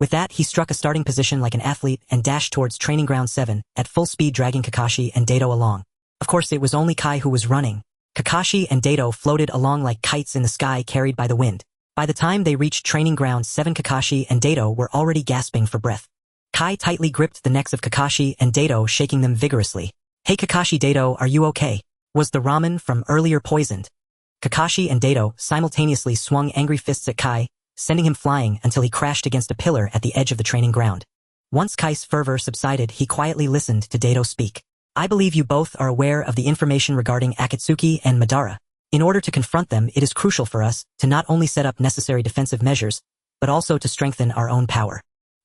With that, he struck a starting position like an athlete and dashed towards training ground 7, at full speed, dragging Kakashi and Dato along. Of course, it was only Kai who was running. Kakashi and Dato floated along like kites in the sky, carried by the wind. By the time they reached training ground 7, Kakashi and Dato were already gasping for breath. Kai tightly gripped the necks of Kakashi and Dato, shaking them vigorously. "Hey Kakashi, Dato, are you okay? Was the ramen from earlier poisoned?" Kakashi and Dato simultaneously swung angry fists at Kai, sending him flying until he crashed against a pillar at the edge of the training ground. Once Kai's fervor subsided, he quietly listened to Dato speak. "I believe you both are aware of the information regarding Akatsuki and Madara. In order to confront them, it is crucial for us to not only set up necessary defensive measures, but also to strengthen our own power."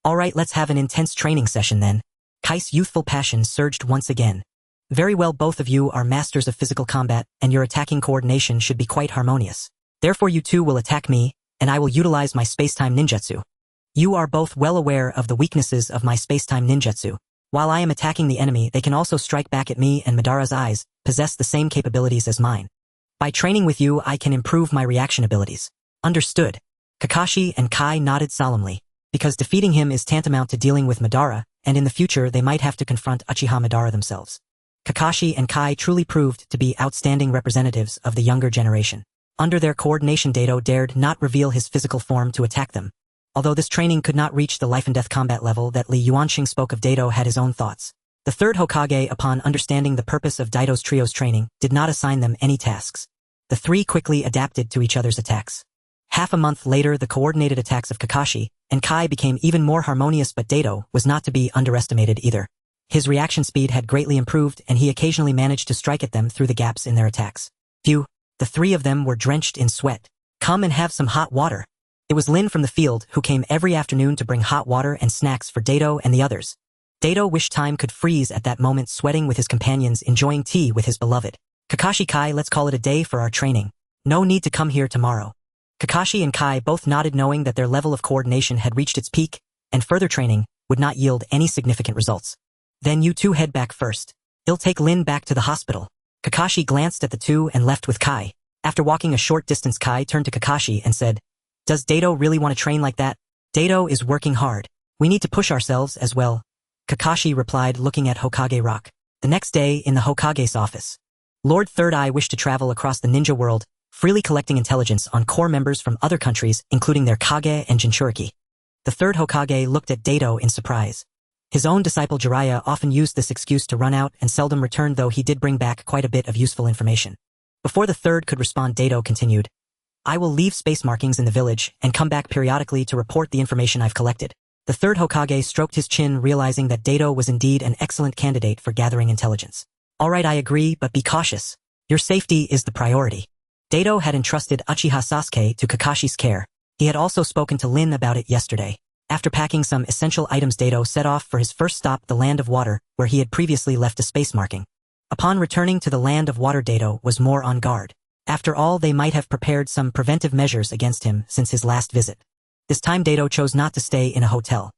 "Alright, let's have an intense training session then." Kai's youthful passion surged once again. "Very well, both of you are masters of physical combat, and your attacking coordination should be quite harmonious. Therefore you two will attack me, and I will utilize my space-time ninjutsu. You are both well aware of the weaknesses of my space-time ninjutsu. While I am attacking the enemy, they can also strike back at me, and Madara's eyes possess the same capabilities as mine. By training with you, I can improve my reaction abilities." "Understood." Kakashi and Kai nodded solemnly, because defeating him is tantamount to dealing with Madara, and in the future they might have to confront Uchiha Madara themselves. Kakashi and Kai truly proved to be outstanding representatives of the younger generation. Under their coordination, Dato dared not reveal his physical form to attack them. Although this training could not reach the life-and-death combat level that Li Yuanxing spoke of, Dato had his own thoughts. The third Hokage, upon understanding the purpose of Daito's trio's training, did not assign them any tasks. The 3 quickly adapted to each other's attacks. Half a month later, the coordinated attacks of Kakashi and Kai became even more harmonious, but Dato was not to be underestimated either. His reaction speed had greatly improved, and he occasionally managed to strike at them through the gaps in their attacks. Phew, the 3 of them were drenched in sweat. "Come and have some hot water." It was Lin from the field who came every afternoon to bring hot water and snacks for Dato and the others. Dato wished time could freeze at that moment, sweating with his companions, enjoying tea with his beloved. "Kakashi, Kai, let's call it a day for our training. No need to come here tomorrow." Kakashi and Kai both nodded, knowing that their level of coordination had reached its peak, and further training would not yield any significant results. "Then you two head back first. I'll take Lin back to the hospital." Kakashi glanced at the 2 and left with Kai. After walking a short distance, Kai turned to Kakashi and said, "Does Dato really want to train like that?" "Dato is working hard. We need to push ourselves as well," Kakashi replied, looking at Hokage Rock. The next day, in the Hokage's office, Lord Third Eye wished to travel across the ninja world, freely collecting intelligence on core members from other countries, including their Kage and Jinchuriki. The third Hokage looked at Dato in surprise. His own disciple Jiraiya often used this excuse to run out and seldom returned, though he did bring back quite a bit of useful information. Before the third could respond, Dato continued, "I will leave space markings in the village and come back periodically to report the information I've collected." The third Hokage stroked his chin, realizing that Dato was indeed an excellent candidate for gathering intelligence. "Alright, I agree, but be cautious. Your safety is the priority." Dato had entrusted Uchiha Sasuke to Kakashi's care. He had also spoken to Lin about it yesterday. After packing some essential items, Dato set off for his first stop, the Land of Water, where he had previously left a space marking. Upon returning to the Land of Water, Dato was more on guard. After all, they might have prepared some preventive measures against him since his last visit. This time Dato chose not to stay in a hotel.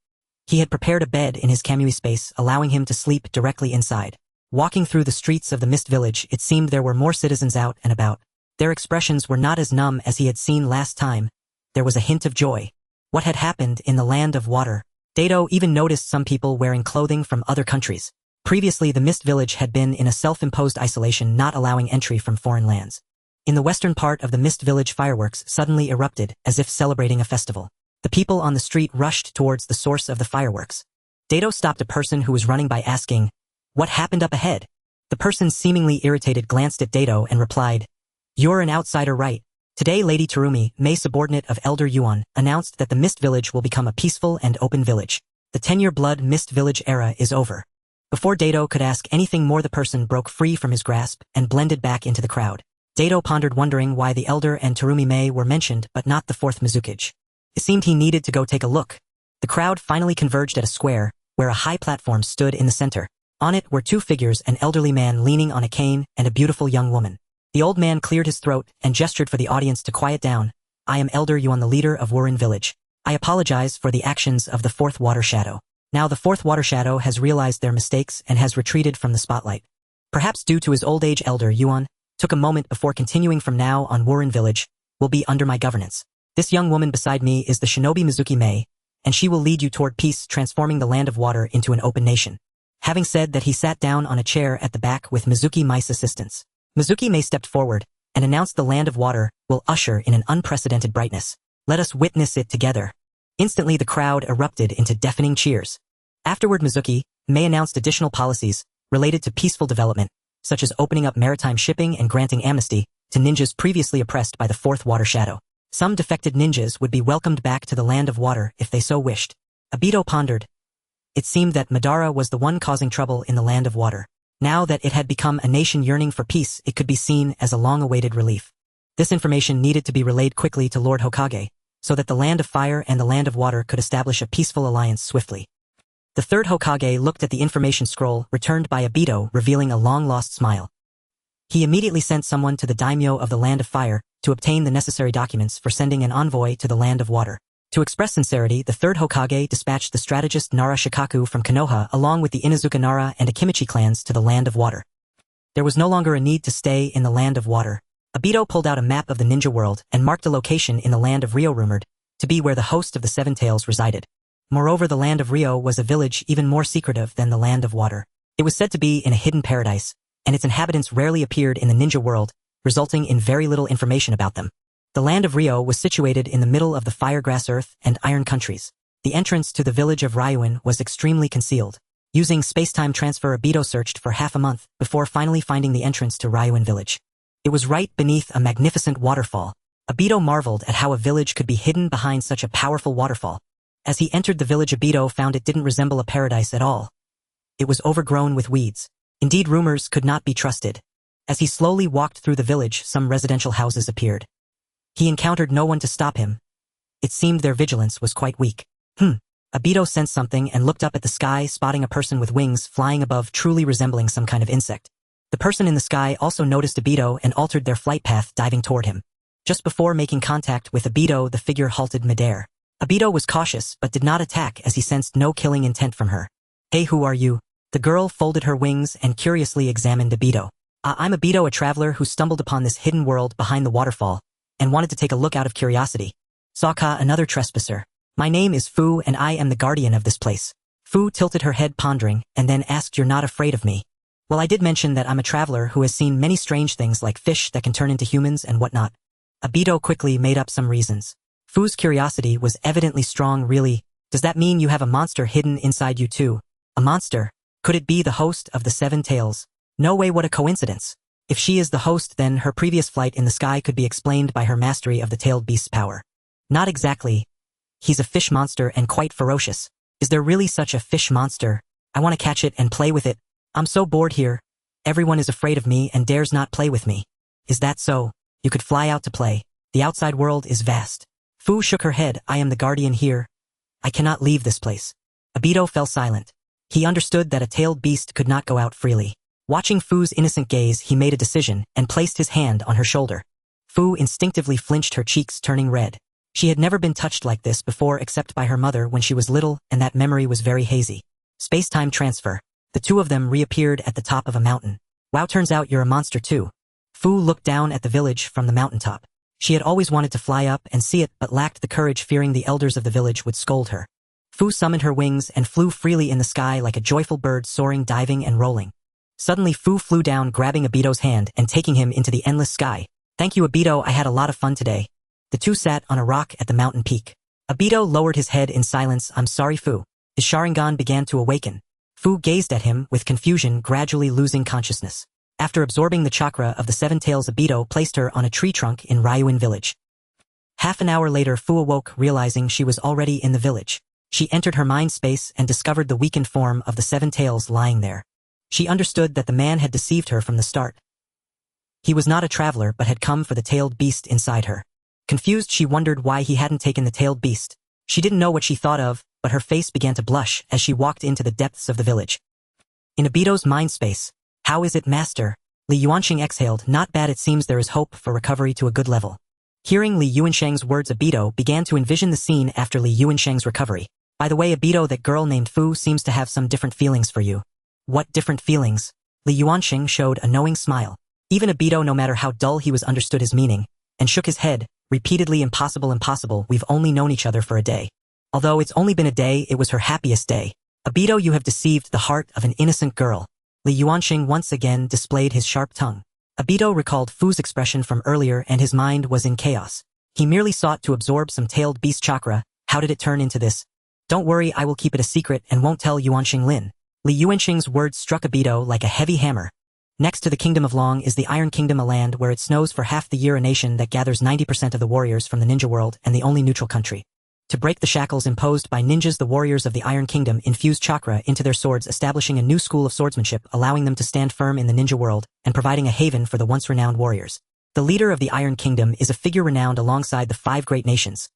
He had prepared a bed in his Kamui space, allowing him to sleep directly inside. Walking through the streets of the Mist Village, it seemed there were more citizens out and about. Their expressions were not as numb as he had seen last time. There was a hint of joy. What had happened in the Land of Water? Dato even noticed some people wearing clothing from other countries. Previously, the Mist Village had been in a self-imposed isolation, not allowing entry from foreign lands. In the western part of the Mist Village, fireworks suddenly erupted, as if celebrating a festival. The people on the street rushed towards the source of the fireworks. Dato stopped a person who was running by asking, "What happened up ahead?" The person seemingly irritated glanced at Dato and replied, "You're an outsider, right? Today Lady Terumi, May subordinate of Elder Yuan, announced that the Mist Village will become a peaceful and open village. The 10-year Blood Mist Village era is over." Before Dato could ask anything more, the person broke free from his grasp and blended back into the crowd. Dato pondered, wondering why the Elder and Terumi May were mentioned but not the Fourth Hokage. It seemed he needed to go take a look. The crowd finally converged at a square, where a high platform stood in the center. On it were two figures, an elderly man leaning on a cane and a beautiful young woman. The old man cleared his throat and gestured for the audience to quiet down. "I am Elder Yuan, the leader of Wurin Village. I apologize for the actions of the Fourth Water Shadow." Now the Fourth Water Shadow has realized their mistakes and has retreated from the spotlight. Perhaps due to his old age, Elder Yuan took a moment before continuing, "From now on, Wurin Village will be under my governance. This young woman beside me is the Shinobi Mizuki May, and she will lead you toward peace, transforming the land of water into an open nation." Having said that, he sat down on a chair at the back with Mizuki May's assistance. Mizuki May stepped forward and announced, "The land of water will usher in an unprecedented brightness. Let us witness it together." Instantly the crowd erupted into deafening cheers. Afterward, Mizuki May announced additional policies related to peaceful development, such as opening up maritime shipping and granting amnesty to ninjas previously oppressed by the Fourth Water Shadow. Some defected ninjas would be welcomed back to the land of water if they so wished. Obito pondered. It seemed that Madara was the one causing trouble in the land of water. Now that it had become a nation yearning for peace, it could be seen as a long-awaited relief. This information needed to be relayed quickly to Lord Hokage, so that the land of fire and the land of water could establish a peaceful alliance swiftly. The third Hokage looked at the information scroll returned by Obito, revealing a long-lost smile. He immediately sent someone to the daimyo of the land of fire to obtain the necessary documents for sending an envoy to the land of water. To express sincerity, the third Hokage dispatched the strategist Nara Shikaku from Konoha along with the Inuzuka Nara and Akimichi clans to the land of water. There was no longer a need to stay in the land of water. Obito pulled out a map of the ninja world and marked a location in the land of Rio, rumored to be where the host of the Seven Tails resided. Moreover, the land of Rio was a village even more secretive than the land of water. It was said to be in a hidden paradise, and its inhabitants rarely appeared in the ninja world, resulting in very little information about them. The land of Rio was situated in the middle of the fire, grass, earth, and iron countries. The entrance to the village of Ryuin was extremely concealed. Using space-time transfer, Obito searched for half a month before finally finding the entrance to Ryuin village. It was right beneath a magnificent waterfall. Obito marveled at how a village could be hidden behind such a powerful waterfall. As he entered the village, Obito found it didn't resemble a paradise at all. It was overgrown with weeds. Indeed, rumors could not be trusted. As he slowly walked through the village, some residential houses appeared. He encountered no one to stop him. It seemed their vigilance was quite weak. Obito sensed something and looked up at the sky, spotting a person with wings flying above, truly resembling some kind of insect. The person in the sky also noticed Obito and altered their flight path, diving toward him. Just before making contact with Obito, the figure halted midair. Obito was cautious but did not attack as he sensed no killing intent from her. "Hey, who are you?" The girl folded her wings and curiously examined Obito. "I'm Obito, a traveler who stumbled upon this hidden world behind the waterfall and wanted to take a look out of curiosity." "Sokka, another trespasser. My name is Fu and I am the guardian of this place." Fu tilted her head, pondering, and then asked, "You're not afraid of me?" "Well, I did mention that I'm a traveler who has seen many strange things like fish that can turn into humans and whatnot." Obito quickly made up some reasons. Fu's curiosity was evidently strong. "Really? Does that mean you have a monster hidden inside you too?" "A monster? Could it be the host of the Seven Tails?" "No way, what a coincidence. If she is the host, then her previous flight in the sky could be explained by her mastery of the tailed beast's power." "Not exactly. He's a fish monster and quite ferocious." "Is there really such a fish monster? I want to catch it and play with it. I'm so bored here. Everyone is afraid of me and dares not play with me." "Is that so? You could fly out to play. The outside world is vast." Fu shook her head. "I am the guardian here. I cannot leave this place." Obito fell silent. He understood that a tailed beast could not go out freely. Watching Fu's innocent gaze, he made a decision and placed his hand on her shoulder. Fu instinctively flinched, her cheeks turning red. She had never been touched like this before except by her mother when she was little, and that memory was very hazy. Space-time transfer. The two of them reappeared at the top of a mountain. "Wow, turns out you're a monster too." Fu looked down at the village from the mountaintop. She had always wanted to fly up and see it but lacked the courage, fearing the elders of the village would scold her. Fu summoned her wings and flew freely in the sky like a joyful bird, soaring, diving, and rolling. Suddenly Fu flew down, grabbing Obito's hand and taking him into the endless sky. "Thank you, Obito, I had a lot of fun today." The two sat on a rock at the mountain peak. Obito lowered his head in silence. "I'm sorry, Fu. His Sharingan began to awaken. Fu gazed at him with confusion, gradually losing consciousness. After absorbing the chakra of the seven tails, Obito placed her on a tree trunk in Ryuin village. Half an hour later, Fu awoke, realizing she was already in the village. She entered her mind space and discovered the weakened form of the seven tails lying there. She understood that the man had deceived her from the start. He was not a traveler but had come for the tailed beast inside her. Confused, she wondered why he hadn't taken the tailed beast. She didn't know what she thought of, but her face began to blush as she walked into the depths of the village. In Obito's mind space, "How is it, master?" Li Yuanxing exhaled. "Not bad, it seems there is hope for recovery to a good level." Hearing Li Yuansheng's words, Obito began to envision the scene after Li Yuansheng's recovery. "By the way, Obito, that girl named Fu seems to have some different feelings for you." "What different feelings?" Li Yuanxing showed a knowing smile. Even Obito, no matter how dull he was, understood his meaning, and shook his head, repeatedly. "Impossible, impossible, we've only known each other for a day." Although it's only been a day, it was her happiest day. "Obito, you have deceived the heart of an innocent girl." Li Yuanxing once again displayed his sharp tongue. Obito recalled Fu's expression from earlier and his mind was in chaos. He merely sought to absorb some tailed beast chakra. How did it turn into this? "Don't worry, I will keep it a secret and won't tell Yuanxing Lin." Li Yuanxing's words struck Obito like a heavy hammer. Next to the Kingdom of Long is the Iron Kingdom, a land where it snows for half the year, a nation that gathers 90% of the warriors from the ninja world and the only neutral country. To break the shackles imposed by ninjas, the warriors of the Iron Kingdom infused chakra into their swords, establishing a new school of swordsmanship, allowing them to stand firm in the ninja world and providing a haven for the once renowned warriors. The leader of the Iron Kingdom is a figure renowned alongside the five great nations.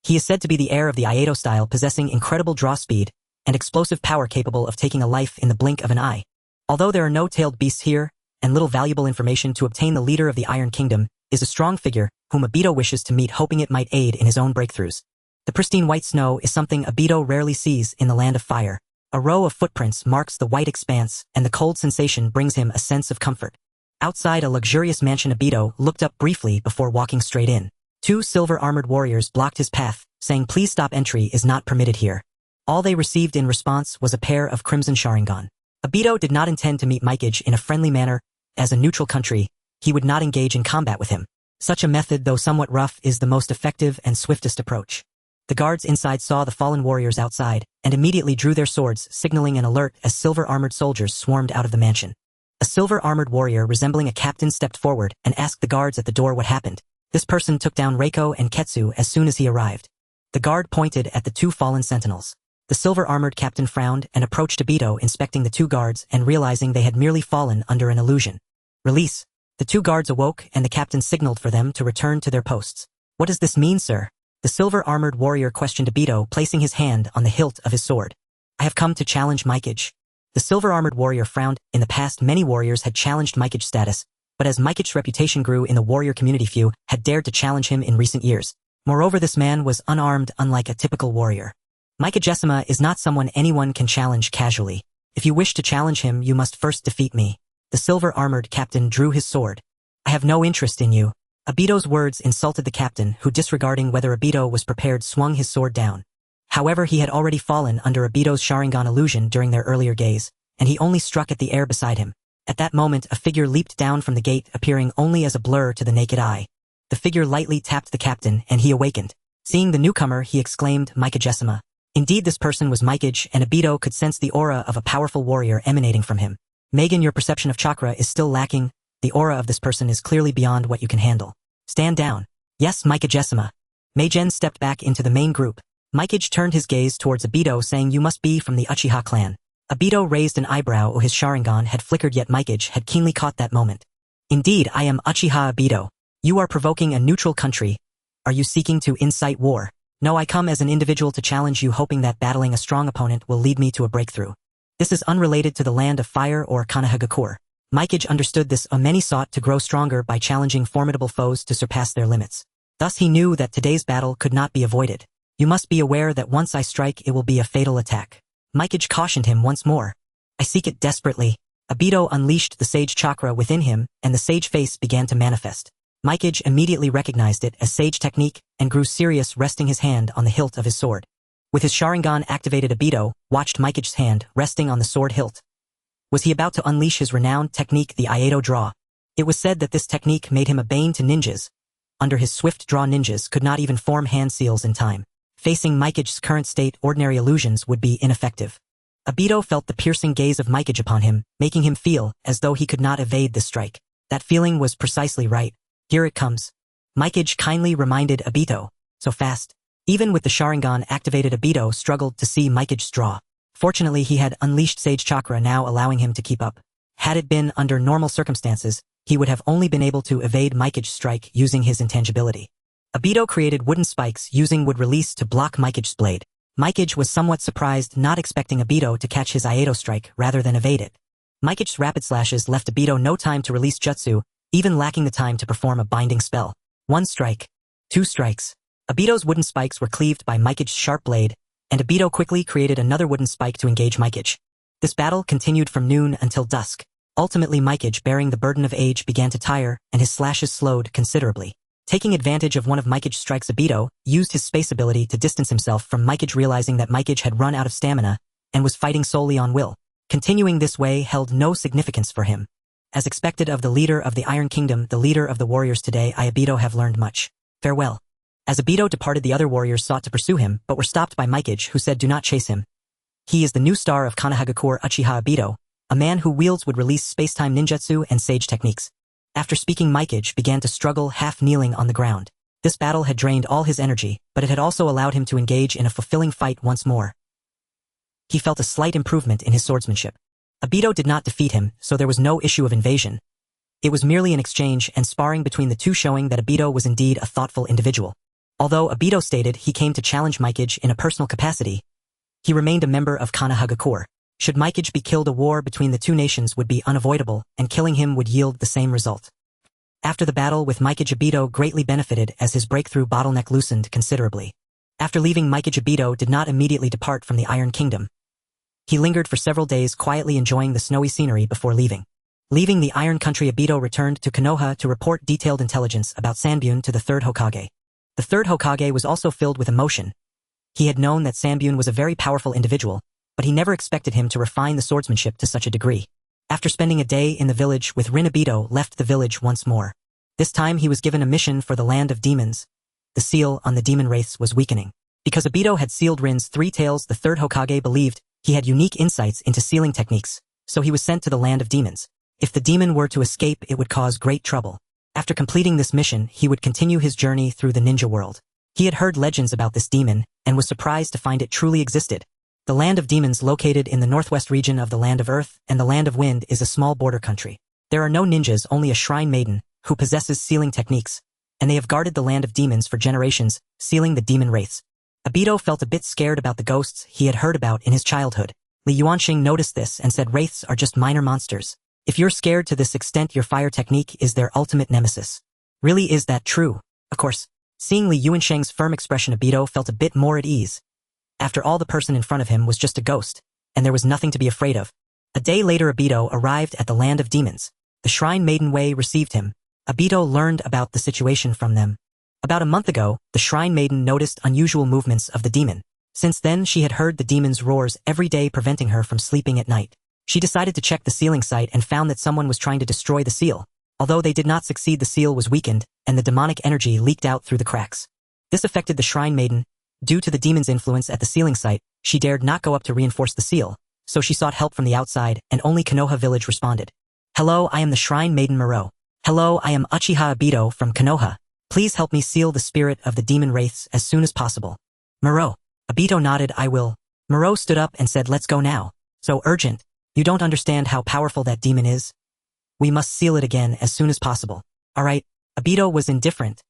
He is said to be the heir of the Iato style, possessing incredible draw speed and explosive power, capable of taking a life in the blink of an eye. Although there are no tailed beasts here, and little valuable information to obtain, the leader of the Iron Kingdom is a strong figure whom Obito wishes to meet, hoping it might aid in his own breakthroughs. The pristine white snow is something Obito rarely sees in the land of fire. A row of footprints marks the white expanse, and the cold sensation brings him a sense of comfort. Outside a luxurious mansion, Obito looked up briefly before walking straight in. Two silver-armored warriors blocked his path, saying, "Please stop, entry is not permitted here." All they received in response was a pair of crimson Sharingan. Obito did not intend to meet Mikage in a friendly manner. As a neutral country, he would not engage in combat with him. Such a method, though somewhat rough, is the most effective and swiftest approach. The guards inside saw the fallen warriors outside, and immediately drew their swords, signaling an alert as silver-armored soldiers swarmed out of the mansion. A silver-armored warrior resembling a captain stepped forward and asked the guards at the door what happened. This person took down Reiko and Ketsu as soon as he arrived. The guard pointed at the two fallen sentinels. The silver-armored captain frowned and approached Obito, inspecting the two guards and realizing they had merely fallen under an illusion. "Release." The two guards awoke and the captain signaled for them to return to their posts. "What does this mean, sir?" The silver-armored warrior questioned Obito, placing his hand on the hilt of his sword. "I have come to challenge Mikage." The silver-armored warrior frowned. In the past, many warriors had challenged Mikage's status, but as Mikage's reputation grew in the warrior community, few had dared to challenge him in recent years. Moreover, this man was unarmed, unlike a typical warrior. "Mikage-sama is not someone anyone can challenge casually. If you wish to challenge him, you must first defeat me." The silver-armored captain drew his sword. "I have no interest in you." Obito's words insulted the captain, who, disregarding whether Obito was prepared, swung his sword down. However, he had already fallen under Obito's Sharingan illusion during their earlier gaze, and he only struck at the air beside him. At that moment, a figure leaped down from the gate, appearing only as a blur to the naked eye. The figure lightly tapped the captain, and he awakened. Seeing the newcomer, he exclaimed, "Mikage-sama." Indeed, this person was Mikage, and Obito could sense the aura of a powerful warrior emanating from him. "Megan, your perception of chakra is still lacking. The aura of this person is clearly beyond what you can handle. Stand down." "Yes, Mikage-sama." Meijin stepped back into the main group. Mikage turned his gaze towards Obito, saying, "You must be from the Uchiha clan." Obito raised an eyebrow. His Sharingan had flickered, yet Mikage had keenly caught that moment. "Indeed, I am Uchiha Obito. You are provoking a neutral country. Are you seeking to incite war?" "No, I come as an individual to challenge you, hoping that battling a strong opponent will lead me to a breakthrough. This is unrelated to the land of fire or Konohagakure." Mikage understood this. Many sought to grow stronger by challenging formidable foes to surpass their limits. Thus he knew that today's battle could not be avoided. "You must be aware that once I strike, it will be a fatal attack." Mikage cautioned him once more. "I seek it desperately." Obito unleashed the sage chakra within him, and the sage face began to manifest. Mikage immediately recognized it as sage technique and grew serious, resting his hand on the hilt of his sword. With his Sharingan activated, Obito watched Mikage's hand resting on the sword hilt. Was he about to unleash his renowned technique, the Iato draw? It was said that this technique made him a bane to ninjas. Under his swift draw, ninjas could not even form hand seals in time. Facing Mikage's current state, ordinary illusions would be ineffective. Obito felt the piercing gaze of Mikage upon him, making him feel as though he could not evade the strike. That feeling was precisely right. Here it comes. Mikage kindly reminded Obito. So fast. Even with the Sharingan activated, Obito struggled to see Mikage's draw. Fortunately, he had unleashed Sage Chakra, now allowing him to keep up. Had it been under normal circumstances, he would have only been able to evade Mikage's strike using his intangibility. Obito created wooden spikes using wood release to block Mikage's blade. Mikage was somewhat surprised, not expecting Obito to catch his Iaito strike rather than evade it. Mikage's rapid slashes left Obito no time to release jutsu, even lacking the time to perform a binding spell. 1 strike. 2 strikes. Obito's wooden spikes were cleaved by Mikage's sharp blade, and Obito quickly created another wooden spike to engage Mikage. This battle continued from noon until dusk. Ultimately, Mikage, bearing the burden of age, began to tire, and his slashes slowed considerably. Taking advantage of one of Mikage's strikes, Obito used his space ability to distance himself from Mikage, realizing that Mikage had run out of stamina and was fighting solely on will. Continuing this way held no significance for him. As expected of the leader of the Iron Kingdom, the leader of the warriors, today I, Obito, have learned much. Farewell. As Obito departed, the other warriors sought to pursue him, but were stopped by Mikage, who said, "Do not chase him. He is the new star of Konohagakure, Uchiha Obito, a man who wields would release space-time ninjutsu and sage techniques." After speaking, Mikage began to struggle, half kneeling on the ground. This battle had drained all his energy, but it had also allowed him to engage in a fulfilling fight once more. He felt a slight improvement in his swordsmanship. Obito did not defeat him, so there was no issue of invasion. It was merely an exchange and sparring between the two, showing that Obito was indeed a thoughtful individual. Although Obito stated he came to challenge Mikage in a personal capacity, he remained a member of Konohagakure. Should Mikage be killed, a war between the two nations would be unavoidable, and killing him would yield the same result. After the battle with Mikage, Obito greatly benefited as his breakthrough bottleneck loosened considerably. After leaving Mikage, Obito did not immediately depart from the Iron Kingdom. He lingered for several days, quietly enjoying the snowy scenery before leaving. Leaving the Iron Country, Obito returned to Konoha to report detailed intelligence about Sanbune to the Third Hokage. The Third Hokage was also filled with emotion. He had known that Sanbune was a very powerful individual, but he never expected him to refine the swordsmanship to such a degree. After spending a day in the village with Rin, Obito left the village once more. This time he was given a mission for the land of demons. The seal on the demon wraiths was weakening. Because Obito had sealed Rin's 3 tails, the Third Hokage believed he had unique insights into sealing techniques, so he was sent to the land of demons. If the demon were to escape, it would cause great trouble. After completing this mission, he would continue his journey through the ninja world. He had heard legends about this demon, and was surprised to find it truly existed. The land of demons, located in the northwest region of the land of earth and the land of wind, is a small border country. There are no ninjas, only a shrine maiden, who possesses sealing techniques, and they have guarded the land of demons for generations, sealing the demon wraiths. Obito felt a bit scared about the ghosts he had heard about in his childhood. Li Yuanxing noticed this and said, "Wraiths are just minor monsters. If you're scared to this extent, your fire technique is their ultimate nemesis." Really, is that true? Of course. Seeing Li Yuanxing's firm expression, Obito felt a bit more at ease. After all, the person in front of him was just a ghost, and there was nothing to be afraid of. A day later, Obito arrived at the land of demons. The Shrine Maiden Wei received him. Obito learned about the situation from them. About a month ago, the Shrine Maiden noticed unusual movements of the demon. Since then, she had heard the demon's roars every day, preventing her from sleeping at night. She decided to check the sealing site and found that someone was trying to destroy the seal. Although they did not succeed, the seal was weakened, and the demonic energy leaked out through the cracks. This affected the Shrine Maiden. Due to the demon's influence at the sealing site, she dared not go up to reinforce the seal, so she sought help from the outside, and only Konoha village responded. "Hello, I am the Shrine Maiden Muro. Hello, I am Uchiha Obito from Konoha. Please help me seal the spirit of the demon wraiths as soon as possible." "Muro." Obito nodded. "I will." Muro stood up and said, "Let's go now." "So urgent. You don't understand how powerful that demon is. We must seal it again as soon as possible." "Alright." Obito was indifferent.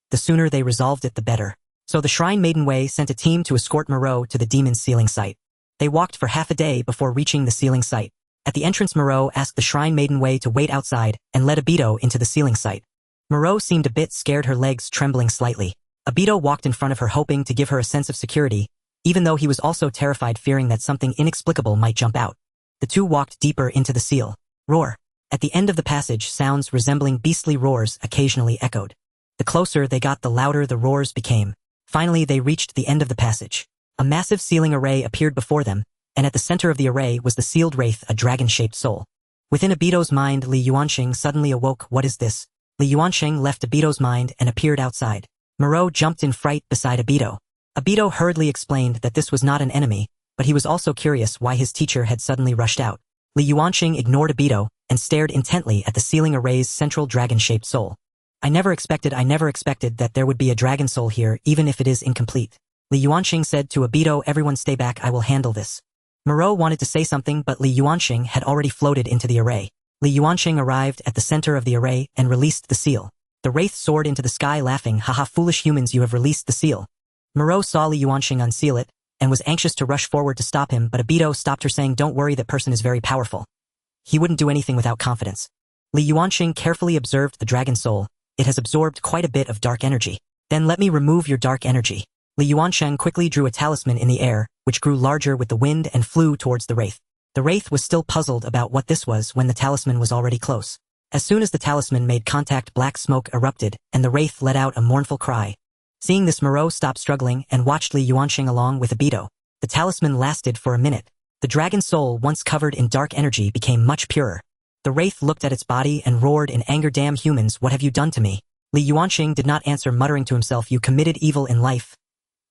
The sooner they resolved it, the better. So the Shrine Maiden Wei sent a team to escort Muro to the demon's sealing site. They walked for half a day before reaching the sealing site. At the entrance, Muro asked the Shrine Maiden Wei to wait outside and led Obito into the sealing site. Muro seemed a bit scared, her legs trembling slightly. Obito walked in front of her, hoping to give her a sense of security, even though he was also terrified, fearing that something inexplicable might jump out. The two walked deeper into the seal. Roar. At the end of the passage, sounds resembling beastly roars occasionally echoed. The closer they got, the louder the roars became. Finally, they reached the end of the passage. A massive sealing array appeared before them, and at the center of the array was the sealed wraith, a dragon-shaped soul. Within Obito's mind, Li Yuanxing suddenly awoke. "What is this?" Li Yuanxing left Obito's mind and appeared outside. Muro jumped in fright beside Obito. Obito hurriedly explained that this was not an enemy, but he was also curious why his teacher had suddenly rushed out. Li Yuanqing ignored Obito and stared intently at the ceiling array's central dragon-shaped soul. I never expected that there would be a dragon soul here, even if it is incomplete. Li Yuanqing said to Obito, everyone stay back, I will handle this. Moreau wanted to say something, but Li Yuanqing had already floated into the array. Li Yuanqing arrived at the center of the array and released the seal. The wraith soared into the sky laughing, haha, foolish humans, you have released the seal. Moreau saw Li Yuanqing unseal it, and was anxious to rush forward to stop him, but Obito stopped her, saying, don't worry, that person is very powerful. He wouldn't do anything without confidence. Li Yuanqing carefully observed the dragon soul. It has absorbed quite a bit of dark energy. Then let me remove your dark energy. Li Yuanqing quickly drew a talisman in the air, which grew larger with the wind and flew towards the wraith. The wraith was still puzzled about what this was when the talisman was already close. As soon as the talisman made contact, black smoke erupted, and the wraith let out a mournful cry. Seeing this, Moreau stopped struggling and watched Li Yuanqing along with Obito. The talisman lasted for a minute. The dragon soul, once covered in dark energy, became much purer. The wraith looked at its body and roared in anger, damn humans, what have you done to me? Li Yuanqing did not answer, muttering to himself, you committed evil in life.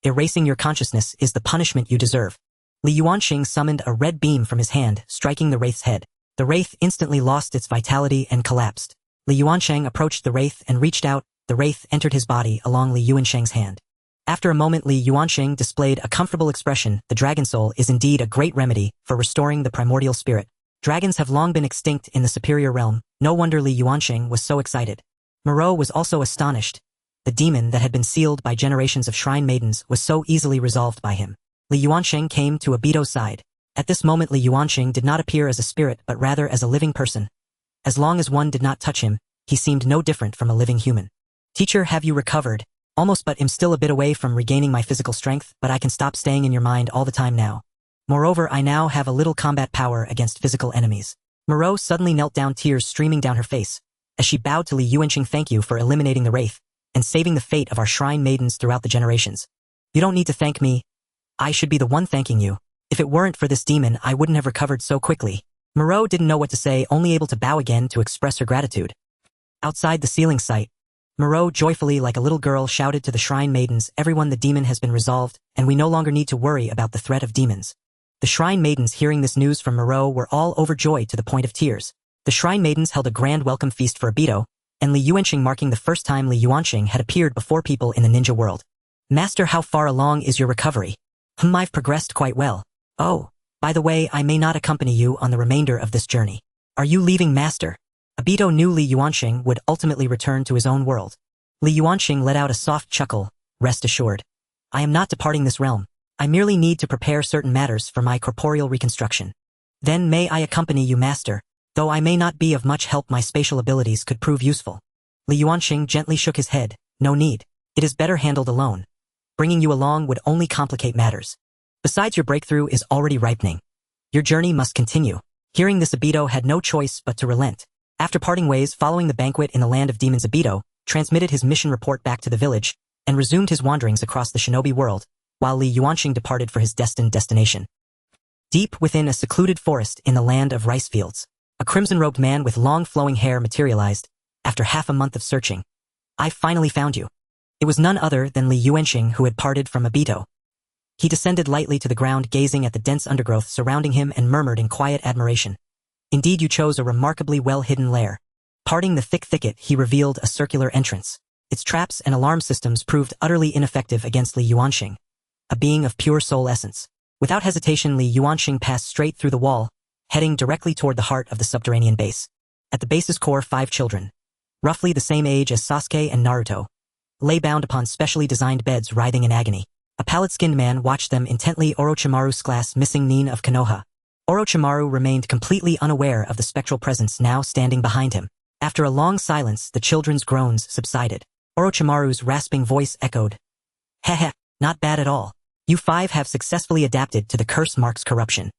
Erasing your consciousness is the punishment you deserve. Li Yuanqing summoned a red beam from his hand, striking the wraith's head. The wraith instantly lost its vitality and collapsed. Li Yuanqing approached the wraith and reached out. The wraith entered his body along Li Yuanqing's hand. After a moment, Li Yuanqing displayed a comfortable expression. The dragon soul is indeed a great remedy for restoring the primordial spirit. Dragons have long been extinct in the superior realm. No wonder Li Yuanqing was so excited. Moreau was also astonished. The demon that had been sealed by generations of shrine maidens was so easily resolved by him. Li Yuanqing came to Obito's side. At this moment, Li Yuanqing did not appear as a spirit but rather as a living person. As long as one did not touch him, he seemed no different from a living human. Teacher, have you recovered? Almost, but I'm still a bit away from regaining my physical strength, but I can stop staying in your mind all the time now. Moreover, I now have a little combat power against physical enemies. Moreau suddenly knelt down, tears streaming down her face, as she bowed to Li Yuanqing. Thank you for eliminating the wraith and saving the fate of our shrine maidens throughout the generations. You don't need to thank me. I should be the one thanking you. If it weren't for this demon, I wouldn't have recovered so quickly. Moreau didn't know what to say, only able to bow again to express her gratitude. Outside the sealing site, Moreau joyfully, like a little girl, shouted to the shrine maidens, everyone, the demon has been resolved, and we no longer need to worry about the threat of demons. The shrine maidens, hearing this news from Moreau, were all overjoyed to the point of tears. The shrine maidens held a grand welcome feast for Obito, and Li Yuanqing, marking the first time Li Yuanqing had appeared before people in the ninja world. Master, how far along is your recovery? I've progressed quite well. Oh, by the way, I may not accompany you on the remainder of this journey. Are you leaving, Master? Obito knew Li Yuanqing would ultimately return to his own world. Li Yuanqing let out a soft chuckle. Rest assured, I am not departing this realm. I merely need to prepare certain matters for my corporeal reconstruction. Then may I accompany you, Master? Though I may not be of much help, my spatial abilities could prove useful. Li Yuanqing gently shook his head. No need. It is better handled alone. Bringing you along would only complicate matters. Besides, your breakthrough is already ripening. Your journey must continue. Hearing this, Obito had no choice but to relent. After parting ways following the banquet in the land of demons, Obito transmitted his mission report back to the village and resumed his wanderings across the shinobi world, while Li Yuanqing departed for his destined destination. Deep within a secluded forest in the land of rice fields, a crimson-robed man with long flowing hair materialized. After half a month of searching, I finally found you. It was none other than Li Yuanqing who had parted from Obito. He descended lightly to the ground, gazing at the dense undergrowth surrounding him, and murmured in quiet admiration. Indeed, you chose a remarkably well-hidden lair. Parting the thick thicket, he revealed a circular entrance. Its traps and alarm systems proved utterly ineffective against Li Yuanqing, a being of pure soul essence. Without hesitation, Li Yuanqing passed straight through the wall, heading directly toward the heart of the subterranean base. At the base's core, 5 children, roughly the same age as Sasuke and Naruto, lay bound upon specially designed beds, writhing in agony. A pallid-skinned man watched them intently. Orochimaru's class missing Nin of Konoha. Orochimaru remained completely unaware of the spectral presence now standing behind him. After a long silence, the children's groans subsided. Orochimaru's rasping voice echoed. Heh, not bad at all. You 5 have successfully adapted to the curse mark's corruption.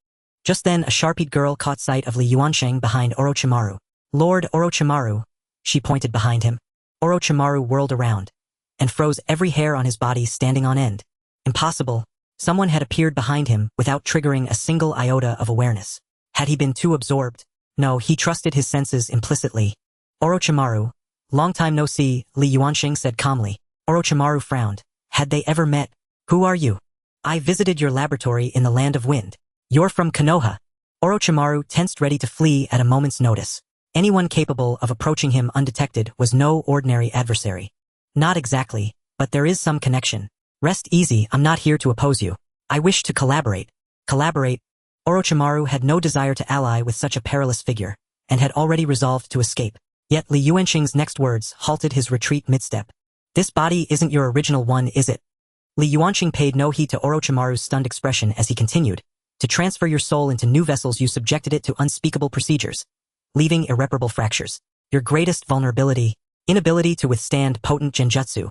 Just then, a sharp-eyed girl caught sight of Li Yuanqing behind Orochimaru. Lord Orochimaru, she pointed behind him. Orochimaru whirled around and froze, every hair on his body standing on end. Impossible. Someone had appeared behind him without triggering a single iota of awareness. Had he been too absorbed? No, he trusted his senses implicitly. Orochimaru, long time no see, Li Yuanqing said calmly. Orochimaru frowned. Had they ever met? Who are you? I visited your laboratory in the land of wind. You're from Konoha. Orochimaru tensed ready to flee at a moment's notice. Anyone capable of approaching him undetected was no ordinary adversary. Not exactly, but there is some connection. Rest easy, I'm not here to oppose you. I wish to collaborate. Collaborate? Orochimaru had no desire to ally with such a perilous figure, and had already resolved to escape. Yet Li Yuanxing's next words halted his retreat mid-step. This body isn't your original one, is it? Li Yuanxing paid no heed to Orochimaru's stunned expression as he continued. To transfer your soul into new vessels you subjected it to unspeakable procedures, leaving irreparable fractures. Your greatest vulnerability, inability to withstand potent genjutsu.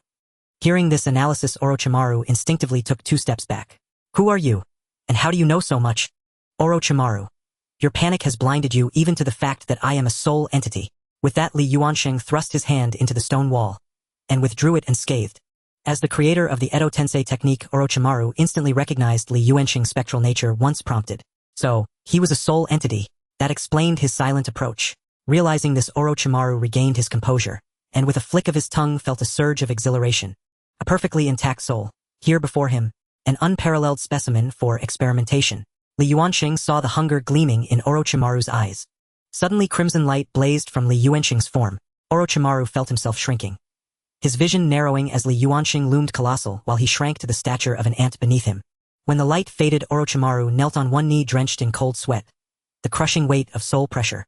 Hearing this analysis, Orochimaru instinctively took 2 steps back. Who are you? And how do you know so much? Orochimaru. Your panic has blinded you even to the fact that I am a soul entity. With that, Li Yuanxing thrust his hand into the stone wall, and withdrew it unscathed. As the creator of the Edo Tensei technique, Orochimaru instantly recognized Li Yuanxing's spectral nature once prompted. So, he was a soul entity. That explained his silent approach. Realizing this, Orochimaru regained his composure, and with a flick of his tongue felt a surge of exhilaration. A perfectly intact soul, here before him, an unparalleled specimen for experimentation. Li Yuanxing saw the hunger gleaming in Orochimaru's eyes. Suddenly crimson light blazed from Li Yuanxing's form. Orochimaru felt himself shrinking. His vision narrowing as Li Yuanxing loomed colossal while he shrank to the stature of an ant beneath him. When the light faded, Orochimaru knelt on one knee drenched in cold sweat. The crushing weight of soul pressure.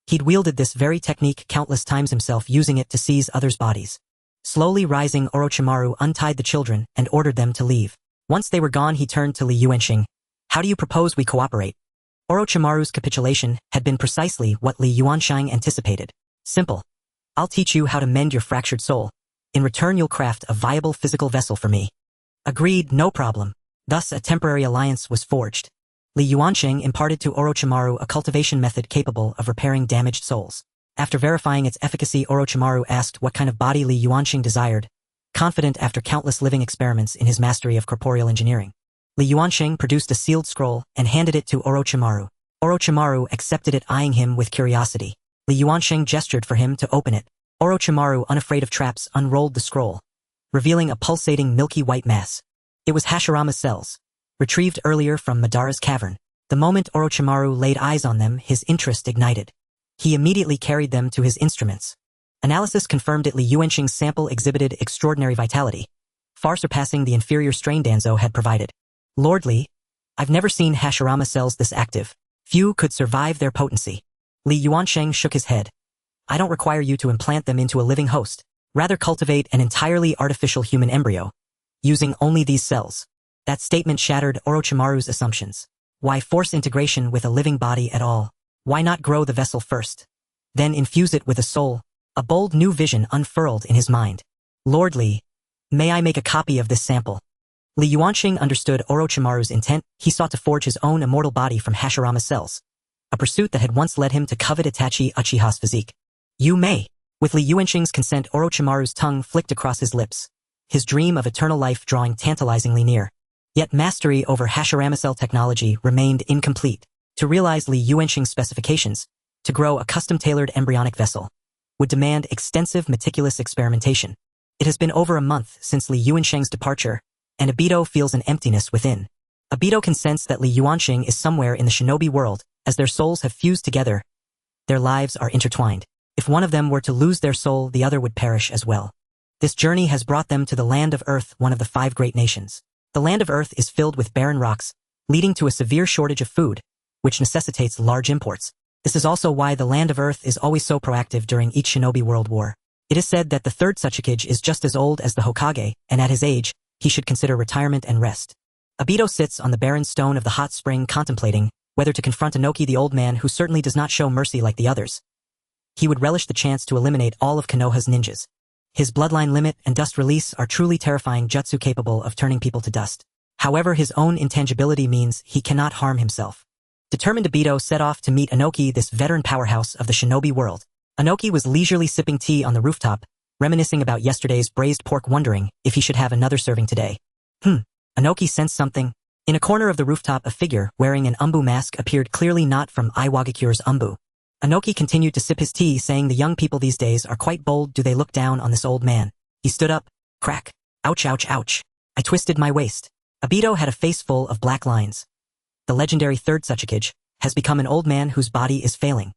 He'd wielded this very technique countless times himself, using it to seize others' bodies. Slowly rising, Orochimaru untied the children and ordered them to leave. Once they were gone, he turned to Li Yuanxing. How do you propose we cooperate? Orochimaru's capitulation had been precisely what Li Yuanxing anticipated. Simple. I'll teach you how to mend your fractured soul. In return, you'll craft a viable physical vessel for me. Agreed, no problem. Thus, a temporary alliance was forged. Li Yuanxing imparted to Orochimaru a cultivation method capable of repairing damaged souls. After verifying its efficacy, Orochimaru asked what kind of body Li Yuanxing desired, confident after countless living experiments in his mastery of corporeal engineering. Li Yuanxing produced a sealed scroll and handed it to Orochimaru. Orochimaru accepted it, eyeing him with curiosity. Li Yuanxing gestured for him to open it. Orochimaru, unafraid of traps, unrolled the scroll, revealing a pulsating milky white mass. It was Hashirama's cells, retrieved earlier from Madara's cavern. The moment Orochimaru laid eyes on them, his interest ignited. He immediately carried them to his instruments. Analysis confirmed it. Li Yuanxing's sample exhibited extraordinary vitality, far surpassing the inferior strain Danzo had provided. Lord Li, I've never seen Hashirama cells this active. Few could survive their potency. Li Yuanxing shook his head. I don't require you to implant them into a living host. Rather cultivate an entirely artificial human embryo, using only these cells. That statement shattered Orochimaru's assumptions. Why force integration with a living body at all? Why not grow the vessel first, then infuse it with a soul? A bold new vision unfurled in his mind. Lord Li, may I make a copy of this sample? Li Yuanxing understood Orochimaru's intent. He sought to forge his own immortal body from Hashirama's cells, a pursuit that had once led him to covet Itachi Uchiha's physique. You may. With Li Yuanxing's consent, Orochimaru's tongue flicked across his lips, his dream of eternal life drawing tantalizingly near. Yet mastery over Hashirama cell technology remained incomplete. To realize Li Yuanxing's specifications, to grow a custom-tailored embryonic vessel, would demand extensive, meticulous experimentation. It has been over a month since Li Yuanxing's departure, and Obito feels an emptiness within. Obito can sense that Li Yuanxing is somewhere in the Shinobi world, as their souls have fused together. Their lives are intertwined. If one of them were to lose their soul, the other would perish as well. This journey has brought them to the land of Earth, one of the 5 great nations. The land of Earth is filled with barren rocks, leading to a severe shortage of food, which necessitates large imports. This is also why the land of Earth is always so proactive during each Shinobi world war. It is said that the third Hokage is just as old as the Hokage, and at his age, he should consider retirement and rest. Obito sits on the barren stone of the hot spring contemplating whether to confront Inoki, the old man who certainly does not show mercy like the others. He would relish the chance to eliminate all of Konoha's ninjas. His bloodline limit and dust release are truly terrifying jutsu capable of turning people to dust. However, his own intangibility means he cannot harm himself. Determined, Obito set off to meet Inoki, this veteran powerhouse of the Shinobi world. Inoki was leisurely sipping tea on the rooftop, reminiscing about yesterday's braised pork, wondering if he should have another serving today. Inoki sensed something. In a corner of the rooftop, a figure wearing an umbu mask appeared, clearly not from Iwagakure's umbu. Inoki continued to sip his tea, saying, the young people these days are quite bold. Do they look down on this old man? He stood up. Crack. Ouch, ouch, ouch. I twisted my waist. Obito had a face full of black lines. The legendary Third Hokage has become an old man whose body is failing.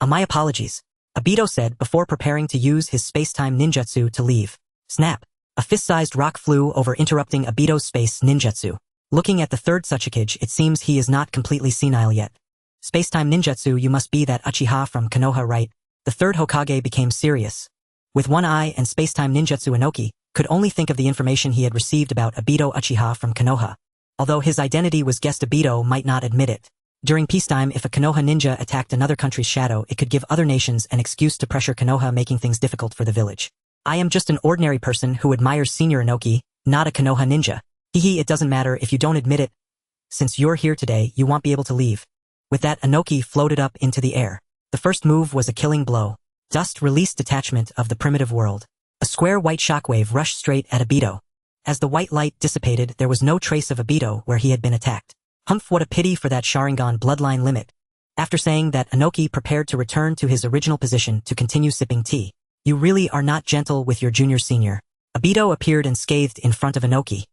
My apologies, Obito said before preparing to use his space-time ninjutsu to leave. Snap. A fist-sized rock flew over, interrupting Obito's space ninjutsu. Looking at the Third Hokage, it seems he is not completely senile yet. Space-time ninjutsu, you must be that Uchiha from Konoha, right? The Third Hokage became serious. With one eye and space-time ninjutsu, Inoki could only think of the information he had received about Obito Uchiha from Konoha. Although his identity was guessed, Obito might not admit it. During peacetime, if a Konoha ninja attacked another country's shadow, it could give other nations an excuse to pressure Konoha, making things difficult for the village. I am just an ordinary person who admires Senior Inoki, not a Konoha ninja. It doesn't matter if you don't admit it. Since you're here today, you won't be able to leave. With that, Inoki floated up into the air. The first move was a killing blow. Dust released detachment of the primitive world. A square white shockwave rushed straight at Obito. As the white light dissipated, there was no trace of Obito where he had been attacked. Humph, what a pity for that Sharingan bloodline limit. After saying that, Inoki prepared to return to his original position to continue sipping tea. You really are not gentle with your junior senior. Obito appeared unscathed in front of Inoki.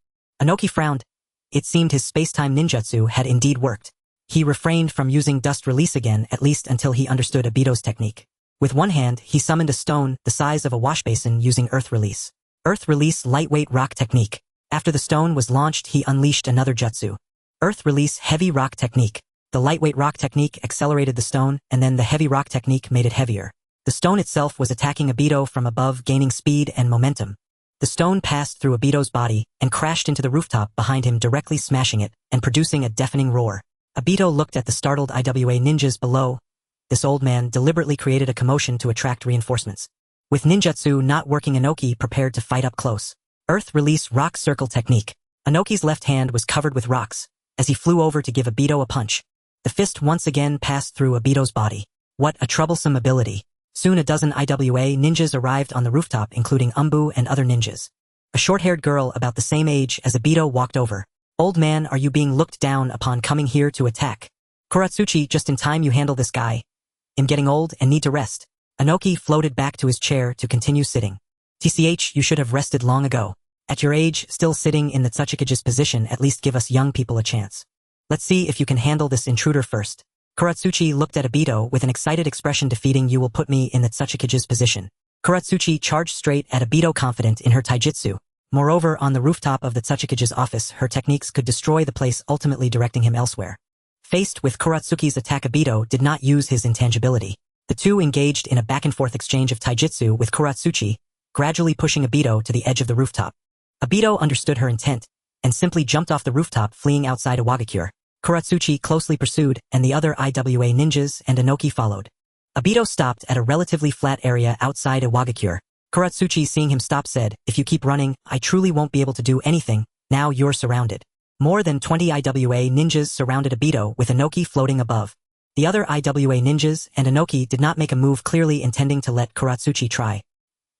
Inoki frowned. It seemed his space-time ninjutsu had indeed worked. He refrained from using dust release again, at least until he understood Obito's technique. With one hand, he summoned a stone the size of a washbasin using earth release. Earth release lightweight rock technique. After the stone was launched, he unleashed another jutsu. Earth release heavy rock technique. The lightweight rock technique accelerated the stone, and then the heavy rock technique made it heavier. The stone itself was attacking Obito from above, gaining speed and momentum. The stone passed through Obito's body and crashed into the rooftop behind him, directly smashing it and producing a deafening roar. Obito looked at the startled IWA ninjas below. This old man deliberately created a commotion to attract reinforcements. With ninjutsu not working, Inoki prepared to fight up close. Earth release rock circle technique. Inoki's left hand was covered with rocks as he flew over to give Obito a punch. The fist once again passed through Obito's body. What a troublesome ability. Soon a dozen IWA ninjas arrived on the rooftop, including Umbu and other ninjas. A short-haired girl about the same age as Obito walked over. Old man, are you being looked down upon coming here to attack? Kuratsuchi, just in time, you handle this guy. I'm getting old and need to rest. Inoki floated back to his chair to continue sitting. TCH, you should have rested long ago. At your age, still sitting in the Tsuchikage's position, at least give us young people a chance. Let's see if you can handle this intruder first. Kuratsuchi looked at Obito with an excited expression. Defeating you will put me in the Tsuchikage's position. Kuratsuchi charged straight at Obito, confident in her taijutsu. Moreover, on the rooftop of the Tsuchikage's office, her techniques could destroy the place, ultimately directing him elsewhere. Faced with Kuratsuki's attack, Obito did not use his intangibility. The two engaged in a back-and-forth exchange of taijutsu, with Kuratsuchi gradually pushing Obito to the edge of the rooftop. Obito understood her intent and simply jumped off the rooftop, fleeing outside Iwagakure. Kuratsuchi closely pursued, and the other IWA ninjas and Inoki followed. Obito stopped at a relatively flat area outside Iwagakure. Kuratsuchi, seeing him stop, said, "If you keep running, I truly won't be able to do anything. Now you're surrounded." More than 20 IWA ninjas surrounded Obito, with Inoki floating above. The other IWA ninjas and Inoki did not make a move, clearly intending to let Kuratsuchi try.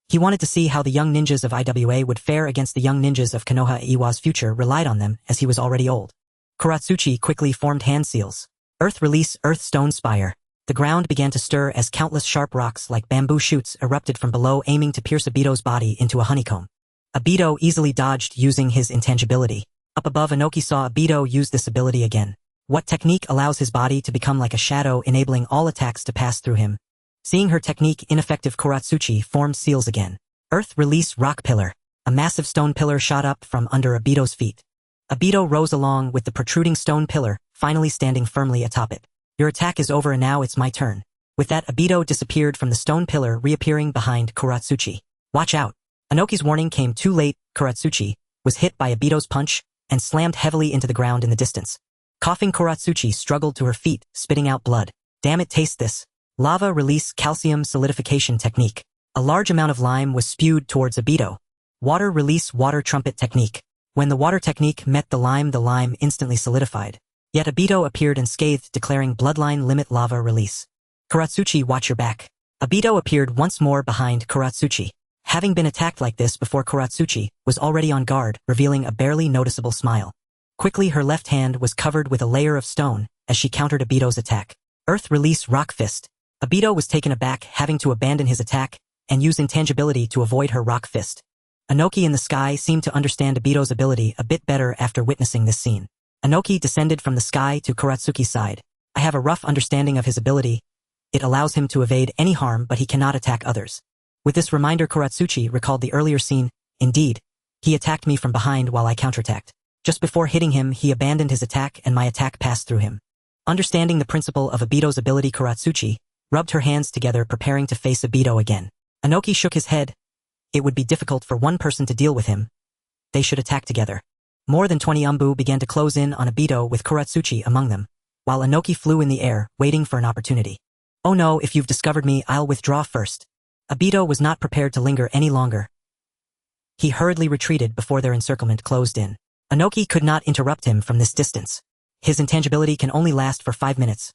He wanted to see how the young ninjas of IWA would fare against the young ninjas of Konoha. Iwa's future relied on them, as he was already old. Kuratsuchi quickly formed hand seals. Earth release earth stone spire. The ground began to stir as countless sharp rocks like bamboo shoots erupted from below, aiming to pierce Obito's body into a honeycomb. Obito easily dodged using his intangibility. Up above, Inoki saw Obito use this ability again. What technique allows his body to become like a shadow, enabling all attacks to pass through him? Seeing her technique ineffective, Kuratsuchi formed seals again. Earth release rock pillar. A massive stone pillar shot up from under Obito's feet. Obito rose along with the protruding stone pillar, finally standing firmly atop it. Your attack is over and now it's my turn. With that, Obito disappeared from the stone pillar, reappearing behind Kuratsuchi. Watch out. Inoki's warning came too late. Kuratsuchi was hit by Obito's punch and slammed heavily into the ground in the distance. Coughing, Kuratsuchi struggled to her feet, spitting out blood. Damn it, taste this. Lava release calcium solidification technique. A large amount of lime was spewed towards Obito. Water release water trumpet technique. When the water technique met the lime instantly solidified. Yet Obito appeared unscathed, declaring bloodline limit lava release. Kuratsuchi, watch your back. Obito appeared once more behind Kuratsuchi. Having been attacked like this before, Kuratsuchi was already on guard, revealing a barely noticeable smile. Quickly, her left hand was covered with a layer of stone as she countered Obito's attack. Earth release rock fist. Obito was taken aback, having to abandon his attack and use intangibility to avoid her rock fist. Inoki in the sky seemed to understand Obito's ability a bit better after witnessing this scene. Inoki descended from the sky to Kuratsuki's side. I have a rough understanding of his ability. It allows him to evade any harm, but he cannot attack others. With this reminder, Kuratsuchi recalled the earlier scene. Indeed, he attacked me from behind while I counterattacked. Just before hitting him, he abandoned his attack and my attack passed through him. Understanding the principle of Obito's ability, Kuratsuchi rubbed her hands together, preparing to face Obito again. Inoki shook his head. It would be difficult for one person to deal with him. They should attack together. More than 20 Umbu began to close in on Obito with Kuratsuchi among them, while Inoki flew in the air, waiting for an opportunity. Oh no, if you've discovered me, I'll withdraw first. Obito was not prepared to linger any longer. He hurriedly retreated before their encirclement closed in. Inoki could not interrupt him from this distance. His intangibility can only last for 5 minutes.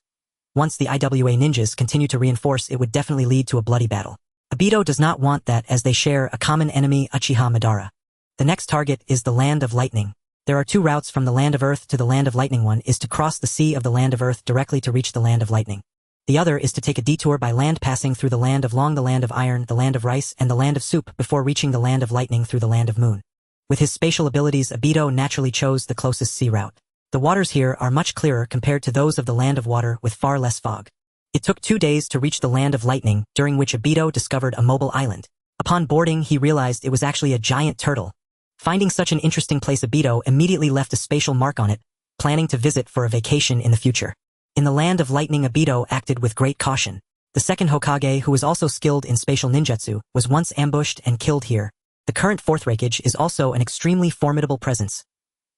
Once the IWA ninjas continue to reinforce, it would definitely lead to a bloody battle. Obito does not want that, as they share a common enemy, Uchiha Madara. The next target is the Land of Lightning. There are 2 routes from the Land of Earth to the Land of Lightning. One is to cross the Sea of the Land of Earth directly to reach the Land of Lightning. The other is to take a detour by land, passing through the Land of Long, the Land of Iron, the Land of Rice, and the Land of Soup before reaching the Land of Lightning through the Land of Moon. With his spatial abilities, Obito naturally chose the closest sea route. The waters here are much clearer compared to those of the Land of Water, with far less fog. It took 2 days to reach the Land of Lightning, during which Obito discovered a mobile island. Upon boarding, he realized it was actually a giant turtle. Finding such an interesting place, Obito immediately left a spatial mark on it, planning to visit for a vacation in the future. In the Land of Lightning, Obito acted with great caution. The second Hokage, who was also skilled in spatial ninjutsu, was once ambushed and killed here. The current Fourth Hokage is also an extremely formidable presence.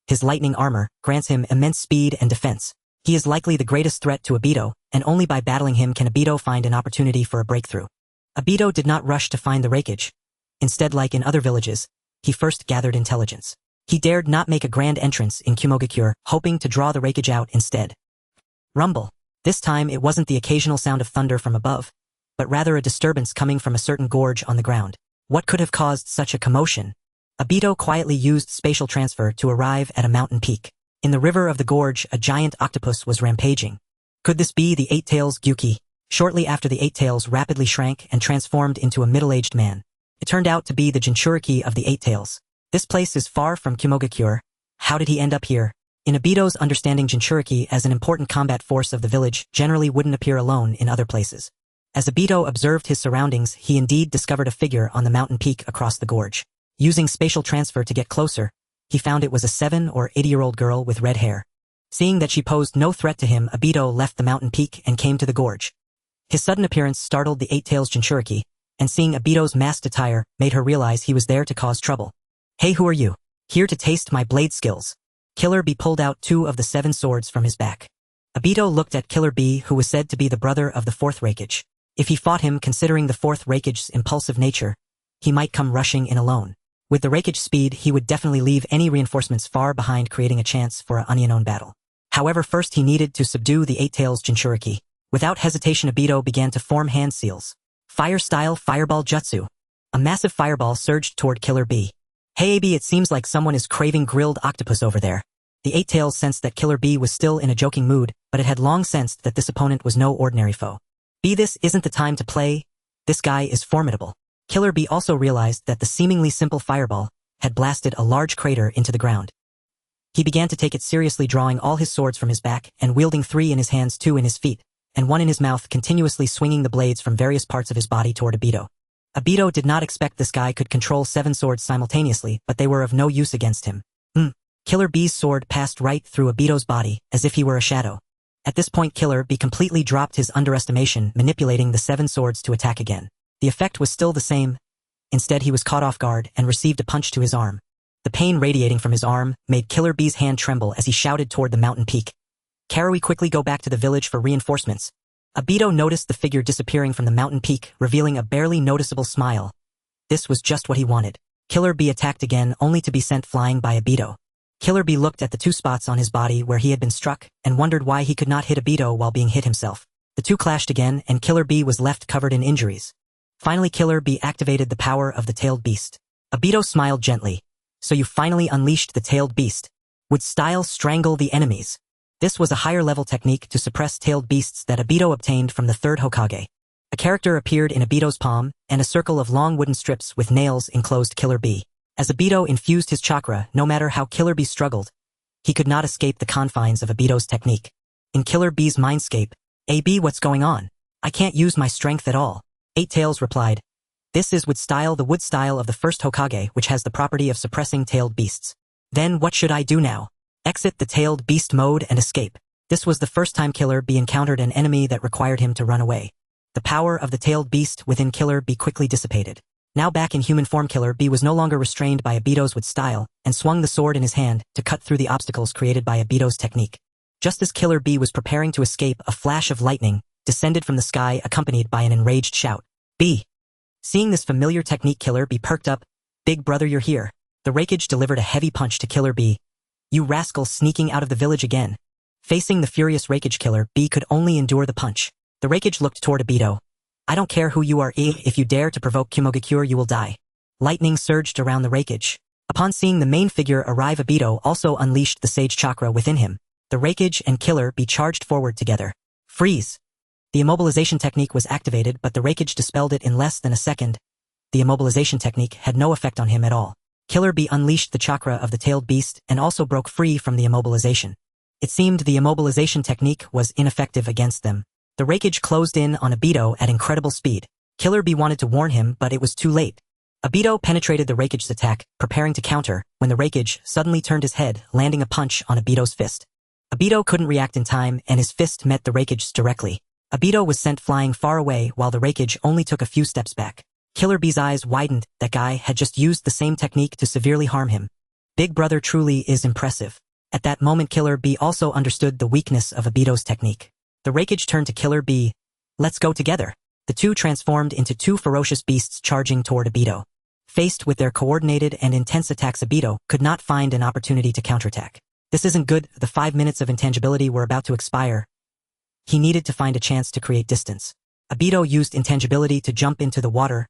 His lightning armor grants him immense speed and defense. He is likely the greatest threat to Obito, and only by battling him can Obito find an opportunity for a breakthrough. Obito did not rush to find the Hokage. Instead, like in other villages, he first gathered intelligence. He dared not make a grand entrance in Kumogakure, hoping to draw the Hokage out instead. Rumble. This time it wasn't the occasional sound of thunder from above, but rather a disturbance coming from a certain gorge on the ground. What could have caused such a commotion? Obito quietly used spatial transfer to arrive at a mountain peak. In the river of the gorge, a giant octopus was rampaging. Could this be the Eight Tails Gyuki? Shortly after, the Eight Tails rapidly shrank and transformed into a middle-aged man. It turned out to be the Jinchuriki of the Eight Tails. This place is far from Kumogakure. How did he end up here? In Obito's understanding, Jinchuriki, as an important combat force of the village, generally wouldn't appear alone in other places. As Obito observed his surroundings, he indeed discovered a figure on the mountain peak across the gorge. Using spatial transfer to get closer, he found it was a 7 or 8-year-old girl with red hair. Seeing that she posed no threat to him, Obito left the mountain peak and came to the gorge. His sudden appearance startled the Eight Tails Jinchuriki, and seeing Obito's masked attire made her realize he was there to cause trouble. Hey, who are you? Here to taste my blade skills. Killer Bee pulled out 2 of the 7 swords from his back. Obito looked at Killer Bee, who was said to be the brother of the Fourth Hokage. If he fought him, considering the Fourth Hokage's impulsive nature, he might come rushing in alone. With the Hokage's speed, he would definitely leave any reinforcements far behind, creating a chance for an unknown battle. However, first he needed to subdue the Eight Tails Jinchuriki. Without hesitation, Obito began to form hand seals. Fire-style fireball jutsu. A massive fireball surged toward Killer Bee. Hey AB, it seems like someone is craving grilled octopus over there. The Eight Tails sensed that Killer Bee was still in a joking mood, but it had long sensed that this opponent was no ordinary foe. Bee, this isn't the time to play. This guy is formidable. Killer Bee also realized that the seemingly simple fireball had blasted a large crater into the ground. He began to take it seriously, drawing all his swords from his back and wielding 3 in his hands, 2 in his feet, and 1 in his mouth, continuously swinging the blades from various parts of his body toward Obito. Obito did not expect this guy could control 7 swords simultaneously, but they were of no use against him. Killer Bee's sword passed right through Obito's body, as if he were a shadow. At this point, Killer Bee completely dropped his underestimation, manipulating the 7 swords to attack again. The effect was still the same. Instead, he was caught off guard and received a punch to his arm. The pain radiating from his arm made Killer Bee's hand tremble as he shouted toward the mountain peak. "Can we quickly go back to the village for reinforcements?" Obito noticed the figure disappearing from the mountain peak, revealing a barely noticeable smile. This was just what he wanted. Killer Bee attacked again, only to be sent flying by Obito. Killer Bee looked at the 2 spots on his body where he had been struck and wondered why he could not hit Obito while being hit himself. The 2 clashed again, and Killer Bee was left covered in injuries. Finally, Killer Bee activated the power of the tailed beast. Obito smiled gently. "So you finally unleashed the tailed beast. Would style strangle the enemies." This was a higher-level technique to suppress tailed beasts that Obito obtained from the Third Hokage. A character appeared in Obito's palm, and a circle of long wooden strips with nails enclosed Killer Bee. As Obito infused his chakra, no matter how Killer Bee struggled, he could not escape the confines of Obito's technique. In Killer Bee's mindscape, "AB, what's going on? I can't use my strength at all." Eight Tails replied, "This is wood style, the wood style of the First Hokage, which has the property of suppressing tailed beasts. Then what should I do now? Exit the tailed beast mode and escape." This was the first time Killer Bee encountered an enemy that required him to run away. The power of the tailed beast within Killer Bee quickly dissipated. Now back in human form, Killer Bee was no longer restrained by Obito's wood style and swung the sword in his hand to cut through the obstacles created by Obito's technique. Just as Killer Bee was preparing to escape, a flash of lightning descended from the sky accompanied by an enraged shout. "B!" Seeing this familiar technique, Killer Bee perked up. "Big brother, you're here." The Raikage delivered a heavy punch to Killer Bee. "You rascal, sneaking out of the village again." Facing the furious Raikage, Killer Bee could only endure the punch. The Raikage looked toward Obito. "I don't care who you are, if you dare to provoke Kumogakure, you will die." Lightning surged around the Raikage. Upon seeing the main figure arrive, Obito also unleashed the Sage Chakra within him. The Raikage and Killer Bee charged forward together. "Freeze!" The immobilization technique was activated, but the Raikage dispelled it in less than a second. The immobilization technique had no effect on him at all. Killer Bee unleashed the chakra of the tailed beast and also broke free from the immobilization. It seemed the immobilization technique was ineffective against them. The Raikage closed in on Obito at incredible speed. Killer Bee wanted to warn him, but it was too late. Obito penetrated the Raikage's attack, preparing to counter, when the Raikage suddenly turned his head, landing a punch on Obito's fist. Obito couldn't react in time, and his fist met the Raikage's directly. Obito was sent flying far away while the Raikage only took a few steps back. Killer Bee's eyes widened. That guy had just used the same technique to severely harm him. Big brother truly is impressive. At that moment, Killer Bee also understood the weakness of Obito's technique. The Raikage turned to Killer Bee. "Let's go together." The two transformed into two ferocious beasts charging toward Obito. Faced with their coordinated and intense attacks, Obito could not find an opportunity to counterattack. This isn't good. The 5 minutes of intangibility were about to expire. He needed to find a chance to create distance. Obito used intangibility to jump into the water.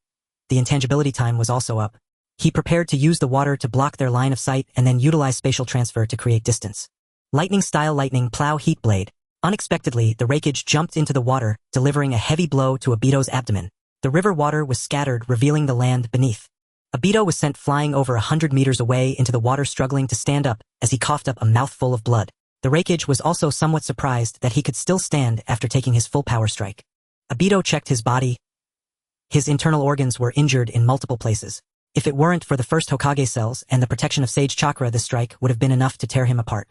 The intangibility time was also up. He prepared to use the water to block their line of sight and then utilize spatial transfer to create distance. Lightning style lightning plow heat blade. Unexpectedly, the Raikage jumped into the water, delivering a heavy blow to Obito's abdomen. The river water was scattered, revealing the land beneath. Obito was sent flying over 100 meters away into the water, struggling to stand up as he coughed up a mouthful of blood. The Raikage was also somewhat surprised that he could still stand after taking his full power strike. Obito checked his body. His internal organs were injured in multiple places. If it weren't for the First Hokage cells and the protection of Sage Chakra, the strike would have been enough to tear him apart.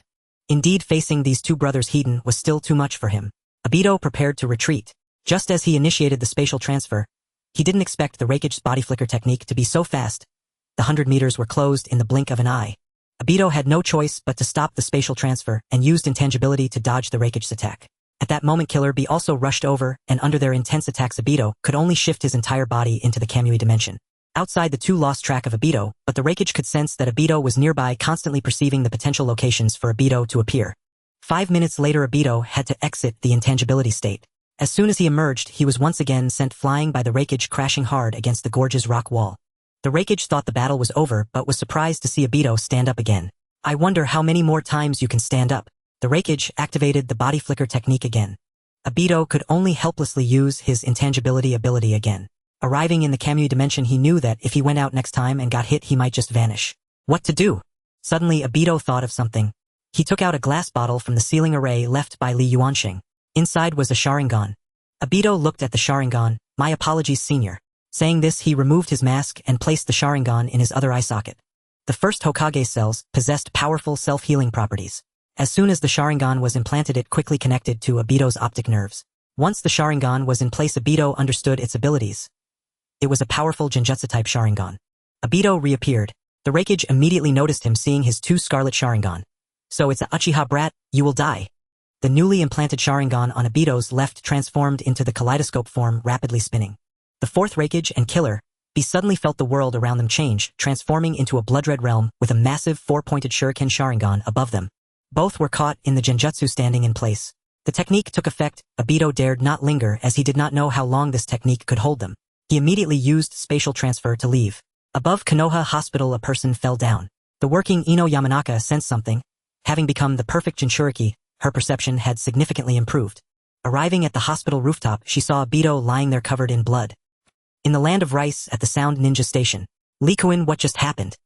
Indeed, facing these two brothers Hedon was still too much for him. Obito prepared to retreat. Just as he initiated the spatial transfer, he didn't expect the Raikage's body flicker technique to be so fast. The 100 meters were closed in the blink of an eye. Obito had no choice but to stop the spatial transfer and used intangibility to dodge the Raikage's attack. At that moment, Killer Bee also rushed over, and under their intense attacks, Obito could only shift his entire body into the Kamui dimension. Outside, the two lost track of Obito, but the Raikage could sense that Obito was nearby, constantly perceiving the potential locations for Obito to appear. 5 minutes later, Obito had to exit the intangibility state. As soon as he emerged, he was once again sent flying by the Raikage, crashing hard against the gorge's rock wall. The Raikage thought the battle was over, but was surprised to see Obito stand up again. "I wonder how many more times you can stand up." The Raikage activated the body flicker technique again. Obito could only helplessly use his intangibility ability again. Arriving in the Kamui dimension, he knew that if he went out next time and got hit, he might just vanish. What to do? Suddenly, Obito thought of something. He took out a glass bottle from the ceiling array left by Li Yuanxing. Inside was a Sharingan. Obito looked at the Sharingan. "My apologies, senior." Saying this, he removed his mask and placed the Sharingan in his other eye socket. The First Hokage cells possessed powerful self-healing properties. As soon as the Sharingan was implanted, it quickly connected to Obito's optic nerves. Once the Sharingan was in place, Obito understood its abilities. It was a powerful Genjutsu-type Sharingan. Obito reappeared. The Raikage immediately noticed him, seeing his two scarlet Sharingan. "So it's a Uchiha brat, you will die." The newly implanted Sharingan on Obito's left transformed into the kaleidoscope form, rapidly spinning. The fourth Raikage and Killer Bee suddenly felt the world around them change, transforming into a blood-red realm with a massive four-pointed shuriken Sharingan above them. Both were caught in the Genjutsu, standing in place. The technique took effect. Obito dared not linger, as he did not know how long this technique could hold them. He immediately used spatial transfer to leave. Above Konoha Hospital, a person fell down. The working Ino Yamanaka sensed something. Having become the perfect Jinchuriki, her perception had significantly improved. Arriving at the hospital rooftop, she saw Obito lying there covered in blood. In the land of rice, at the Sound Ninja Station. "Likuin, what just happened?"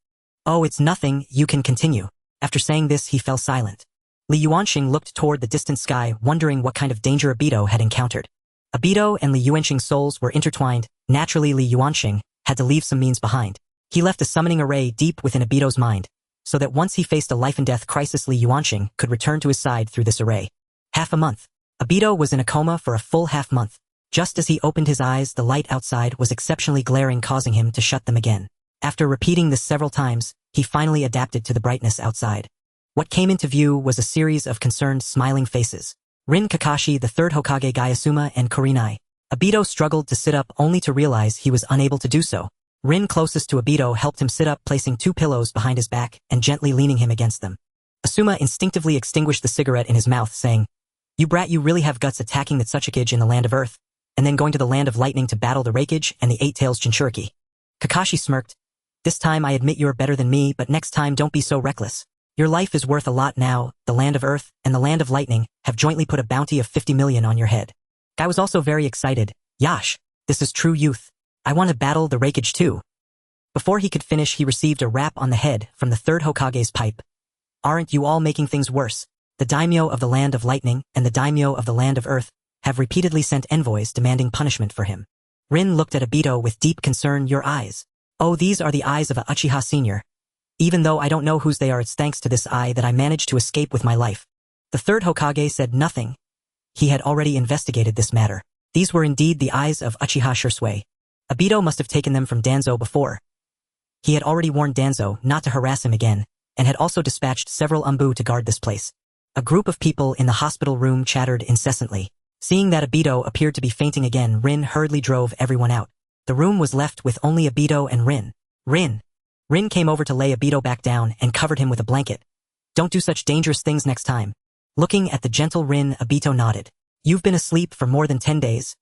"Oh, it's nothing, you can continue." After saying this, he fell silent. Li Yuanxing looked toward the distant sky, wondering what kind of danger Obito had encountered. Obito and Li Yuanxing's souls were intertwined. Naturally, Li Yuanxing had to leave some means behind. He left a summoning array deep within Obito's mind, so that once he faced a life-and-death crisis, Li Yuanxing could return to his side through this array. Half a month. Obito was in a coma for a full half-month. Just as he opened his eyes, the light outside was exceptionally glaring, causing him to shut them again. After repeating this several times, he finally adapted to the brightness outside. What came into view was a series of concerned, smiling faces. Rin, Kakashi, the third Hokage, Gyasuma, and Kurenai. Obito struggled to sit up only to realize he was unable to do so. Rin, closest to Obito, helped him sit up, placing 2 pillows behind his back and gently leaning him against them. Asuma instinctively extinguished the cigarette in his mouth, saying, "You brat, you really have guts attacking the Tsuchikage in the land of Earth, and then going to the land of lightning to battle the Raikage and the Eight-Tails Jinchuriki." Kakashi smirked. "This time I admit you're better than me, but next time don't be so reckless. Your life is worth a lot now. The land of Earth and the land of lightning have jointly put a bounty of 50 million on your head." Guy was also very excited. "Yash, this is true youth. I want to battle the Raikage too." Before he could finish, he received a rap on the head from the third Hokage's pipe. "Aren't you all making things worse? The daimyo of the land of lightning and the daimyo of the land of Earth have repeatedly sent envoys demanding punishment for him." Rin looked at Obito with deep concern. "Your eyes. Oh, these are the eyes of a Uchiha Senior. Even though I don't know whose they are, it's thanks to this eye that I managed to escape with my life." The third Hokage said nothing. He had already investigated this matter. These were indeed the eyes of Uchiha Shursui. Obito must have taken them from Danzo before. He had already warned Danzo not to harass him again, and had also dispatched several umbu to guard this place. A group of people in the hospital room chattered incessantly. Seeing that Obito appeared to be fainting again, Rin hurriedly drove everyone out. The room was left with only Obito and Rin. Rin came over to lay Obito back down and covered him with a blanket. "Don't do such dangerous things next time." Looking at the gentle Rin, Obito nodded. "You've been asleep for more than 10 days.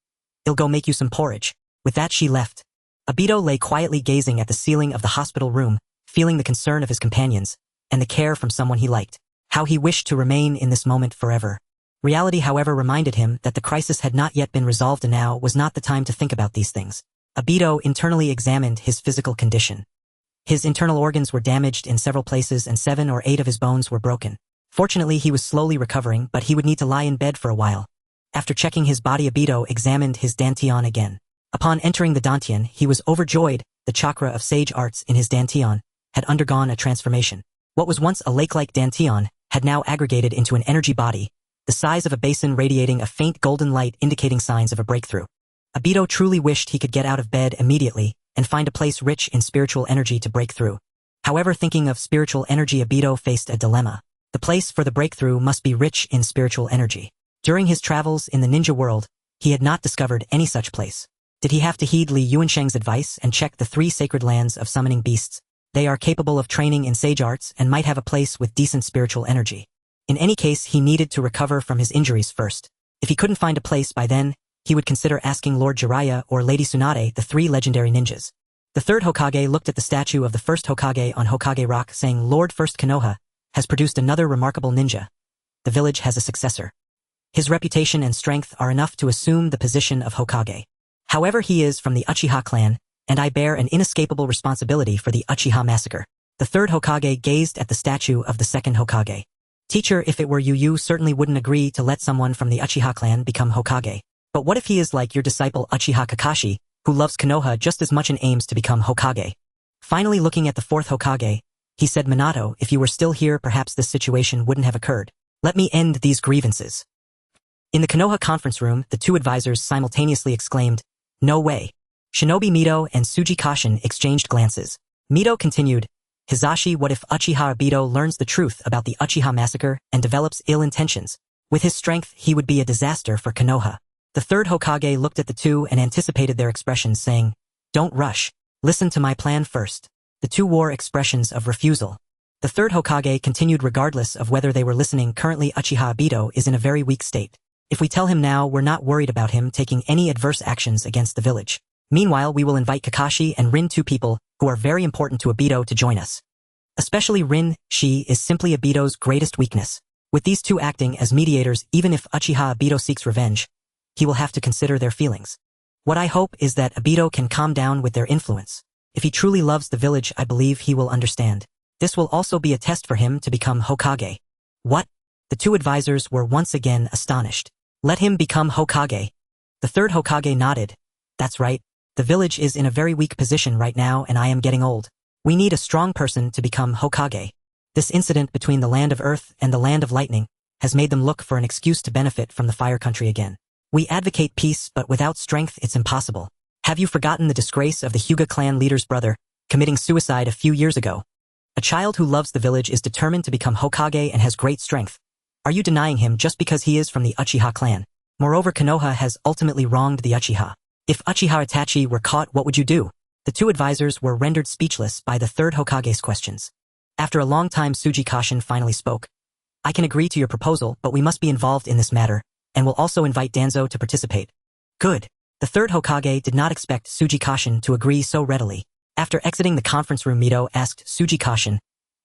I'll go make you some porridge." With that, she left. Obito lay quietly gazing at the ceiling of the hospital room, feeling the concern of his companions, and the care from someone he liked. How he wished to remain in this moment forever. Reality, however, reminded him that the crisis had not yet been resolved, and now was not the time to think about these things. Obito internally examined his physical condition. His internal organs were damaged in several places and 7 or 8 of his bones were broken. Fortunately, he was slowly recovering, but he would need to lie in bed for a while. After checking his body, Obito examined his dantian again. Upon entering the dantian, he was overjoyed. The chakra of sage arts in his dantian had undergone a transformation. What was once a lake-like dantian had now aggregated into an energy body, the size of a basin, radiating a faint golden light indicating signs of a breakthrough. Obito truly wished he could get out of bed immediately and find a place rich in spiritual energy to break through. However, thinking of spiritual energy, Obito faced a dilemma. The place for the breakthrough must be rich in spiritual energy. During his travels in the ninja world, he had not discovered any such place. Did he have to heed Li Yuansheng's advice and check the 3 sacred lands of summoning beasts? They are capable of training in sage arts and might have a place with decent spiritual energy. In any case, he needed to recover from his injuries first. If he couldn't find a place by then, he would consider asking Lord Jiraiya or Lady Tsunade, the 3 legendary ninjas. The third Hokage looked at the statue of the first Hokage on Hokage Rock, saying, "Lord First Konoha has produced another remarkable ninja. The village has a successor. His reputation and strength are enough to assume the position of Hokage. However, he is from the Uchiha clan, and I bear an inescapable responsibility for the Uchiha massacre." The third Hokage gazed at the statue of the second Hokage. "Teacher, if it were you, you certainly wouldn't agree to let someone from the Uchiha clan become Hokage. But what if he is like your disciple Uchiha Kakashi, who loves Konoha just as much and aims to become Hokage?" Finally, looking at the fourth Hokage, he said, "Minato, if you were still here, perhaps this situation wouldn't have occurred. Let me end these grievances." In the Konoha conference room, the 2 advisors simultaneously exclaimed, "No way." Shinobi Mito and Tsuji Kashin exchanged glances. Mito continued, "Hizashi, what if Uchiha Obito learns the truth about the Uchiha massacre and develops ill intentions? With his strength, he would be a disaster for Konoha." The third Hokage looked at the 2 and anticipated their expressions, saying, "Don't rush. Listen to my plan first." The 2 wore expressions of refusal. The third Hokage continued, "Regardless of whether they were listening, currently Uchiha Obito is in a very weak state. If we tell him now, we're not worried about him taking any adverse actions against the village. Meanwhile, we will invite Kakashi and Rin, 2 people who are very important to Obito, to join us. Especially Rin, she is simply Obito's greatest weakness. With these 2 acting as mediators, even if Uchiha Obito seeks revenge, he will have to consider their feelings. What I hope is that Obito can calm down with their influence. If he truly loves the village, I believe he will understand." This will also be a test for him to become Hokage. What? The two advisors were once again astonished. Let him become Hokage. The third Hokage nodded. That's right. The village is in a very weak position right now and I am getting old. We need a strong person to become Hokage. This incident between the land of earth and the land of lightning has made them look for an excuse to benefit from the fire country again. We advocate peace, but without strength it's impossible. Have you forgotten the disgrace of the Hyuga clan leader's brother, committing suicide a few years ago? A child who loves the village is determined to become Hokage and has great strength. Are you denying him just because he is from the Uchiha clan? Moreover, Konoha has ultimately wronged the Uchiha. If Uchiha Itachi were caught, what would you do? The two advisors were rendered speechless by the third Hokage's questions. After a long time, Tsuji Kashin finally spoke. I can agree to your proposal, but we must be involved in this matter, and will also invite Danzo to participate. Good. The third Hokage did not expect Tsuji Kashin to agree so readily. After exiting the conference room, Mito asked Tsuji Kashin,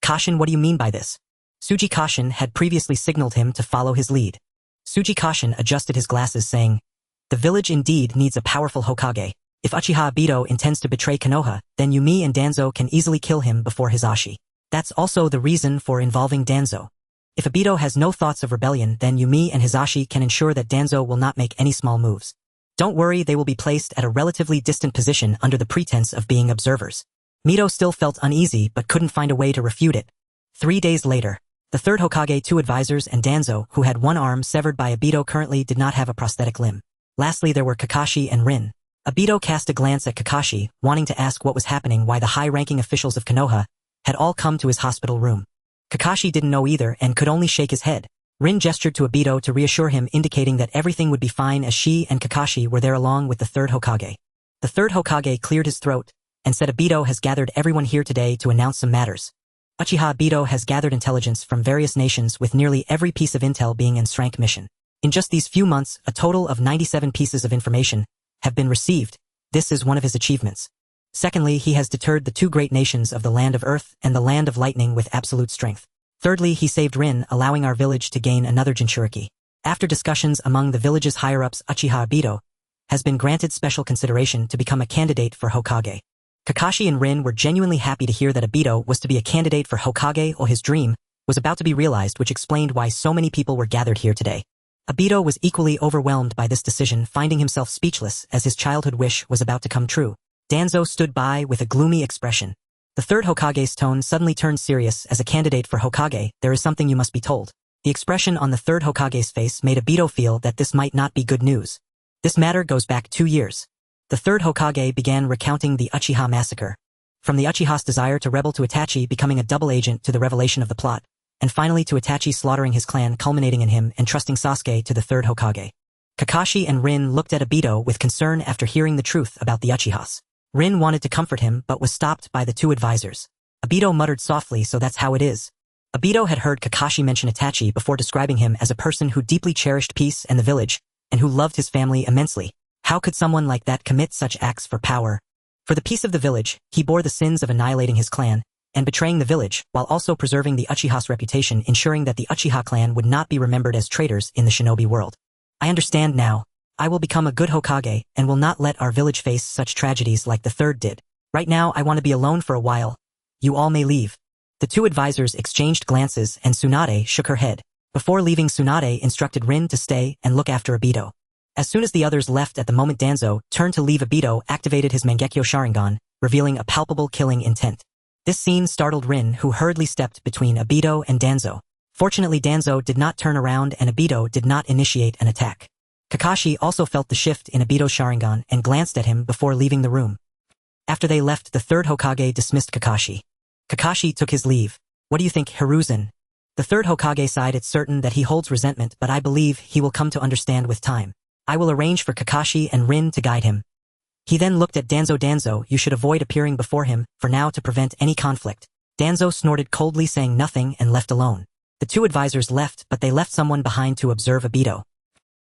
Kashin, what do you mean by this? Tsuji Kashin had previously signaled him to follow his lead. Tsuji Kashin adjusted his glasses, saying, the village indeed needs a powerful Hokage. If Uchiha Obito intends to betray Konoha, then Yumi and Danzo can easily kill him before Hisashi. That's also the reason for involving Danzo. If Obito has no thoughts of rebellion, then Yumi and Hisashi can ensure that Danzo will not make any small moves. Don't worry, they will be placed at a relatively distant position under the pretense of being observers. Mito still felt uneasy but couldn't find a way to refute it. 3 days later, the third Hokage, two advisors, and Danzo, who had one arm severed by Obito, currently did not have a prosthetic limb. Lastly, there were Kakashi and Rin. Obito cast a glance at Kakashi, wanting to ask what was happening, why the high-ranking officials of Konoha had all come to his hospital room. Kakashi didn't know either and could only shake his head. Rin gestured to Obito to reassure him, indicating that everything would be fine, as she and Kakashi were there along with the third Hokage. The third Hokage cleared his throat and said, Obito has gathered everyone here today to announce some matters. Uchiha Obito has gathered intelligence from various nations, with nearly every piece of intel being in rank mission. In just these few months, a total of 97 pieces of information have been received. This is one of his achievements. Secondly, he has deterred the two great nations of the land of earth and the land of lightning with absolute strength. Thirdly, he saved Rin, allowing our village to gain another Jinchuriki. After discussions among the village's higher-ups, Uchiha Obito has been granted special consideration to become a candidate for Hokage. Kakashi and Rin were genuinely happy to hear that Obito was to be a candidate for Hokage, or his dream was about to be realized, which explained why so many people were gathered here today. Obito was equally overwhelmed by this decision, finding himself speechless as his childhood wish was about to come true. Danzo stood by with a gloomy expression. The third Hokage's tone suddenly turned serious. As a candidate for Hokage, there is something you must be told. The expression on the third Hokage's face made Obito feel that this might not be good news. This matter goes back 2 years. The third Hokage began recounting the Uchiha massacre. From the Uchiha's desire to rebel to Itachi becoming a double agent to the revelation of the plot, and finally to Itachi slaughtering his clan, culminating in him entrusting Sasuke to the third Hokage. Kakashi and Rin looked at Obito with concern after hearing the truth about the Uchihas. Rin wanted to comfort him but was stopped by the two advisors. Obito muttered softly, so that's how it is. Obito had heard Kakashi mention Itachi before, describing him as a person who deeply cherished peace and the village, and who loved his family immensely. How could someone like that commit such acts for power? For the peace of the village, he bore the sins of annihilating his clan and betraying the village, while also preserving the Uchiha's reputation, ensuring that the Uchiha clan would not be remembered as traitors in the shinobi world. I understand now. I will become a good Hokage and will not let our village face such tragedies like the third did. Right now, I want to be alone for a while. You all may leave. The two advisors exchanged glances and Tsunade shook her head. Before leaving, Tsunade instructed Rin to stay and look after Obito. As soon as the others left, at the moment Danzo turned to leave, Obito activated his Mangekyo Sharingan, revealing a palpable killing intent. This scene startled Rin, who hurriedly stepped between Obito and Danzo. Fortunately, Danzo did not turn around and Obito did not initiate an attack. Kakashi also felt the shift in Obito's Sharingan and glanced at him before leaving the room. After they left, the third Hokage dismissed Kakashi. Kakashi took his leave. What do you think, Hiruzen? The third Hokage sighed. It's certain that he holds resentment, but I believe he will come to understand with time. I will arrange for Kakashi and Rin to guide him. He then looked at Danzo. Danzo, you should avoid appearing before him, for now, to prevent any conflict. Danzo snorted coldly, saying nothing, and left alone. The two advisors left, but they left someone behind to observe Obito.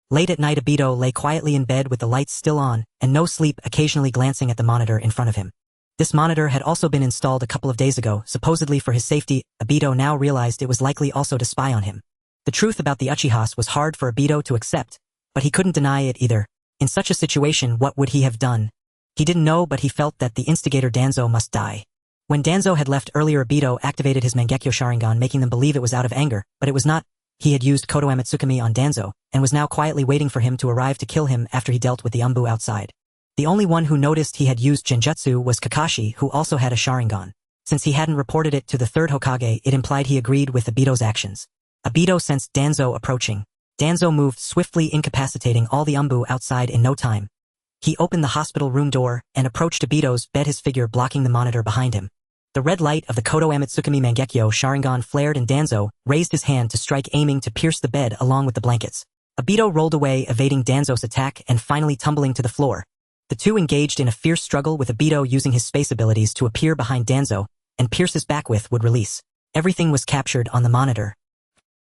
Late at night, Obito lay quietly in bed with the lights still on, and no sleep, occasionally glancing at the monitor in front of him. This monitor had also been installed a couple of days ago, supposedly for his safety. Obito now realized it was likely also to spy on him. The truth about the Uchihas was hard for Obito to accept, but he couldn't deny it either. In such a situation, what would he have done? He didn't know, but he felt that the instigator Danzo must die. When Danzo had left earlier, Obito activated his Mangekyo Sharingan, making them believe it was out of anger, but it was not. He had used Kotoeme Tsukimi on Danzo, and was now quietly waiting for him to arrive to kill him after he dealt with the Umbu outside. The only one who noticed he had used Genjutsu was Kakashi, who also had a Sharingan. Since he hadn't reported it to the Third Hokage, it implied he agreed with Obito's actions. Obito sensed Danzo approaching. Danzo moved swiftly, incapacitating all the Umbu outside in no time. He opened the hospital room door and approached Obito's bed, his figure blocking the monitor behind him. The red light of the Kotoeme Tsukimi Mangekyo Sharingan flared and Danzo raised his hand to strike, aiming to pierce the bed along with the blankets. Obito rolled away, evading Danzo's attack and finally tumbling to the floor. The two engaged in a fierce struggle, with Obito using his space abilities to appear behind Danzo and pierce his back with would release. Everything was captured on the monitor.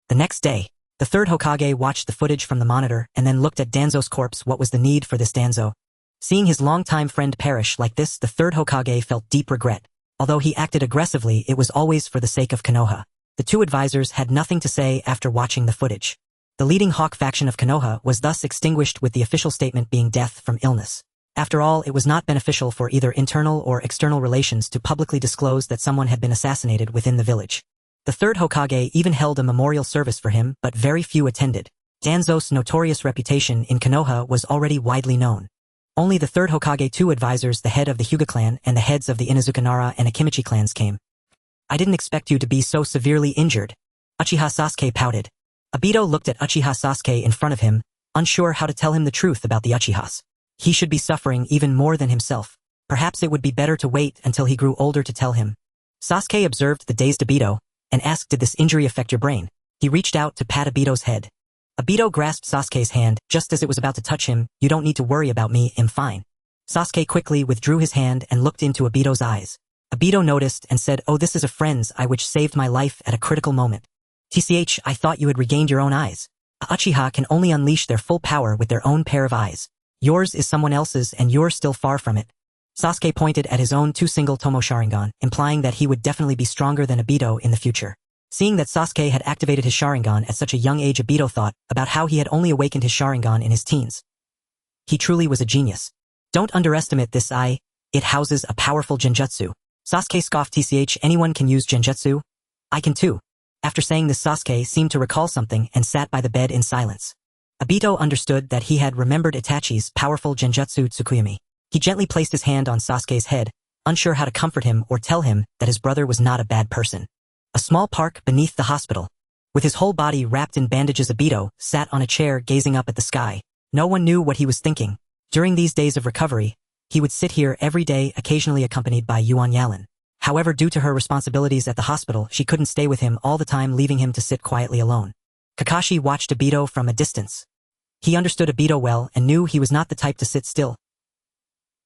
The next day, the Third Hokage watched the footage from the monitor and then looked at Danzo's corpse. What was the need for this? Danzo. Seeing his longtime friend perish like this, the Third Hokage felt deep regret. Although he acted aggressively, it was always for the sake of Konoha. The two advisors had nothing to say after watching the footage. The leading Hawk faction of Konoha was thus extinguished, with the official statement being death from illness. After all, it was not beneficial for either internal or external relations to publicly disclose that someone had been assassinated within the village. The Third Hokage even held a memorial service for him, but very few attended. Danzo's notorious reputation in Konoha was already widely known. Only the Third Hokage, two advisors, the head of the Hyuga clan and the heads of the Inuzuka Nara and Akimichi clans came. I didn't expect you to be so severely injured. Uchiha Sasuke pouted. Obito looked at Uchiha Sasuke in front of him, unsure how to tell him the truth about the Uchihas. He should be suffering even more than himself. Perhaps it would be better to wait until he grew older to tell him. Sasuke observed the dazed Obito and asked, did this injury affect your brain? He reached out to pat Obito's head. Obito grasped Sasuke's hand just as it was about to touch him. You don't need to worry about me, I'm fine. Sasuke quickly withdrew his hand and looked into Obito's eyes. Obito noticed and said, oh, this is a friend's eye which saved my life at a critical moment. TCH, I thought you had regained your own eyes. A Uchiha can only unleash their full power with their own pair of eyes. Yours is someone else's and you're still far from it. Sasuke pointed at his own two single Tomo Sharingan, implying that he would definitely be stronger than Obito in the future. Seeing that Sasuke had activated his Sharingan at such a young age, Obito thought about how he had only awakened his Sharingan in his teens. He truly was a genius. Don't underestimate this eye, it houses a powerful Genjutsu. Sasuke scoffed. TCH, anyone can use Genjutsu? I can too. After saying this, Sasuke seemed to recall something and sat by the bed in silence. Obito understood that he had remembered Itachi's powerful Genjutsu Tsukuyomi. He gently placed his hand on Sasuke's head, unsure how to comfort him or tell him that his brother was not a bad person. A small park beneath the hospital. With his whole body wrapped in bandages, Obito sat on a chair gazing up at the sky. No one knew what he was thinking. During these days of recovery, he would sit here every day, occasionally accompanied by Yuan Yalan. However, due to her responsibilities at the hospital, she couldn't stay with him all the time, leaving him to sit quietly alone. Kakashi watched Obito from a distance. He understood Obito well and knew he was not the type to sit still.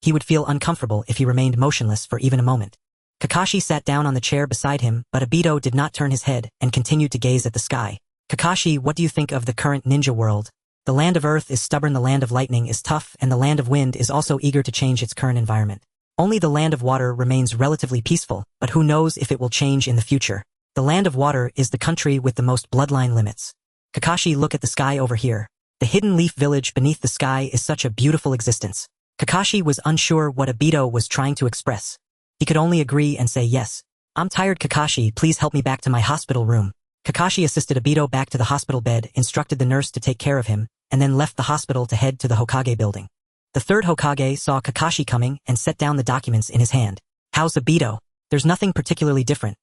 He would feel uncomfortable if he remained motionless for even a moment. Kakashi sat down on the chair beside him, but Obito did not turn his head and continued to gaze at the sky. Kakashi, what do you think of the current ninja world? The land of earth is stubborn, the land of lightning is tough, and the land of wind is also eager to change its current environment. Only the land of water remains relatively peaceful, but who knows if it will change in the future. The land of water is the country with the most bloodline limits. Kakashi, look at the sky over here. The hidden leaf village beneath the sky is such a beautiful existence. Kakashi was unsure what Obito was trying to express. He could only agree and say yes. I'm tired, Kakashi, please help me back to my hospital room. Kakashi assisted Obito back to the hospital bed, instructed the nurse to take care of him, and then left the hospital to head to the Hokage building. The Third Hokage saw Kakashi coming and set down the documents in his hand. How's Obito? There's nothing particularly different.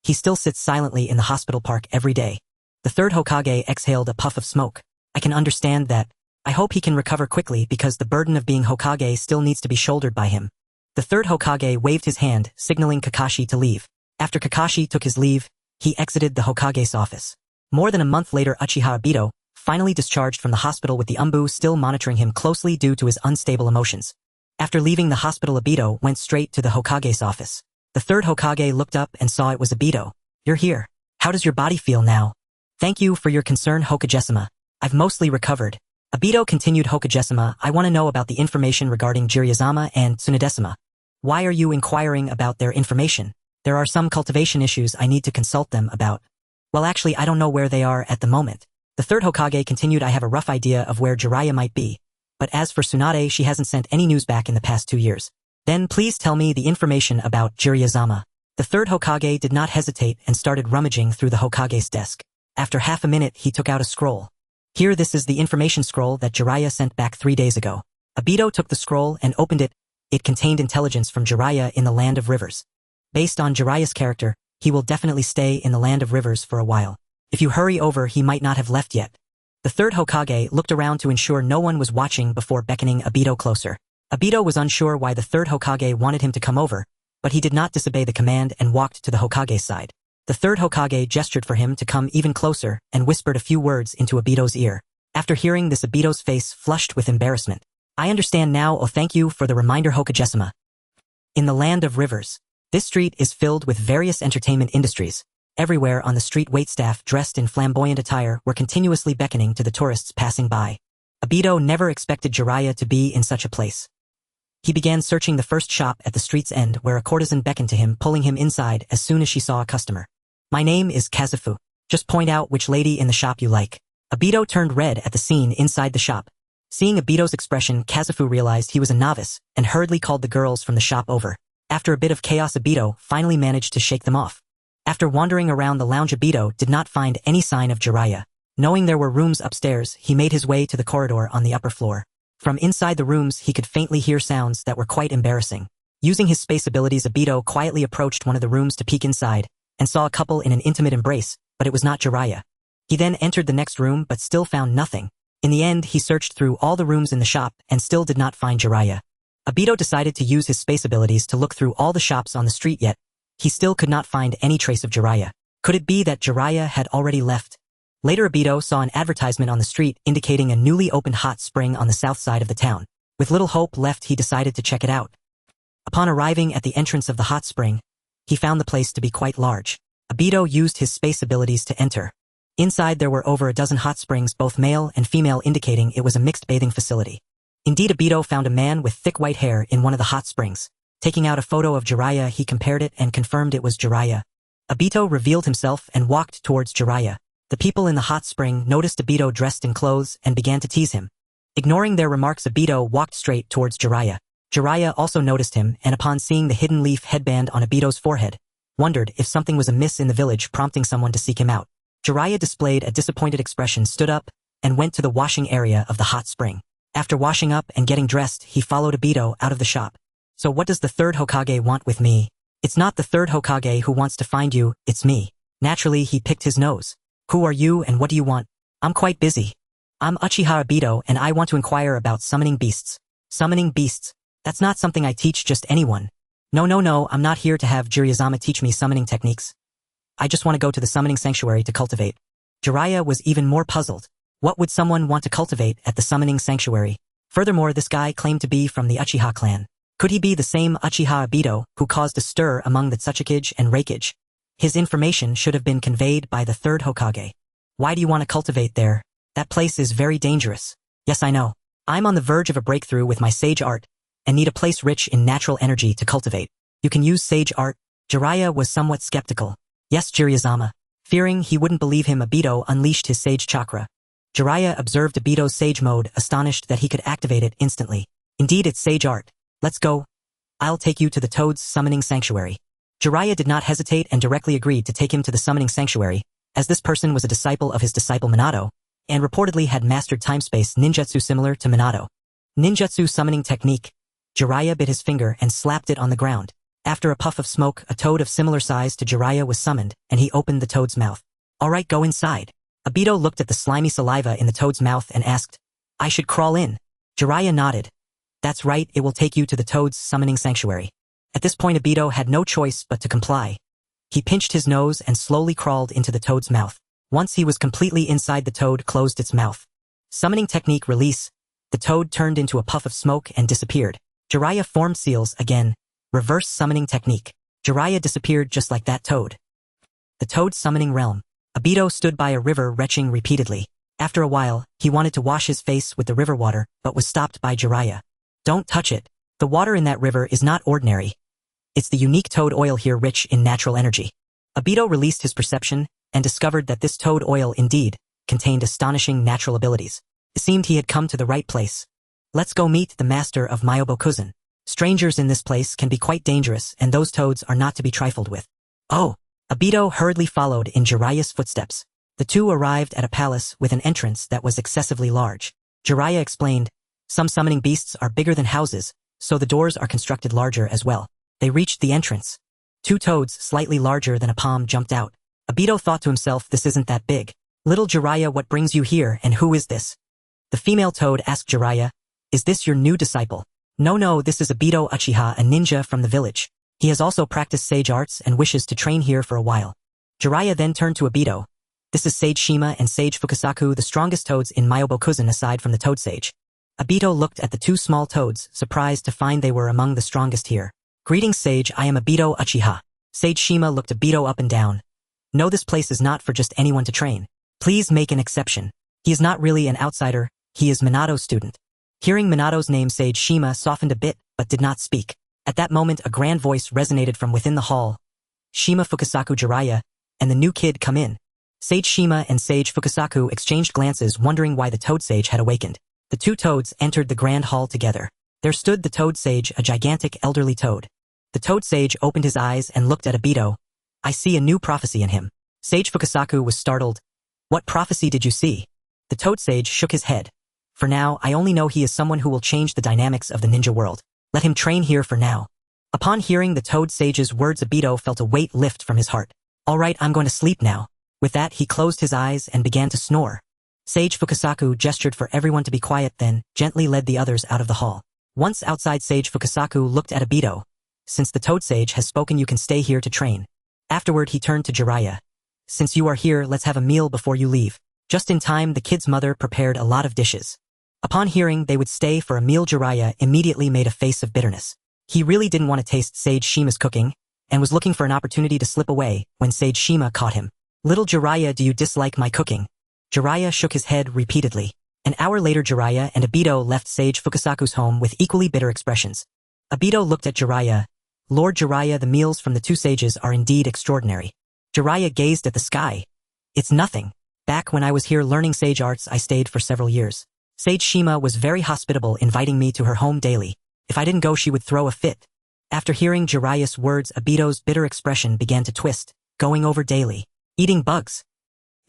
He still sits silently in the hospital park every day. The Third Hokage exhaled a puff of smoke. I can understand that. I hope he can recover quickly because the burden of being Hokage still needs to be shouldered by him. The Third Hokage waved his hand, signaling Kakashi to leave. After Kakashi took his leave, he exited the Hokage's office. More than a month later, Uchiha Obito finally discharged from the hospital with the Umbu still monitoring him closely due to his unstable emotions. After leaving the hospital, Obito went straight to the Hokage's office. The Third Hokage looked up and saw it was Obito. You're here. How does your body feel now? Thank you for your concern, Hokage-sama. I've mostly recovered. Obito continued. Hokage-sama, I want to know about the information regarding Jiraiya-sama and Tsunade-sama. Why are you inquiring about their information? There are some cultivation issues I need to consult them about. Well, actually, I don't know where they are at the moment. The Third Hokage continued. I have a rough idea of where Jiraiya might be. But as for Tsunade, she hasn't sent any news back in the past 2 years. Then please tell me the information about Jiraiya-sama. The third Hokage did not hesitate and started rummaging through the Hokage's desk. After half a minute, he took out a scroll. Here, this is the information scroll that Jiraiya sent back 3 days ago. Obito took the scroll and opened it. It contained intelligence from Jiraiya in the Land of Rivers. Based on Jiraiya's character, he will definitely stay in the Land of Rivers for a while. If you hurry over, he might not have left yet. The third Hokage looked around to ensure no one was watching before beckoning Obito closer. Obito was unsure why the third Hokage wanted him to come over, but he did not disobey the command and walked to the Hokage's side. The third Hokage gestured for him to come even closer and whispered a few words into Obito's ear. After hearing this, Obito's face flushed with embarrassment. I understand now. Oh, thank you for the reminder, Hokage-sama. In the Land of Rivers, this street is filled with various entertainment industries. Everywhere on the street, waitstaff dressed in flamboyant attire were continuously beckoning to the tourists passing by. Obito never expected Jiraiya to be in such a place. He began searching the first shop at the street's end, where a courtesan beckoned to him, pulling him inside as soon as she saw a customer. My name is Kazufu. Just point out which lady in the shop you like. Obito turned red at the scene inside the shop. Seeing Obito's expression, Kazufu realized he was a novice and hurriedly called the girls from the shop over. After a bit of chaos, Obito finally managed to shake them off. After wandering around the lounge, Obito did not find any sign of Jiraiya. Knowing there were rooms upstairs, he made his way to the corridor on the upper floor. From inside the rooms, he could faintly hear sounds that were quite embarrassing. Using his space abilities, Obito quietly approached one of the rooms to peek inside and saw a couple in an intimate embrace, but it was not Jiraiya. He then entered the next room but still found nothing. In the end, he searched through all the rooms in the shop and still did not find Jiraiya. Obito decided to use his space abilities to look through all the shops on the street, yet he still could not find any trace of Jiraiya. Could it be that Jiraiya had already left? Later, Obito saw an advertisement on the street indicating a newly opened hot spring on the south side of the town. With little hope left, he decided to check it out. Upon arriving at the entrance of the hot spring, he found the place to be quite large. Obito used his space abilities to enter. Inside there were over a dozen hot springs, both male and female, indicating it was a mixed bathing facility. Indeed, Obito found a man with thick white hair in one of the hot springs. Taking out a photo of Jiraiya, he compared it and confirmed it was Jiraiya. Obito revealed himself and walked towards Jiraiya. The people in the hot spring noticed Obito dressed in clothes and began to tease him. Ignoring their remarks, Obito walked straight towards Jiraiya. Jiraiya also noticed him and, upon seeing the hidden leaf headband on Obito's forehead, wondered if something was amiss in the village, prompting someone to seek him out. Jiraiya displayed a disappointed expression, stood up, and went to the washing area of the hot spring. After washing up and getting dressed, he followed Obito out of the shop. So what does the third Hokage want with me? It's not the third Hokage who wants to find you, it's me. Naturally, he picked his nose. Who are you and what do you want? I'm quite busy. I'm Uchiha Obito and I want to inquire about summoning beasts. Summoning beasts? That's not something I teach just anyone. No, I'm not here to have Jiraiya-sama teach me summoning techniques. I just want to go to the summoning sanctuary to cultivate. Jiraiya was even more puzzled. What would someone want to cultivate at the summoning sanctuary? Furthermore, this guy claimed to be from the Uchiha clan. Could he be the same Uchiha Obito who caused a stir among the Tsuchikage and Reikage? His information should have been conveyed by the third Hokage. Why do you want to cultivate there? That place is very dangerous. Yes, I know. I'm on the verge of a breakthrough with my sage art and need a place rich in natural energy to cultivate. You can use sage art? Jiraiya was somewhat skeptical. Yes, Jiraiya-sama. Fearing he wouldn't believe him, Obito unleashed his sage chakra. Jiraiya observed Obito's sage mode, astonished that he could activate it instantly. Indeed, it's sage art. Let's go. I'll take you to the Toad's summoning sanctuary. Jiraiya did not hesitate and directly agreed to take him to the summoning sanctuary, as this person was a disciple of his disciple Minato, and reportedly had mastered time-space ninjutsu similar to Minato. Ninjutsu summoning technique. Jiraiya bit his finger and slapped it on the ground. After a puff of smoke, a toad of similar size to Jiraiya was summoned, and he opened the toad's mouth. Alright, go inside. Obito looked at the slimy saliva in the toad's mouth and asked, I should crawl in? Jiraiya nodded. That's right, it will take you to the Toad's summoning sanctuary. At this point, Obito had no choice but to comply. He pinched his nose and slowly crawled into the Toad's mouth. Once he was completely inside, the Toad closed its mouth. Summoning technique release. The Toad turned into a puff of smoke and disappeared. Jiraiya formed seals again. Reverse summoning technique. Jiraiya disappeared just like that Toad. The Toad's summoning realm. Obito stood by a river retching repeatedly. After a while, he wanted to wash his face with the river water, but was stopped by Jiraiya. Don't touch it. The water in that river is not ordinary. It's the unique toad oil here, rich in natural energy. Obito released his perception and discovered that this toad oil indeed contained astonishing natural abilities. It seemed he had come to the right place. Let's go meet the master of Myobokuzan. Strangers in this place can be quite dangerous, and those toads are not to be trifled with. Oh! Obito hurriedly followed in Jiraiya's footsteps. The two arrived at a palace with an entrance that was excessively large. Jiraiya explained, some summoning beasts are bigger than houses, so the doors are constructed larger as well. They reached the entrance. Two toads slightly larger than a palm jumped out. Obito thought to himself, this isn't that big. Little Jiraiya, what brings you here and who is this? The female toad asked Jiraiya, is this your new disciple? No, this is Obito Uchiha, a ninja from the village. He has also practiced sage arts and wishes to train here for a while. Jiraiya then turned to Obito. This is Sage Shima and Sage Fukasaku, the strongest toads in Myobokuzen aside from the toad sage. Obito looked at the two small toads, surprised to find they were among the strongest here. Greetings Sage, I am Obito Uchiha. Sage Shima looked Obito up and down. No, this place is not for just anyone to train. Please make an exception. He is not really an outsider, he is Minato's student. Hearing Minato's name, Sage Shima softened a bit, but did not speak. At that moment a grand voice resonated from within the hall. Shima, Fukasaku, Jiraiya, and the new kid come in. Sage Shima and Sage Fukasaku exchanged glances, wondering why the toad sage had awakened. The two toads entered the grand hall together. There stood the toad sage, a gigantic elderly toad. The toad sage opened his eyes and looked at Obito. I see a new prophecy in him. Sage Fukasaku was startled. What prophecy did you see? The toad sage shook his head. For now, I only know he is someone who will change the dynamics of the ninja world. Let him train here for now. Upon hearing the toad sage's words, Obito felt a weight lift from his heart. All right, I'm going to sleep now. With that, he closed his eyes and began to snore. Sage Fukasaku gestured for everyone to be quiet, then gently led the others out of the hall. Once outside, Sage Fukasaku looked at Obito. Since the toad sage has spoken, you can stay here to train. Afterward, he turned to Jiraiya. Since you are here, let's have a meal before you leave. Just in time, the kid's mother prepared a lot of dishes. Upon hearing they would stay for a meal, Jiraiya immediately made a face of bitterness. He really didn't want to taste Sage Shima's cooking, and was looking for an opportunity to slip away when Sage Shima caught him. Little Jiraiya, do you dislike my cooking? Jiraiya shook his head repeatedly. An hour later, Jiraiya and Obito left Sage Fukasaku's home with equally bitter expressions. Obito looked at Jiraiya. Lord Jiraiya, the meals from the two sages are indeed extraordinary. Jiraiya gazed at the sky. It's nothing. Back when I was here learning sage arts, I stayed for several years. Sage Shima was very hospitable, inviting me to her home daily. If I didn't go, she would throw a fit. After hearing Jiraiya's words, Obito's bitter expression began to twist. Going over daily. Eating bugs.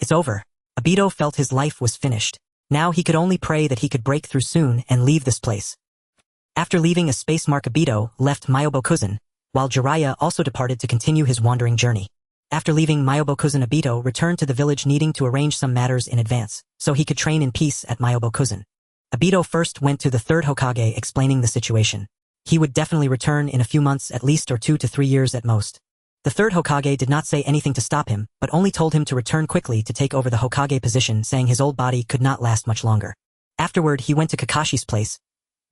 It's over. Obito felt his life was finished. Now he could only pray that he could break through soon and leave this place. After leaving a space mark, Obito left Myobokuzen, while Jiraiya also departed to continue his wandering journey. After leaving Myobokuzen, Obito returned to the village, needing to arrange some matters in advance, so he could train in peace at Myobokuzen. Obito first went to the Third Hokage, explaining the situation. He would definitely return in a few months at least, or 2 to 3 years at most. The Third Hokage did not say anything to stop him, but only told him to return quickly to take over the Hokage position, saying his old body could not last much longer. Afterward, he went to Kakashi's place,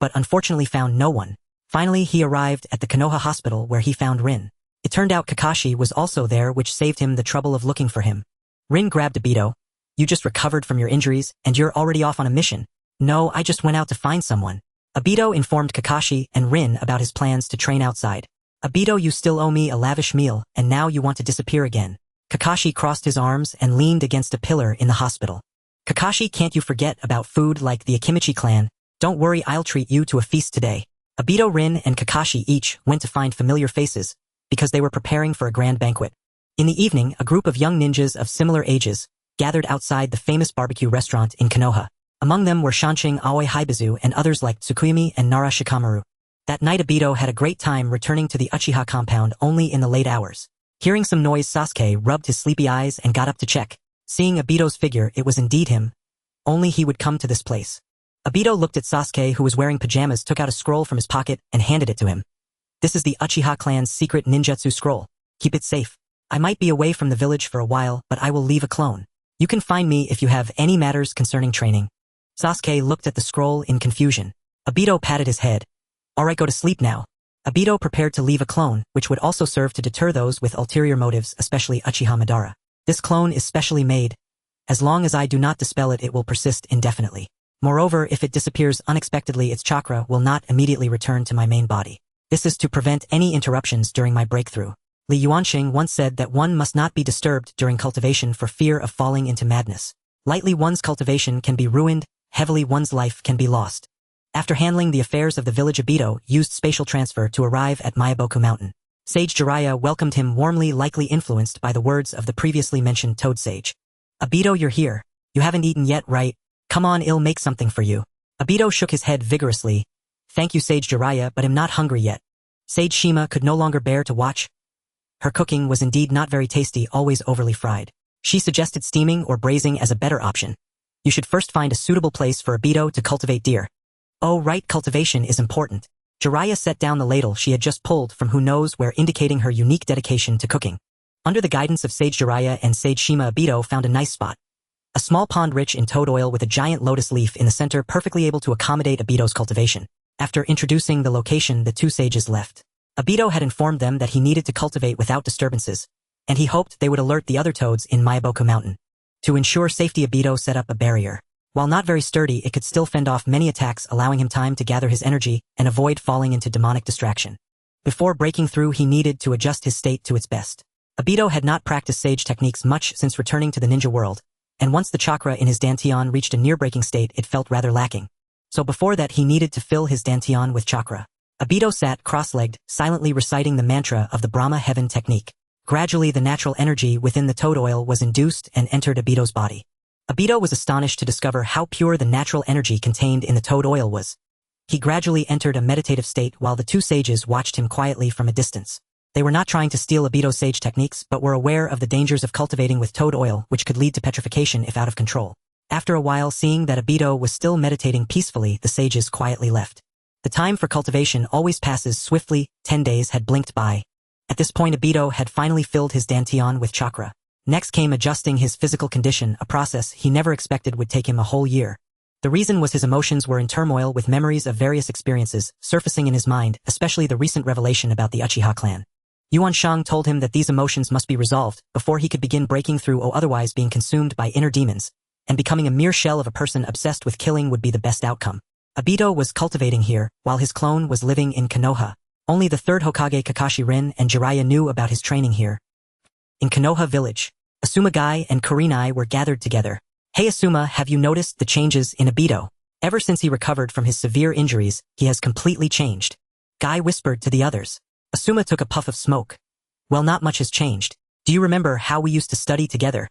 but unfortunately found no one. Finally, he arrived at the Konoha hospital, where he found Rin. It turned out Kakashi was also there, which saved him the trouble of looking for him. Rin grabbed Obito. You just recovered from your injuries, and you're already off on a mission. No, I just went out to find someone. Obito informed Kakashi and Rin about his plans to train outside. Obito, you still owe me a lavish meal, and now you want to disappear again. Kakashi crossed his arms and leaned against a pillar in the hospital. Kakashi, can't you forget about food like the Akimichi clan? Don't worry, I'll treat you to a feast today. Obito, Rin, and Kakashi each went to find familiar faces, because they were preparing for a grand banquet. In the evening, a group of young ninjas of similar ages gathered outside the famous barbecue restaurant in Konoha. Among them were Shanshin, Aoi Hibizu, and others like Tsukuyumi and Nara Shikamaru. That night, Obito had a great time returning to the Uchiha compound only in the late hours. Hearing some noise, Sasuke rubbed his sleepy eyes and got up to check. Seeing Obito's figure, it was indeed him. Only he would come to this place. Obito looked at Sasuke, who was wearing pajamas, took out a scroll from his pocket and handed it to him. This is the Uchiha clan's secret ninjutsu scroll. Keep it safe. I might be away from the village for a while, but I will leave a clone. You can find me if you have any matters concerning training. Sasuke looked at the scroll in confusion. Obito patted his head. Alright, go to sleep now. Obito prepared to leave a clone, which would also serve to deter those with ulterior motives, especially Uchiha Madara. This clone is specially made. As long as I do not dispel it, it will persist indefinitely. Moreover, if it disappears unexpectedly, its chakra will not immediately return to my main body. This is to prevent any interruptions during my breakthrough. Li Yuanxing once said that one must not be disturbed during cultivation for fear of falling into madness. Lightly, one's cultivation can be ruined, heavily, one's life can be lost. After handling the affairs of the village, Obito used spatial transfer to arrive at Myaboku Mountain. Sage Jiraiya welcomed him warmly, likely influenced by the words of the previously mentioned Toad Sage. Obito, you're here. You haven't eaten yet, right? Come on, I'll make something for you. Obito shook his head vigorously. Thank you, Sage Jiraiya, but I'm not hungry yet. Sage Shima could no longer bear to watch. Her cooking was indeed not very tasty, always overly fried. She suggested steaming or braising as a better option. You should first find a suitable place for Obito to cultivate deer. Oh right, cultivation is important. Jiraiya set down the ladle she had just pulled from who knows where, indicating her unique dedication to cooking. Under the guidance of Sage Jiraiya and Sage Shima, Obito found a nice spot. A small pond rich in toad oil with a giant lotus leaf in the center, perfectly able to accommodate Obito's cultivation. After introducing the location, the two sages left. Obito had informed them that he needed to cultivate without disturbances, and he hoped they would alert the other toads in Myaboku Mountain. To ensure safety, Obito set up a barrier. While not very sturdy, it could still fend off many attacks, allowing him time to gather his energy and avoid falling into demonic distraction. Before breaking through, he needed to adjust his state to its best. Obito had not practiced sage techniques much since returning to the ninja world, and once the chakra in his dantian reached a near-breaking state, it felt rather lacking. So before that, he needed to fill his dantian with chakra. Obito sat cross-legged, silently reciting the mantra of the Brahma Heaven technique. Gradually, the natural energy within the toad oil was induced and entered Obito's body. Obito was astonished to discover how pure the natural energy contained in the toad oil was. He gradually entered a meditative state while the two sages watched him quietly from a distance. They were not trying to steal Obito's sage techniques, but were aware of the dangers of cultivating with toad oil, which could lead to petrification if out of control. After a while, seeing that Obito was still meditating peacefully, the sages quietly left. The time for cultivation always passes swiftly. 10 days had blinked by. At this point, Obito had finally filled his dantian with chakra. Next came adjusting his physical condition, a process he never expected would take him a whole year. The reason was his emotions were in turmoil, with memories of various experiences surfacing in his mind, especially the recent revelation about the Uchiha clan. Yuan Shang told him that these emotions must be resolved before he could begin breaking through, or otherwise being consumed by inner demons, and becoming a mere shell of a person obsessed with killing would be the best outcome. Obito was cultivating here, while his clone was living in Konoha. Only the third Hokage Kakashi Rin and Jiraiya knew about his training here. In Konoha village, Asuma Guy and Kurenai were gathered together. Hey Asuma, have you noticed the changes in Obito? Ever since he recovered from his severe injuries, he has completely changed. Guy whispered to the others. Asuma took a puff of smoke. Well, not much has changed. Do you remember how we used to study together?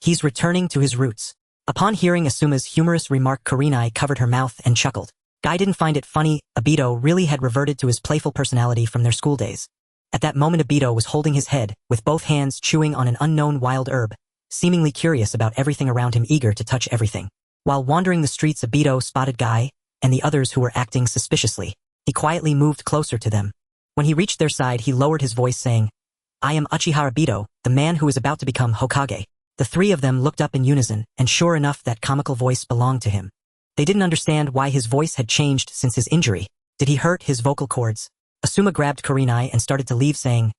He's returning to his roots. Upon hearing Asuma's humorous remark, Kurenai covered her mouth and chuckled. Guy didn't find it funny. Obito really had reverted to his playful personality from their school days. At that moment, Obito was holding his head, with both hands chewing on an unknown wild herb, seemingly curious about everything around him, eager to touch everything. While wandering the streets, Obito spotted Guy and the others who were acting suspiciously. He quietly moved closer to them. When he reached their side, he lowered his voice, saying, I am Uchiha Obito, the man who is about to become Hokage. The three of them looked up in unison, and sure enough, that comical voice belonged to him. They didn't understand why his voice had changed since his injury. Did he hurt his vocal cords? Asuma grabbed Kurenai and started to leave, saying,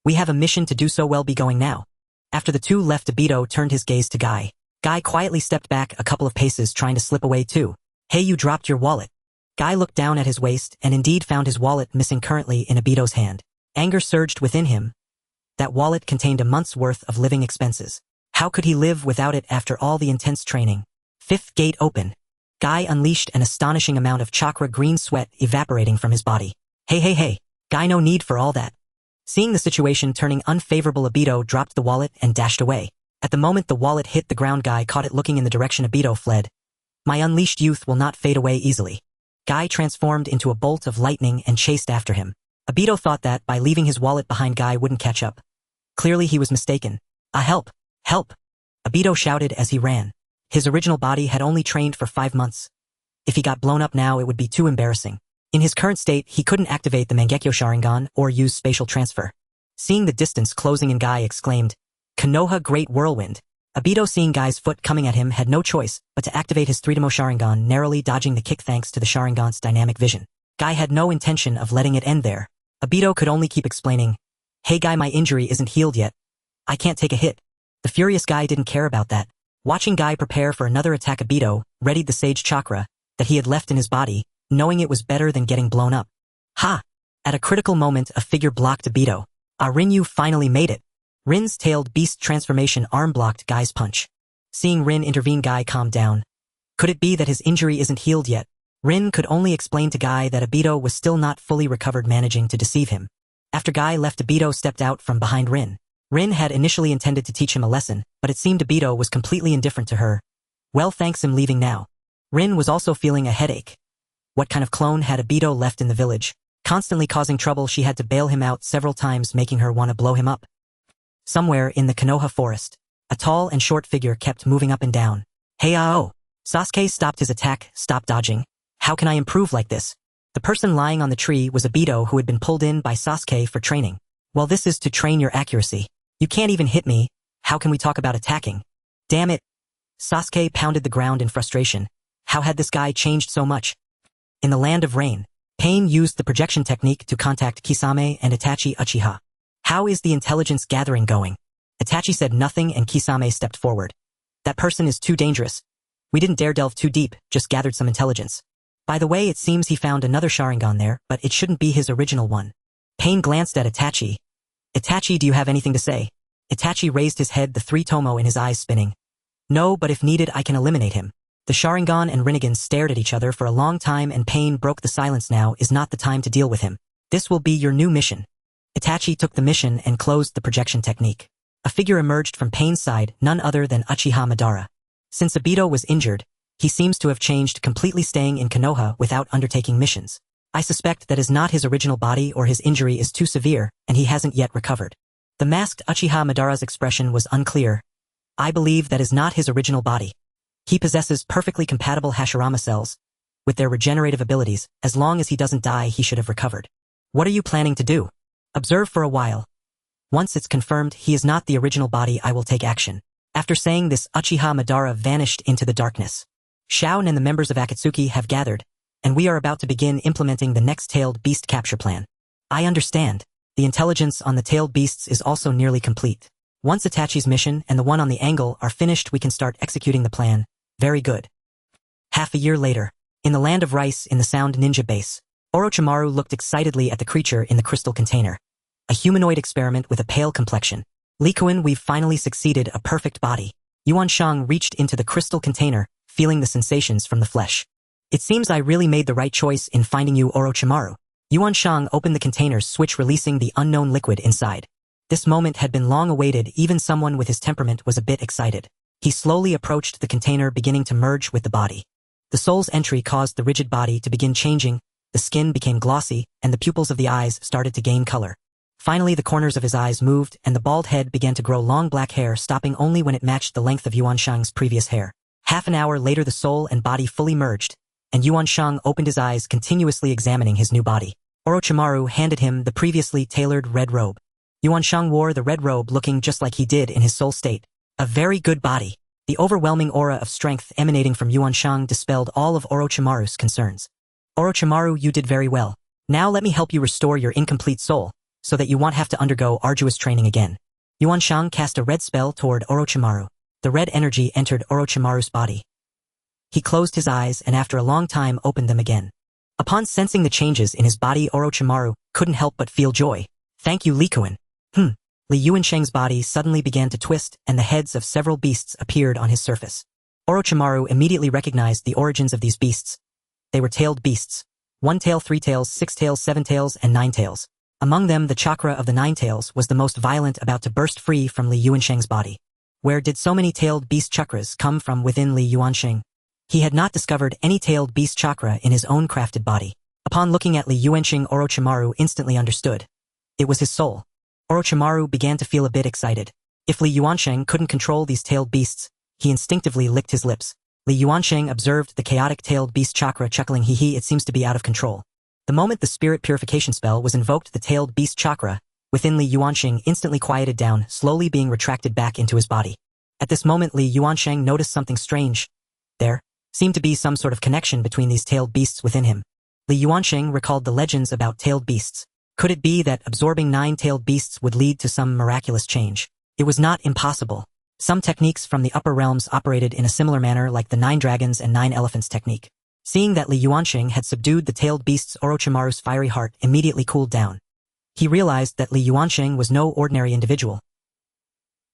We have a mission to do, so we'll be going now. After the two left, Obito turned his gaze to Guy. Guy quietly stepped back a couple of paces, trying to slip away too. Hey, you dropped your wallet. Guy looked down at his waist and indeed found his wallet missing, currently in Obito's hand. Anger surged within him. That wallet contained a month's worth of living expenses. How could he live without it after all the intense training? Fifth gate open. Guy unleashed an astonishing amount of chakra, green sweat evaporating from his body. Hey. Guy, no need for all that. Seeing the situation turning unfavorable, Obito dropped the wallet and dashed away. At the moment the wallet hit the ground, Guy caught it. Looking in the direction Obito fled. My unleashed youth will not fade away easily. Guy transformed into a bolt of lightning and chased after him. Obito thought that by leaving his wallet behind, Guy wouldn't catch up. Clearly he was mistaken. Help! Help! Obito shouted as he ran. His original body had only trained for 5 months. If he got blown up now, it would be too embarrassing. In his current state, he couldn't activate the Mangekyo Sharingan or use spatial transfer. Seeing the distance closing in, Guy exclaimed, Konoha Great Whirlwind. Obito, seeing Guy's foot coming at him, had no choice but to activate his 3-Demo Sharingan, narrowly dodging the kick thanks to the Sharingan's dynamic vision. Guy had no intention of letting it end there. Obito could only keep explaining, Hey Guy, my injury isn't healed yet. I can't take a hit. The furious Guy didn't care about that. Watching Guy prepare for another attack, Obito readied the sage chakra that he had left in his body, knowing it was better than getting blown up. Ha! At a critical moment, a figure blocked Obito. Rin, you finally made it. Rin's tailed beast transformation arm blocked Guy's punch. Seeing Rin intervene, Guy calmed down. Could it be that his injury isn't healed yet? Rin could only explain to Guy that Obito was still not fully recovered, managing to deceive him. After Guy left, Obito stepped out from behind Rin. Rin had initially intended to teach him a lesson, but it seemed Obito was completely indifferent to her. Well, thanks, I'm leaving now. Rin was also feeling a headache. What kind of clone had Obito left in the village? Constantly causing trouble, she had to bail him out several times, making her want to blow him up. Somewhere in the Konoha forest, a tall and short figure kept moving up and down. Hey, Sasuke stopped his attack. Stop dodging. How can I improve like this? The person lying on the tree was Obito, who had been pulled in by Sasuke for training. Well, this is to train your accuracy. You can't even hit me. How can we talk about attacking? Damn it. Sasuke pounded the ground in frustration. How had this guy changed so much? In the land of rain, Pain used the projection technique to contact Kisame and Itachi. Uchiha. How is the intelligence gathering going? Itachi said nothing and Kisame stepped forward. That person is too dangerous. We didn't dare delve too deep, just gathered some intelligence. By the way, it seems he found another Sharingan there, but it shouldn't be his original one. Pain glanced at Itachi. Itachi, do you have anything to say? Itachi raised his head, the three tomo in his eyes spinning. No, but if needed I can eliminate him. The Sharingan and Rinnegan stared at each other for a long time and Pain broke the silence. Now is not the time to deal with him. This will be your new mission. Itachi took the mission and closed the projection technique. A figure emerged from Pain's side, none other than Uchiha Madara. Since Obito was injured, he seems to have changed completely, staying in Konoha without undertaking missions. I suspect that is not his original body, or his injury is too severe and he hasn't yet recovered. The masked Uchiha Madara's expression was unclear. I believe that is not his original body. He possesses perfectly compatible Hashirama cells. With their regenerative abilities, as long as he doesn't die he should have recovered. What are you planning to do? Observe for a while. Once it's confirmed he is not the original body I will take action. After saying this, Uchiha Madara vanished into the darkness. Shaon and the members of Akatsuki have gathered, and we are about to begin implementing the next tailed beast capture plan. I understand. The intelligence on the tailed beasts is also nearly complete. Once Itachi's mission and the one on the angle are finished we can start executing the plan. Very good. Half a year later, in the land of rice in the Sound Ninja base, Orochimaru looked excitedly at the creature in the crystal container. A humanoid experiment with a pale complexion. Likuan, we've finally succeeded, a perfect body. Yuan Shang reached into the crystal container, feeling the sensations from the flesh. It seems I really made the right choice in finding you, Orochimaru. Yuan Shang opened the container's switch, releasing the unknown liquid inside. This moment had been long awaited. Even someone with his temperament was a bit excited. He slowly approached the container, beginning to merge with the body. The soul's entry caused the rigid body to begin changing, the skin became glossy, and the pupils of the eyes started to gain color. Finally, the corners of his eyes moved, and the bald head began to grow long black hair, stopping only when it matched the length of Yuan Shang's previous hair. Half an hour later the soul and body fully merged, and Yuan Shang opened his eyes, continuously examining his new body. Orochimaru handed him the previously tailored red robe. Yuan Shang wore the red robe, looking just like he did in his soul state. A very good body. The overwhelming aura of strength emanating from Yuan Shang dispelled all of Orochimaru's concerns. Orochimaru, you did very well. Now let me help you restore your incomplete soul, so that you won't have to undergo arduous training again. Yuan Shang cast a red spell toward Orochimaru. The red energy entered Orochimaru's body. He closed his eyes and after a long time opened them again. Upon sensing the changes in his body, Orochimaru couldn't help but feel joy. Thank you, Likuan. Li Yuansheng's body suddenly began to twist and the heads of several beasts appeared on his surface. Orochimaru immediately recognized the origins of these beasts. They were tailed beasts. 1 tail, 3 tails, 6 tails, 7 tails, and 9 tails. Among them, the chakra of the 9 tails was the most violent, about to burst free from Li Yuansheng's body. Where did so many tailed beast chakras come from within Li Yuansheng? He had not discovered any tailed beast chakra in his own crafted body. Upon looking at Li Yuansheng, Orochimaru instantly understood. It was his soul. Orochimaru began to feel a bit excited. If Li Yuansheng couldn't control these tailed beasts, he instinctively licked his lips. Li Yuansheng observed the chaotic tailed beast chakra, chuckling, hee, it seems to be out of control. The moment the spirit purification spell was invoked, the tailed beast chakra within Li Yuansheng instantly quieted down, slowly being retracted back into his body. At this moment, Li Yuansheng noticed something strange. There seemed to be some sort of connection between these tailed beasts within him. Li Yuansheng recalled the legends about tailed beasts. Could it be that absorbing 9 tailed beasts would lead to some miraculous change? It was not impossible. Some techniques from the upper realms operated in a similar manner, like the 9 dragons and 9 elephants technique. Seeing that Li Yuansheng had subdued the tailed beasts, Orochimaru's fiery heart immediately cooled down. He realized that Li Yuansheng was no ordinary individual.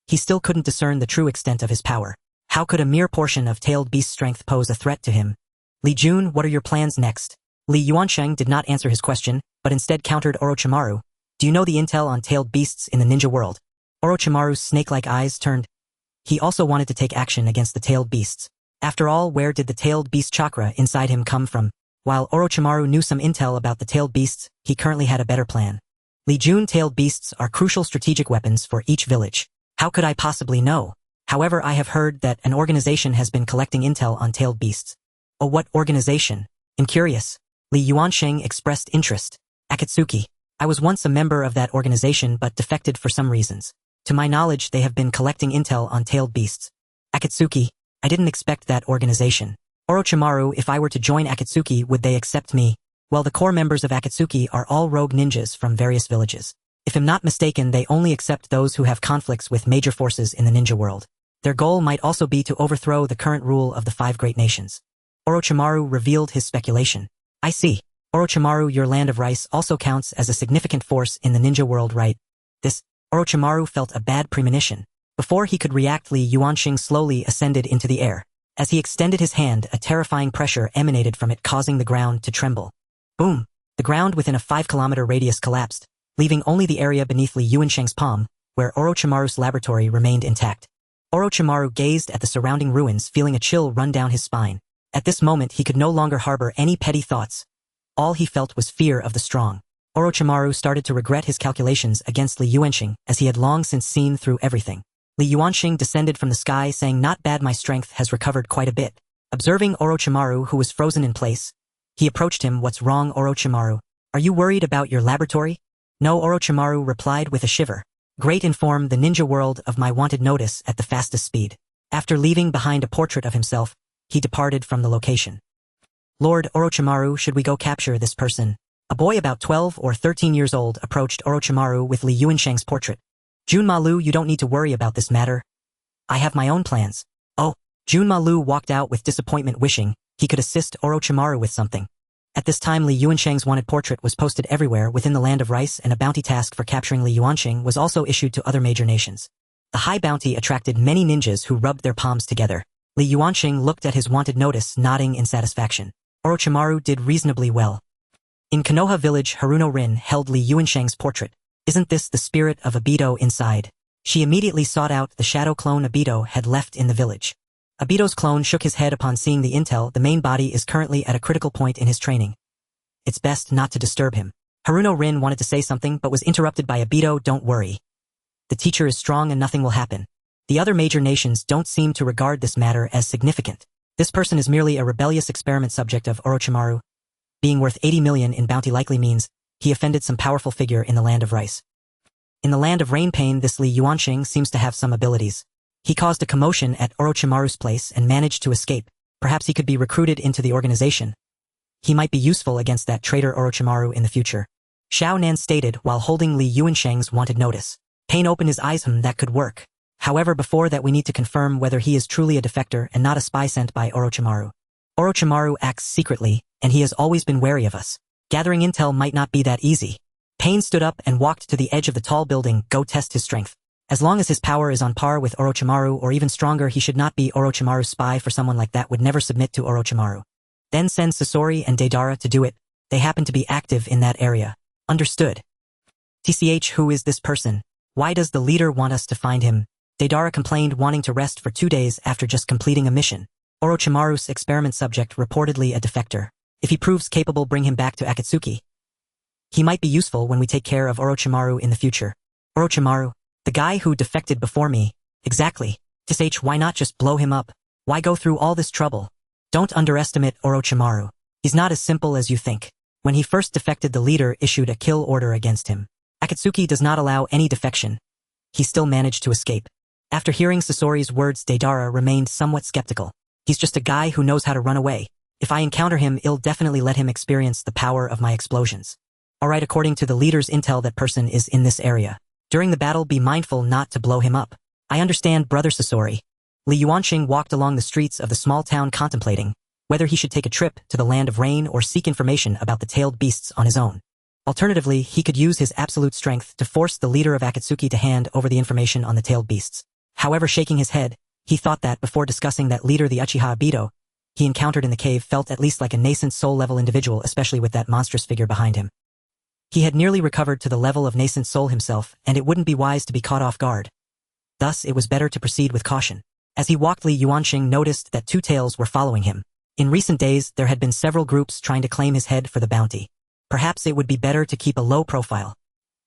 He still couldn't discern the true extent of his power. How could a mere portion of tailed beast strength pose a threat to him? Li Jun, what are your plans next? Li Yuansheng did not answer his question, but instead countered Orochimaru. Do you know the intel on tailed beasts in the ninja world? Orochimaru's snake-like eyes turned. He also wanted to take action against the tailed beasts. After all, where did the tailed beast chakra inside him come from? While Orochimaru knew some intel about the tailed beasts, he currently had a better plan. Li Jun, tailed beasts are crucial strategic weapons for each village. How could I possibly know? However, I have heard that an organization has been collecting intel on tailed beasts. Oh, what organization? I'm curious. Li Yuansheng expressed interest. Akatsuki. I was once a member of that organization but defected for some reasons. To my knowledge, they have been collecting intel on tailed beasts. Akatsuki. I didn't expect that organization. Orochimaru, if I were to join Akatsuki, would they accept me? Well, the core members of Akatsuki are all rogue ninjas from various villages. If I'm not mistaken, they only accept those who have conflicts with major forces in the ninja world. Their goal might also be to overthrow the current rule of the 5 great nations. Orochimaru revealed his speculation. I see. Orochimaru, your land of rice also counts as a significant force in the ninja world, right? Orochimaru felt a bad premonition. Before he could react, Li Yuansheng slowly ascended into the air. As he extended his hand, a terrifying pressure emanated from it, causing the ground to tremble. Boom! The ground within a 5-kilometer radius collapsed, leaving only the area beneath Li Yuansheng's palm, where Orochimaru's laboratory remained intact. Orochimaru gazed at the surrounding ruins, feeling a chill run down his spine. At this moment, he could no longer harbor any petty thoughts. All he felt was fear of the strong. Orochimaru started to regret his calculations against Li Yuansheng, as he had long since seen through everything. Li Yuansheng descended from the sky, saying, "Not bad, my strength has recovered quite a bit." Observing Orochimaru, who was frozen in place, he approached him. "What's wrong, Orochimaru? Are you worried about your laboratory?" "No," Orochimaru replied with a shiver. "Great, inform the ninja world of my wanted notice at the fastest speed." After leaving behind a portrait of himself, he departed from the location. "Lord Orochimaru, should we go capture this person?" A boy about 12 or 13 years old approached Orochimaru with Li Yuansheng's portrait. "Junmalu, you don't need to worry about this matter. I have my own plans." "Oh." Junmalu walked out with disappointment, wishing he could assist Orochimaru with something. At this time, Li Yuansheng's wanted portrait was posted everywhere within the land of rice, and a bounty task for capturing Li Yuansheng was also issued to other major nations. The high bounty attracted many ninjas who rubbed their palms together. Li Yuansheng looked at his wanted notice, nodding in satisfaction. Orochimaru did reasonably well. In Konoha village, Haruno Rin held Li Yuansheng's portrait. "Isn't this the spirit of Obito inside?" She immediately sought out the shadow clone Obito had left in the village. Obito's clone shook his head upon seeing the intel. "The main body is currently at a critical point in his training. It's best not to disturb him." Haruno Rin wanted to say something but was interrupted by Obito. "Don't worry. The teacher is strong and nothing will happen. The other major nations don't seem to regard this matter as significant. This person is merely a rebellious experiment subject of Orochimaru. Being worth 80 million in bounty likely means he offended some powerful figure in the land of rice. In the land of rain pain, this Li Yuansheng seems to have some abilities. He caused a commotion at Orochimaru's place and managed to escape. Perhaps he could be recruited into the organization. He might be useful against that traitor Orochimaru in the future." Xiao Nan stated while holding Li Yuansheng's wanted notice. Pain opened his eyes. That could work. However, before that we need to confirm whether he is truly a defector and not a spy sent by Orochimaru. Orochimaru acts secretly, and he has always been wary of us. Gathering intel might not be that easy. Pain stood up and walked to the edge of the tall building. "Go test his strength. As long as his power is on par with Orochimaru or even stronger, he should not be Orochimaru's spy. For someone like that would never submit to Orochimaru. Then send Sasori and Deidara to do it. They happen to be active in that area." "Understood." "TCH, who is this person? Why does the leader want us to find him?" Deidara complained, wanting to rest for 2 days after just completing a mission. "Orochimaru's experiment subject, reportedly a defector. If he proves capable, bring him back to Akatsuki. He might be useful when we take care of Orochimaru in the future." "Orochimaru? The guy who defected before me?" "Exactly. TCH, why not just blow him up? Why go through all this trouble?" "Don't underestimate Orochimaru. He's not as simple as you think. When he first defected, the leader issued a kill order against him. Akatsuki does not allow any defection. He still managed to escape." After hearing Sasori's words, Deidara remained somewhat skeptical. "He's just a guy who knows how to run away. If I encounter him, I'll definitely let him experience the power of my explosions." "Alright, according to the leader's intel, that person is in this area. During the battle, be mindful not to blow him up." "I understand, Brother Sasori." Li Yuansheng walked along the streets of the small town, contemplating whether he should take a trip to the land of rain or seek information about the tailed beasts on his own. Alternatively, he could use his absolute strength to force the leader of Akatsuki to hand over the information on the tailed beasts. However, shaking his head, he thought that before discussing that leader, the Uchiha Obito, he encountered in the cave felt at least like a nascent soul-level individual, especially with that monstrous figure behind him. He had nearly recovered to the level of nascent soul himself, and it wouldn't be wise to be caught off guard. Thus, it was better to proceed with caution. As he walked, Li Yuanxing noticed that two tails were following him. In recent days, there had been several groups trying to claim his head for the bounty. Perhaps it would be better to keep a low profile.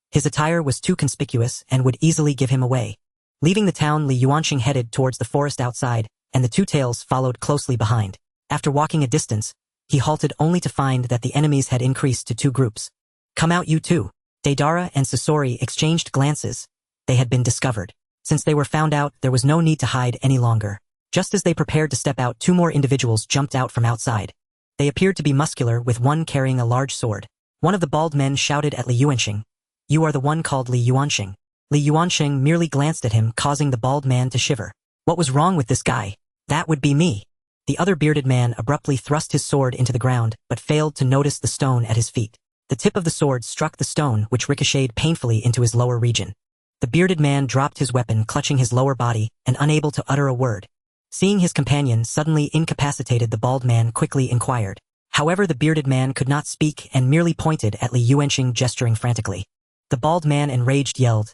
His attire was too conspicuous and would easily give him away. Leaving the town, Li Yuanxing headed towards the forest outside, and the two tails followed closely behind. After walking a distance, he halted only to find that the enemies had increased to two groups. "Come out, you two." Deidara and Sasori exchanged glances. They had been discovered. Since they were found out, there was no need to hide any longer. Just as they prepared to step out, two more individuals jumped out from outside. They appeared to be muscular, with one carrying a large sword. One of the bald men shouted at Li Yuanxing, "You are the one called Li Yuanxing." Li Yuanxing merely glanced at him, causing the bald man to shiver. What was wrong with this guy? That would be me. The other bearded man abruptly thrust his sword into the ground, but failed to notice the stone at his feet. The tip of the sword struck the stone, which ricocheted painfully into his lower region. The bearded man dropped his weapon, clutching his lower body, and unable to utter a word. Seeing his companion suddenly incapacitated, the bald man quickly inquired. However, the bearded man could not speak and merely pointed at Li Yuanxing, gesturing frantically. The bald man, enraged, yelled,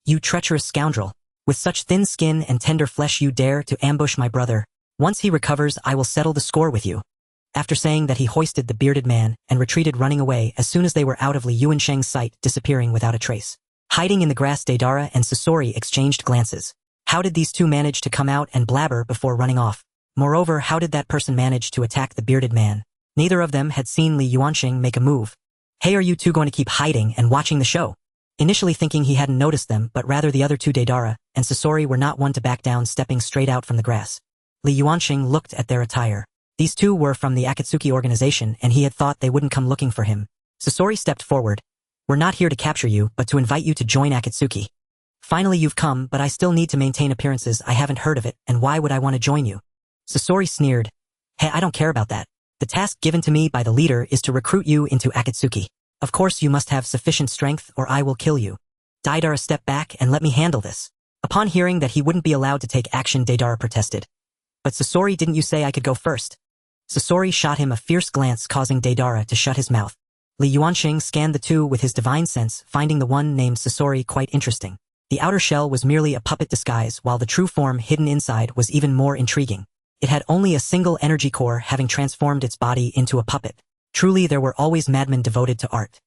"You treacherous scoundrel! With such thin skin and tender flesh, you dare to ambush my brother. Once he recovers, I will settle the score with you." After saying that, he hoisted the bearded man and retreated, running away as soon as they were out of Li Yuanxing's sight, disappearing without a trace. Hiding in the grass, Deidara and Sasori exchanged glances. How did these two manage to come out and blabber before running off? Moreover, how did that person manage to attack the bearded man? Neither of them had seen Li Yuanxing make a move. "Hey, are you two going to keep hiding and watching the show?" Initially thinking he hadn't noticed them, but rather the other two, Deidara and Sasori, were not one to back down, stepping straight out from the grass. Li Yuanxing looked at their attire. These two were from the Akatsuki organization, and he had thought they wouldn't come looking for him. Sasori stepped forward. "We're not here to capture you, but to invite you to join Akatsuki. Finally you've come, but I still need to maintain appearances. I haven't heard of it, and why would I want to join you?" Sasori sneered. "Hey, I don't care about that. The task given to me by the leader is to recruit you into Akatsuki. Of course you must have sufficient strength or I will kill you." "Deidara, step back and let me handle this." Upon hearing that he wouldn't be allowed to take action, Deidara protested. "But Sasori, didn't you say I could go first?" Sasori shot him a fierce glance, causing Deidara to shut his mouth. Li Yuanxing scanned the two with his divine sense, finding the one named Sasori quite interesting. The outer shell was merely a puppet disguise, while the true form hidden inside was even more intriguing. It had only a single energy core, having transformed its body into a puppet. Truly, there were always madmen devoted to art.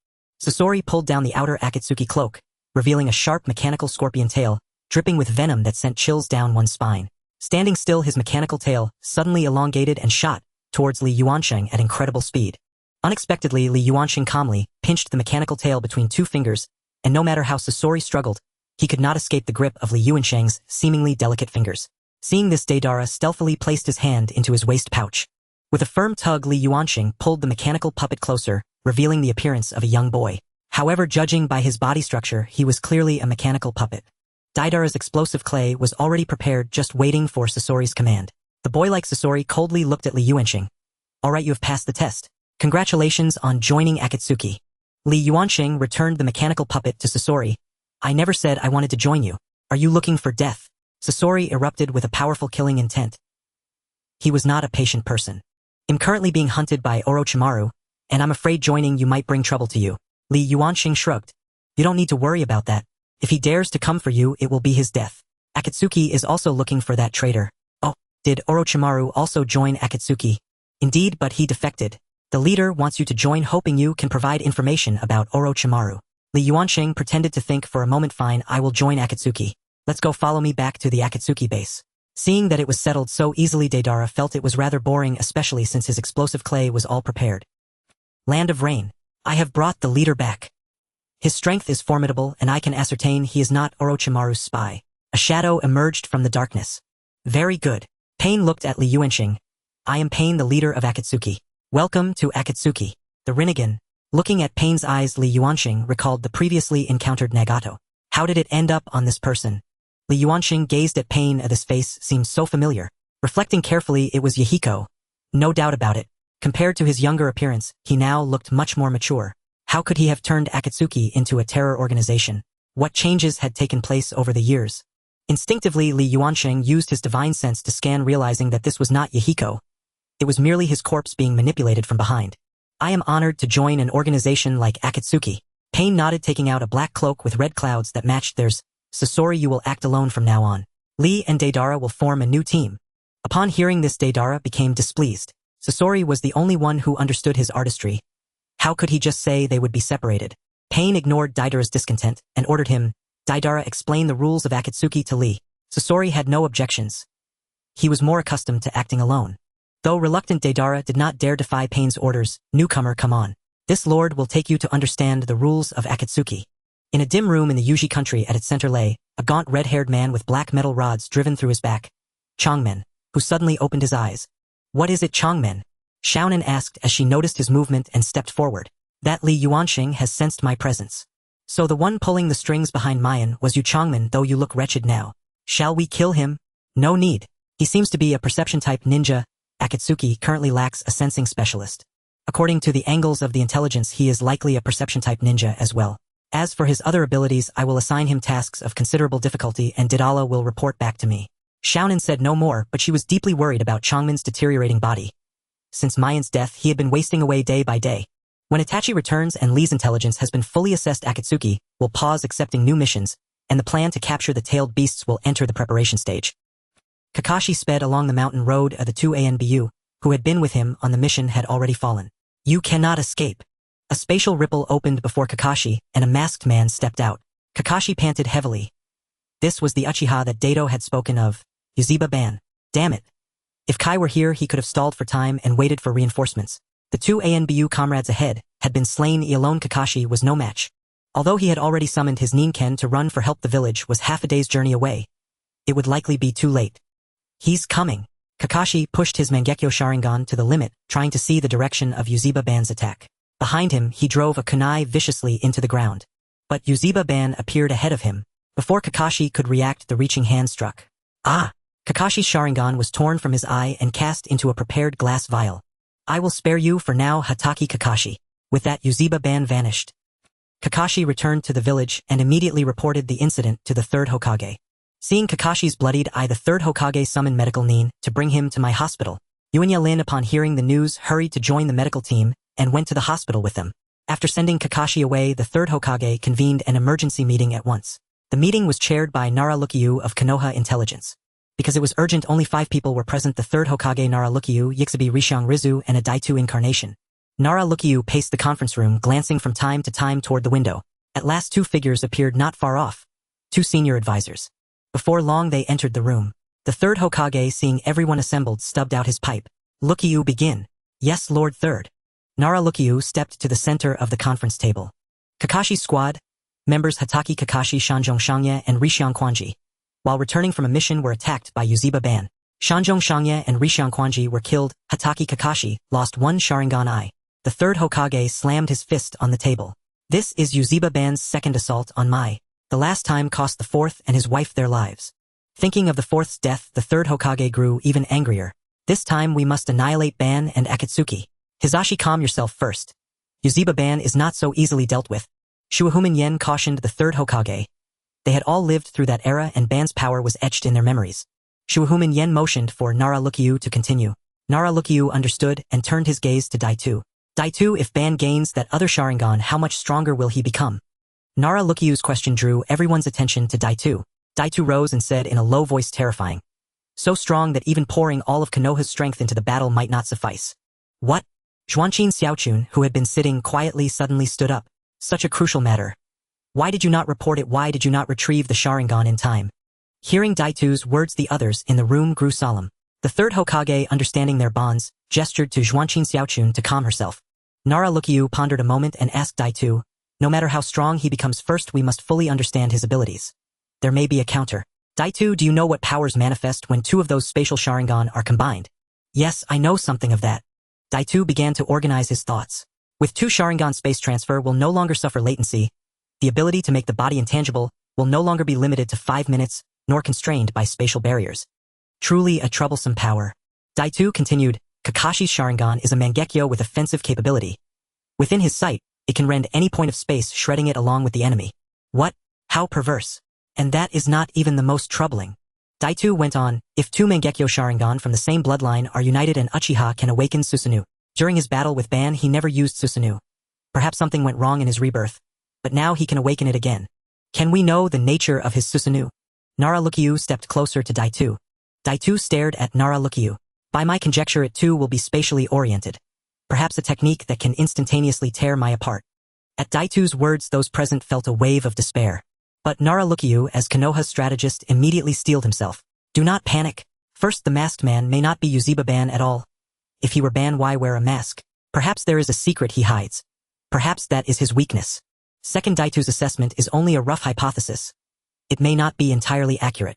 Sasori pulled down the outer Akatsuki cloak, revealing a sharp mechanical scorpion tail, dripping with venom that sent chills down one's spine. Standing still, his mechanical tail suddenly elongated and shot towards Li Yuanxing at incredible speed. Unexpectedly, Li Yuanxing calmly pinched the mechanical tail between two fingers, and no matter how Sasori struggled, he could not escape the grip of Li Yuanxing's seemingly delicate fingers. Seeing this, Deidara stealthily placed his hand into his waist pouch. With a firm tug, Li Yuanxing pulled the mechanical puppet closer, revealing the appearance of a young boy. However, judging by his body structure, he was clearly a mechanical puppet. Deidara's explosive clay was already prepared, just waiting for Sasori's command. The boy, like Sasori, coldly looked at Li Yuanxing. "All right, you have passed the test. Congratulations on joining Akatsuki." Li Yuanxing returned the mechanical puppet to Sasori. "I never said I wanted to join you. Are you looking for death?" Sasori erupted with a powerful killing intent. He was not a patient person. "I'm currently being hunted by Orochimaru, and I'm afraid joining you might bring trouble to you." Li Yuanxing shrugged. "You don't need to worry about that. If he dares to come for you, it will be his death. Akatsuki is also looking for that traitor." "Oh, did Orochimaru also join Akatsuki?" "Indeed, but he defected. The leader wants you to join, hoping you can provide information about Orochimaru." Li Yuanxing pretended to think for a moment. "Fine, I will join Akatsuki. Let's go, follow me back to the Akatsuki base." Seeing that it was settled so easily, Deidara felt it was rather boring, especially since his explosive clay was all prepared. "Land of Rain. I have brought the leader back. His strength is formidable, and I can ascertain he is not Orochimaru's spy." A shadow emerged from the darkness. "Very good." Pain looked at Li Yuanxing. "I am Pain, the leader of Akatsuki. Welcome to Akatsuki." The Rinnegan. Looking at Pain's eyes, Li Yuanxing recalled the previously encountered Nagato. How did it end up on this person? Li Yuanxing gazed at Pain. This face seemed so familiar. Reflecting carefully, it was Yahiko. No doubt about it. Compared to his younger appearance, he now looked much more mature. How could he have turned Akatsuki into a terror organization? What changes had taken place over the years? Instinctively, Li Yuanxing used his divine sense to scan, realizing that this was not Yahiko. It was merely his corpse being manipulated from behind. I am honored to join an organization like Akatsuki. Pain nodded, taking out a black cloak with red clouds that matched theirs. Sasori, you will act alone from now on. Lee and Deidara will form a new team. Upon hearing this, Deidara became displeased. Sasori was the only one who understood his artistry. How could he just say they would be separated? Pain ignored Deidara's discontent and ordered him. Deidara explained the rules of Akatsuki to Lee. Sasori had no objections. He was more accustomed to acting alone. Though reluctant, Deidara did not dare defy Pain's orders. Newcomer, come on. This lord will take you to understand the rules of Akatsuki. In a dim room in the Yuji country, at its center lay a gaunt red-haired man with black metal rods driven through his back. Changmen, who suddenly opened his eyes. What is it, Changmen? Xiaonan asked as she noticed his movement and stepped forward. That Li Yuanxing has sensed my presence. So the one pulling the strings behind Mayan was you, Changmen, though you look wretched now. Shall we kill him? No need. He seems to be a perception-type ninja. Akatsuki currently lacks a sensing specialist. According to the angles of the intelligence, he is likely a perception-type ninja as well. As for his other abilities, I will assign him tasks of considerable difficulty and Didala will report back to me. Xiaonan said no more, but she was deeply worried about Changmen's deteriorating body. Since Mayan's death, he had been wasting away day by day. When Itachi returns and Lee's intelligence has been fully assessed, Akatsuki will pause accepting new missions, and the plan to capture the tailed beasts will enter the preparation stage. Kakashi sped along the mountain road. The two ANBU, who had been with him on the mission, had already fallen. You cannot escape. A spatial ripple opened before Kakashi, and a masked man stepped out. Kakashi panted heavily. This was the Uchiha that Dato had spoken of. Yuziba Ban. Damn it. If Kai were here, he could have stalled for time and waited for reinforcements. The two ANBU comrades ahead had been slain. Alone Kakashi was no match. Although he had already summoned his Ninken to run for help, the village was half a day's journey away. It would likely be too late. He's coming. Kakashi pushed his Mangekyo Sharingan to the limit, trying to see the direction of Yuziba Ban's attack. Behind him, he drove a kunai viciously into the ground. But Yuziba Ban appeared ahead of him. Before Kakashi could react, the reaching hand struck. Ah! Kakashi's Sharingan was torn from his eye and cast into a prepared glass vial. I will spare you for now, Hataki Kakashi. With that, Yuziba Ban vanished. Kakashi returned to the village and immediately reported the incident to the Third Hokage. Seeing Kakashi's bloodied eye, the Third Hokage summoned medical Nin to bring him to my hospital. Yuanya Lin, upon hearing the news, hurried to join the medical team and went to the hospital with them. After sending Kakashi away, the Third Hokage convened an emergency meeting at once. The meeting was chaired by Nara Lukyu of Konoha Intelligence. Because it was urgent, only 5 people were present: the Third Hokage, Nara Lukyu, Yixabi Rishiang Rizu, and a Daitu incarnation. Nara Lukyu paced the conference room, glancing from time to time toward the window. At last 2 figures appeared not far off. 2 senior advisors. Before long they entered the room. The Third Hokage, seeing everyone assembled, stubbed out his pipe. Lukyu, begin. Yes, Lord Third. Nara Lukyu stepped to the center of the conference table. Kakashi's squad, members Hataki Kakashi, Shanjong Shangye, and Rishiang Quanji, while returning from a mission, were attacked by Yuziba Ban. Shanjong Shangye and Rishiang Quanji were killed. Hataki Kakashi lost 1 Sharingan eye. The Third Hokage slammed his fist on the table. This is Yuziba Ban's second assault on Mai. The last time cost the fourth and his wife their lives. Thinking of the fourth's death, the Third Hokage grew even angrier. This time we must annihilate Ban and Akatsuki. Hizashi, calm yourself first. Yuziba Ban is not so easily dealt with. Shuahuman Yen cautioned the Third Hokage. They had all lived through that era and Ban's power was etched in their memories. Shuahuman Yen motioned for Nara Lukyu to continue. Nara Lukyu understood and turned his gaze to Daitu. Daitu, if Ban gains that other Sharingan, how much stronger will he become? Nara Lukyu's question drew everyone's attention to Daitu. Daitu rose and said in a low voice, terrifying. So strong that even pouring all of Konoha's strength into the battle might not suffice. What? Zhuanqin Xiaochun, who had been sitting quietly, suddenly stood up. Such a crucial matter. Why did you not report it? Why did you not retrieve the Sharingan in time? Hearing Daitu's words, the others in the room grew solemn. The Third Hokage, understanding their bonds, gestured to Zhuanqin Xiaochun to calm herself. Nara Lukyu pondered a moment and asked Daitu, no matter how strong he becomes, first we must fully understand his abilities. There may be a counter. Daitu, do you know what powers manifest when 2 of those spatial Sharingan are combined? Yes, I know something of that. Daitu began to organize his thoughts. With 2 Sharingan, space transfer will no longer suffer latency. The ability to make the body intangible will no longer be limited to 5 minutes, nor constrained by spatial barriers. Truly a troublesome power. Daitu continued, Kakashi's Sharingan is a Mangekyo with offensive capability. Within his sight, it can rend any point of space, shredding it along with the enemy. What? How perverse. And that is not even the most troubling. Daitu went on, if two Mangekyo Sharingan from the same bloodline are united and Uchiha can awaken Susanoo. During his battle with Ban he never used Susanoo. Perhaps something went wrong in his rebirth, but now he can awaken it again. Can we know the nature of his Susanoo? Nara Lukyu stepped closer to Daitu. Daitu stared at Nara Lukyu. By my conjecture it too will be spatially oriented. Perhaps a technique that can instantaneously tear my apart. At Daitu's words those present felt a wave of despair. But Nara Lukyu, as Konoha's strategist, immediately steeled himself. Do not panic. First, the masked man may not be Uchiha Ban at all. If he were Ban, why wear a mask? Perhaps there is a secret he hides. Perhaps that is his weakness. Second, Daitu's assessment is only a rough hypothesis. It may not be entirely accurate.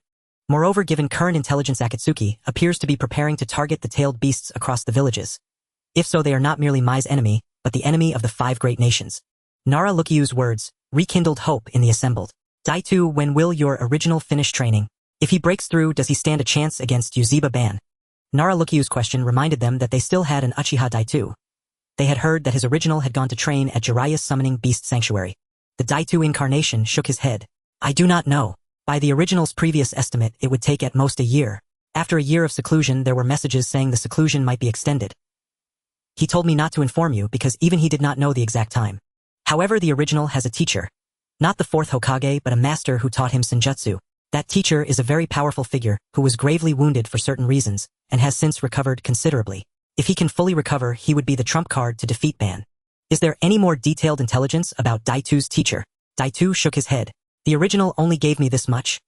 Moreover, given current intelligence, Akatsuki appears to be preparing to target the tailed beasts across the villages. If so, they are not merely Mai's enemy, but the enemy of the 5 great nations. Nara Lukyu's words rekindled hope in the assembled. Daitu, when will your original finish training? If he breaks through, does he stand a chance against Uchiha Ban? Nara Lukyu's question reminded them that they still had an Uchiha Daitu. They had heard that his original had gone to train at Jiraiya's summoning beast sanctuary. The Daitu incarnation shook his head. I do not know. By the original's previous estimate, it would take at most a year. After a year of seclusion, there were messages saying the seclusion might be extended. He told me not to inform you because even he did not know the exact time. However, the original has a teacher. Not the Fourth Hokage, but a master who taught him Senjutsu. That teacher is a very powerful figure who was gravely wounded for certain reasons and has since recovered considerably. If he can fully recover, he would be the trump card to defeat Ban. Is there any more detailed intelligence about Daitu's teacher? Daitu shook his head. The original only gave me this much.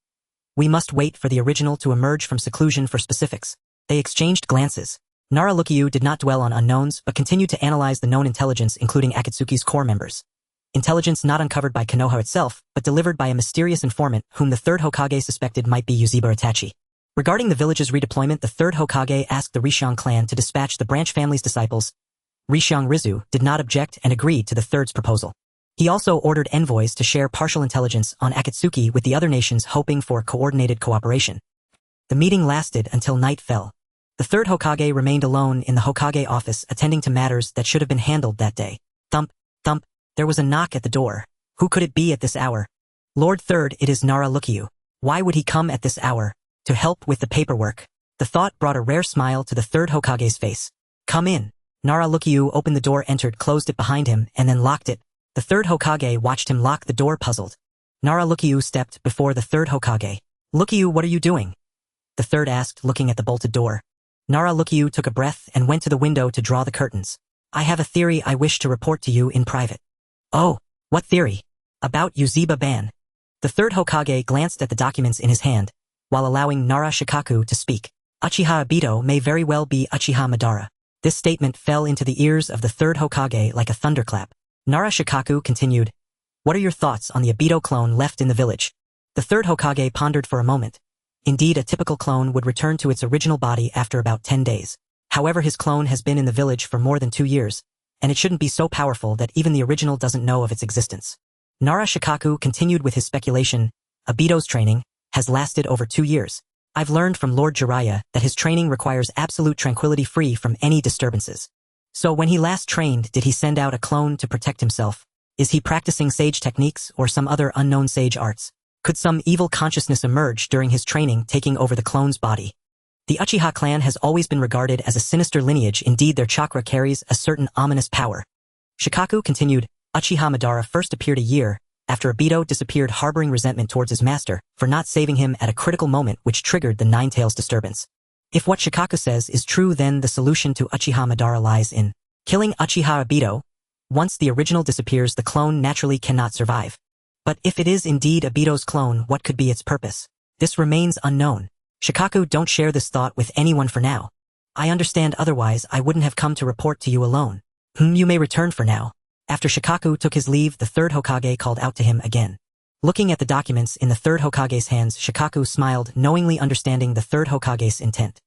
We must wait for the original to emerge from seclusion for specifics. They exchanged glances. Nara Lukyu did not dwell on unknowns but continued to analyze the known intelligence including Akatsuki's core members. Intelligence not uncovered by Konoha itself, but delivered by a mysterious informant whom the Third Hokage suspected might be Uchiha Itachi. Regarding the village's redeployment, the Third Hokage asked the Rishiang clan to dispatch the branch family's disciples. Rishiang Rizu did not object and agreed to the Third's proposal. He also ordered envoys to share partial intelligence on Akatsuki with the other nations, hoping for coordinated cooperation. The meeting lasted until night fell. The Third Hokage remained alone in the Hokage office attending to matters that should have been handled that day. Thump, thump, there was a knock at the door. Who could it be at this hour? Lord Third, it is Nara Lukyu. Why would he come at this hour? To help with the paperwork. The thought brought a rare smile to the Third Hokage's face. Come in. Nara Lukyu opened the door, entered, closed it behind him, and then locked it. The Third Hokage watched him lock the door, puzzled. Nara Lukyu stepped before the Third Hokage. Lukyu, what are you doing? The Third asked, looking at the bolted door. Nara Lukyu took a breath and went to the window to draw the curtains. I have a theory I wish to report to you in private. Oh, what theory? About Uchiha Ban. The Third Hokage glanced at the documents in his hand, while allowing Nara Shikaku to speak. Uchiha Obito may very well be Uchiha Madara. This statement fell into the ears of the Third Hokage like a thunderclap. Nara Shikaku continued, what are your thoughts on the Obito clone left in the village? The Third Hokage pondered for a moment. Indeed, a typical clone would return to its original body after about 10 days. However, his clone has been in the village for more than 2 years, and it shouldn't be so powerful that even the original doesn't know of its existence. Nara Shikaku continued with his speculation. Obito's training has lasted over 2 years. I've learned from Lord Jiraiya that his training requires absolute tranquility free from any disturbances. So when he last trained, did he send out a clone to protect himself? Is he practicing sage techniques or some other unknown sage arts? Could some evil consciousness emerge during his training, taking over the clone's body? The Uchiha clan has always been regarded as a sinister lineage. Indeed, their chakra carries a certain ominous power. Shikaku continued, Uchiha Madara first appeared a year after Obito disappeared, harboring resentment towards his master for not saving him at a critical moment, which triggered the Nine Tails disturbance. If what Shikaku says is true, then the solution to Uchiha Madara lies in killing Uchiha Obito. Once the original disappears, the clone naturally cannot survive. But if it is indeed Obito's clone, what could be its purpose? This remains unknown. Shikaku, don't share this thought with anyone for now. I understand, otherwise I wouldn't have come to report to you alone. You may return for now. After Shikaku took his leave, the Third Hokage called out to him again. Looking at the documents in the Third Hokage's hands, Shikaku smiled, knowingly understanding the Third Hokage's intent.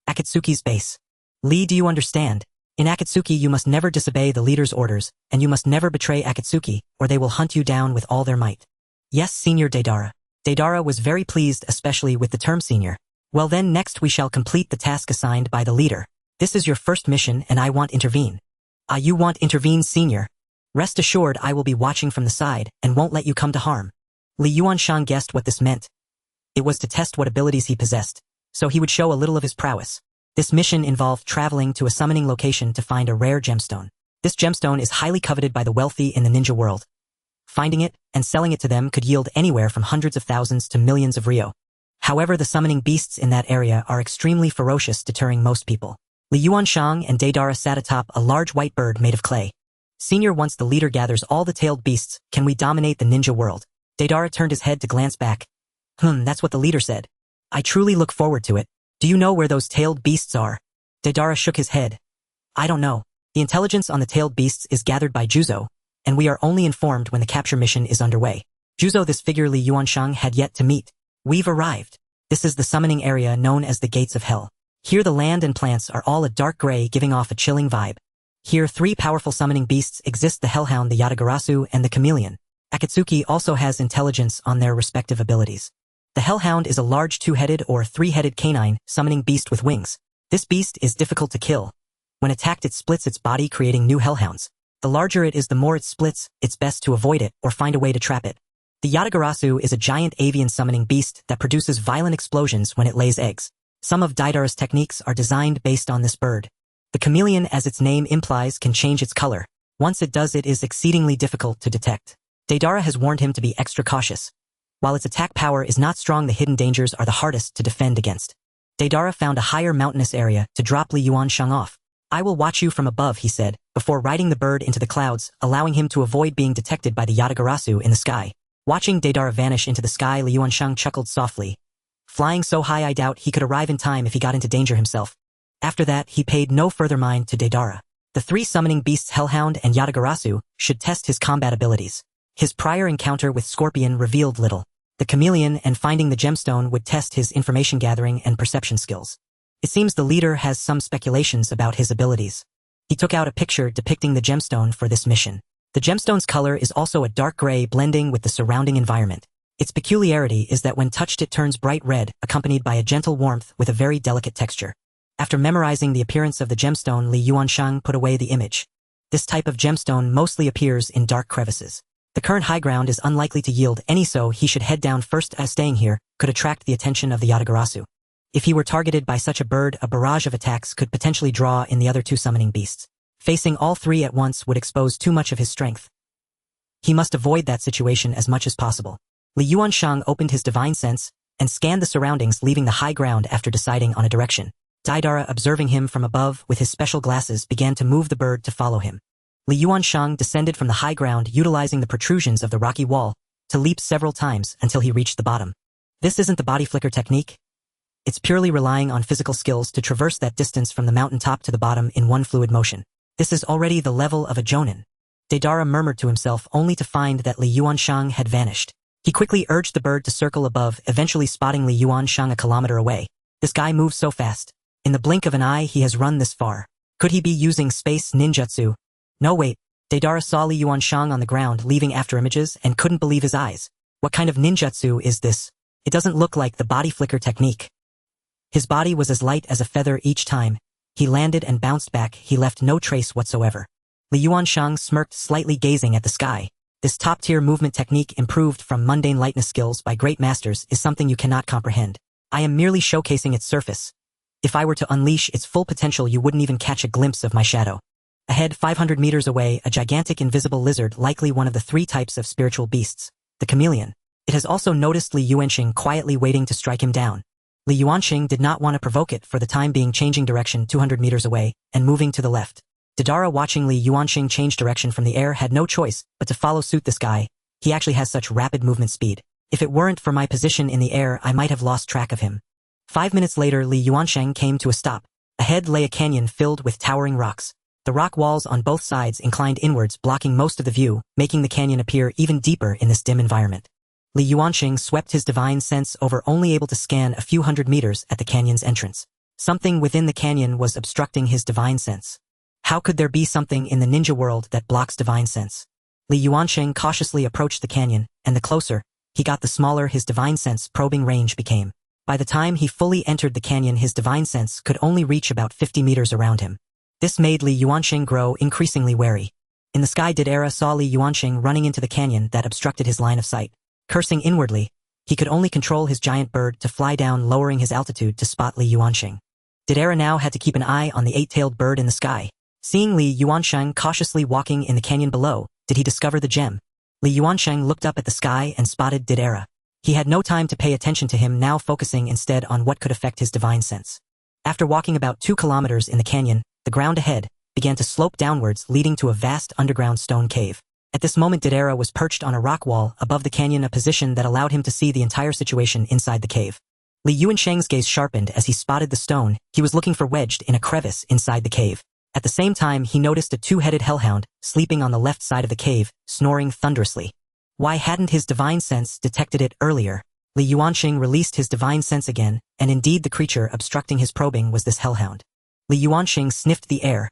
Akatsuki's base. Lee, do you understand? In Akatsuki you must never disobey the leader's orders, and you must never betray Akatsuki, or they will hunt you down with all their might. Yes, Senior Deidara. Deidara was very pleased, especially with the term senior. Well then, next we shall complete the task assigned by the leader. This is your first mission and I want intervene. You want intervene, senior? Rest assured I will be watching from the side and won't let you come to harm. Li Yuanshan guessed what this meant. It was to test what abilities he possessed, so he would show a little of his prowess. This mission involved traveling to a summoning location to find a rare gemstone. This gemstone is highly coveted by the wealthy in the ninja world. Finding it and selling it to them could yield anywhere from hundreds of thousands to millions of ryo. However, the summoning beasts in that area are extremely ferocious, deterring most people. Li Yuanshang and Deidara sat atop a large white bird made of clay. Senior, once the leader gathers all the tailed beasts, can we dominate the ninja world? Deidara turned his head to glance back. That's what the leader said. I truly look forward to it. Do you know where those tailed beasts are? Deidara shook his head. I don't know. The intelligence on the tailed beasts is gathered by Juzo, and we are only informed when the capture mission is underway. Juzo, this figure Li Yuanshang had yet to meet. We've arrived. This is the summoning area known as the Gates of Hell. Here the land and plants are all a dark gray, giving off a chilling vibe. Here 3 powerful summoning beasts exist: the Hellhound, the Yatagarasu, and the Chameleon. Akatsuki also has intelligence on their respective abilities. The Hellhound is a large 2-headed or 3-headed canine summoning beast with wings. This beast is difficult to kill. When attacked, it splits its body, creating new Hellhounds. The larger it is, the more it splits. It's best to avoid it or find a way to trap it. The Yatagarasu is a giant avian summoning beast that produces violent explosions when it lays eggs. Some of Deidara's techniques are designed based on this bird. The chameleon, as its name implies, can change its color. Once it does, it is exceedingly difficult to detect. Deidara has warned him to be extra cautious. While its attack power is not strong, the hidden dangers are the hardest to defend against. Deidara found a higher mountainous area to drop Li Yuanshang off. I will watch you from above, he said, before riding the bird into the clouds, allowing him to avoid being detected by the Yatagarasu in the sky. Watching Deidara vanish into the sky, Li Yuanshang chuckled softly. Flying so high, I doubt he could arrive in time if he got into danger himself. After that, he paid no further mind to Deidara. The 3 summoning beasts, Hellhound and Yatagarasu, should test his combat abilities. His prior encounter with Scorpion revealed little. The chameleon and finding the gemstone would test his information gathering and perception skills. It seems the leader has some speculations about his abilities. He took out a picture depicting the gemstone for this mission. The gemstone's color is also a dark gray, blending with the surrounding environment. Its peculiarity is that when touched it turns bright red, accompanied by a gentle warmth with a very delicate texture. After memorizing the appearance of the gemstone, Li Yuanshang put away the image. This type of gemstone mostly appears in dark crevices. The current high ground is unlikely to yield any, so he should head down first, as staying here could attract the attention of the Yatagarasu. If he were targeted by such a bird, a barrage of attacks could potentially draw in the other 2 summoning beasts. Facing all 3 at once would expose too much of his strength. He must avoid that situation as much as possible. Li Yuanshang opened his divine sense and scanned the surroundings, leaving the high ground after deciding on a direction. Deidara, observing him from above with his special glasses, began to move the bird to follow him. Li Yuanshang descended from the high ground, utilizing the protrusions of the rocky wall to leap several times until he reached the bottom. This isn't the body flicker technique. It's purely relying on physical skills to traverse that distance from the mountaintop to the bottom in one fluid motion. This is already the level of a jonin. Deidara murmured to himself, only to find that Li Yuanshang had vanished. He quickly urged the bird to circle above, eventually spotting Li Yuanshang a kilometer away. This guy moves so fast. In the blink of an eye, he has run this far. Could he be using space ninjutsu? No, wait. Deidara saw Li Yuanshang on the ground, leaving after images, and couldn't believe his eyes. What kind of ninjutsu is this? It doesn't look like the body flicker technique. His body was as light as a feather each time. He landed and bounced back. He left no trace whatsoever. Li Yuanshang smirked slightly, gazing at the sky. This top-tier movement technique, improved from mundane lightness skills by great masters, is something you cannot comprehend. I am merely showcasing its surface. If I were to unleash its full potential, you wouldn't even catch a glimpse of my shadow. Ahead, 500 meters away, a gigantic invisible lizard, likely one of the 3 types of spiritual beasts, the chameleon. It has also noticed Li Yuanshang, quietly waiting to strike him down. Li Yuanshang did not want to provoke it, for the time being, changing direction 200 meters away and moving to the left. Deidara, watching Li Yuanshang change direction from the air, had no choice but to follow suit. This guy, he actually has such rapid movement speed. If it weren't for my position in the air, I might have lost track of him. 5 minutes later, Li Yuanshang came to a stop. Ahead lay a canyon filled with towering rocks. The rock walls on both sides inclined inwards, blocking most of the view, making the canyon appear even deeper in this dim environment. Li Yuanshang swept his divine sense over, only able to scan a few hundred meters at the canyon's entrance. Something within the canyon was obstructing his divine sense. How could there be something in the ninja world that blocks divine sense? Li Yuanshang cautiously approached the canyon, and the closer he got, the smaller his divine sense probing range became. By the time he fully entered the canyon, his divine sense could only reach about 50 meters around him. This made Li Yuanshang grow increasingly wary. In the sky, Deidara saw Li Yuanshang running into the canyon that obstructed his line of sight. Cursing inwardly, he could only control his giant bird to fly down, lowering his altitude to spot Li Yuansheng. Didera now had to keep an eye on the 8-tailed bird in the sky. Seeing Li Yuansheng cautiously walking in the canyon below, did he discover the gem? Li Yuansheng looked up at the sky and spotted Didera. He had no time to pay attention to him, now focusing instead on what could affect his divine sense. After walking about 2 kilometers in the canyon, the ground ahead began to slope downwards, leading to a vast underground stone cave. At this moment, Didera was perched on a rock wall above the canyon, a position that allowed him to see the entire situation inside the cave. Li Yuansheng's gaze sharpened as he spotted the stone he was looking for wedged in a crevice inside the cave. At the same time, he noticed a 2-headed hellhound sleeping on the left side of the cave, snoring thunderously. Why hadn't his divine sense detected it earlier? Li Yuansheng released his divine sense again, and indeed the creature obstructing his probing was this hellhound. Li Yuansheng sniffed the air.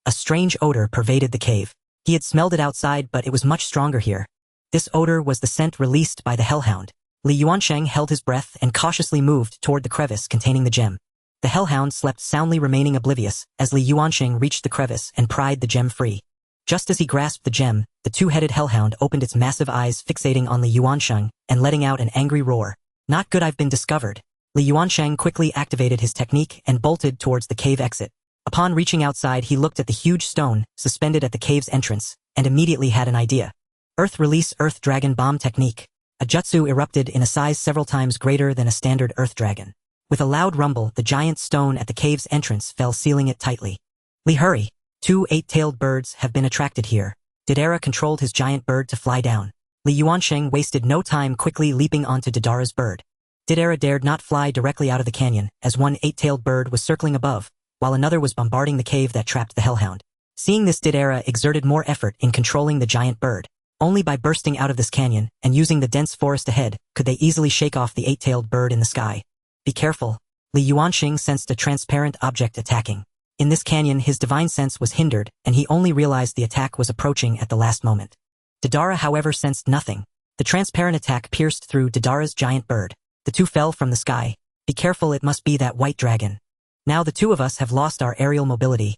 A strange odor pervaded the cave. He had smelled it outside, but it was much stronger here. This odor was the scent released by the hellhound. Li Yuansheng held his breath and cautiously moved toward the crevice containing the gem. The hellhound slept soundly, remaining oblivious as Li Yuansheng reached the crevice and pried the gem free. Just as he grasped the gem, the 2-headed hellhound opened its massive eyes, fixating on Li Yuansheng and letting out an angry roar. Not good, I've been discovered. Li Yuansheng quickly activated his technique and bolted towards the cave exit. Upon reaching outside, he looked at the huge stone suspended at the cave's entrance and immediately had an idea. Earth Release Earth Dragon Bomb Technique. A jutsu erupted in a size several times greater than a standard earth dragon. With a loud rumble, the giant stone at the cave's entrance fell, sealing it tightly. Li, hurry! 2 8-tailed birds have been attracted here. Didera controlled his giant bird to fly down. Li Yuansheng wasted no time, quickly leaping onto Didera's bird. Didera dared not fly directly out of the canyon, as one 8-tailed bird was circling above, while another was bombarding the cave that trapped the hellhound. Seeing this, Didera exerted more effort in controlling the giant bird. Only by bursting out of this canyon and using the dense forest ahead could they easily shake off the 8-tailed bird in the sky. Be careful. Li Yuansheng sensed a transparent object attacking. In this canyon, his divine sense was hindered, and he only realized the attack was approaching at the last moment. Didera, however, sensed nothing. The transparent attack pierced through Didera's giant bird. The two fell from the sky. Be careful, it must be that white dragon. Now the 2 of us have lost our aerial mobility.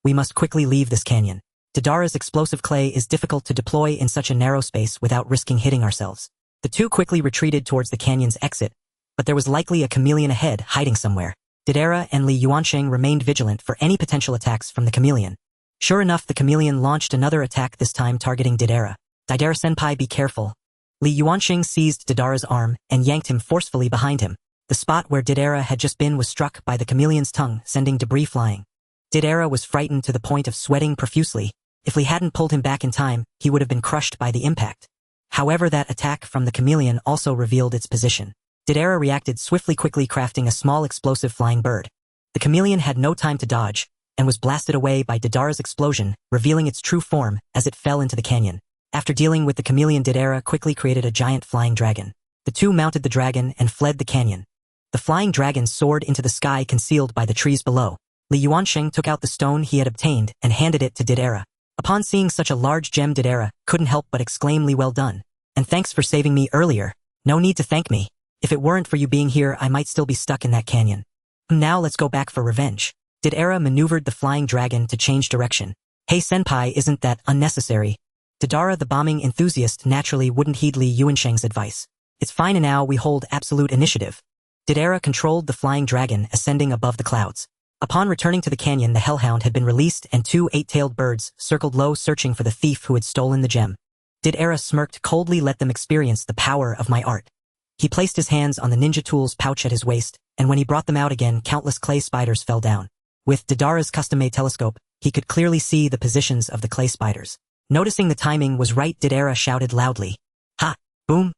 We must quickly leave this canyon. Didera's explosive clay is difficult to deploy in such a narrow space without risking hitting ourselves. The 2 quickly retreated towards the canyon's exit, but there was likely a chameleon ahead, hiding somewhere. Didera and Li Yuansheng remained vigilant for any potential attacks from the chameleon. Sure enough, the chameleon launched another attack, this time targeting Didera. Didera-senpai, be careful. Li Yuansheng seized Didera's arm and yanked him forcefully behind him. The spot where Didera had just been was struck by the chameleon's tongue, sending debris flying. Didera was frightened to the point of sweating profusely. If Li hadn't pulled him back in time, he would have been crushed by the impact. However, that attack from the chameleon also revealed its position. Didera reacted swiftly, quickly crafting a small explosive flying bird. The chameleon had no time to dodge, and was blasted away by Didera's explosion, revealing its true form as it fell into the canyon. After dealing with the chameleon, Didera quickly created a giant flying dragon. The 2 mounted the dragon and fled the canyon. The flying dragon soared into the sky, concealed by the trees below. Li Yuansheng took out the stone he had obtained and handed it to Didera. Upon seeing such a large gem, Didera couldn't help but exclaim, "Li, well done. And thanks for saving me earlier. No need to thank me. If it weren't for you being here, I might still be stuck in that canyon. Now let's go back for revenge." Didera maneuvered the flying dragon to change direction. "Hey senpai, isn't that unnecessary?" Didera, the bombing enthusiast, naturally wouldn't heed Li Yuansheng's advice. "It's fine, and now we hold absolute initiative." Didera controlled the flying dragon, ascending above the clouds. Upon returning to the canyon, the hellhound had been released and 2 8-tailed birds circled low, searching for the thief who had stolen the gem. Didera smirked coldly, "Let them experience the power of my art." He placed his hands on the ninja tools pouch at his waist, and when he brought them out again, countless clay spiders fell down. With Didera's custom-made telescope, he could clearly see the positions of the clay spiders. Noticing the timing was right, Didera shouted loudly, "Ha! Boom!"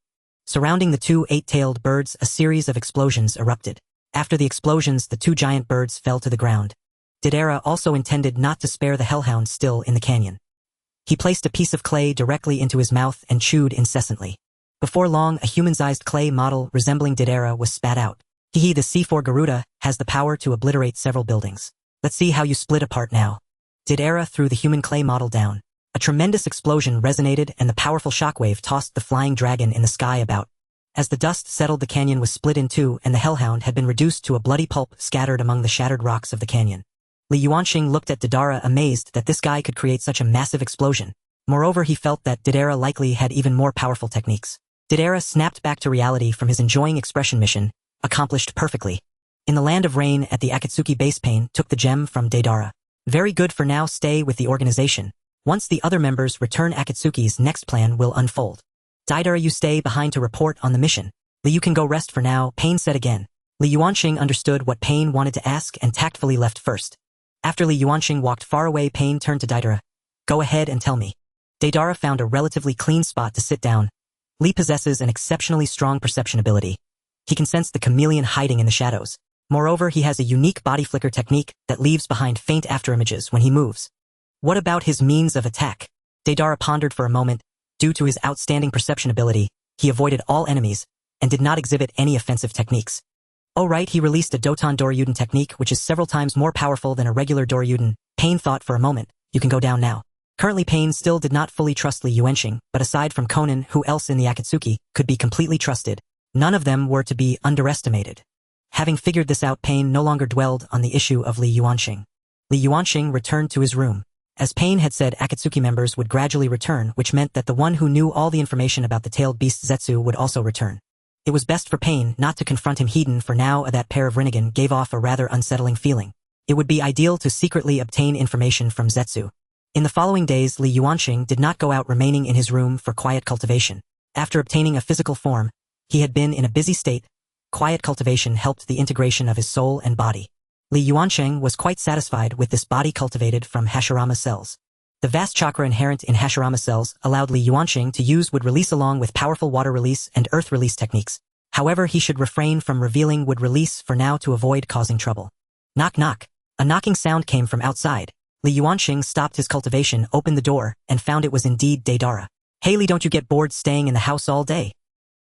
Surrounding the 2 8-tailed birds, a series of explosions erupted. After the explosions, the 2 giant birds fell to the ground. Didera also intended not to spare the hellhound still in the canyon. He placed a piece of clay directly into his mouth and chewed incessantly. Before long, a human-sized clay model resembling Didera was spat out. "Hehe, the C4 Garuda has the power to obliterate several buildings. Let's see how you split apart now." Didera threw the human clay model down. A tremendous explosion resonated, and the powerful shockwave tossed the flying dragon in the sky about. As the dust settled, the canyon was split in 2, and the hellhound had been reduced to a bloody pulp scattered among the shattered rocks of the canyon. Li Yuansheng looked at Didera, amazed that this guy could create such a massive explosion. Moreover, he felt that Didera likely had even more powerful techniques. Deidara snapped back to reality from his enjoying expression mission, accomplished perfectly. In the land of rain at the Akatsuki base, Pain took the gem from Deidara. Very good for now, stay with the organization. Once the other members return, Akatsuki's next plan will unfold. Deidara, you stay behind to report on the mission. Li, you can go rest for now, Pain said again. Li Yuanxing understood what Pain wanted to ask and tactfully left first. After Li Yuanxing walked far away, Pain turned to Deidara. Go ahead and tell me. Deidara found a relatively clean spot to sit down. Li possesses an exceptionally strong perception ability. He can sense the chameleon hiding in the shadows. Moreover, he has a unique body flicker technique that leaves behind faint afterimages when he moves. What about his means of attack? Deidara pondered for a moment. Due to his outstanding perception ability, he avoided all enemies and did not exhibit any offensive techniques. Oh right, he released a Doton Doryuden technique which is several times more powerful than a regular Doryuden. Pain thought for a moment. You can go down now. Currently Pain still did not fully trust Li Yuanxing, but aside from Conan, who else in the Akatsuki could be completely trusted? None of them were to be underestimated. Having figured this out, Pain no longer dwelled on the issue of Li Yuanxing. Li Yuanxing returned to his room. As Pain had said, Akatsuki members would gradually return, which meant that the one who knew all the information about the tailed beast Zetsu would also return. It was best for Pain not to confront him hidden for now. That pair of Rinnegan gave off a rather unsettling feeling. It would be ideal to secretly obtain information from Zetsu. In the following days, Li Yuanxing did not go out, remaining in his room for quiet cultivation. After obtaining a physical form, he had been in a busy state. Quiet cultivation helped the integration of his soul and body. Li Yuanxing was quite satisfied with this body cultivated from Hashirama cells. The vast chakra inherent in Hashirama cells allowed Li Yuanxing to use wood release along with powerful water release and earth release techniques. However, he should refrain from revealing wood release for now to avoid causing trouble. Knock knock. A knocking sound came from outside. Li Yuanxing stopped his cultivation, opened the door, and found it was indeed Deidara. Hey Li, don't you get bored staying in the house all day?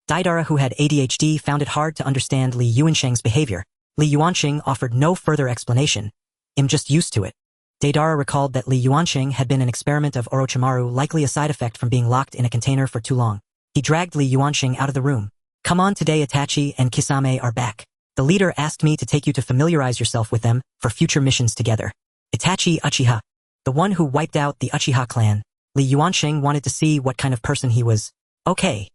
Deidara, who had ADHD, found it hard to understand Li Yuanxing's behavior. Li Yuanxing offered no further explanation. I'm just used to it. Deidara recalled that Li Yuanxing had been an experiment of Orochimaru, likely a side effect from being locked in a container for too long. He dragged Li Yuanxing out of the room. Come on, today Itachi and Kisame are back. The leader asked me to take you to familiarize yourself with them for future missions together. Itachi Uchiha, the one who wiped out the Uchiha clan. Li Yuanxing wanted to see what kind of person he was. Okay,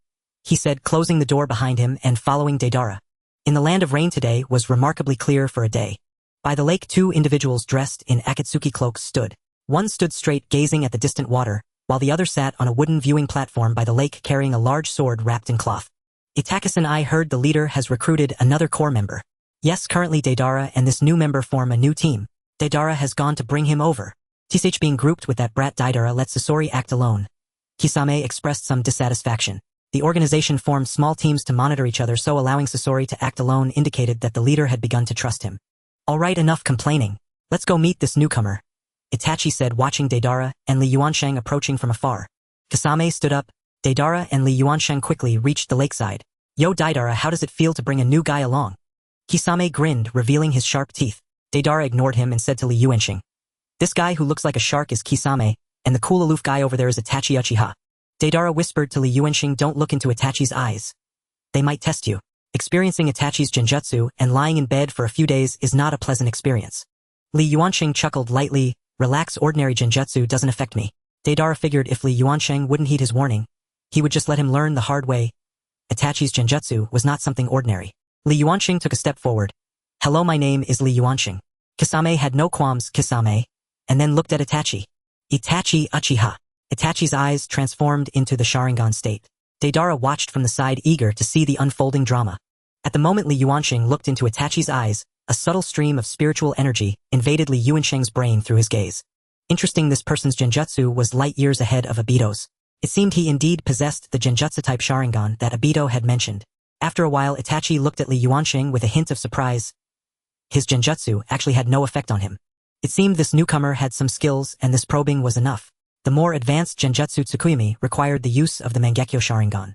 he said, closing the door behind him and following Deidara. In the land of rain, today was remarkably clear for a day. By the lake, two individuals dressed in Akatsuki cloaks stood. One stood straight, gazing at the distant water, while the other sat on a wooden viewing platform by the lake carrying a large sword wrapped in cloth. Itachi-san, I heard the leader has recruited another core member. Yes, currently Deidara and this new member form a new team. Deidara has gone to bring him over. TSH being grouped with that brat Deidara lets Sasori act alone. Kisame expressed some dissatisfaction. The organization formed small teams to monitor each other, so allowing Sasori to act alone indicated that the leader had begun to trust him. Alright, enough complaining. Let's go meet this newcomer. Itachi said, watching Deidara and Li Yuanxing approaching from afar. Kisame stood up. Deidara and Li Yuanxing quickly reached the lakeside. Yo Deidara, how does it feel to bring a new guy along? Kisame grinned, revealing his sharp teeth. Deidara ignored him and said to Li Yuanxing. This guy who looks like a shark is Kisame, and the cool aloof guy over there is Itachi Uchiha. Deidara whispered to Li Yuanxing, don't look into Itachi's eyes. They might test you. Experiencing Itachi's genjutsu and lying in bed for a few days is not a pleasant experience. Li Yuanxing chuckled lightly. Relax, ordinary genjutsu doesn't affect me. Deidara figured if Li Yuanxing wouldn't heed his warning, he would just let him learn the hard way. Itachi's genjutsu was not something ordinary. Li Yuanxing took a step forward. Hello, my name is Li Yuanxing. Kisame had no qualms, Kisame, and then looked at Itachi. Itachi Uchiha. Itachi's eyes transformed into the Sharingan state. Deidara watched from the side, eager to see the unfolding drama. At the moment Li Yuanxing looked into Itachi's eyes, a subtle stream of spiritual energy invaded Li Yuanxing's brain through his gaze. Interesting, this person's genjutsu was light years ahead of Obito's. It seemed he indeed possessed the genjutsu-type Sharingan that Obito had mentioned. After a while, Itachi looked at Li Yuanxing with a hint of surprise. His genjutsu actually had no effect on him. It seemed this newcomer had some skills, and this probing was enough. The more advanced genjutsu Tsukuyumi required the use of the Mangekyo Sharingan.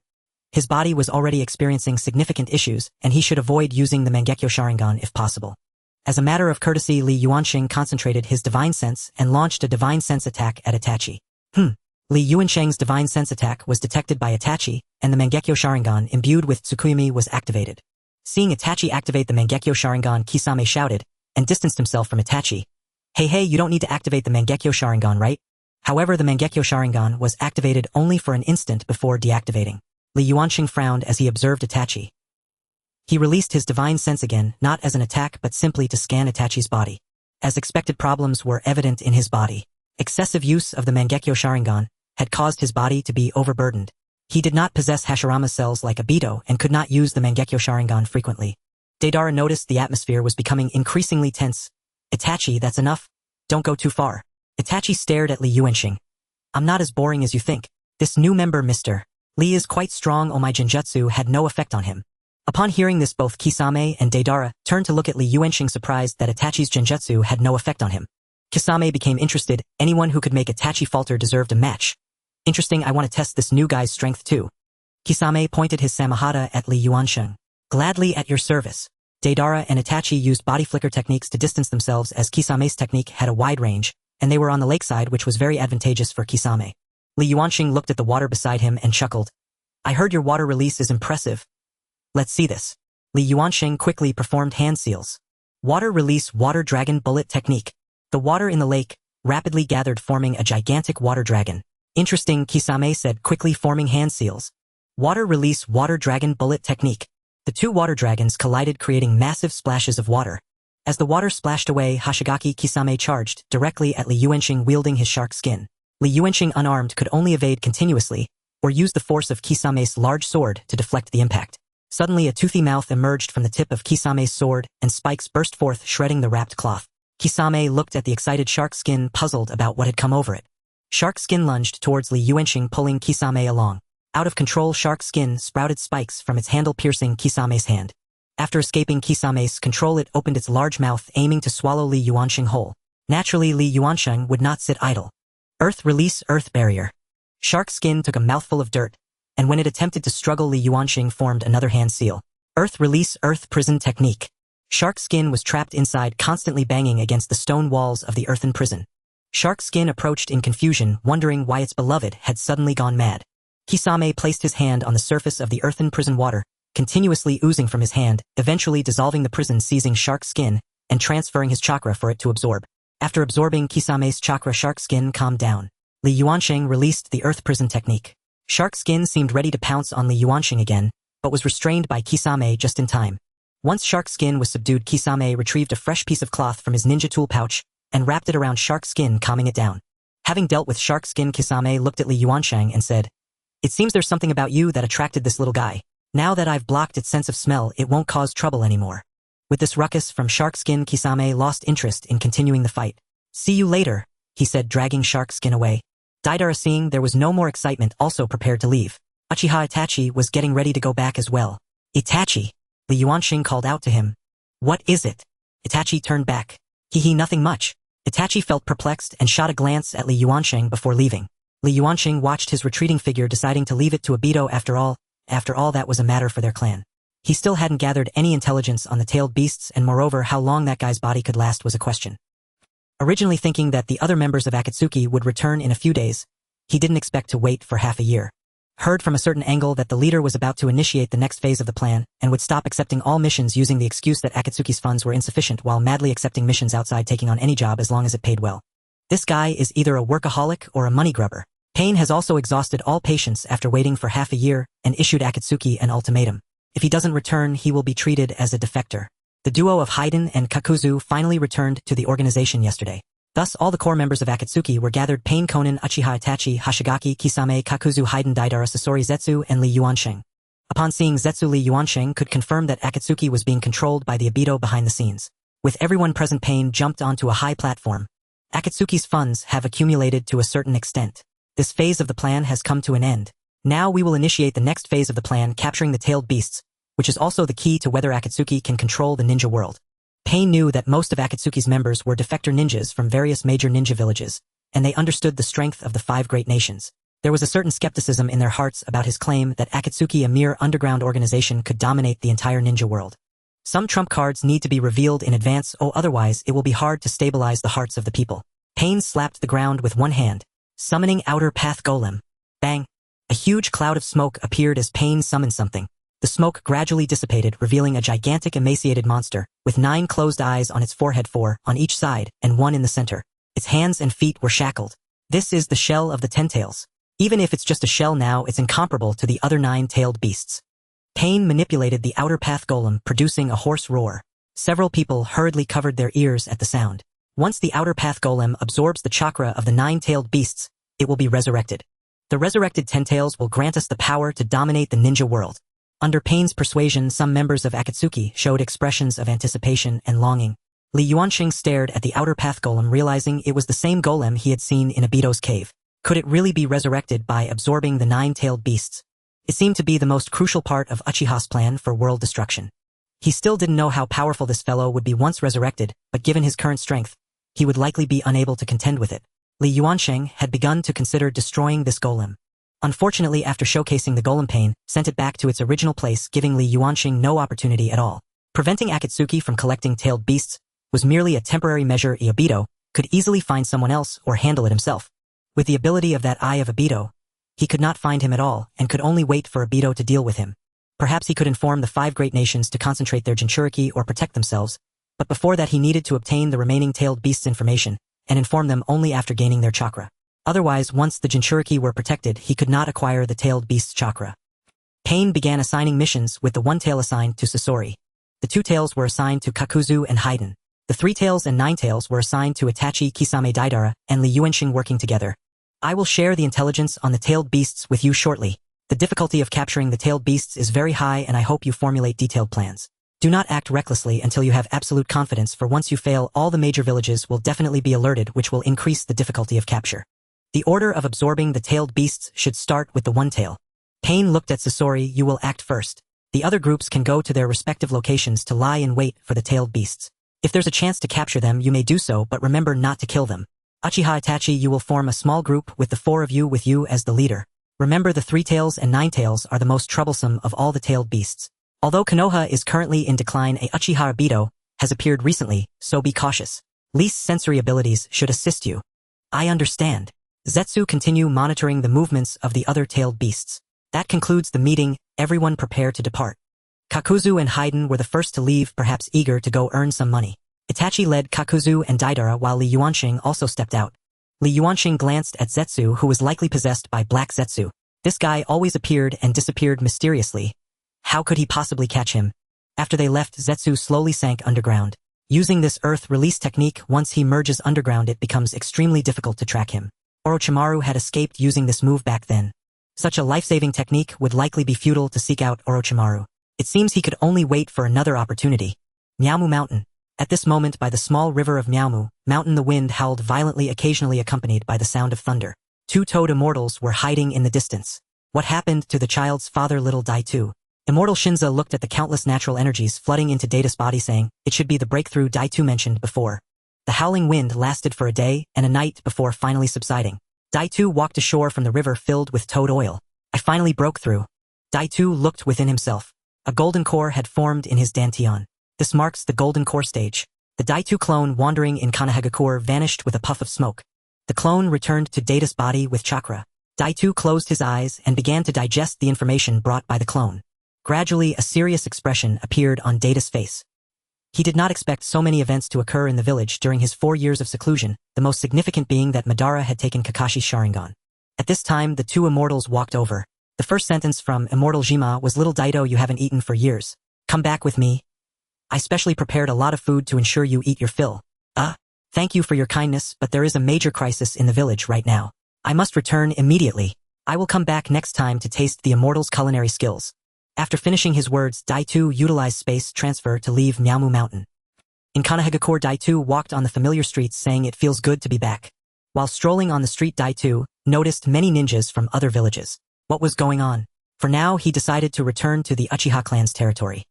His body was already experiencing significant issues, and he should avoid using the Mangekyo Sharingan if possible. As a matter of courtesy, Li Yuanxing concentrated his divine sense and launched a divine sense attack at Itachi. Li Yuanxing's divine sense attack was detected by Itachi, and the Mangekyo Sharingan imbued with Tsukuyumi was activated. Seeing Itachi activate the Mangekyo Sharingan, Kisame shouted, and distanced himself from Itachi. Hey, you don't need to activate the Mangekyo Sharingan, right? However, the Mangekyo Sharingan was activated only for an instant before deactivating. Li Yuanxing frowned as he observed Itachi. He released his divine sense again, not as an attack but simply to scan Itachi's body. As expected, problems were evident in his body. Excessive use of the Mangekyo Sharingan had caused his body to be overburdened. He did not possess Hashirama cells like Obito and could not use the Mangekyo Sharingan frequently. Deidara noticed the atmosphere was becoming increasingly tense. Itachi, that's enough. Don't go too far. Itachi stared at Li Yuanxing. I'm not as boring as you think. This new member, Mr. Li, is quite strong. Oh, my genjutsu had no effect on him. Upon hearing this, both Kisame and Deidara turned to look at Li Yuanxing, surprised that Itachi's genjutsu had no effect on him. Kisame became interested. Anyone who could make Itachi falter deserved a match. Interesting, I want to test this new guy's strength too. Kisame pointed his samahata at Li Yuanxing. Gladly at your service. Deidara and Itachi used body flicker techniques to distance themselves as Kisame's technique had a wide range, and they were on the lakeside, which was very advantageous for Kisame. Li Yuanxing looked at the water beside him and chuckled. I heard your water release is impressive. Let's see this. Li Yuanxing quickly performed hand seals. Water release water dragon bullet technique. The water in the lake rapidly gathered, forming a gigantic water dragon. Interesting, Kisame said, quickly forming hand seals. Water release water dragon bullet technique. The two water dragons collided, creating massive splashes of water. As the water splashed away, Hoshigaki Kisame charged directly at Li Yuanxing, wielding his shark skin. Li Yuanxing, unarmed, could only evade continuously, or use the force of Kisame's large sword to deflect the impact. Suddenly a toothy mouth emerged from the tip of Kisame's sword, and spikes burst forth, shredding the wrapped cloth. Kisame looked at the excited shark skin, puzzled about what had come over it. Shark skin lunged towards Li Yuanxing, pulling Kisame along. Out of control, shark skin sprouted spikes from its handle, piercing Kisame's hand. After escaping Kisame's control, it opened its large mouth, aiming to swallow Li Yuanxing whole. Naturally, Li Yuanxing would not sit idle. Earth release earth barrier. Shark skin took a mouthful of dirt, and when it attempted to struggle, Li Yuanxing formed another hand seal. Earth release earth prison technique. Shark skin was trapped inside, constantly banging against the stone walls of the earthen prison. Shark skin approached in confusion, wondering why its beloved had suddenly gone mad. Kisame placed his hand on the surface of the earthen prison, water continuously oozing from his hand, eventually dissolving the prison, seizing shark skin and transferring his chakra for it to absorb. After absorbing Kisame's chakra, shark skin calmed down. Li Yuanxing released the earth prison technique. Shark skin seemed ready to pounce on Li Yuanxing again, but was restrained by Kisame just in time. Once shark skin was subdued, Kisame retrieved a fresh piece of cloth from his ninja tool pouch and wrapped it around shark skin, calming it down. Having dealt with shark skin, Kisame looked at Li Yuanxing and said, It seems there's something about you that attracted this little guy. Now that I've blocked its sense of smell, it won't cause trouble anymore. With this ruckus from shark skin, Kisame lost interest in continuing the fight. See you later, he said, dragging shark skin away. Deidara, seeing there was no more excitement, also prepared to leave. Uchiha Itachi was getting ready to go back as well. Itachi, Li Yuanxing called out to him. What is it? Itachi turned back. Nothing much. Itachi felt perplexed and shot a glance at Li Yuanxing before leaving. Li Yuanxing watched his retreating figure, deciding to leave it to Obito after all. After all, that was a matter for their clan. He still hadn't gathered any intelligence on the tailed beasts, and moreover, how long that guy's body could last was a question. Originally thinking that the other members of Akatsuki would return in a few days, he didn't expect to wait for half a year. Heard from a certain angle that the leader was about to initiate the next phase of the plan and would stop accepting all missions, using the excuse that Akatsuki's funds were insufficient, while madly accepting missions outside, taking on any job as long as it paid well. This guy is either a workaholic or a money grubber. Pain has also exhausted all patience after waiting for half a year and issued Akatsuki an ultimatum. If he doesn't return, he will be treated as a defector. The duo of Haiden and Kakuzu finally returned to the organization yesterday. Thus, all the core members of Akatsuki were gathered: Pain, Konan, Uchiha Itachi, Hoshigaki, Kisame, Kakuzu, Haiden, Deidara, Sasori, Zetsu, and Li Yuanxing. Upon seeing Zetsu, Li Yuanxing could confirm that Akatsuki was being controlled by the Obito behind the scenes. With everyone present, Pain jumped onto a high platform. Akatsuki's funds have accumulated to a certain extent. This phase of the plan has come to an end. Now we will initiate the next phase of the plan, capturing the tailed beasts, which is also the key to whether Akatsuki can control the ninja world. Pain knew that most of Akatsuki's members were defector ninjas from various major ninja villages, and they understood the strength of the 5 great nations. There was a certain skepticism in their hearts about his claim that Akatsuki, a mere underground organization, could dominate the entire ninja world. Some trump cards need to be revealed in advance, otherwise it will be hard to stabilize the hearts of the people. Pain slapped the ground with one hand, summoning Outer Path Golem. Bang! A huge cloud of smoke appeared as Pain summoned something. The smoke gradually dissipated, revealing a gigantic emaciated monster, with 9 closed eyes on its forehead, 4 on each side, and 1 in the center. Its hands and feet were shackled. This is the shell of the Ten Tails. Even if it's just a shell now, it's incomparable to the other 9-tailed beasts. Pain manipulated the outer path golem, producing a hoarse roar. Several people hurriedly covered their ears at the sound. Once the outer path golem absorbs the chakra of the 9-tailed beasts, it will be resurrected. The resurrected 10 tails will grant us the power to dominate the ninja world. Under Pain's persuasion, some members of Akatsuki showed expressions of anticipation and longing. Li Yuanxing stared at the outer path golem, realizing it was the same golem he had seen in Obito's cave. Could it really be resurrected by absorbing the 9-tailed beasts? It seemed to be the most crucial part of Uchiha's plan for world destruction. He still didn't know how powerful this fellow would be once resurrected, but given his current strength, he would likely be unable to contend with it. Li Yuanxing had begun to consider destroying this golem. Unfortunately, after showcasing the golem, Pain sent it back to its original place, giving Li Yuanxing no opportunity at all. Preventing Akatsuki from collecting tailed beasts was merely a temporary measure. Obito could easily find someone else or handle it himself. With the ability of that eye of Obito, he could not find him at all and could only wait for Obito to deal with him. Perhaps he could inform the 5 great nations to concentrate their Jinchuriki or protect themselves, but before that he needed to obtain the remaining tailed beasts' information and inform them only after gaining their chakra. Otherwise, once the Jinchuriki were protected, he could not acquire the tailed beast's chakra. Pain began assigning missions, with the 1 tail assigned to Sasori. The 2 tails were assigned to Kakuzu and Haiden. The 3 tails and 9 tails were assigned to Itachi, Kisame Deidara, and Li Yuanxing, working together. I will share the intelligence on the tailed beasts with you shortly. The difficulty of capturing the tailed beasts is very high, and I hope you formulate detailed plans. Do not act recklessly until you have absolute confidence, for once you fail, all the major villages will definitely be alerted, which will increase the difficulty of capture. The order of absorbing the tailed beasts should start with the 1 tail. Pain looked at Sasori. You will act first. The other groups can go to their respective locations to lie in wait for the tailed beasts. If there's a chance to capture them, you may do so, but remember not to kill them. Uchiha Itachi, you will form a small group with the 4 of you with you as the leader. Remember, the 3 tails and 9 tails are the most troublesome of all the tailed beasts. Although Konoha is currently in decline, a Uchiha Obito has appeared recently, so be cautious. Least sensory abilities should assist you. I understand. Zetsu, continue monitoring the movements of the other tailed beasts. That concludes the meeting. Everyone prepare to depart. Kakuzu and Haiden were the first to leave, perhaps eager to go earn some money. Itachi led Kakuzu and Deidara, while Li Yuanxing also stepped out. Li Yuanxing glanced at Zetsu, who was likely possessed by Black Zetsu. This guy always appeared and disappeared mysteriously. How could he possibly catch him? After they left, Zetsu slowly sank underground. Using this earth release technique, once he merges underground, it becomes extremely difficult to track him. Orochimaru had escaped using this move back then. Such a life-saving technique would likely be futile to seek out Orochimaru. It seems he could only wait for another opportunity. Miaomu Mountain. At this moment, by the small river of Miaomu Mountain, the wind howled violently, occasionally accompanied by the sound of thunder. 2-toed immortals were hiding in the distance. What happened to the child's father, little Daitu? Immortal Shinza looked at the countless natural energies flooding into Data's body, saying, it should be the breakthrough Daitu mentioned before. The howling wind lasted for a day and a night before finally subsiding. Daitu walked ashore from the river filled with toad oil. I finally broke through. Daitu looked within himself. A golden core had formed in his dantian. This marks the golden core stage. The Daitu clone wandering in Kanahagakure vanished with a puff of smoke. The clone returned to Data's body with chakra. Daitu closed his eyes and began to digest the information brought by the clone. Gradually, a serious expression appeared on Data's face. He did not expect so many events to occur in the village during his 4 years of seclusion, the most significant being that Madara had taken Kakashi's Sharingan. At this time, the 2 immortals walked over. The first sentence from Immortal Jima was, little Daito, you haven't eaten for years. Come back with me. I specially prepared a lot of food to ensure you eat your fill. Thank you for your kindness, but there is a major crisis in the village right now. I must return immediately. I will come back next time to taste the immortal's culinary skills. After finishing his words, Daitu utilized space transfer to leave Miaomu Mountain. In Kanahagakure, Daitu walked on the familiar streets, saying it feels good to be back. While strolling on the street, Daitu noticed many ninjas from other villages. What was going on? For now, he decided to return to the Uchiha clan's territory.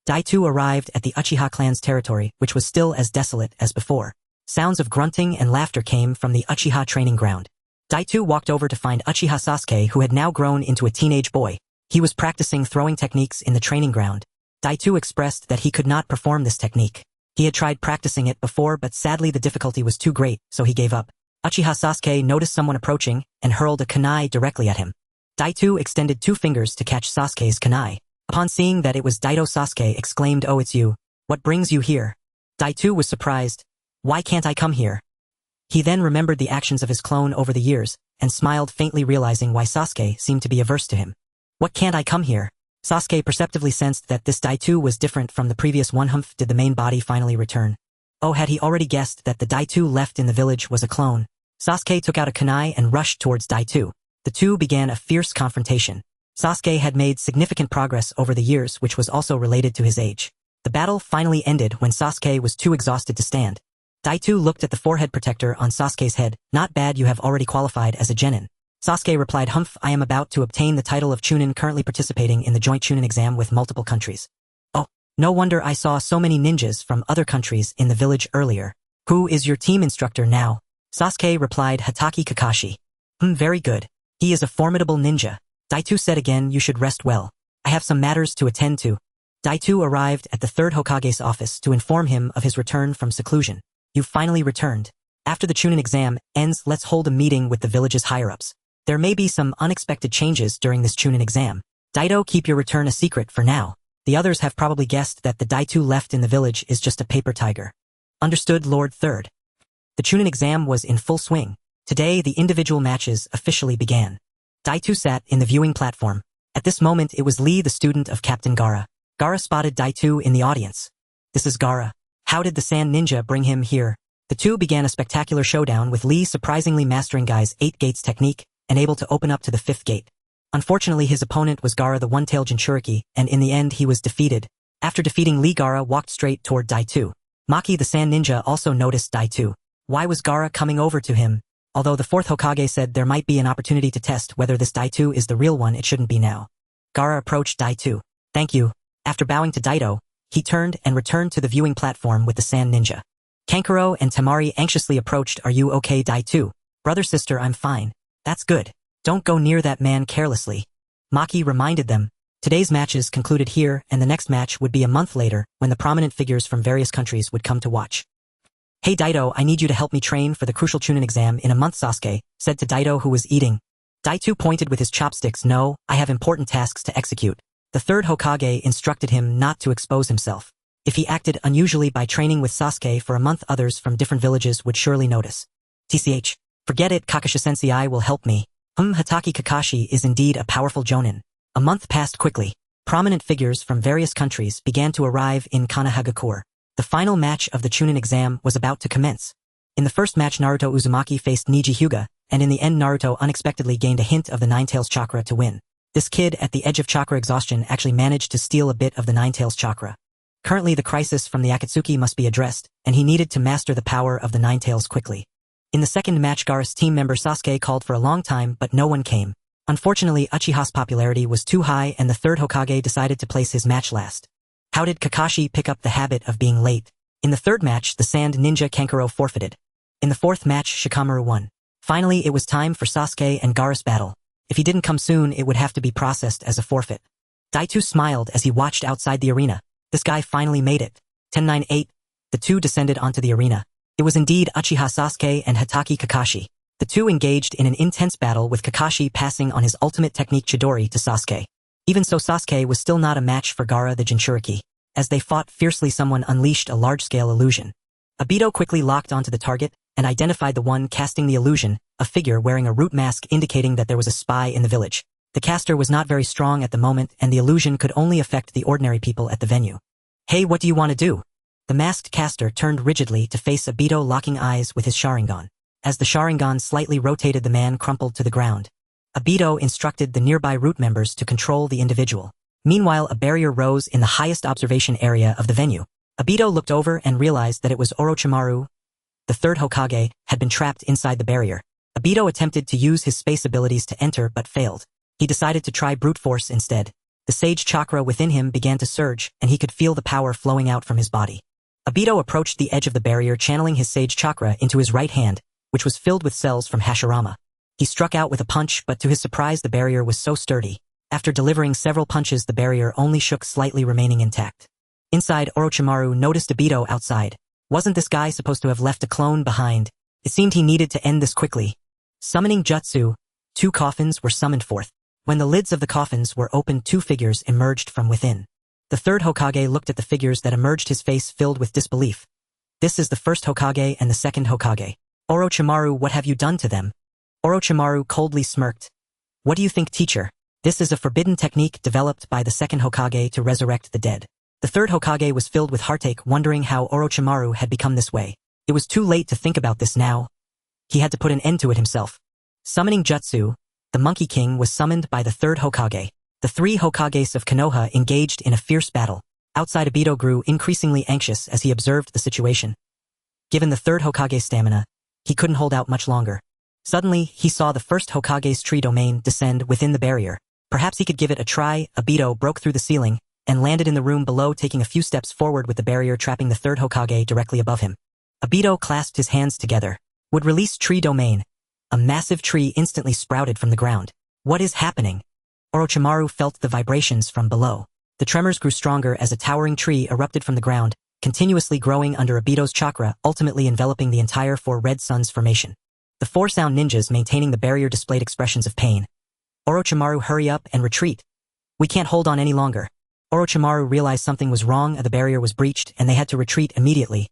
Daitu arrived at the Uchiha clan's territory, which was still as desolate as before. Sounds of grunting and laughter came from the Uchiha training ground. Daitu walked over to find Uchiha Sasuke, who had now grown into a teenage boy. He was practicing throwing techniques in the training ground. Daitu expressed that he could not perform this technique. He had tried practicing it before, but sadly the difficulty was too great, so he gave up. Uchiha Sasuke noticed someone approaching and hurled a kunai directly at him. Daitu extended 2 fingers to catch Sasuke's kunai. Upon seeing that it was Daito, Sasuke exclaimed, "Oh, it's you. What brings you here?" Daitu was surprised. Why can't I come here? He then remembered the actions of his clone over the years, and smiled faintly, realizing why Sasuke seemed to be averse to him. What can't I come here? Sasuke perceptively sensed that this Daitu was different from the previous one. Did the main body finally return? Oh, had he already guessed that the Daitu left in the village was a clone? Sasuke took out a kunai and rushed towards Daitu. The two began a fierce confrontation. Sasuke had made significant progress over the years, which was also related to his age. The battle finally ended when Sasuke was too exhausted to stand. Daitu looked at the forehead protector on Sasuke's head. Not bad, you have already qualified as a genin. Sasuke replied, I am about to obtain the title of Chunin, currently participating in the joint Chunin exam with multiple countries. Oh, no wonder I saw so many ninjas from other countries in the village earlier. Who is your team instructor now? Sasuke replied, Hatake Kakashi. Very good. He is a formidable ninja. Daitu said again, you should rest well. I have some matters to attend to. Daitu arrived at the Third Hokage's office to inform him of his return from seclusion. You've finally returned. After the Chunin exam ends, let's hold a meeting with the village's higher-ups. There may be some unexpected changes during this Chunin exam. Daido, keep your return a secret for now. The others have probably guessed that the Daitu left in the village is just a paper tiger. Understood, Lord Third. The Chunin exam was in full swing. Today, the individual matches officially began. Daitu sat in the viewing platform. At this moment, it was Lee, the student of Captain Gaara. Gaara spotted Daitu in the audience. This is Gaara. How did the Sand Ninja bring him here? The two began a spectacular showdown, with Lee surprisingly mastering Gai's 8 gates technique and able to open up to the 5th gate. Unfortunately, his opponent was Gaara, the one-tailed Jinchuriki, and in the end he was defeated. After defeating Lee, Gaara walked straight toward Daitu. Maki, the Sand Ninja, also noticed Daitu. Why was Gaara coming over to him? Although the Fourth Hokage said there might be an opportunity to test whether this Daitu is the real one, it shouldn't be now. Gaara approached Daitu. Thank you. After bowing to Daido, he turned and returned to the viewing platform with the Sand Ninja. Kankuro and Temari anxiously approached. Are you okay, Daitu? Brother, sister, I'm fine. That's good. Don't go near that man carelessly. Maki reminded them. Today's matches concluded here, and the next match would be a month later, when the prominent figures from various countries would come to watch. Hey Daido, I need you to help me train for the crucial Chunin exam in a month, Sasuke said to Daido, who was eating. Daitu pointed with his chopsticks. No, I have important tasks to execute. The Third Hokage instructed him not to expose himself. If he acted unusually by training with Sasuke for a month, others from different villages would surely notice. TCH. Forget it, Kakashi-sensei will help me. Hatake Kakashi is indeed a powerful jonin. A month passed quickly. Prominent figures from various countries began to arrive in Konohagakure. The final match of the Chunin exam was about to commence. In the first match, Naruto Uzumaki faced Niji Hyuga, and in the end Naruto unexpectedly gained a hint of the Nine-Tails chakra to win. This kid at the edge of chakra exhaustion actually managed to steal a bit of the Nine-Tails chakra. Currently, the crisis from the Akatsuki must be addressed, and he needed to master the power of the Nine-Tails quickly. In the second match, Gaara's team member Sasuke called for a long time, but no one came. Unfortunately, Uchiha's popularity was too high, and the Third Hokage decided to place his match last. How did Kakashi pick up the habit of being late? In the third match, the Sand Ninja Kankuro forfeited. In the fourth match, Shikamaru won. Finally, it was time for Sasuke and Gaara's battle. If he didn't come soon, it would have to be processed as a forfeit. Daitu smiled as he watched outside the arena. This guy finally made it. 10-9-8. The two descended onto the arena. It was indeed Uchiha Sasuke and Hatake Kakashi. The two engaged in an intense battle, with Kakashi passing on his ultimate technique Chidori to Sasuke. Even so, Sasuke was still not a match for Gaara the Jinchuriki. As they fought fiercely, someone unleashed a large-scale illusion. Obito quickly locked onto the target and identified the one casting the illusion, a figure wearing a root mask indicating that there was a spy in the village. The caster was not very strong at the moment, and the illusion could only affect the ordinary people at the venue. Hey, what do you want to do? The masked caster turned rigidly to face Obito, locking eyes with his Sharingan. As the Sharingan slightly rotated, the man crumpled to the ground. Obito instructed the nearby root members to control the individual. Meanwhile, a barrier rose in the highest observation area of the venue. Obito looked over and realized that it was Orochimaru. The Third Hokage had been trapped inside the barrier. Obito attempted to use his space abilities to enter but failed. He decided to try brute force instead. The sage chakra within him began to surge, and he could feel the power flowing out from his body. Obito approached the edge of the barrier, channeling his sage chakra into his right hand, which was filled with cells from Hashirama. He struck out with a punch, but to his surprise the barrier was so sturdy. After delivering several punches, the barrier only shook slightly, remaining intact. Inside, Orochimaru noticed Obito outside. Wasn't this guy supposed to have left a clone behind? It seemed he needed to end this quickly. Summoning jutsu, 2 coffins were summoned forth. When the lids of the coffins were opened, 2 figures emerged from within. The Third Hokage looked at the figures that emerged, his face filled with disbelief. This is the First Hokage and the Second Hokage. Orochimaru, what have you done to them? Orochimaru coldly smirked. What do you think, teacher? This is a forbidden technique developed by the second Hokage to resurrect the dead. The third Hokage was filled with heartache, wondering how Orochimaru had become this way. It was too late to think about this now. He had to put an end to it himself. Summoning Jutsu, the Monkey King was summoned by the third Hokage. The three Hokages of Konoha engaged in a fierce battle. Outside, Obito grew increasingly anxious as he observed the situation. Given the third Hokage's stamina, he couldn't hold out much longer. Suddenly, he saw the first Hokage's tree domain descend within the barrier. Perhaps he could give it a try. Obito broke through the ceiling and landed in the room below, taking a few steps forward with the barrier trapping the third Hokage directly above him. Obito clasped his hands together. Would release tree domain. A massive tree instantly sprouted from the ground. What is happening? Orochimaru felt the vibrations from below. The tremors grew stronger as a towering tree erupted from the ground, continuously growing under Obito's chakra, ultimately enveloping the entire Four Red Suns formation. The four sound ninjas maintaining the barrier displayed expressions of pain. Orochimaru, hurry up and retreat. We can't hold on any longer. Orochimaru realized something was wrong, the barrier was breached and they had to retreat immediately.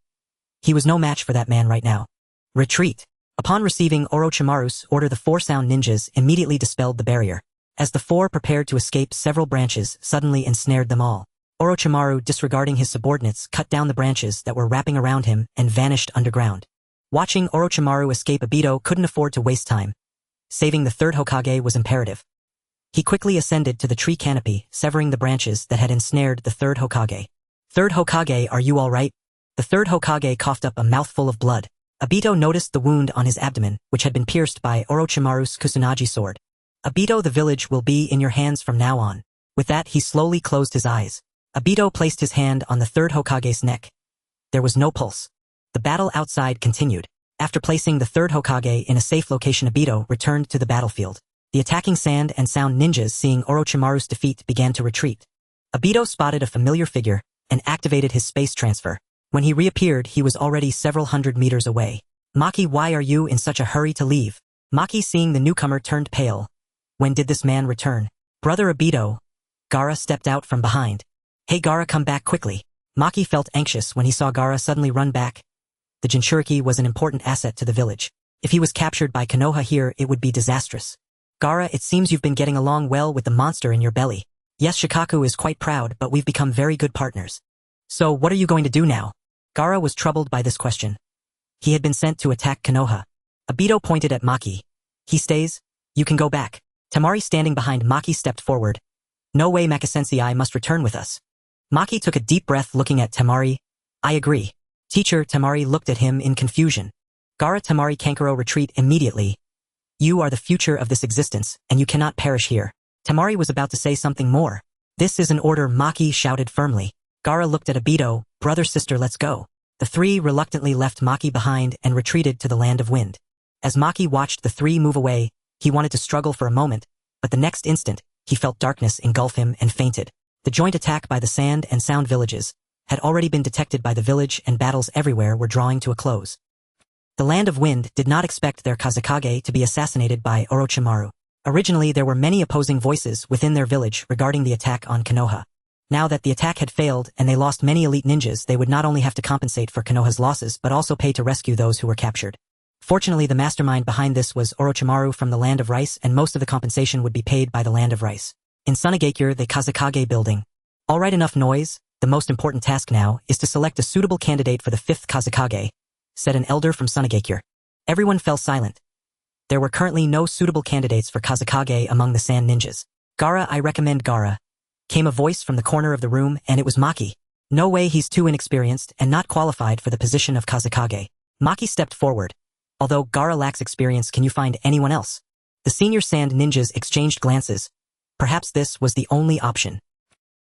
He was no match for that man right now. Retreat. Upon receiving Orochimaru's order, the four sound ninjas immediately dispelled the barrier. As the four prepared to escape, several branches suddenly ensnared them all. Orochimaru, disregarding his subordinates, cut down the branches that were wrapping around him and vanished underground. Watching Orochimaru escape, Obito couldn't afford to waste time. Saving the third Hokage was imperative. He quickly ascended to the tree canopy, severing the branches that had ensnared the third Hokage. Third Hokage, are you all right? The third Hokage coughed up a mouthful of blood. Obito noticed the wound on his abdomen, which had been pierced by Orochimaru's Kusanagi sword. Obito, the village will be in your hands from now on. With that, he slowly closed his eyes. Obito placed his hand on the third Hokage's neck. There was no pulse. The battle outside continued. After placing the third Hokage in a safe location, Obito returned to the battlefield. The attacking sand and sound ninjas, seeing Orochimaru's defeat, began to retreat. Obito spotted a familiar figure and activated his space transfer. When he reappeared, he was already several hundred meters away. Maki, why are you in such a hurry to leave? Maki, seeing the newcomer, turned pale. When did this man return? Brother Obito. Gaara stepped out from behind. Hey Gaara, come back quickly. Maki felt anxious when he saw Gaara suddenly run back. The Jinchuriki was an important asset to the village. If he was captured by Konoha here, it would be disastrous. Gaara, it seems you've been getting along well with the monster in your belly. Yes, Shikaku is quite proud, but we've become very good partners. So what are you going to do now? Gaara was troubled by this question. He had been sent to attack Konoha. Obito pointed at Maki. He stays? You can go back. Tamari, standing behind Maki, stepped forward. No way, Maki-sensei, I must return with us. Maki took a deep breath, looking at Tamari. I agree. Teacher, Tamari looked at him in confusion. Gaara, Tamari, Kankuro, retreat immediately. You are the future of this existence, and you cannot perish here. Tamari was about to say something more. This is an order, Maki shouted firmly. Gaara looked at Obito. Brother, sister, let's go. The three reluctantly left Maki behind and retreated to the land of wind. As Maki watched the three move away, he wanted to struggle for a moment, but the next instant, he felt darkness engulf him and fainted. The joint attack by the sand and sound villages had already been detected by the village, and battles everywhere were drawing to a close. The land of wind did not expect their Kazekage to be assassinated by Orochimaru. Originally, there were many opposing voices within their village regarding the attack on Konoha. Now that the attack had failed and they lost many elite ninjas, they would not only have to compensate for Konoha's losses but also pay to rescue those who were captured. Fortunately, the mastermind behind this was Orochimaru from the Land of Rice, and most of the compensation would be paid by the Land of Rice. In Sunagakure, the Kazekage building. Alright, enough noise. The most important task now is to select a suitable candidate for the 5th Kazekage, said an elder from Sunagakure. Everyone fell silent. There were currently no suitable candidates for Kazekage among the Sand Ninjas. Gaara, I recommend Gaara. Came a voice from the corner of the room, and it was Maki. No way, he's too inexperienced and not qualified for the position of Kazekage. Maki stepped forward. Although Gaara lacks experience, can you find anyone else? The senior Sand Ninjas exchanged glances. Perhaps this was the only option.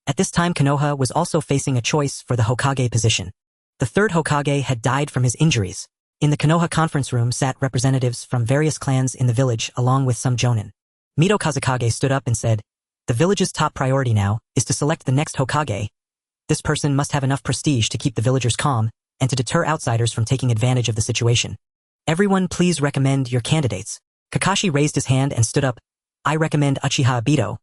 At this time, Konoha was also facing a choice for the Hokage position. The third Hokage had died from his injuries. In the Konoha conference room sat representatives from various clans in the village along with some jonin. Mito Kazekage stood up and said, the village's top priority now is to select the next Hokage. This person must have enough prestige to keep the villagers calm and to deter outsiders from taking advantage of the situation. Everyone, please recommend your candidates. Kakashi raised his hand and stood up. I recommend Uchiha Obito.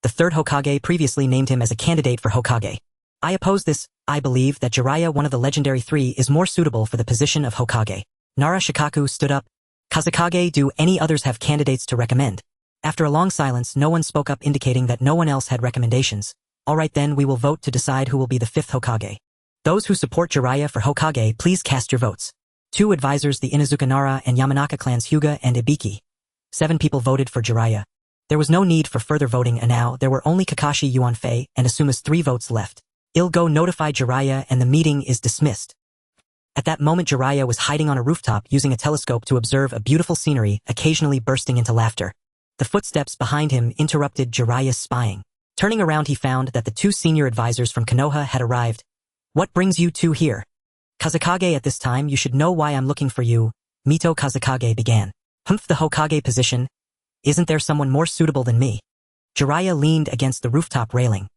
The third Hokage previously named him as a candidate for Hokage. I oppose this. I believe that Jiraiya, one of the legendary three, is more suitable for the position of Hokage. Nara Shikaku stood up. Kazekage, do any others have candidates to recommend? After a long silence, no one spoke up, indicating that no one else had recommendations. Alright then, we will vote to decide who will be the fifth Hokage. Those who support Jiraiya for Hokage, please cast your votes. 2 advisors, the Inuzuka Nara and Yamanaka clans Hyuga and Ibiki. 7 people voted for Jiraiya. There was no need for further voting, and now there were only Kakashi, Yuanfei, and Asuma's 3 votes left. I'll go notify Jiraiya and the meeting is dismissed. At that moment, Jiraiya was hiding on a rooftop using a telescope to observe a beautiful scenery, occasionally bursting into laughter. The footsteps behind him interrupted Jiraiya's spying. Turning around, he found that the 2 senior advisors from Konoha had arrived. What brings you 2 here? Kazekage, at this time you should know why I'm looking for you, Mito Kazekage began. Humph, the Hokage position? Isn't there someone more suitable than me? Jiraiya leaned against the rooftop railing.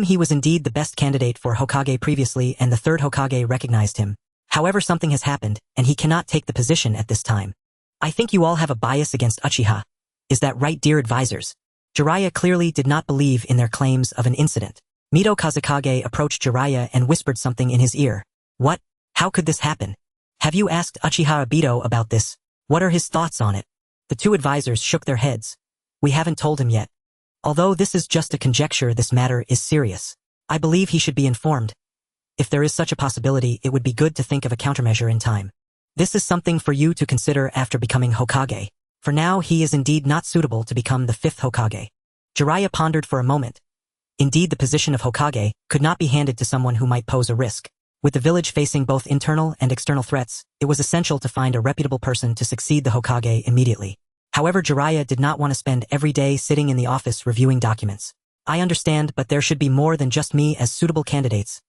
He was indeed the best candidate for Hokage previously, and the 3rd Hokage recognized him. However, something has happened, and he cannot take the position at this time. I think you all have a bias against Uchiha. Is that right, dear advisors? Jiraiya clearly did not believe in their claims of an incident. Mito Kazekage approached Jiraiya and whispered something in his ear. What? How could this happen? Have you asked Uchiha Obito about this? What are his thoughts on it? The 2 advisors shook their heads. We haven't told him yet. Although this is just a conjecture, this matter is serious. I believe he should be informed. If there is such a possibility, it would be good to think of a countermeasure in time. This is something for you to consider after becoming Hokage. For now, he is indeed not suitable to become the 5th Hokage. Jiraiya pondered for a moment. Indeed, the position of Hokage could not be handed to someone who might pose a risk. With the village facing both internal and external threats, it was essential to find a reputable person to succeed the Hokage immediately. However, Jiraiya did not want to spend every day sitting in the office reviewing documents. I understand, but there should be more than just me as suitable candidates.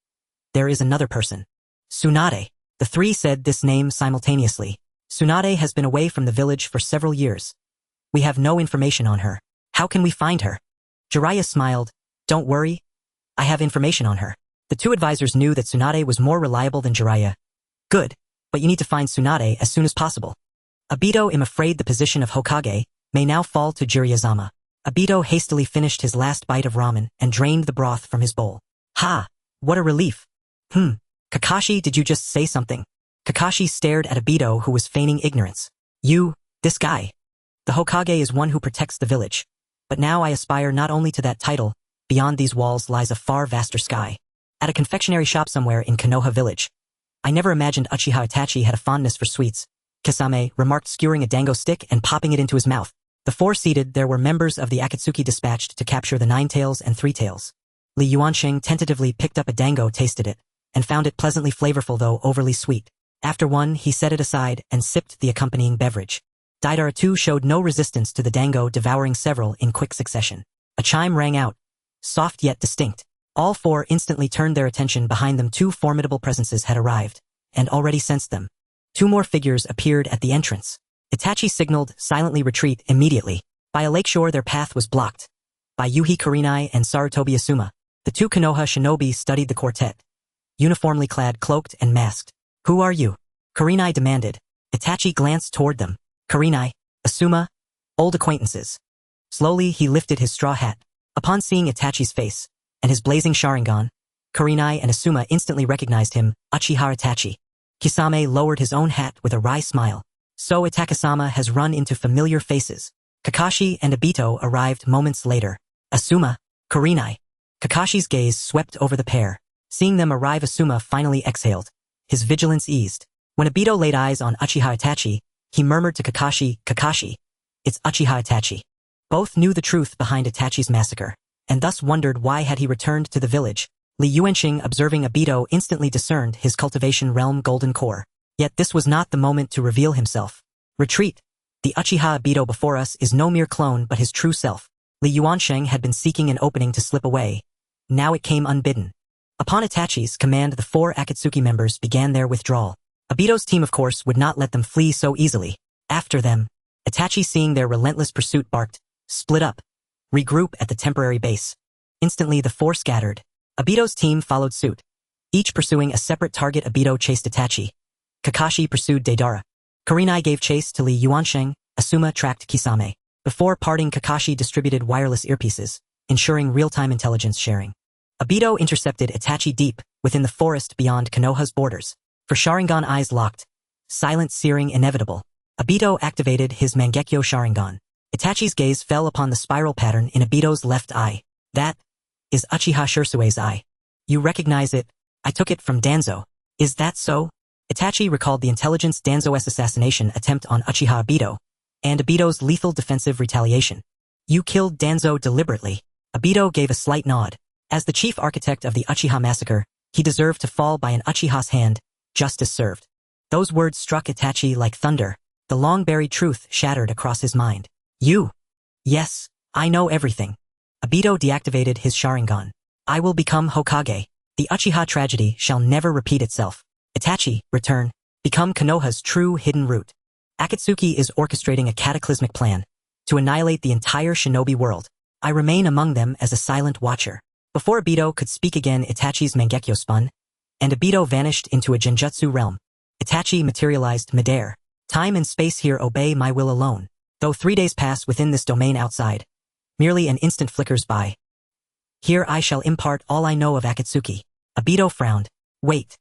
There is another person. Tsunade. The 3 said this name simultaneously. Tsunade has been away from the village for several years. We have no information on her. How can we find her? Jiraiya smiled. Don't worry. I have information on her. The 2 advisors knew that Tsunade was more reliable than Jiraiya. Good, but you need to find Tsunade as soon as possible. Obito, I'm afraid the position of Hokage may now fall to Jiraiya-sama. Obito hastily finished his last bite of ramen and drained the broth from his bowl. Ha! What a relief. Kakashi, did you just say something? Kakashi stared at Obito, who was feigning ignorance. This guy. The Hokage is one who protects the village. But now I aspire not only to that title, beyond these walls lies a far vaster sky. At a confectionery shop somewhere in Konoha village. I never imagined Uchiha Itachi had a fondness for sweets. Kisame remarked, skewering a dango stick and popping it into his mouth. The 4 seated there were members of the Akatsuki dispatched to capture the 9 tails and 3 tails. Li Yuanxing tentatively picked up a dango, tasted it, and found it pleasantly flavorful though overly sweet. After one, he set it aside and sipped the accompanying beverage. Deidara too showed no resistance to the dango, devouring several in quick succession. A chime rang out, soft yet distinct. All 4 instantly turned their attention behind them. 2 formidable presences had arrived, and already sensed them. 2 more figures appeared at the entrance. Itachi signaled silently retreat immediately. By a lakeshore their path was blocked. By Yuhi Kurenai and Sarutobi Asuma, the 2 Konoha shinobi studied the quartet. Uniformly clad, cloaked and masked. Who are you? Kurenai demanded. Itachi glanced toward them. Kurenai, Asuma, old acquaintances. Slowly he lifted his straw hat. Upon seeing Itachi's face and his blazing Sharingan, Kurenai and Asuma instantly recognized him, Uchiha Itachi. Kisame lowered his own hat with a wry smile. So Itakasama has run into familiar faces. Kakashi and Obito arrived moments later. Asuma, Kurenai. Kakashi's gaze swept over the pair. Seeing them arrive, Asuma finally exhaled. His vigilance eased. When Obito laid eyes on Uchiha Itachi, he murmured to Kakashi, Kakashi, it's Uchiha Itachi. Both knew the truth behind Itachi's massacre, and thus wondered why had he returned to the village. Li Yuanxing, observing Obito, instantly discerned his cultivation realm golden core. Yet this was not the moment to reveal himself. Retreat. The Uchiha Obito before us is no mere clone but his true self. Li Yuanxing had been seeking an opening to slip away. Now it came unbidden. Upon Itachi's command, the 4 Akatsuki members began their withdrawal. Obito's team, of course, would not let them flee so easily. After them, Itachi, seeing their relentless pursuit, barked, split up, regroup at the temporary base. Instantly the 4 scattered. Obito's team followed suit. Each pursuing a separate target. Obito chased Itachi. Kakashi pursued Deidara. Kurenai gave chase to Li Yuanxing. Asuma tracked Kisame. Before parting, Kakashi distributed wireless earpieces, ensuring real-time intelligence sharing. Obito intercepted Itachi deep within the forest beyond Konoha's borders. For Sharingan, eyes locked. Silent, searing, inevitable. Obito activated his Mangekyo Sharingan. Itachi's gaze fell upon the spiral pattern in Obito's left eye. That is Uchiha Shirsue's eye. You recognize it? I took it from Danzo. Is that so? Itachi recalled the intelligence Danzo's assassination attempt on Uchiha Obito, and Obito's lethal defensive retaliation. You killed Danzo deliberately. Obito gave a slight nod. As the chief architect of the Uchiha massacre, he deserved to fall by an Uchiha's hand, justice served. Those words struck Itachi like thunder. The long-buried truth shattered across his mind. You? Yes, I know everything. Obito deactivated his Sharingan. I will become Hokage. The Uchiha tragedy shall never repeat itself. Itachi, return. Become Konoha's true hidden root. Akatsuki is orchestrating a cataclysmic plan to annihilate the entire Shinobi world. I remain among them as a silent watcher. Before Obito could speak again, Itachi's Mangekyo spun, and Obito vanished into a Genjutsu realm. Itachi materialized midair. Time and space here obey my will alone. Though 3 days pass within this domain outside, merely an instant flickers by. Here I shall impart all I know of Akatsuki. Obito frowned. Wait.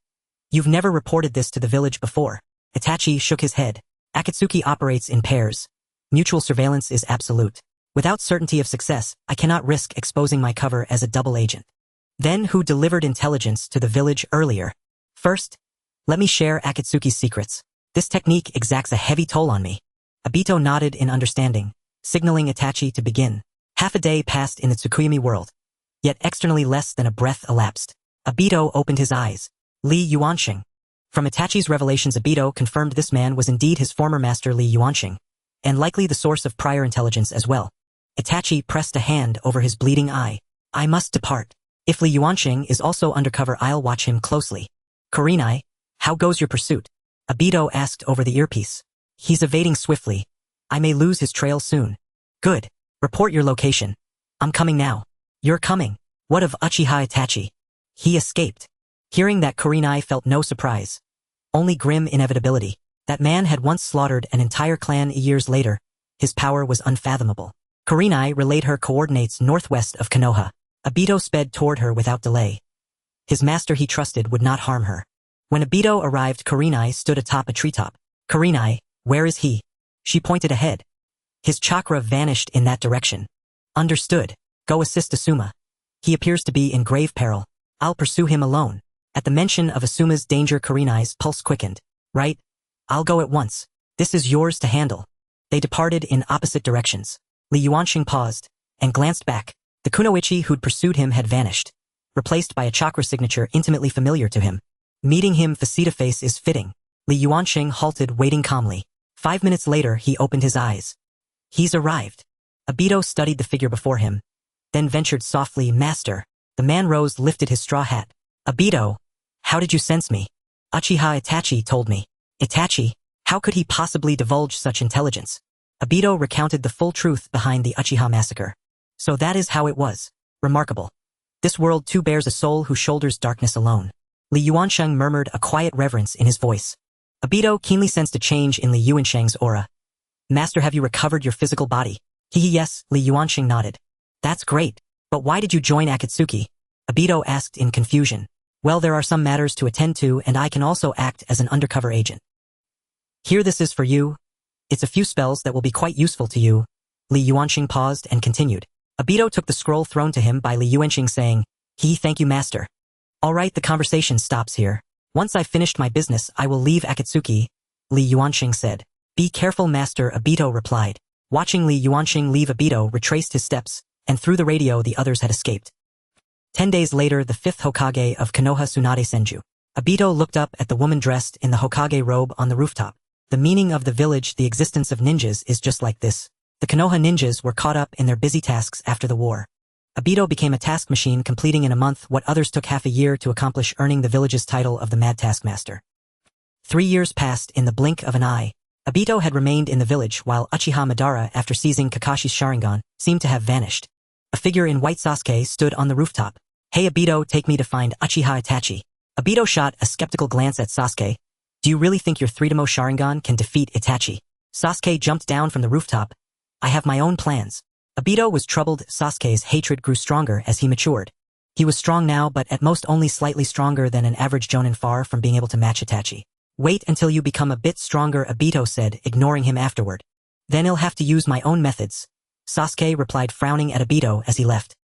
You've never reported this to the village before. Itachi shook his head. Akatsuki operates in pairs. Mutual surveillance is absolute. Without certainty of success, I cannot risk exposing my cover as a double agent. Then who delivered intelligence to the village earlier? First, let me share Akatsuki's secrets. This technique exacts a heavy toll on me. Obito nodded in understanding, signaling Itachi to begin. Half a day passed in the Tsukuyomi world. Yet externally less than a breath elapsed. Obito opened his eyes. Li Yuanxing. From Itachi's revelations, Obito confirmed this man was indeed his former master Li Yuanxing, and likely the source of prior intelligence as well. Itachi pressed a hand over his bleeding eye. I must depart. If Li Yuanxing is also undercover, I'll watch him closely. Kurenai, how goes your pursuit? Obito asked over the earpiece. He's evading swiftly. I may lose his trail soon. Good. Report your location. I'm coming now. You're coming. What of Uchiha Itachi? He escaped. Hearing that, Kurenai felt no surprise. Only grim inevitability. That man had once slaughtered an entire clan. Years later, his power was unfathomable. Kurenai relayed her coordinates northwest of Konoha. Obito sped toward her without delay. His master he trusted would not harm her. When Obito arrived, Kurenai stood atop a treetop. Kurenai, where is he? She pointed ahead. His chakra vanished in that direction. Understood. Go assist Asuma. He appears to be in grave peril. I'll pursue him alone. At the mention of Asuma's danger, Kurenai's pulse quickened. Right? I'll go at once. This is yours to handle. They departed in opposite directions. Li Yuanxing paused and glanced back. The kunoichi who'd pursued him had vanished, replaced by a chakra signature intimately familiar to him. Meeting him face-to-face is fitting. Li Yuanxing halted, waiting calmly. 5 minutes later, he opened his eyes. He's arrived. Obito studied the figure before him, then ventured softly, Master. The man rose, lifted his straw hat. Obito, how did you sense me? Uchiha Itachi told me. Itachi? How could he possibly divulge such intelligence? Obito recounted the full truth behind the Uchiha massacre. So that is how it was. Remarkable. This world too bears a soul who shoulders darkness alone. Li Yuanxing murmured, a quiet reverence in his voice. Obito keenly sensed a change in Li Yuanxing's aura. Master, have you recovered your physical body? Yes, Li Yuanxing nodded. That's great. But why did you join Akatsuki? Obito asked in confusion. Well, there are some matters to attend to, and I can also act as an undercover agent. Here, this is for you. It's a few spells that will be quite useful to you. Li Yuanxing paused and continued. Obito took the scroll thrown to him by Li Yuanxing, saying, Thank you, Master. All right, the conversation stops here. Once I've finished my business, I will leave Akatsuki, Li Yuanxing said. Be careful, Master, Obito replied. Watching Li Yuanxing leave, Obito retraced his steps, and through the radio the others had escaped. 10 days later, the fifth Hokage of Konoha Tsunade Senju. Obito looked up at the woman dressed in the Hokage robe on the rooftop. The meaning of the village, the existence of ninjas, is just like this. The Konoha ninjas were caught up in their busy tasks after the war. Obito became a task machine, completing in a month what others took half a year to accomplish, earning the village's title of the Mad Taskmaster. 3 years passed in the blink of an eye. Obito had remained in the village while Uchiha Madara, after seizing Kakashi's Sharingan, seemed to have vanished. A figure in white Sasuke stood on the rooftop. Hey Obito, take me to find Uchiha Itachi. Obito shot a skeptical glance at Sasuke. Do you really think your 3-demo Sharingan can defeat Itachi? Sasuke jumped down from the rooftop. I have my own plans. Obito was troubled. Sasuke's hatred grew stronger as he matured. He was strong now, but at most only slightly stronger than an average jonin, far from being able to match Itachi. Wait until you become a bit stronger, Obito said, ignoring him afterward. Then I'll have to use my own methods. Sasuke replied, frowning at Obito as he left.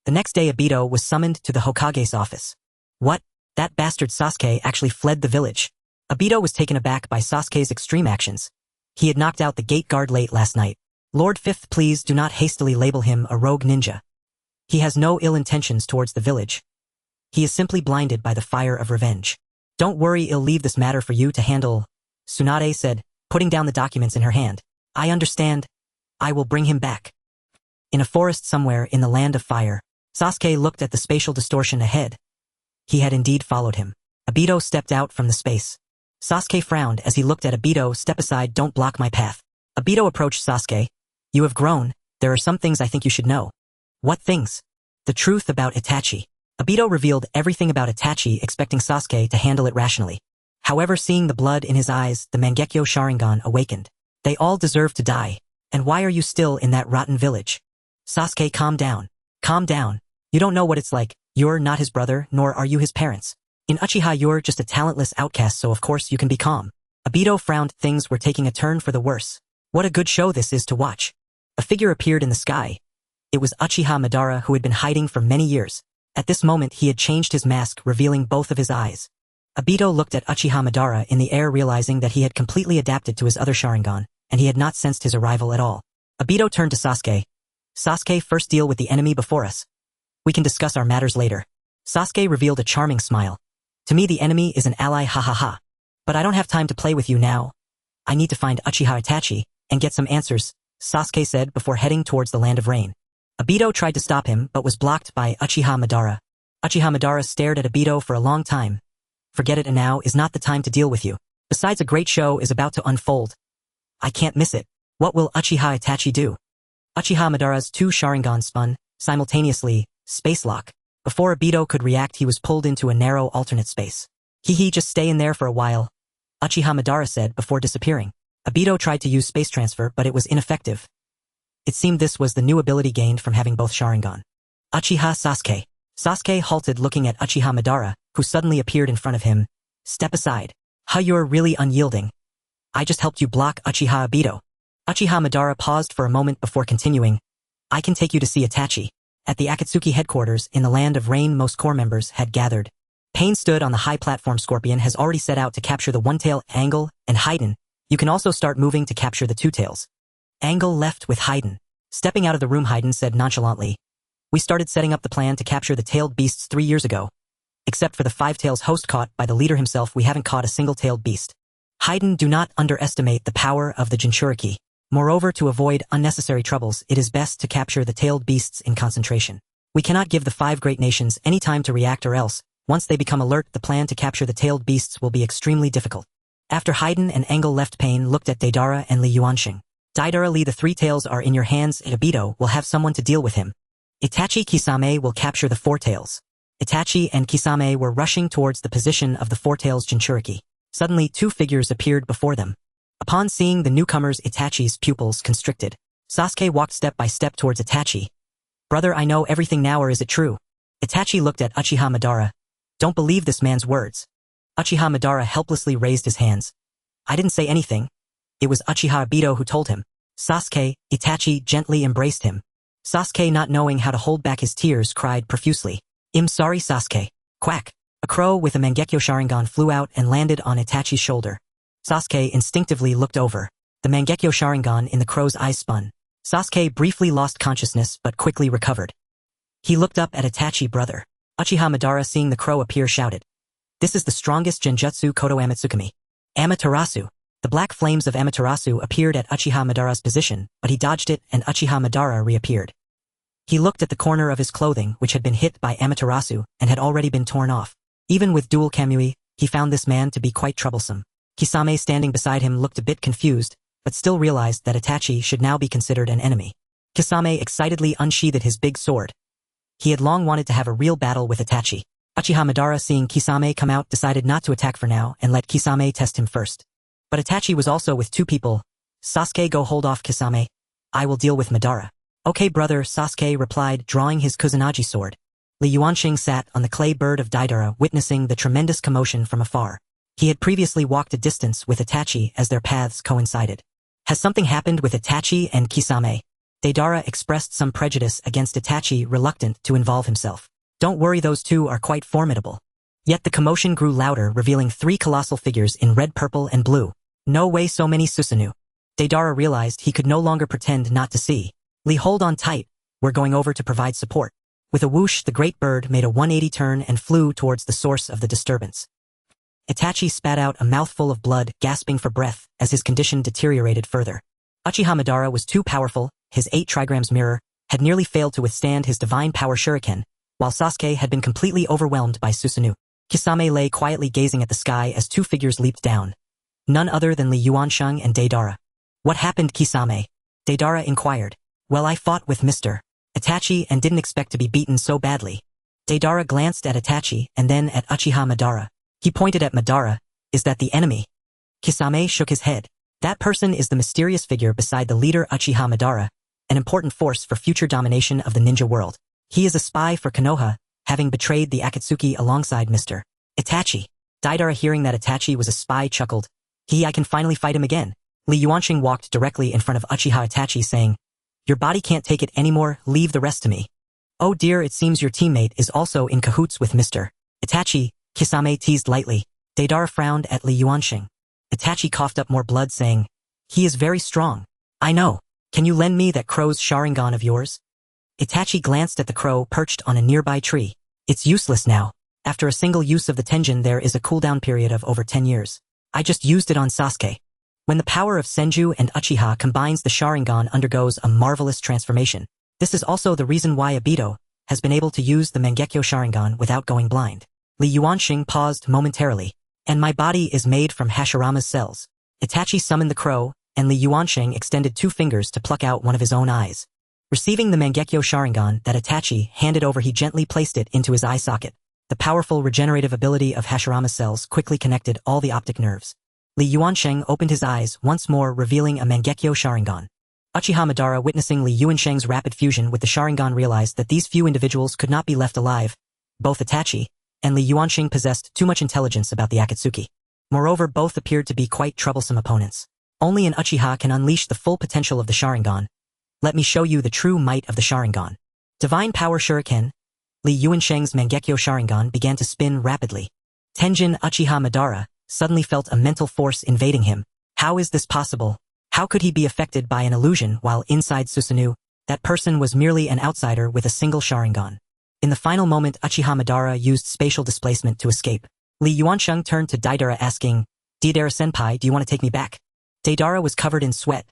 The next day Obito was summoned to the Hokage's office. What? That bastard Sasuke actually fled the village. Obito was taken aback by Sasuke's extreme actions. He had knocked out the gate guard late last night. Lord Fifth, please do not hastily label him a rogue ninja. He has no ill intentions towards the village. He is simply blinded by the fire of revenge. Don't worry, I'll leave this matter for you to handle, Tsunade said, putting down the documents in her hand. I understand. I will bring him back. In a forest somewhere in the land of fire, Sasuke looked at the spatial distortion ahead. He had indeed followed him. Obito stepped out from the space. Sasuke frowned as he looked at Obito. Step aside, don't block my path. Obito approached Sasuke. You have grown. There are some things I think you should know. What things? The truth about Itachi. Obito revealed everything about Itachi, expecting Sasuke to handle it rationally. However, seeing the blood in his eyes, the Mangekyo Sharingan awakened. They all deserve to die. And why are you still in that rotten village? Sasuke, calm down. Calm down. You don't know what it's like. You're not his brother, nor are you his parents. In Uchiha you're just a talentless outcast, so of course you can be calm. Obito frowned. Things were taking a turn for the worse. What a good show this is to watch. A figure appeared in the sky. It was Uchiha Madara, who had been hiding for many years. At this moment he had changed his mask, revealing both of his eyes. Obito looked at Uchiha Madara in the air, realizing that he had completely adapted to his other Sharingan, and he had not sensed his arrival at all. Obito turned to Sasuke. Sasuke, first deal with the enemy before us. We can discuss our matters later. Sasuke revealed a charming smile. To me the enemy is an ally, ha ha ha. But I don't have time to play with you now. I need to find Uchiha Itachi and get some answers, Sasuke said before heading towards the land of rain. Obito tried to stop him but was blocked by Uchiha Madara. Uchiha Madara stared at Obito for a long time. Forget it, and now is not the time to deal with you. Besides, a great show is about to unfold. I can't miss it. What will Uchiha Itachi do? Uchiha Madara's two Sharingan spun, simultaneously, space lock. Before Obito could react, he was pulled into a narrow alternate space. Just stay in there for a while, Uchiha Madara said before disappearing. Obito tried to use space transfer, but it was ineffective. It seemed this was the new ability gained from having both Sharingan. Uchiha Sasuke. Sasuke halted, looking at Uchiha Madara, who suddenly appeared in front of him. Step aside. You're really unyielding. I just helped you block Uchiha Obito. Uchiha Madara paused for a moment before continuing. I can take you to see Itachi. At the Akatsuki headquarters in the land of rain, most core members had gathered. Pain stood on the high platform. Scorpion has already set out to capture the one-tail, Angle, and Haiden. You can also start moving to capture the two tails. Angle left with Haiden. Stepping out of the room, Haiden said nonchalantly. We started setting up the plan to capture the tailed beasts 3 years ago. Except for the five tails host caught by the leader himself, we haven't caught a single tailed beast. Haiden, do not underestimate the power of the Jinchuriki. Moreover, to avoid unnecessary troubles, it is best to capture the tailed beasts in concentration. We cannot give the five great nations any time to react, or else, once they become alert, the plan to capture the tailed beasts will be extremely difficult. After Haiden and Angle left, Pain looked at Deidara and Li Yuanxing. Deidara, Li, the three tails are in your hands, and Obito will have someone to deal with him. Itachi Kisame will capture the four tails. Itachi and Kisame were rushing towards the position of the four tails Jinchuriki. Suddenly, two figures appeared before them. Upon seeing the newcomers, Itachi's pupils constricted. Sasuke walked step by step towards Itachi. Brother, I know everything now, or is it true? Itachi looked at Uchiha Madara. Don't believe this man's words. Uchiha Madara helplessly raised his hands. I didn't say anything. It was Uchiha Obito who told him. Sasuke, Itachi gently embraced him. Sasuke, not knowing how to hold back his tears, cried profusely. I'm sorry, Sasuke. Quack. A crow with a Mangekyo Sharingan flew out and landed on Itachi's shoulder. Sasuke instinctively looked over. The Mangekyo Sharingan in the crow's eyes spun. Sasuke briefly lost consciousness but quickly recovered. He looked up at Itachi. Brother. Uchiha Madara, seeing the crow appear, shouted. This is the strongest Genjutsu Kodo Amatsukami. Amaterasu. The black flames of Amaterasu appeared at Uchiha Madara's position, but he dodged it and Uchiha Madara reappeared. He looked at the corner of his clothing, which had been hit by Amaterasu and had already been torn off. Even with dual Kamui, he found this man to be quite troublesome. Kisame, standing beside him, looked a bit confused, but still realized that Itachi should now be considered an enemy. Kisame excitedly unsheathed his big sword. He had long wanted to have a real battle with Itachi. Uchiha Madara, seeing Kisame come out, decided not to attack for now and let Kisame test him first. But Itachi was also with two people. Sasuke, go hold off Kisame. I will deal with Madara. Okay, brother, Sasuke replied, drawing his Kusanagi sword. Li Yuanxing sat on the clay bird of Deidara, witnessing the tremendous commotion from afar. He had previously walked a distance with Itachi as their paths coincided. Has something happened with Itachi and Kisame? Deidara expressed some prejudice against Itachi, reluctant to involve himself. Don't worry, those two are quite formidable. Yet the commotion grew louder, revealing 3 colossal figures in red, purple, and blue. No way, so many Susanoo. Deidara realized he could no longer pretend not to see. Lee, hold on tight, we're going over to provide support. With a whoosh, the great bird made a 180 turn and flew towards the source of the disturbance. Itachi spat out a mouthful of blood, gasping for breath, as his condition deteriorated further. Uchiha Madara was too powerful, his 8 trigrams mirror had nearly failed to withstand his divine power shuriken, while Sasuke had been completely overwhelmed by Susanoo. Kisame lay quietly gazing at the sky as 2 figures leaped down. None other than Li Yuansheng and Deidara. What happened, Kisame? Deidara inquired. Well, I fought with Mr. Itachi and didn't expect to be beaten so badly. Deidara glanced at Itachi and then at Uchiha Madara. He pointed at Madara. Is that the enemy? Kisame shook his head. That person is the mysterious figure beside the leader Uchiha Madara, an important force for future domination of the ninja world. He is a spy for Konoha, having betrayed the Akatsuki alongside Mr. Itachi. Deidara, hearing that Itachi was a spy, chuckled. I can finally fight him again. Li Yuansheng walked directly in front of Uchiha Itachi, saying, Your body can't take it anymore, leave the rest to me. Oh dear, it seems your teammate is also in cahoots with Mr. Itachi, Kisame teased lightly. Deidara frowned at Li Yuansheng. Itachi coughed up more blood, saying, He is very strong. I know. Can you lend me that crow's Sharingan of yours? Itachi glanced at the crow perched on a nearby tree. It's useless now. After a single use of the Tenjin, there is a cooldown period of over 10 years. I just used it on Sasuke. When the power of Senju and Uchiha combines, the Sharingan undergoes a marvelous transformation. This is also the reason why Obito has been able to use the Mangekyo Sharingan without going blind. Li Yuansheng paused momentarily. And my body is made from Hashirama's cells. Itachi summoned the crow, and Li Yuansheng extended 2 fingers to pluck out one of his own eyes. Receiving the Mangekyo Sharingan that Itachi handed over, he gently placed it into his eye socket. The powerful regenerative ability of Hashirama's cells quickly connected all the optic nerves. Li Yuansheng opened his eyes once more, revealing a Mangekyo Sharingan. Uchiha Madara, witnessing Li Yuansheng's rapid fusion with the Sharingan, realized that these few individuals could not be left alive. Both Itachi and Li Yuansheng possessed too much intelligence about the Akatsuki. Moreover, both appeared to be quite troublesome opponents. Only an Uchiha can unleash the full potential of the Sharingan. Let me show you the true might of the Sharingan. Divine Power Shuriken. Li Yuansheng's Mangekyo Sharingan began to spin rapidly. Tenjin Uchiha Madara suddenly felt a mental force invading him. How is this possible? How could he be affected by an illusion while inside Susanoo? That person was merely an outsider with a single Sharingan. In the final moment, Uchiha Madara used spatial displacement to escape. Li Yuansheng turned to Deidara, asking, Deidara-senpai, do you want to take me back? Deidara was covered in sweat.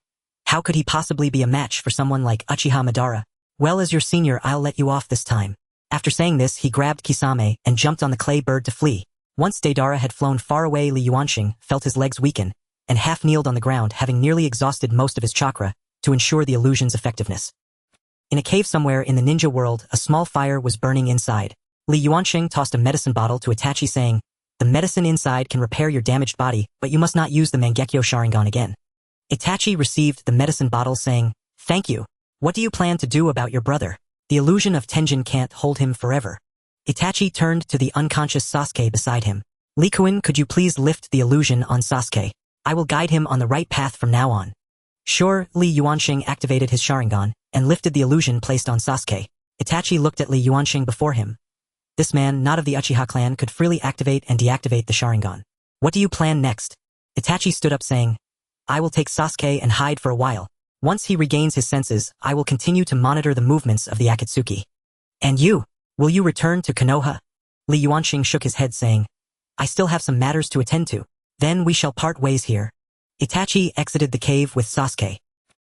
How could he possibly be a match for someone like Uchiha Madara? Well, as your senior, I'll let you off this time. After saying this, he grabbed Kisame and jumped on the clay bird to flee. Once Deidara had flown far away, Li Yuansheng felt his legs weaken and half-kneeled on the ground, having nearly exhausted most of his chakra to ensure the illusion's effectiveness. In a cave somewhere in the ninja world, a small fire was burning inside. Li Yuansheng tossed a medicine bottle to Itachi, saying, The medicine inside can repair your damaged body, but you must not use the Mangekyo Sharingan again. Itachi received the medicine bottle, saying, Thank you. What do you plan to do about your brother? The illusion of Tenjin can't hold him forever. Itachi turned to the unconscious Sasuke beside him. Likuin, could you please lift the illusion on Sasuke? I will guide him on the right path from now on. Sure. Li Yuansheng activated his Sharingan and lifted the illusion placed on Sasuke. Itachi looked at Li Yuansheng before him. This man, not of the Uchiha clan, could freely activate and deactivate the Sharingan. What do you plan next? Itachi stood up, saying, I will take Sasuke and hide for a while. Once he regains his senses, I will continue to monitor the movements of the Akatsuki. And you? Will you return to Konoha? Li Yuansheng shook his head, saying, I still have some matters to attend to. Then we shall part ways here. Itachi exited the cave with Sasuke.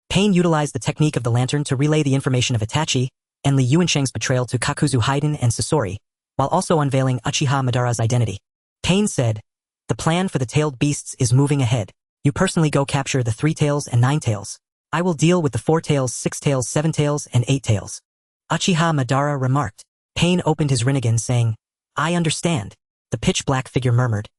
Pain utilized the technique of the lantern to relay the information of Itachi and Li Yuansheng's betrayal to Kakuzu Haiden and Sasori, while also unveiling Uchiha Madara's identity. Pain said, The plan for the tailed beasts is moving ahead. You personally go capture the 3 tails and 9 tails. I will deal with the 4 tails, 6 tails, 7 tails, and 8 tails. Uchiha Madara remarked. Pain opened his Rinnegan, saying, I understand. The pitch-black figure murmured.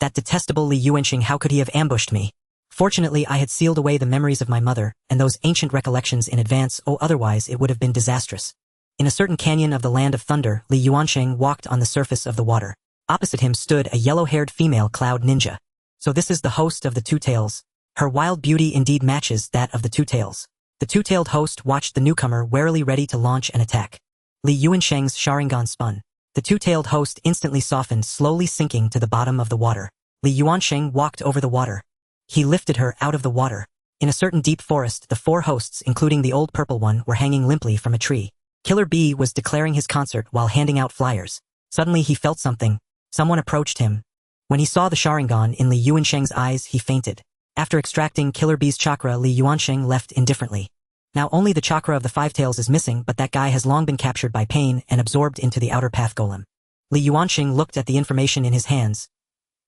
That detestable Li Yuansheng, how could he have ambushed me? Fortunately, I had sealed away the memories of my mother and those ancient recollections in advance, otherwise it would have been disastrous. In a certain canyon of the Land of Thunder, Li Yuansheng walked on the surface of the water. Opposite him stood a yellow-haired female cloud ninja. So this is the host of the Two Tails. Her wild beauty indeed matches that of the Two Tails. The two-tailed host watched the newcomer warily ready to launch an attack. Li Yuansheng's Sharingan spun. The two-tailed host instantly softened, slowly sinking to the bottom of the water. Li Yuansheng walked over the water. He lifted her out of the water. In a certain deep forest, the four hosts, including the old purple one, were hanging limply from a tree. Killer Bee was declaring his concert while handing out flyers. Suddenly he felt something. Someone approached him. When he saw the Sharingan in Li Yuansheng's eyes, he fainted. After extracting Killer Bee's chakra, Li Yuansheng left indifferently. Now only the chakra of the Five Tails is missing, but that guy has long been captured by pain and absorbed into the outer path golem. Li Yuansheng looked at the information in his hands.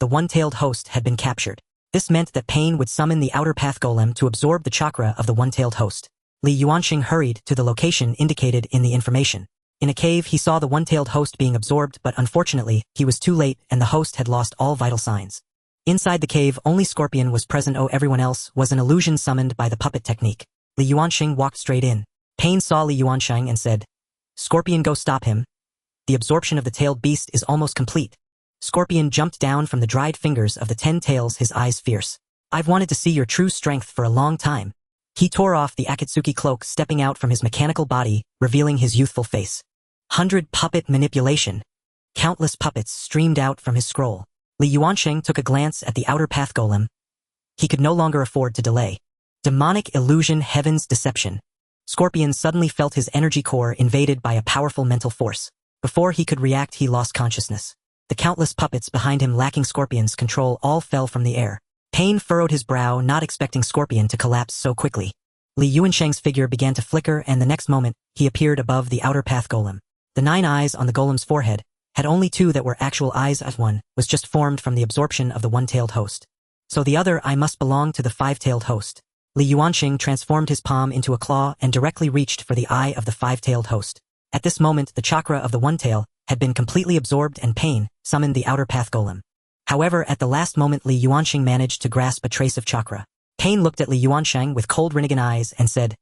The one-tailed host had been captured. This meant that pain would summon the outer path golem to absorb the chakra of the one-tailed host. Li Yuansheng hurried to the location indicated in the information. In a cave, he saw the one-tailed host being absorbed, but unfortunately, he was too late and the host had lost all vital signs. Inside the cave, only Scorpion was present. Everyone else was an illusion summoned by the puppet technique. Li Yuansheng walked straight in. Pain saw Li Yuansheng and said, "Scorpion, go stop him. The absorption of the tailed beast is almost complete." Scorpion jumped down from the dried fingers of the 10 tails, his eyes fierce. "I've wanted to see your true strength for a long time." He tore off the Akatsuki cloak, stepping out from his mechanical body, revealing his youthful face. 100 puppet manipulation. Countless puppets streamed out from his scroll. Li Yuansheng took a glance at the outer path golem. He could no longer afford to delay. Demonic illusion, heaven's deception. Scorpion suddenly felt his energy core invaded by a powerful mental force. Before he could react, he lost consciousness. The countless puppets behind him, lacking Scorpion's control, all fell from the air. Pain furrowed his brow, not expecting Scorpion to collapse so quickly. Li Yuansheng's figure began to flicker, and the next moment, he appeared above the outer path golem. The 9 eyes on the golem's forehead had only 2 that were actual eyes, as one was just formed from the absorption of the one-tailed host. So the other eye must belong to the 5-tailed host. Li Yuansheng transformed his palm into a claw and directly reached for the eye of the 5-tailed host. At this moment, the chakra of the one-tail had been completely absorbed and pain summoned the outer path golem. However, at the last moment, Li Yuansheng managed to grasp a trace of chakra. Pain looked at Li Yuansheng with cold Rinnegan eyes and said,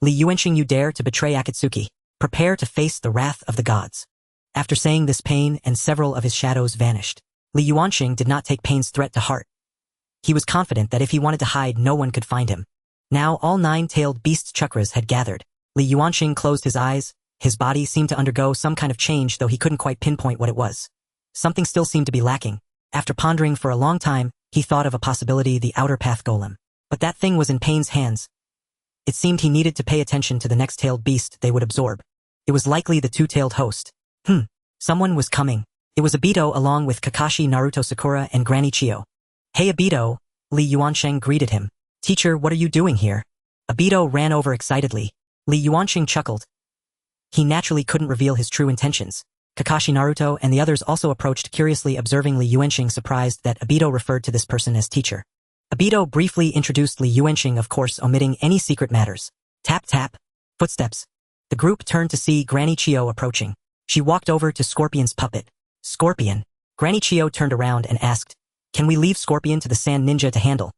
"Li Yuansheng, you dare to betray Akatsuki. Prepare to face the wrath of the gods." After saying this, Pain and several of his shadows vanished. Li Yuansheng did not take Pain's threat to heart. He was confident that if he wanted to hide, no one could find him. Now all 9-tailed beasts' chakras had gathered. Li Yuansheng closed his eyes. His body seemed to undergo some kind of change, though he couldn't quite pinpoint what it was. Something still seemed to be lacking. After pondering for a long time, he thought of a possibility: the outer path golem. But that thing was in Pain's hands. It seemed he needed to pay attention to the next tailed beast they would absorb. It was likely the 2-tailed host. Someone was coming. It was Obito, along with Kakashi, Naruto, Sakura, and Granny Chio. "Hey Obito," Li Yuansheng greeted him. "Teacher, what are you doing here?" Obito ran over excitedly. Li Yuansheng chuckled. He naturally couldn't reveal his true intentions. Kakashi, Naruto, and the others also approached curiously, observing Li Yuansheng, surprised that Obito referred to this person as teacher. Obito briefly introduced Li Yuansheng, of course omitting any secret matters. Tap tap. Footsteps. The group turned to see Granny Chio approaching. She walked over to Scorpion's puppet. "Scorpion." Granny Chio turned around and asked, "Can we leave Scorpion to the Sand Ninja to handle?"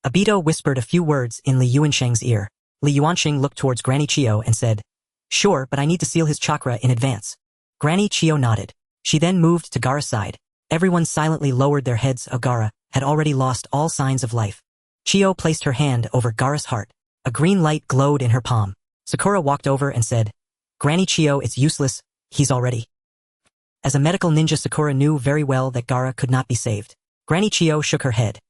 Obito whispered a few words in Li Yuansheng's ear. Li Yuansheng looked towards Granny Chio and said, "Sure, but I need to seal his chakra in advance." Granny Chio nodded. She then moved to Gaara's side. Everyone silently lowered their heads. Gaara had already lost all signs of life. Chio placed her hand over Gaara's heart. A green light glowed in her palm. Sakura walked over and said, "Granny Chio, it's useless. He's already." As a medical ninja, Sakura knew very well that Gaara could not be saved. Granny Chio shook her head.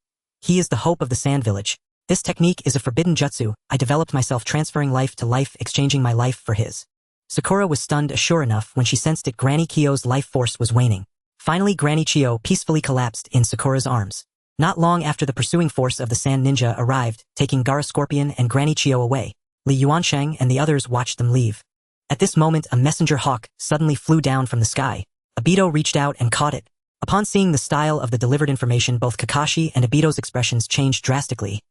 "He is the hope of the Sand Village. This technique is a forbidden jutsu. I developed myself, transferring life to life, exchanging my life for his." Sakura was stunned. Sure enough, when she sensed it, Granny Chio's life force was waning. Finally, Granny Chio peacefully collapsed in Sakura's arms. Not long after, the pursuing force of the Sand Ninja arrived, taking Gaara, Scorpion, and Granny Chio away. Li Yuansheng and the others watched them leave. At this moment, a messenger hawk suddenly flew down from the sky. Obito reached out and caught it. Upon seeing the style of the delivered information, both Kakashi and Obito's expressions changed drastically.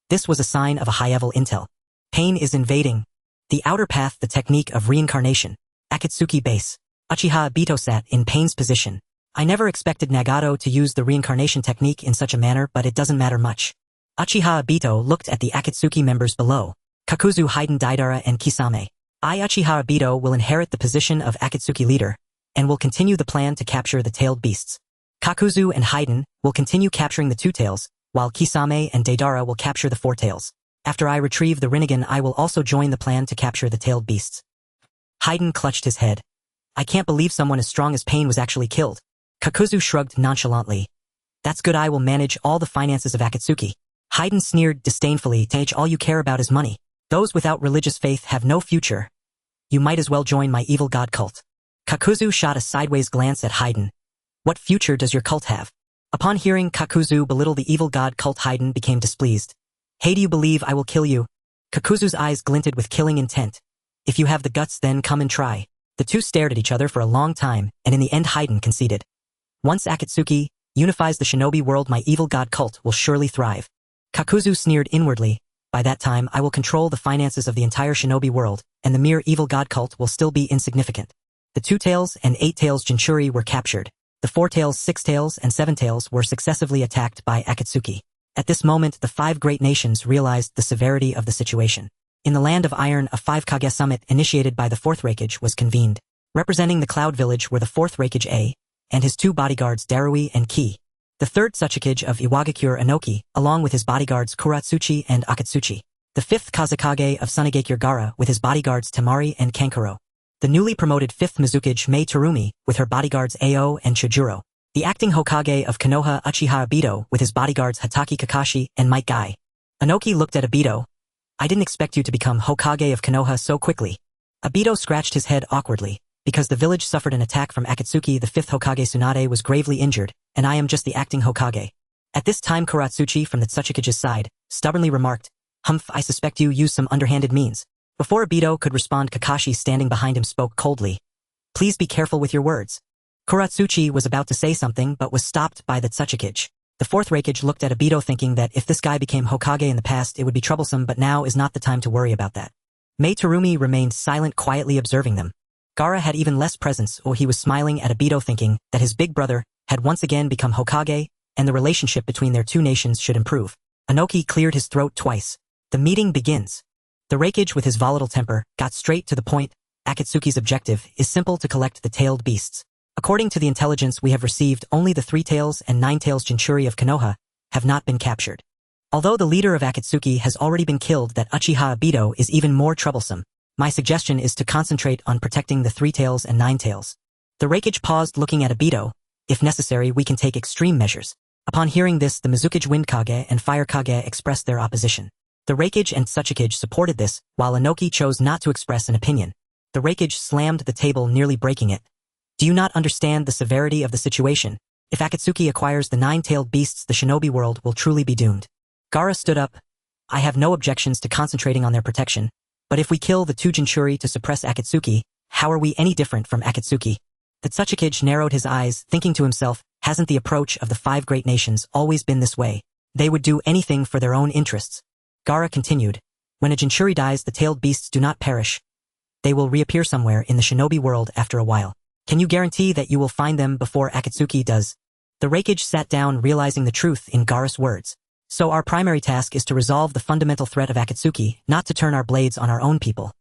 This was a sign of a high-level intel. Pain is invading. The outer path, the technique of reincarnation. Akatsuki base. Uchiha Obito sat in Pain's position. I never expected Nagato to use the reincarnation technique in such a manner, but it doesn't matter much. Uchiha Obito looked at the Akatsuki members below. Kakuzu, Haiden, Daidara, and Kisame. I, Uchiha Obito, will inherit the position of Akatsuki leader, and will continue the plan to capture the tailed beasts. Kakuzu and Haiden will continue capturing the two tails, while Kisame and Deidara will capture the four tails. After I retrieve the Rinnegan, I will also join the plan to capture the tailed beasts. Haiden clutched his head. I can't believe someone as strong as Pain was actually killed. Kakuzu shrugged nonchalantly. That's good, I will manage all the finances of Akatsuki. Haiden sneered disdainfully, Tage, all you care about is money. Those without religious faith have no future. You might as well join my evil god cult. Kakuzu shot a sideways glance at Haiden. What future does your cult have? Upon hearing Kakuzu belittle the evil god cult, Haiden became displeased. Hey, do you believe I will kill you? Kakuzu's eyes glinted with killing intent. If you have the guts, then come and try. The two stared at each other for a long time, and in the end Haiden conceded. Once Akatsuki unifies the shinobi world, my evil god cult will surely thrive. Kakuzu sneered inwardly. By that time, I will control the finances of the entire shinobi world, and the mere evil god cult will still be insignificant. The two tails and eight tails Jinchuri were captured. The four tails, six tails, and seven tails were successively attacked by Akatsuki. At this moment, the five great nations realized the severity of the situation. In the Land of Iron, a 5 Kage summit initiated by the Fourth Hokage was convened. Representing the Cloud Village were the Fourth Hokage A, and his two bodyguards Darui and Ki. The third Tsuchikage of Iwagakure Inoki, along with his bodyguards Kuratsuchi and Akatsuchi. The fifth Kazekage of Sunagakure Gaara with his bodyguards Temari and Kankuro. The newly promoted fifth Mizukage Mei Terumi with her bodyguards Ao and Chujuro. The acting Hokage of Konoha Uchiha Obito with his bodyguards Hataki Kakashi and Might Guy. Inoki looked at Obito. I didn't expect you to become Hokage of Konoha so quickly. Obito scratched his head awkwardly. Because the village suffered an attack from Akatsuki, the fifth Hokage Tsunade was gravely injured, and I am just the acting Hokage. At this time Kuratsuchi from the Tsuchikage's side stubbornly remarked, Humph, I suspect you used some underhanded means. Before Obito could respond, Kakashi standing behind him spoke coldly. Please be careful with your words. Kuratsuchi was about to say something but was stopped by the Tsuchikage. The Fourth Hokage looked at Obito thinking that if this guy became Hokage in the past it would be troublesome, but now is not the time to worry about that. Mei Terumi remained silent, quietly observing them. Gaara had even less presence, or he was smiling at Obito thinking that his big brother had once again become Hokage and the relationship between their two nations should improve. Inoki cleared his throat twice. The meeting begins. The Hokage with his volatile temper got straight to the point. Akatsuki's objective is simple: to collect the tailed beasts. According to the intelligence we have received, only the 3 tails and 9 tails Jinchuri of Konoha have not been captured. Although the leader of Akatsuki has already been killed, that Uchiha Obito is even more troublesome. My suggestion is to concentrate on protecting the 3 tails and 9 tails. The Hokage paused, looking at Obito. If necessary, we can take extreme measures. Upon hearing this, the Mizukage Wind Kage and Fire Kage expressed their opposition. The Hokage and Tsuchikage supported this, while Inoki chose not to express an opinion. The Hokage slammed the table, nearly breaking it. Do you not understand the severity of the situation? If Akatsuki acquires the 9-tailed beasts, the shinobi world will truly be doomed. Gaara stood up. I have no objections to concentrating on their protection. But if we kill the 2 Jinchuri to suppress Akatsuki, how are we any different from Akatsuki? The Tsuchikage narrowed his eyes, thinking to himself, hasn't the approach of the 5 great nations always been this way? They would do anything for their own interests. Gaara continued, when a Jinchuri dies, the tailed beasts do not perish. They will reappear somewhere in the shinobi world after a while. Can you guarantee that you will find them before Akatsuki does? The Hokage sat down, realizing the truth in Gaara's words. So our primary task is to resolve the fundamental threat of Akatsuki, not to turn our blades on our own people.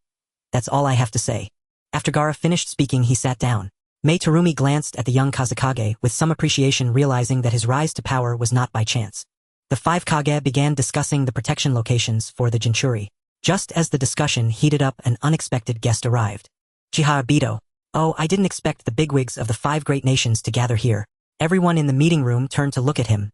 That's all I have to say. After Gaara finished speaking, he sat down. Mei Terumi glanced at the young Kazekage with some appreciation, realizing that his rise to power was not by chance. The 5 Kage began discussing the protection locations for the Jinchuri. Just as the discussion heated up, an unexpected guest arrived. Uchiha Obito. Oh, I didn't expect the bigwigs of the 5 great nations to gather here. Everyone in the meeting room turned to look at him.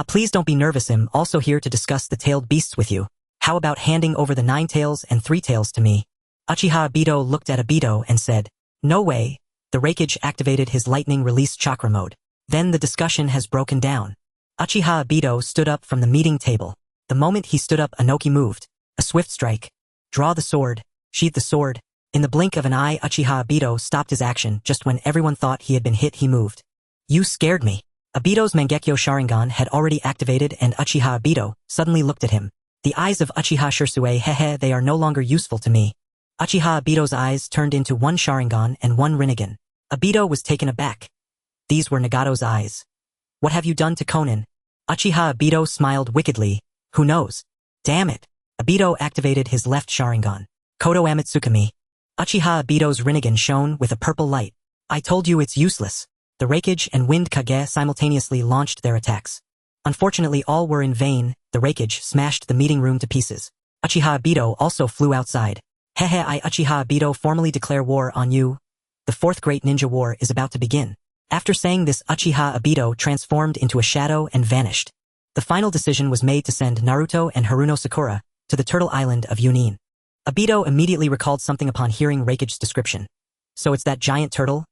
Please don't be nervous, I'm also here to discuss the tailed beasts with you. How about handing over the 9 tails and 3 tails to me? Uchiha Obito looked at Obito and said, no way. The Hokage activated his lightning release chakra mode. Then the discussion has broken down. Uchiha Obito stood up from the meeting table. The moment he stood up, Inoki moved. A swift strike. Draw the sword. Sheath the sword. In the blink of an eye, Uchiha Obito stopped his action. Just when everyone thought he had been hit, he moved. You scared me. Obito's Mangekyo Sharingan had already activated, and Uchiha Obito suddenly looked at him. The eyes of Uchiha Shursue, hehe, they are no longer useful to me. Uchiha Obito's eyes turned into 1 Sharingan and 1 Rinnegan. Obito was taken aback. These were Nagato's eyes. What have you done to Konin? Uchiha Obito smiled wickedly. Who knows? Damn it. Obito activated his left Sharingan. Kodo Amatsukami. Uchiha Obito's Rinnegan shone with a purple light. I told you it's useless. The Raikage and Wind Kage simultaneously launched their attacks. Unfortunately, all were in vain. The Raikage smashed the meeting room to pieces. Uchiha Obito also flew outside. Hehe, I Uchiha Obito formally declare war on you. The fourth great ninja war is about to begin. After saying this, Uchiha Obito transformed into a shadow and vanished. The final decision was made to send Naruto and Haruno Sakura to the turtle island of Yunin. Obito immediately recalled something upon hearing Raikage's description. So it's that giant turtle?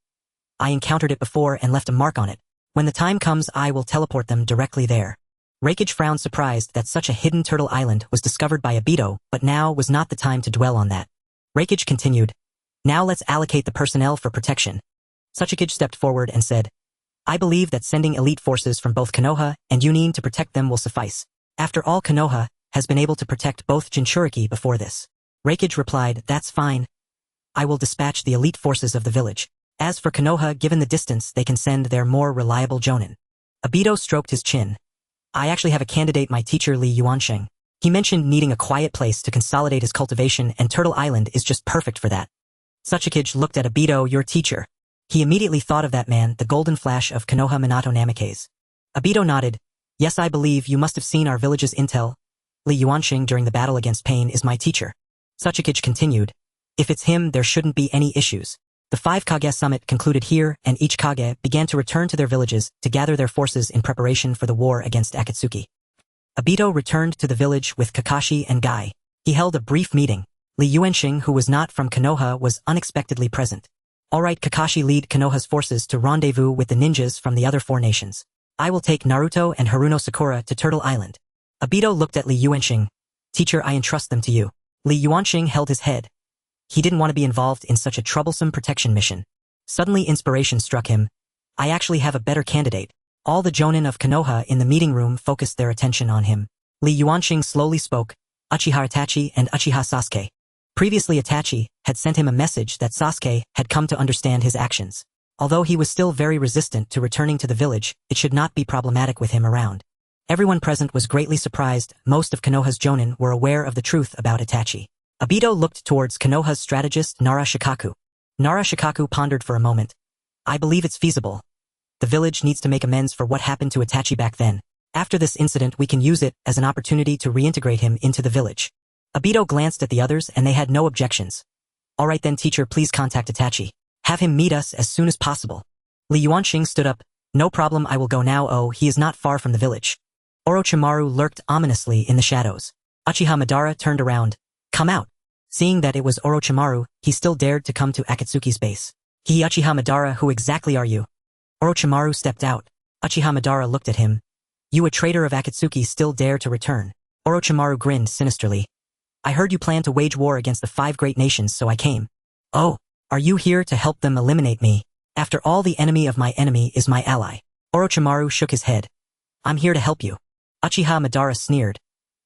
I encountered it before and left a mark on it. When the time comes, I will teleport them directly there. Raikage frowned, surprised that such a hidden turtle island was discovered by Obito, but now was not the time to dwell on that. Raikage continued, now let's allocate the personnel for protection. Sachikage stepped forward and said, I believe that sending elite forces from both Konoha and Yunin to protect them will suffice. After all, Konoha has been able to protect both Jinchuriki before this. Raikage replied, that's fine. I will dispatch the elite forces of the village. As for Konoha, given the distance, they can send their more reliable jonin. Obito stroked his chin. I actually have a candidate, my teacher Li Yuansheng. He mentioned needing a quiet place to consolidate his cultivation, and Turtle Island is just perfect for that. Sachikage looked at Obito, your teacher. He immediately thought of that man, the golden flash of Konoha Minato Namikaze. Obito nodded. Yes, I believe you must have seen our village's intel. Li Yuansheng during the battle against Pain is my teacher. Sachikage continued. If it's him, there shouldn't be any issues. The 5 Kage summit concluded here, and each Kage began to return to their villages to gather their forces in preparation for the war against Akatsuki. Obito returned to the village with Kakashi and Gai. He held a brief meeting. Li Yuansheng, who was not from Konoha, was unexpectedly present. Alright, Kakashi, lead Konoha's forces to rendezvous with the ninjas from the other 4 nations. I will take Naruto and Haruno Sakura to Turtle Island. Obito looked at Li Yuansheng. Teacher, I entrust them to you. Li Yuansheng held his head. He didn't want to be involved in such a troublesome protection mission. Suddenly inspiration struck him. I actually have a better candidate. All the jonin of Konoha in the meeting room focused their attention on him. Li Yuansheng slowly spoke, Uchiha Itachi and Uchiha Sasuke. Previously, Itachi had sent him a message that Sasuke had come to understand his actions. Although he was still very resistant to returning to the village, it should not be problematic with him around. Everyone present was greatly surprised. Most of Konoha's jonin were aware of the truth about Itachi. Obito looked towards Konoha's strategist Nara Shikaku. Nara Shikaku pondered for a moment. I believe it's feasible. The village needs to make amends for what happened to Itachi back then. After this incident, we can use it as an opportunity to reintegrate him into the village. Obito glanced at the others and they had no objections. Alright then, teacher, please contact Itachi. Have him meet us as soon as possible. Li Yuansheng stood up. No problem, I will go now. Oh, he is not far from the village. Orochimaru lurked ominously in the shadows. Uchiha Madara turned around. Come out. Seeing that it was Orochimaru, he still dared to come to Akatsuki's base. Uchiha Madara, who exactly are you? Orochimaru stepped out. Uchiha Madara looked at him. You, a traitor of Akatsuki, still dare to return. Orochimaru grinned sinisterly. I heard you plan to wage war against the 5 great nations, so I came. Oh, are you here to help them eliminate me? After all, the enemy of my enemy is my ally. Orochimaru shook his head. I'm here to help you. Uchiha Madara sneered.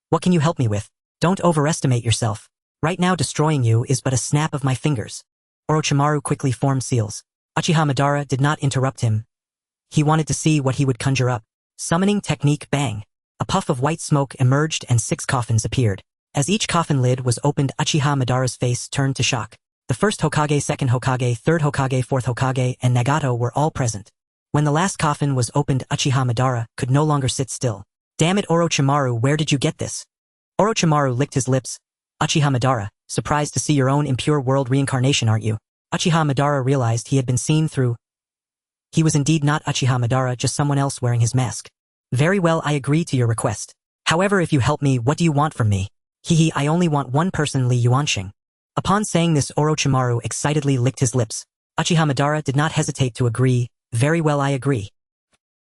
What can you help me with? Don't overestimate yourself. Right now, destroying you is but a snap of my fingers. Orochimaru quickly formed seals. Uchiha Madara did not interrupt him. He wanted to see what he would conjure up. Summoning technique, bang. A puff of white smoke emerged and 6 coffins appeared. As each coffin lid was opened, Uchiha Madara's face turned to shock. The First Hokage, Second Hokage, Third Hokage, Fourth Hokage, and Nagato were all present. When the last coffin was opened, Uchiha Madara could no longer sit still. Damn it, Orochimaru, where did you get this? Orochimaru licked his lips. Uchiha Madara, surprised to see your own impure world reincarnation, aren't you? Uchiha Madara realized he had been seen through. He was indeed not Uchiha Madara, just someone else wearing his mask. Very well, I agree to your request. However, if you help me, what do you want from me? Hehe, I only want one person, Li Yuansheng. Upon saying this, Orochimaru excitedly licked his lips. Uchiha Madara did not hesitate to agree. Very well, I agree.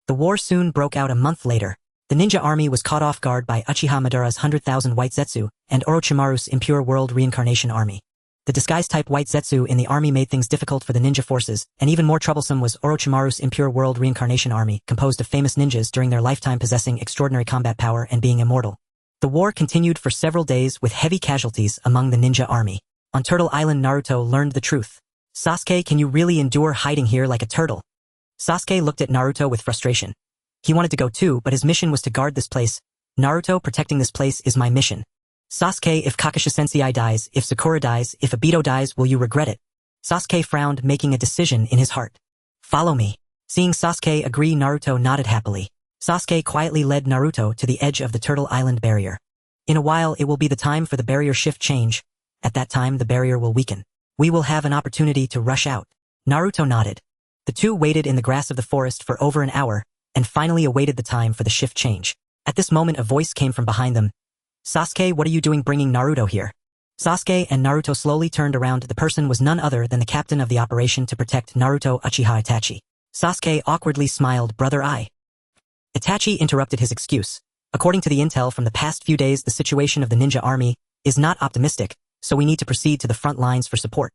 The war soon broke out a month later. The ninja army was caught off guard by Uchiha Madara's 100,000 White Zetsu and Orochimaru's Impure World Reincarnation Army. The disguise-type White Zetsu in the army made things difficult for the ninja forces, and even more troublesome was Orochimaru's Impure World Reincarnation Army, composed of famous ninjas during their lifetime possessing extraordinary combat power and being immortal. The war continued for several days with heavy casualties among the ninja army. On Turtle Island, Naruto learned the truth. Sasuke, can you really endure hiding here like a turtle? Sasuke looked at Naruto with frustration. He wanted to go too, but his mission was to guard this place. Naruto, protecting this place is my mission. Sasuke, if Kakashi-sensei dies, if Sakura dies, if Obito dies, will you regret it? Sasuke frowned, making a decision in his heart. Follow me. Seeing Sasuke agree, Naruto nodded happily. Sasuke quietly led Naruto to the edge of the Turtle Island barrier. In a while it will be the time for the barrier shift change. At that time the barrier will weaken. We will have an opportunity to rush out. Naruto nodded. The two waited in the grass of the forest for over an hour, and finally awaited the time for the shift change. At this moment a voice came from behind them. Sasuke, what are you doing bringing Naruto here? Sasuke and Naruto slowly turned around. The person was none other than the captain of the operation to protect Naruto, Uchiha Itachi. Sasuke awkwardly smiled. Brother, Itachi interrupted his excuse. According to the intel from the past few days, the situation of the ninja army is not optimistic, so we need to proceed to the front lines for support.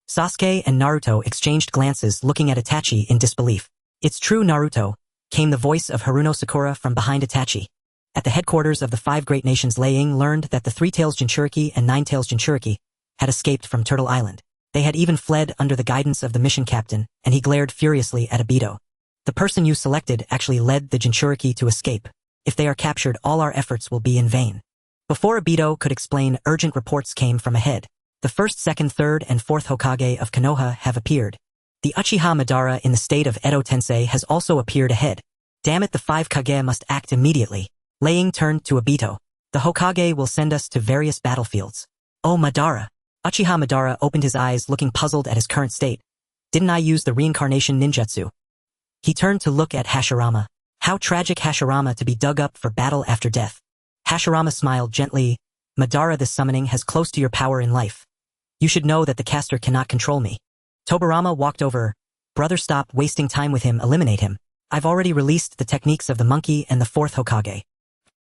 Sasuke and Naruto exchanged glances, looking at Itachi in disbelief. It's true, Naruto, came the voice of Haruno Sakura from behind Itachi. At the headquarters of the five great nations, Liang learned that the Three-Tails Jinchuriki and Nine-Tails Jinchuriki had escaped from Turtle Island. They had even fled under the guidance of the mission captain, and he glared furiously at Obito. The person you selected actually led the Jinchuriki to escape. If they are captured, all our efforts will be in vain. Before Obito could explain, urgent reports came from ahead. The first, second, third, and fourth Hokage of Konoha have appeared. The Uchiha Madara in the state of Edo Tensei has also appeared ahead. Damn it, the five Kage must act immediately. Liang turned to Obito. The Hokage will send us to various battlefields. Oh, Madara. Uchiha Madara opened his eyes, looking puzzled at his current state. Didn't I use the reincarnation ninjutsu? He turned to look at Hashirama. How tragic, Hashirama, to be dug up for battle after death. Hashirama smiled gently. Madara, this summoning has close to your power in life. You should know that the caster cannot control me. Tobirama walked over. Brother, stop wasting time with him, eliminate him. I've already released the techniques of the monkey and the fourth Hokage.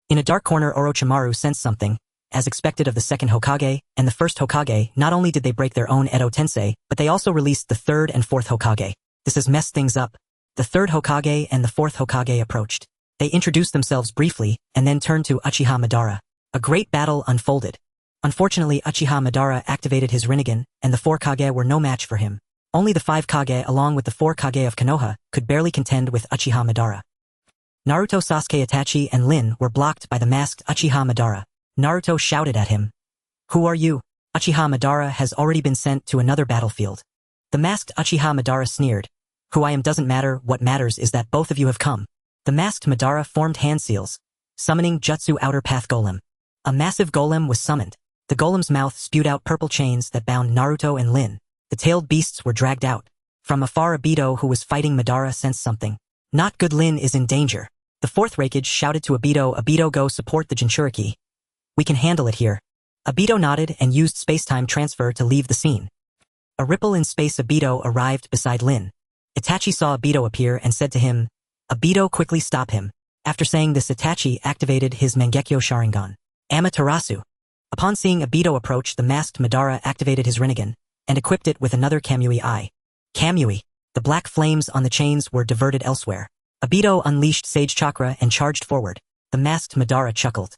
In a dark corner, Orochimaru sensed something. As expected of the second Hokage and the first Hokage, not only did they break their own Edo Tensei, but they also released the third and fourth Hokage. This has messed things up. The third Hokage and the fourth Hokage approached. They introduced themselves briefly, and then turned to Uchiha Madara. A great battle unfolded. Unfortunately, Uchiha Madara activated his Rinnegan, and the four Kage were no match for him. Only the five Kage along with the four Kage of Konoha could barely contend with Uchiha Madara. Naruto, Sasuke, Itachi, and Lin were blocked by the masked Uchiha Madara. Naruto shouted at him. Who are you? Uchiha Madara has already been sent to another battlefield. The masked Uchiha Madara sneered. Who I am doesn't matter, what matters is that both of you have come. The masked Madara formed hand seals, summoning Jutsu Outer Path Golem. A massive golem was summoned. The golem's mouth spewed out purple chains that bound Naruto and Lin. The tailed beasts were dragged out. From afar, Obito, who was fighting Madara, sensed something. Not good, Lin is in danger. The fourth Hokage shouted to Obito, Obito, go support the Jinchuriki. We can handle it here. Obito nodded and used space-time transfer to leave the scene. A ripple in space, Obito arrived beside Lin. Itachi saw Obito appear and said to him, Obito, quickly stop him. After saying this, Itachi activated his Mangekyo Sharingan. Amaterasu. Upon seeing Obito approach, the masked Madara activated his Rinnegan and equipped it with another Kamui Eye. Kamui. The black flames on the chains were diverted elsewhere. Obito unleashed Sage Chakra and charged forward. The masked Madara chuckled.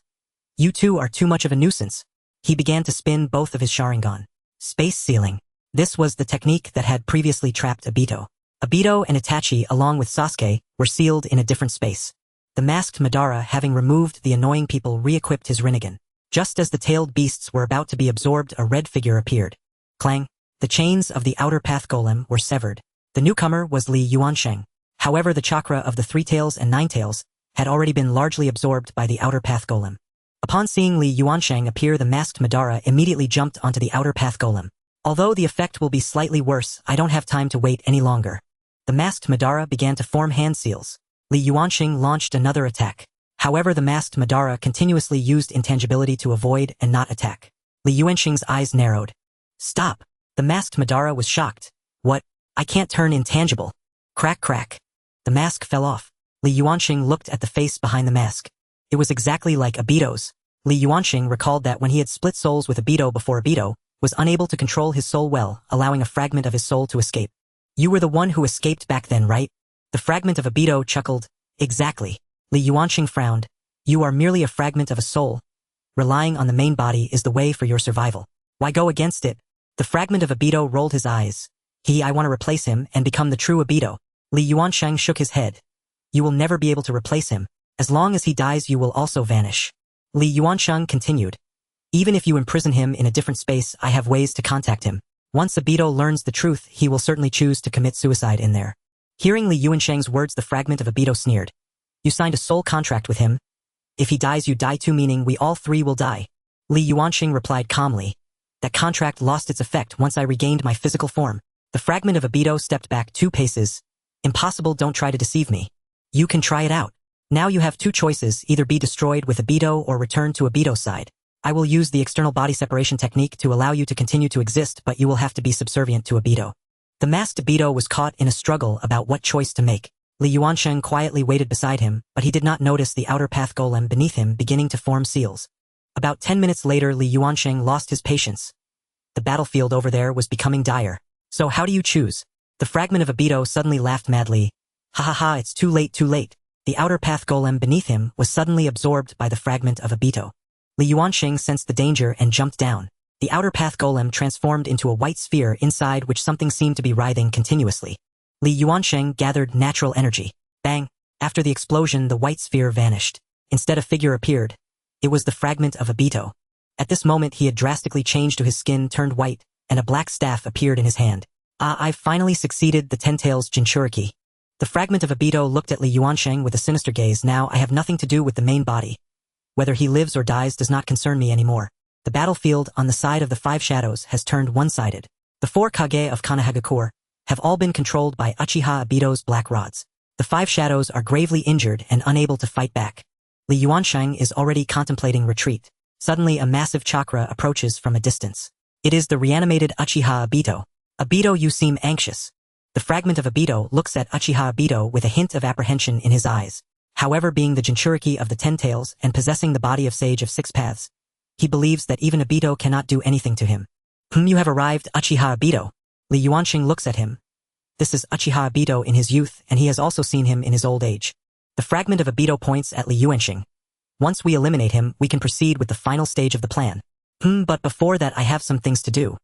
You two are too much of a nuisance. He began to spin both of his Sharingan. Space sealing. This was the technique that had previously trapped Obito. Obito and Itachi, along with Sasuke, were sealed in a different space. The masked Madara, having removed the annoying people, re-equipped his Rinnegan. Just as the tailed beasts were about to be absorbed, a red figure appeared. Clang! The chains of the Outer Path Golem were severed. The newcomer was Li Yuansheng. However, the chakra of the Three Tails and Nine Tails had already been largely absorbed by the Outer Path Golem. Upon seeing Li Yuansheng appear, the masked Madara immediately jumped onto the Outer Path Golem. Although the effect will be slightly worse, I don't have time to wait any longer. The masked Madara began to form hand seals. Li Yuansheng launched another attack. However, the masked Madara continuously used intangibility to avoid and not attack. Li Yuansheng's eyes narrowed. Stop! The masked Madara was shocked. What? I can't turn intangible. Crack, crack. The mask fell off. Li Yuansheng looked at the face behind the mask. It was exactly like Obito's. Li Yuansheng recalled that when he had split souls with Obito before, Obito was unable to control his soul well, allowing a fragment of his soul to escape. You were the one who escaped back then, right? The fragment of Obito chuckled. Exactly. Li Yuansheng frowned. You are merely a fragment of a soul. Relying on the main body is the way for your survival. Why go against it? The fragment of Obito rolled his eyes. I want to replace him and become the true Obito. Li Yuansheng shook his head. You will never be able to replace him. As long as he dies, you will also vanish. Li Yuansheng continued. Even if you imprison him in a different space, I have ways to contact him. Once Obito learns the truth, he will certainly choose to commit suicide in there. Hearing Li Yuansheng's words, the fragment of Obito sneered. You signed a soul contract with him. If he dies, you die too, meaning we all three will die. Li Yuansheng replied calmly. That contract lost its effect once I regained my physical form. The fragment of Obito stepped back 2 paces. Impossible, don't try to deceive me. You can try it out. Now you have 2 choices, either be destroyed with Obito or return to Obito's side. I will use the external body separation technique to allow you to continue to exist, but you will have to be subservient to Obito. The masked Obito was caught in a struggle about what choice to make. Li Yuansheng quietly waited beside him, but he did not notice the outer path golem beneath him beginning to form seals. About 10 minutes later, Li Yuansheng lost his patience. The battlefield over there was becoming dire. So how do you choose? The fragment of Obito suddenly laughed madly. Ha ha ha, it's too late, too late. The outer path golem beneath him was suddenly absorbed by the fragment of Obito. Li Yuansheng sensed the danger and jumped down. The outer path golem transformed into a white sphere inside which something seemed to be writhing continuously. Li Yuansheng gathered natural energy. Bang! After the explosion, the white sphere vanished. Instead, a figure appeared. It was the fragment of Obito. At this moment, he had drastically changed to his skin turned white, and a black staff appeared in his hand. Ah, I've finally succeeded, the Ten Tails Jinchuriki. The fragment of Obito looked at Li Yuansheng with a sinister gaze. Now I have nothing to do with the main body. Whether he lives or dies does not concern me anymore. The battlefield on the side of the 5 shadows has turned one-sided. The 4 Kage of Konohagakure have all been controlled by Uchiha Obito's black rods. The 5 shadows are gravely injured and unable to fight back. Li Yuansheng is already contemplating retreat. Suddenly a massive chakra approaches from a distance. It is the reanimated Uchiha Obito. Obito, you seem anxious. The fragment of Obito looks at Uchiha Obito with a hint of apprehension in his eyes. However, being the Jinchuriki of the 10 Tails and possessing the body of Sage of 6 Paths, he believes that even Obito cannot do anything to him. You have arrived, Uchiha Obito. Li Yuansheng looks at him. This is Uchiha Obito in his youth, and he has also seen him in his old age. The fragment of Obito points at Li Yuansheng. Once we eliminate him, we can proceed with the final stage of the plan. But before that I have some things to do.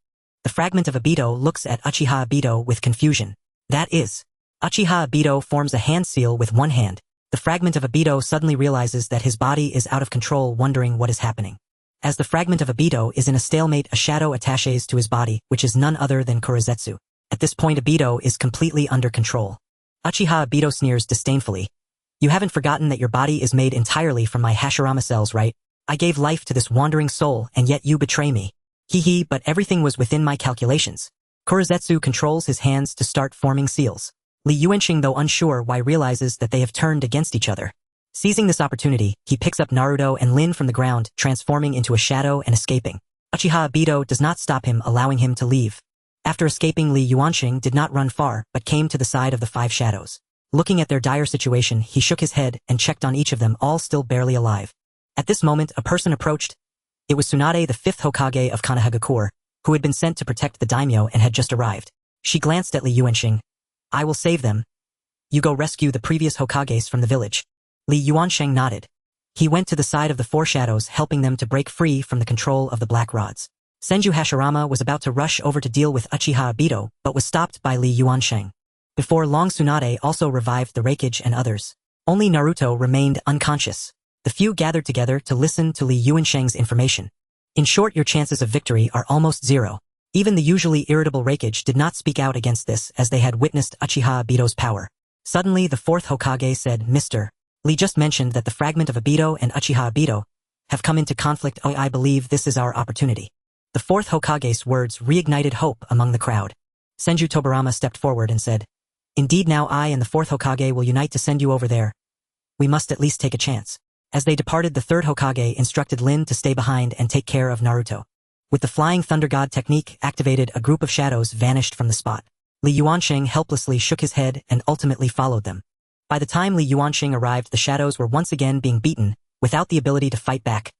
The fragment of Obito looks at Uchiha Obito with confusion. That is, Uchiha Obito forms a hand seal with one hand. The fragment of Obito suddenly realizes that his body is out of control, wondering what is happening. As the fragment of Obito is in a stalemate, a shadow attaches to his body, which is none other than Kurizetsu. At this point, Obito is completely under control. Uchiha Obito sneers disdainfully. You haven't forgotten that your body is made entirely from my Hashirama cells, right? I gave life to this wandering soul, and yet you betray me. Hee, but everything was within my calculations. Kurizetsu controls his hands to start forming seals. Li Yuansheng, though unsure why, realizes that they have turned against each other. Seizing this opportunity, he picks up Naruto and Lin from the ground, transforming into a shadow and escaping. Uchiha Obito does not stop him, allowing him to leave. After escaping, Li Yuansheng did not run far, but came to the side of the 5 shadows. Looking at their dire situation, he shook his head and checked on each of them, all still barely alive. At this moment, a person approached. It was Tsunade, the 5th Hokage of Konohagakure, who had been sent to protect the daimyo and had just arrived. She glanced at Li Yuansheng. I will save them. You go rescue the previous Hokages from the village. Li Yuansheng nodded. He went to the side of the 4 shadows, helping them to break free from the control of the black rods. Senju Hashirama was about to rush over to deal with Uchiha Obito, but was stopped by Li Yuansheng. Before long, Tsunade also revived the Raikage and others. Only Naruto remained unconscious. The few gathered together to listen to Li Yuansheng's information. In short, your chances of victory are almost 0. Even the usually irritable Raikage did not speak out against this, as they had witnessed Uchiha Obito's power. Suddenly, the 4th Hokage said, Mr. Li just mentioned that the fragment of Obito and Uchiha Obito have come into conflict. Oh, I believe this is our opportunity. The 4th Hokage's words reignited hope among the crowd. Senju Tobirama stepped forward and said, Indeed, now I and the 4th Hokage will unite to send you over there. We must at least take a chance. As they departed, the 3rd Hokage instructed Lin to stay behind and take care of Naruto. With the Flying Thunder God technique activated, a group of shadows vanished from the spot. Li Yuansheng helplessly shook his head and ultimately followed them. By the time Li Yuansheng arrived, the shadows were once again being beaten, without the ability to fight back.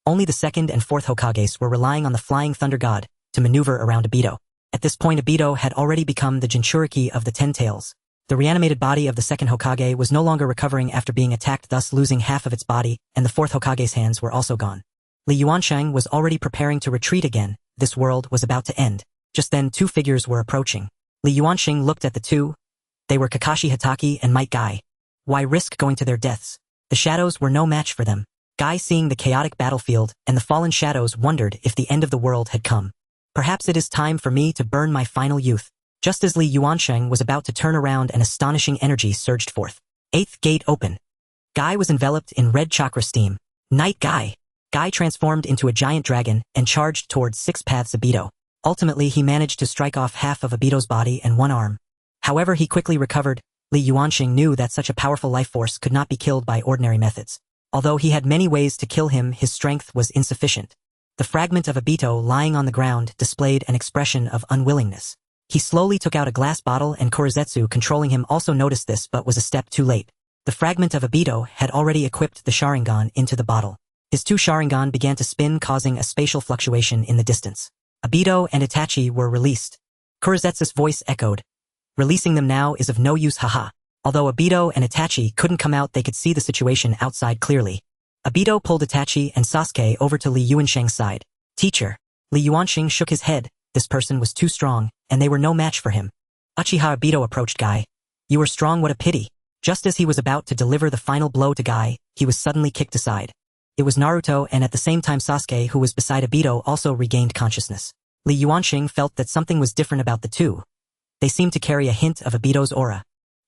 Only the 2nd and 4th Hokages were relying on the Flying Thunder God to maneuver around Obito. At this point, Obito had already become the Jinchuriki of the 10 Tails. The reanimated body of the 2nd Hokage was no longer recovering after being attacked, thus losing half of its body, and the 4th Hokage's hands were also gone. Li Yuansheng was already preparing to retreat again. This world was about to end. Just then, 2 figures were approaching. Li Yuansheng looked at the 2. They were Kakashi Hatake and Might Guy. Why risk going to their deaths? The shadows were no match for them. Guy, seeing the chaotic battlefield and the fallen shadows, wondered if the end of the world had come. Perhaps it is time for me to burn my final youth. Just as Li Yuansheng was about to turn around, an astonishing energy surged forth. Eighth gate open. Guy was enveloped in red chakra steam. Night Guy. Guy transformed into a giant dragon and charged towards six paths Obito. Ultimately, he managed to strike off half of Obito's body and one arm. However, he quickly recovered. Li Yuansheng knew that such a powerful life force could not be killed by ordinary methods. Although he had many ways to kill him, his strength was insufficient. The fragment of Obito lying on the ground displayed an expression of unwillingness. He slowly took out a glass bottle, and Kurizetsu, controlling him, also noticed this but was a step too late. The fragment of Obito had already equipped the Sharingan into the bottle. His two Sharingan began to spin, causing a spatial fluctuation in the distance. Obito and Itachi were released. Kurizetsu's voice echoed. Releasing them now is of no use, haha. Although Obito and Itachi couldn't come out, they could see the situation outside clearly. Obito pulled Itachi and Sasuke over to Li Yuansheng's side. Teacher. Li Yuansheng shook his head. This person was too strong, and they were no match for him. Uchiha Obito approached Guy. You are strong, what a pity. Just as he was about to deliver the final blow to Guy, he was suddenly kicked aside. It was Naruto, and at the same time Sasuke, who was beside Obito, also regained consciousness. Li Yuansheng felt that something was different about the two. They seemed to carry a hint of Obito's aura.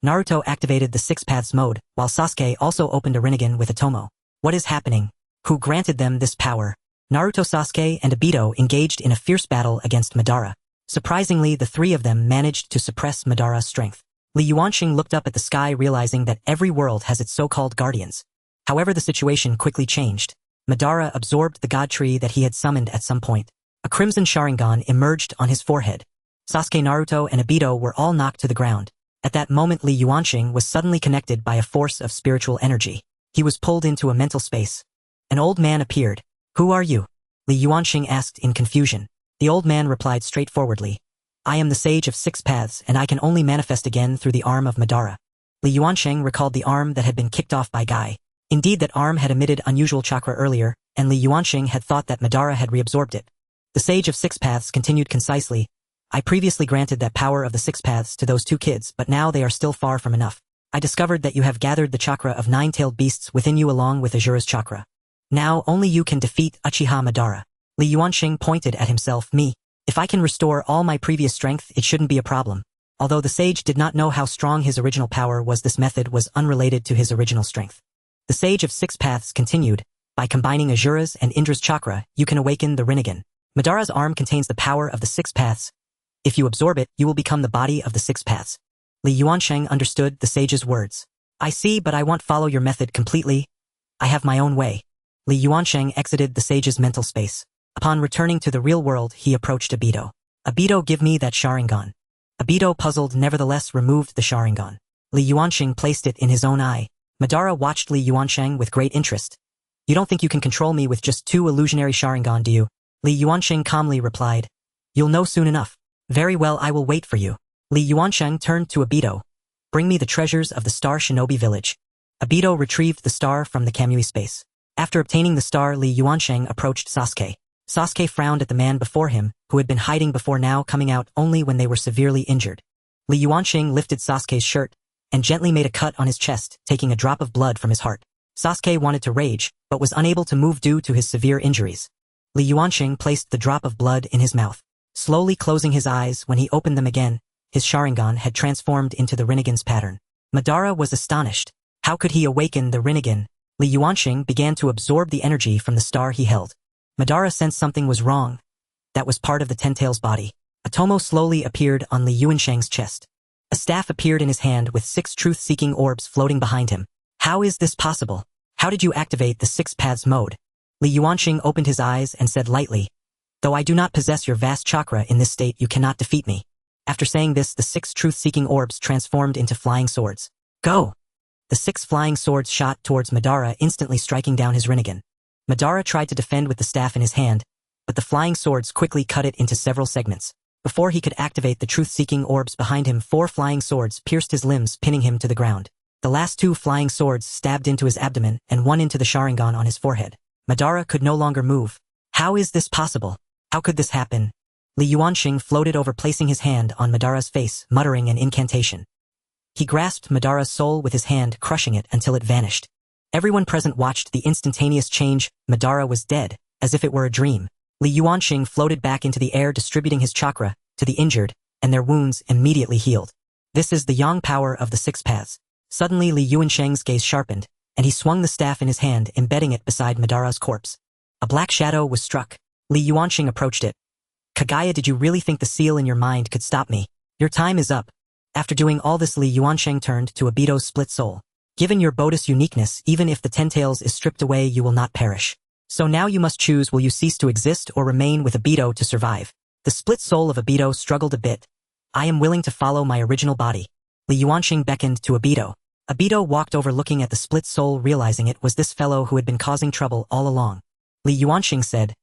Naruto activated the Six Paths mode, while Sasuke also opened a Rinnegan with Atomo. What is happening? Who granted them this power? Naruto, Sasuke, and Obito engaged in a fierce battle against Madara. Surprisingly, the three of them managed to suppress Madara's strength. Li Yuansheng looked up at the sky, realizing that every world has its so-called guardians. However, the situation quickly changed. Madara absorbed the god tree that he had summoned at some point. A crimson Sharingan emerged on his forehead. Sasuke, Naruto, and Obito were all knocked to the ground. At that moment, Li Yuansheng was suddenly connected by a force of spiritual energy. He was pulled into a mental space. An old man appeared. Who are you? Li Yuansheng asked in confusion. The old man replied straightforwardly. I am the Sage of Six Paths, and I can only manifest again through the arm of Madara. Li Yuansheng recalled the arm that had been kicked off by Guy. Indeed, that arm had emitted unusual chakra earlier, and Li Yuansheng had thought that Madara had reabsorbed it. The Sage of Six Paths continued concisely. I previously granted that power of the Six Paths to those two kids, but now they are still far from enough. I discovered that you have gathered the chakra of nine-tailed beasts within you along with Azura's chakra. Now only you can defeat Uchiha Madara. Li Yuansheng pointed at himself. Me. If I can restore all my previous strength, it shouldn't be a problem. Although the sage did not know how strong his original power was, this method was unrelated to his original strength. The Sage of Six Paths continued. By combining Azura's and Indra's chakra, you can awaken the Rinnegan. Madara's arm contains the power of the Six Paths. If you absorb it, you will become the body of the Six Paths. Li Yuansheng understood the sage's words. I see, but I won't follow your method completely. I have my own way. Li Yuansheng exited the sage's mental space. Upon returning to the real world, he approached Obito. Obito, give me that Sharingan. Obito, puzzled, nevertheless removed the Sharingan. Li Yuansheng placed it in his own eye. Madara watched Li Yuansheng with great interest. You don't think you can control me with just two illusionary Sharingan, do you? Li Yuansheng calmly replied. You'll know soon enough. Very well, I will wait for you. Li Yuansheng turned to Obito. Bring me the treasures of the Star Shinobi village. Obito retrieved the star from the Kamui space. After obtaining the star, Li Yuansheng approached Sasuke. Sasuke frowned at the man before him, who had been hiding before, now coming out only when they were severely injured. Li Yuansheng lifted Sasuke's shirt and gently made a cut on his chest, taking a drop of blood from his heart. Sasuke wanted to rage, but was unable to move due to his severe injuries. Li Yuansheng placed the drop of blood in his mouth. Slowly closing his eyes, when he opened them again, his Sharingan had transformed into the Rinnegan's pattern. Madara was astonished. How could he awaken the Rinnegan? Li Yuansheng began to absorb the energy from the star he held. Madara sensed something was wrong. That was part of the Ten-Tail's body. A tomo slowly appeared on Li Yuansheng's chest. A staff appeared in his hand with 6 truth-seeking orbs floating behind him. How is this possible? How did you activate the Six Paths mode? Li Yuansheng opened his eyes and said lightly, Though I do not possess your vast chakra in this state, you cannot defeat me. After saying this, the 6 truth-seeking orbs transformed into flying swords. Go! The 6 flying swords shot towards Madara, instantly striking down his Rinnegan. Madara tried to defend with the staff in his hand, but the flying swords quickly cut it into several segments. Before he could activate the truth-seeking orbs behind him, 4 flying swords pierced his limbs, pinning him to the ground. The last 2 flying swords stabbed into his abdomen and 1 into the Sharingan on his forehead. Madara could no longer move. How is this possible? How could this happen? Li Yuansheng floated over, placing his hand on Madara's face, muttering an incantation. He grasped Madara's soul with his hand, crushing it until it vanished. Everyone present watched the instantaneous change. Madara was dead, as if it were a dream. Li Yuansheng floated back into the air, distributing his chakra to the injured and their wounds immediately healed. This is the yang power of the six paths. Suddenly Li Yuansheng's gaze sharpened, and he swung the staff in his hand, embedding it beside Madara's corpse. A black shadow was struck. Li Yuansheng approached it. Kagaya, did you really think the seal in your mind could stop me? Your time is up. After doing all this, Li Yuansheng turned to Obito's split soul. Given your Bodhi's uniqueness, even if the Ten Tails is stripped away, you will not perish. So now you must choose, will you cease to exist or remain with Obito to survive? The split soul of Obito struggled a bit. I am willing to follow my original body. Li Yuansheng beckoned to Obito. Obito walked over, looking at the split soul, realizing it was this fellow who had been causing trouble all along. Li Yuansheng said,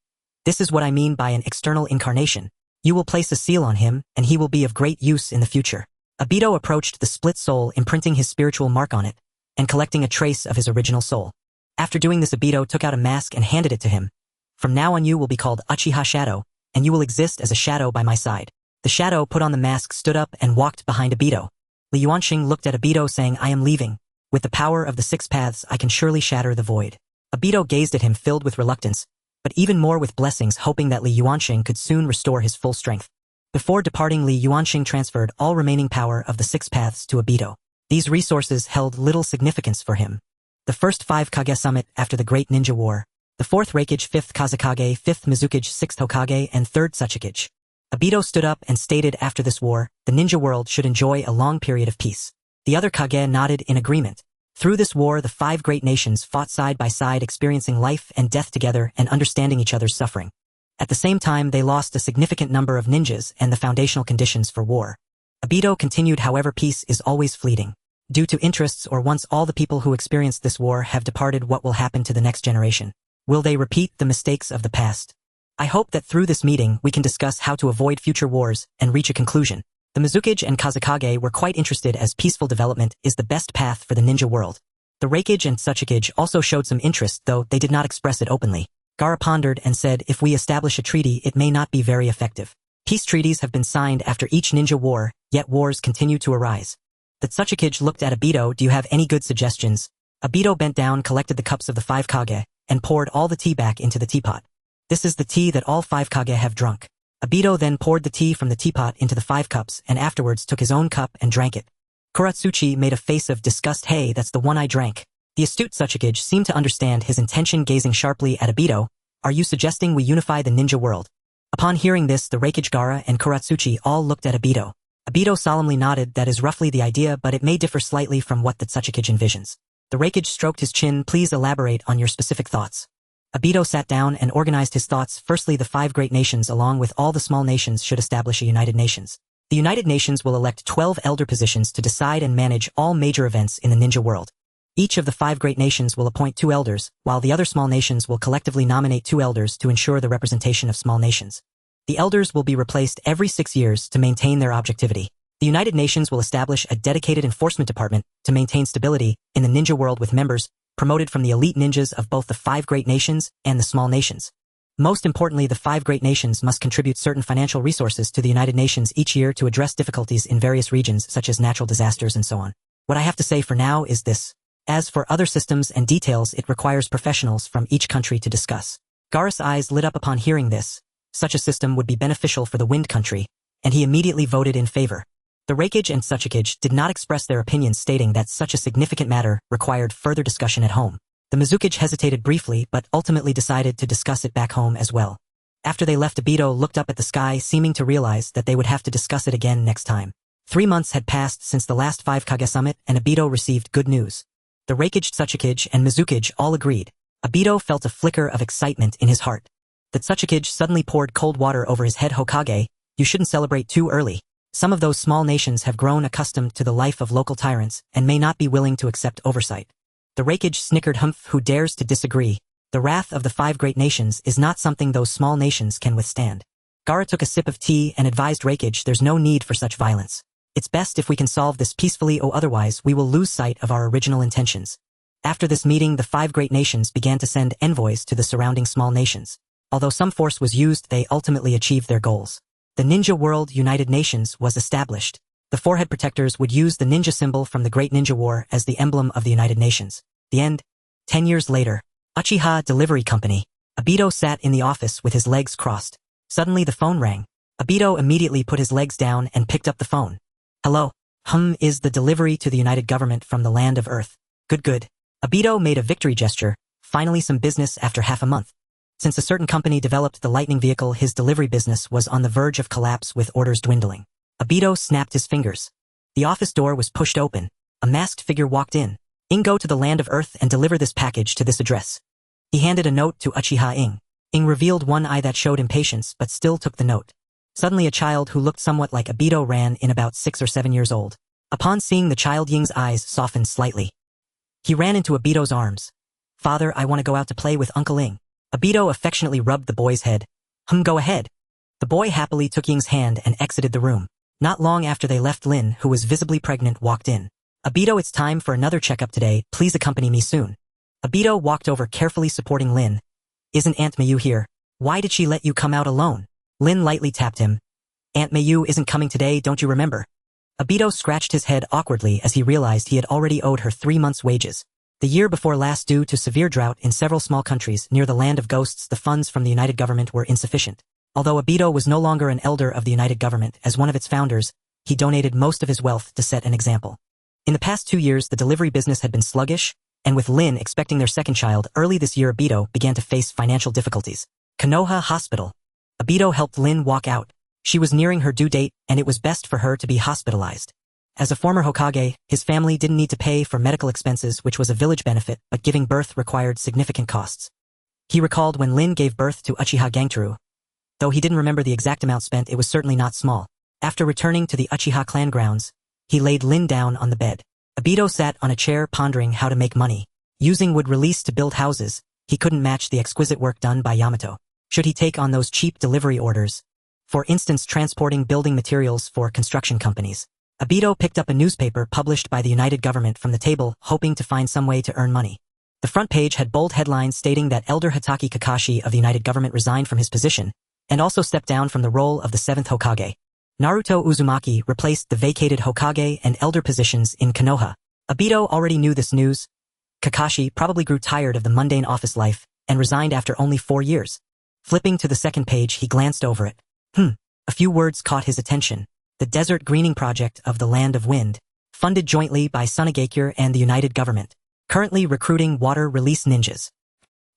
"This is what I mean by an external incarnation. You will place a seal on him, and he will be of great use in the future." Obito approached the split soul, imprinting his spiritual mark on it, and collecting a trace of his original soul. After doing this, Obito took out a mask and handed it to him. "From now on you will be called Uchiha Shadow, and you will exist as a shadow by my side." The shadow put on the mask, stood up, and walked behind Obito. Li Yuansheng looked at Obito, saying, "I am leaving. With the power of the six paths, I can surely shatter the void." Obito gazed at him, filled with reluctance, but even more with blessings, hoping that Li Yuansheng could soon restore his full strength. Before departing, Li Yuansheng transferred all remaining power of the six paths to Obito. These resources held little significance for him. The first 5 Kage summit after the Great Ninja War, the 4th Raikage, 5th Kazekage, 5th Mizukage, 6th Hokage, and 3rd Tsuchikage. Obito stood up and stated, after this war, the ninja world should enjoy a long period of peace. The other Kage nodded in agreement. Through this war, the 5 great nations fought side by side, experiencing life and death together and understanding each other's suffering. At the same time, they lost a significant number of ninjas and the foundational conditions for war. Obito continued, however, peace is always fleeting. Due to interests, or once all the people who experienced this war have departed, what will happen to the next generation? Will they repeat the mistakes of the past? I hope that through this meeting we can discuss how to avoid future wars and reach a conclusion. The Mizukage and Kazekage were quite interested, as peaceful development is the best path for the ninja world. The Raikage and Tsuchikage also showed some interest, though they did not express it openly. Gaara pondered and said, if we establish a treaty, it may not be very effective. Peace treaties have been signed after each ninja war, yet wars continue to arise. The Tsuchikage looked at Obito. Do you have any good suggestions? Obito bent down, collected the cups of the 5 Kage, and poured all the tea back into the teapot. This is the tea that all 5 Kage have drunk. Obito then poured the tea from the teapot into the 5 cups and afterwards took his own cup and drank it. Kuratsuchi made a face of disgust. Hey, that's the one I drank. The astute Tsuchikage seemed to understand his intention, gazing sharply at Obito. Are you suggesting we unify the ninja world? Upon hearing this, the Raikage, Gaara, and Kuratsuchi all looked at Obito. Obito solemnly nodded. That is roughly the idea, but it may differ slightly from what the Tsuchikage envisions. The Raikage stroked his chin. Please elaborate on your specific thoughts. Obito sat down and organized his thoughts. Firstly, the 5 great nations along with all the small nations should establish a United Nations. The United Nations will elect 12 elder positions to decide and manage all major events in the ninja world. Each of the 5 great nations will appoint 2 elders, while the other small nations will collectively nominate 2 elders to ensure the representation of small nations. The elders will be replaced every 6 years to maintain their objectivity. The United Nations will establish a dedicated enforcement department to maintain stability in the ninja world with members promoted from the elite ninjas of both the 5 great nations and the small nations. Most importantly, the 5 great nations must contribute certain financial resources to the United Nations each year to address difficulties in various regions such as natural disasters and so on. What I have to say for now is this. As for other systems and details, it requires professionals from each country to discuss. Gaara's eyes lit up upon hearing this. Such a system would be beneficial for the Wind Country, and he immediately voted in favor. The Raikage and Tsuchikage did not express their opinions, stating that such a significant matter required further discussion at home. The Mizukage hesitated briefly, but ultimately decided to discuss it back home as well. After they left, Obito looked up at the sky, seeming to realize that they would have to discuss it again next time. 3 months had passed since the last 5 Kage summit, and Obito received good news. The Raikage, Tsuchikage, and Mizukage all agreed. Obito felt a flicker of excitement in his heart. The Tsuchikage suddenly poured cold water over his head. Hokage, you shouldn't celebrate too early. Some of those small nations have grown accustomed to the life of local tyrants and may not be willing to accept oversight. The Raikage snickered. Humph, who dares to disagree? The wrath of the 5 great nations is not something those small nations can withstand. Gaara took a sip of tea and advised Raikage, there's no need for such violence. It's best if we can solve this peacefully, or otherwise we will lose sight of our original intentions. After this meeting, the 5 great nations began to send envoys to the surrounding small nations. Although some force was used, they ultimately achieved their goals. The Ninja World United Nations was established. The forehead protectors would use the ninja symbol from the Great Ninja War as the emblem of the United Nations. The end. 10 years later. Uchiha Delivery Company. Obito sat in the office with his legs crossed. Suddenly the phone rang. Obito immediately put his legs down and picked up the phone. Hello. Is the delivery to the United Government from the land of Earth. Good. Obito made a victory gesture, finally some business after half a month. Since a certain company developed the lightning vehicle, his delivery business was on the verge of collapse with orders dwindling. Obito snapped his fingers. The office door was pushed open. A masked figure walked in. Go to the land of Earth and deliver this package to this address. He handed a note to Uchiha Ing. Ing revealed one eye that showed impatience but still took the note. Suddenly a child who looked somewhat like Obito ran in, about 6 or 7 years old. Upon seeing the child, Ying's eyes softened slightly. He ran into Obito's arms. Father, I want to go out to play with Uncle Ing. Obito affectionately rubbed the boy's head. Go ahead. The boy happily took Ying's hand and exited the room. Not long after they left, Lin, who was visibly pregnant, walked in. Obito, it's time for another checkup today, please accompany me soon. Obito walked over, carefully supporting Lin. Isn't Aunt Mayu here? Why did she let you come out alone? Lin lightly tapped him. Aunt Mayu isn't coming today, don't you remember? Obito scratched his head awkwardly as he realized he had already owed her 3 months' wages. The year before last, due to severe drought in several small countries near the land of ghosts, the funds from the United Government were insufficient. Although Obito was no longer an elder of the United Government, as one of its founders, he donated most of his wealth to set an example. In the past 2 years, the delivery business had been sluggish, and with Lin expecting their second child early this year, Obito began to face financial difficulties. Konoha Hospital. Obito helped Lin walk out. She was nearing her due date, and it was best for her to be hospitalized. As a former Hokage, his family didn't need to pay for medical expenses, which was a village benefit, but giving birth required significant costs. He recalled when Lin gave birth to Uchiha Gangtaru. Though he didn't remember the exact amount spent, it was certainly not small. After returning to the Uchiha clan grounds, he laid Lin down on the bed. Obito sat on a chair pondering how to make money. Using wood release to build houses, he couldn't match the exquisite work done by Yamato. Should he take on those cheap delivery orders? For instance, transporting building materials for construction companies. Obito picked up a newspaper published by the United Government from the table, hoping to find some way to earn money. The front page had bold headlines stating that Elder Hatake Kakashi of the United Government resigned from his position, and also stepped down from the role of the 7th Hokage. Naruto Uzumaki replaced the vacated Hokage and Elder positions in Konoha. Obito already knew this news. Kakashi probably grew tired of the mundane office life, and resigned after only 4 years. Flipping to the second page, he glanced over it. A few words caught his attention. The Desert Greening Project of the Land of Wind, funded jointly by Sunagakure and the United Government, currently recruiting water release ninjas.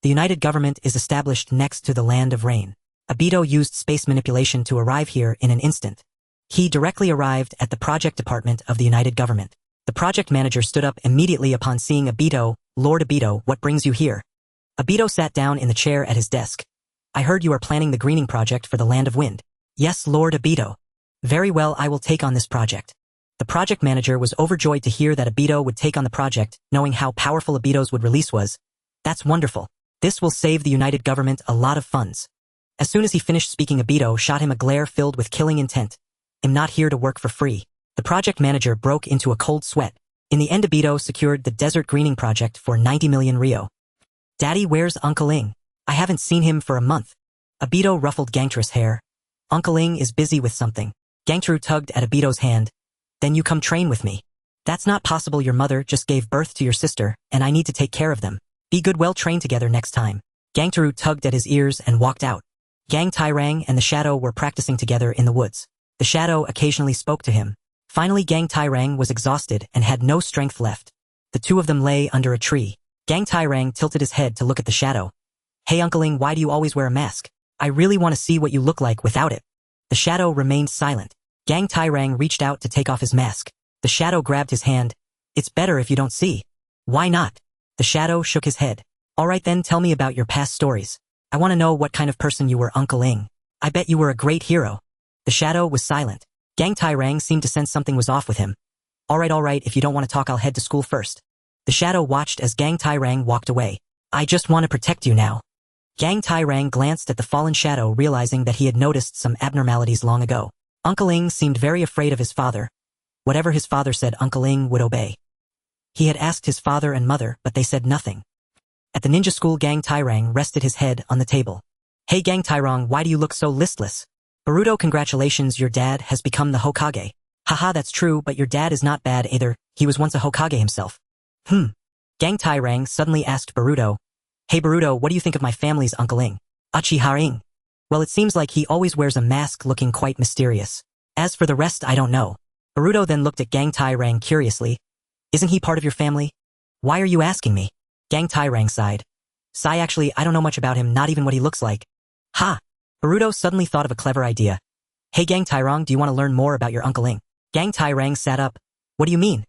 The United Government is established next to the Land of Rain. Obito used space manipulation to arrive here in an instant. He directly arrived at the project department of the United Government. The project manager stood up immediately upon seeing Obito. Lord Obito, what brings you here? Obito sat down in the chair at his desk. I heard you are planning the greening project for the Land of Wind. Yes, Lord Obito. Very well, I will take on this project. The project manager was overjoyed to hear that Obito would take on the project, knowing how powerful Obito's wood release was. That's wonderful. This will save the United Government a lot of funds. As soon as he finished speaking, Obito shot him a glare filled with killing intent. I'm not here to work for free. The project manager broke into a cold sweat. In the end, Obito secured the Desert Greening Project for 90 million Ryo. Daddy, where's Uncle Ing? I haven't seen him for a month. Obito ruffled Gangtaru's hair. Uncle Ing is busy with something. Gangtaru tugged at Obito's hand. Then you come train with me. That's not possible, your mother just gave birth to your sister, and I need to take care of them. Be good, well train together next time. Gangtaru tugged at his ears and walked out. Gang Tairang and the Shadow were practicing together in the woods. The Shadow occasionally spoke to him. Finally, Gang Tairang was exhausted and had no strength left. The two of them lay under a tree. Gang Tairang tilted his head to look at the Shadow. Hey Uncle Ing, why do you always wear a mask? I really want to see what you look like without it. The Shadow remained silent. Gang Tairang reached out to take off his mask. The Shadow grabbed his hand. It's better if you don't see. Why not? The Shadow shook his head. Alright then, tell me about your past stories. I want to know what kind of person you were, Uncle Ing. I bet you were a great hero. The Shadow was silent. Gang Tairang seemed to sense something was off with him. Alright, if you don't want to talk, I'll head to school first. The Shadow watched as Gang Tairang walked away. I just want to protect you now. Gang Tairang glanced at the fallen Shadow, realizing that he had noticed some abnormalities long ago. Uncle Ing seemed very afraid of his father. Whatever his father said, Uncle Ing would obey. He had asked his father and mother, but they said nothing. At the ninja school, Gang Tairang rested his head on the table. Hey Gang Tairang, why do you look so listless? Boruto, congratulations, your dad has become the Hokage. Haha, that's true, but your dad is not bad either, he was once a Hokage himself. Gang Tairang suddenly asked Boruto. Hey Boruto, what do you think of my family's Uncle Ing? Uchiha Ing. Well, it seems like he always wears a mask looking quite mysterious. As for the rest, I don't know. Naruto then looked at Gang Tairang curiously. Isn't he part of your family? Why are you asking me? Gang Tairang sighed. Sigh, actually, I don't know much about him, not even what he looks like. Ha! Naruto suddenly thought of a clever idea. Hey Gang Tairang, do you want to learn more about your Uncle Ing? Gang Tairang sat up. What do you mean?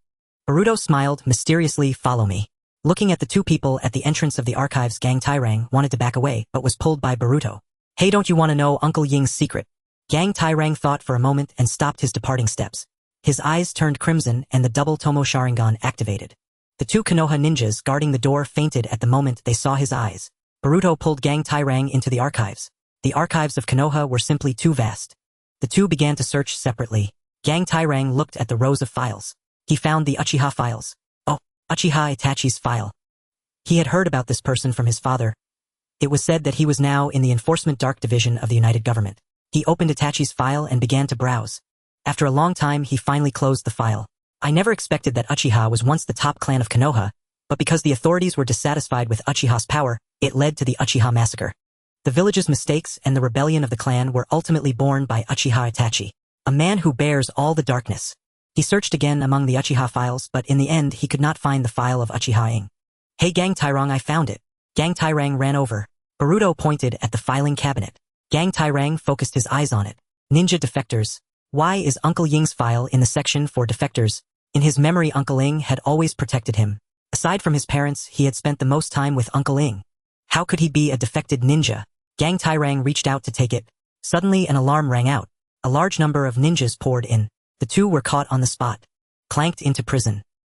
Naruto smiled mysteriously, follow me. Looking at the two people at the entrance of the archives, Gang Tairang wanted to back away, but was pulled by Boruto. Hey, don't you want to know Uncle Ying's secret? Gang Tairang thought for a moment and stopped his departing steps. His eyes turned crimson and the double Tomo Sharingan activated. The two Konoha ninjas guarding the door fainted at the moment they saw his eyes. Boruto pulled Gang Tairang into the archives. The archives of Konoha were simply too vast. The two began to search separately. Gang Tairang looked at the rows of files. He found the Uchiha files. Oh, Uchiha Itachi's file. He had heard about this person from his father. It was said that he was now in the Enforcement Dark Division of the United Government. He opened Itachi's file and began to browse. After a long time, he finally closed the file. I never expected that Uchiha was once the top clan of Konoha, but because the authorities were dissatisfied with Uchiha's power, it led to the Uchiha massacre. The village's mistakes and the rebellion of the clan were ultimately borne by Uchiha Itachi, a man who bears all the darkness. He searched again among the Uchiha files, but in the end he could not find the file of Uchiha Ing. Hey Gang Tairang, I found it. Gang Tairang ran over. Boruto pointed at the filing cabinet. Gang Tairang focused his eyes on it. Ninja defectors. Why is Uncle Ying's file in the section for defectors? In his memory, Uncle Ing had always protected him. Aside from his parents, he had spent the most time with Uncle Ing. How could he be a defected ninja? Gang Tairang reached out to take it. Suddenly an alarm rang out. A large number of ninjas poured in. The two were caught on the spot. Clanked into prison.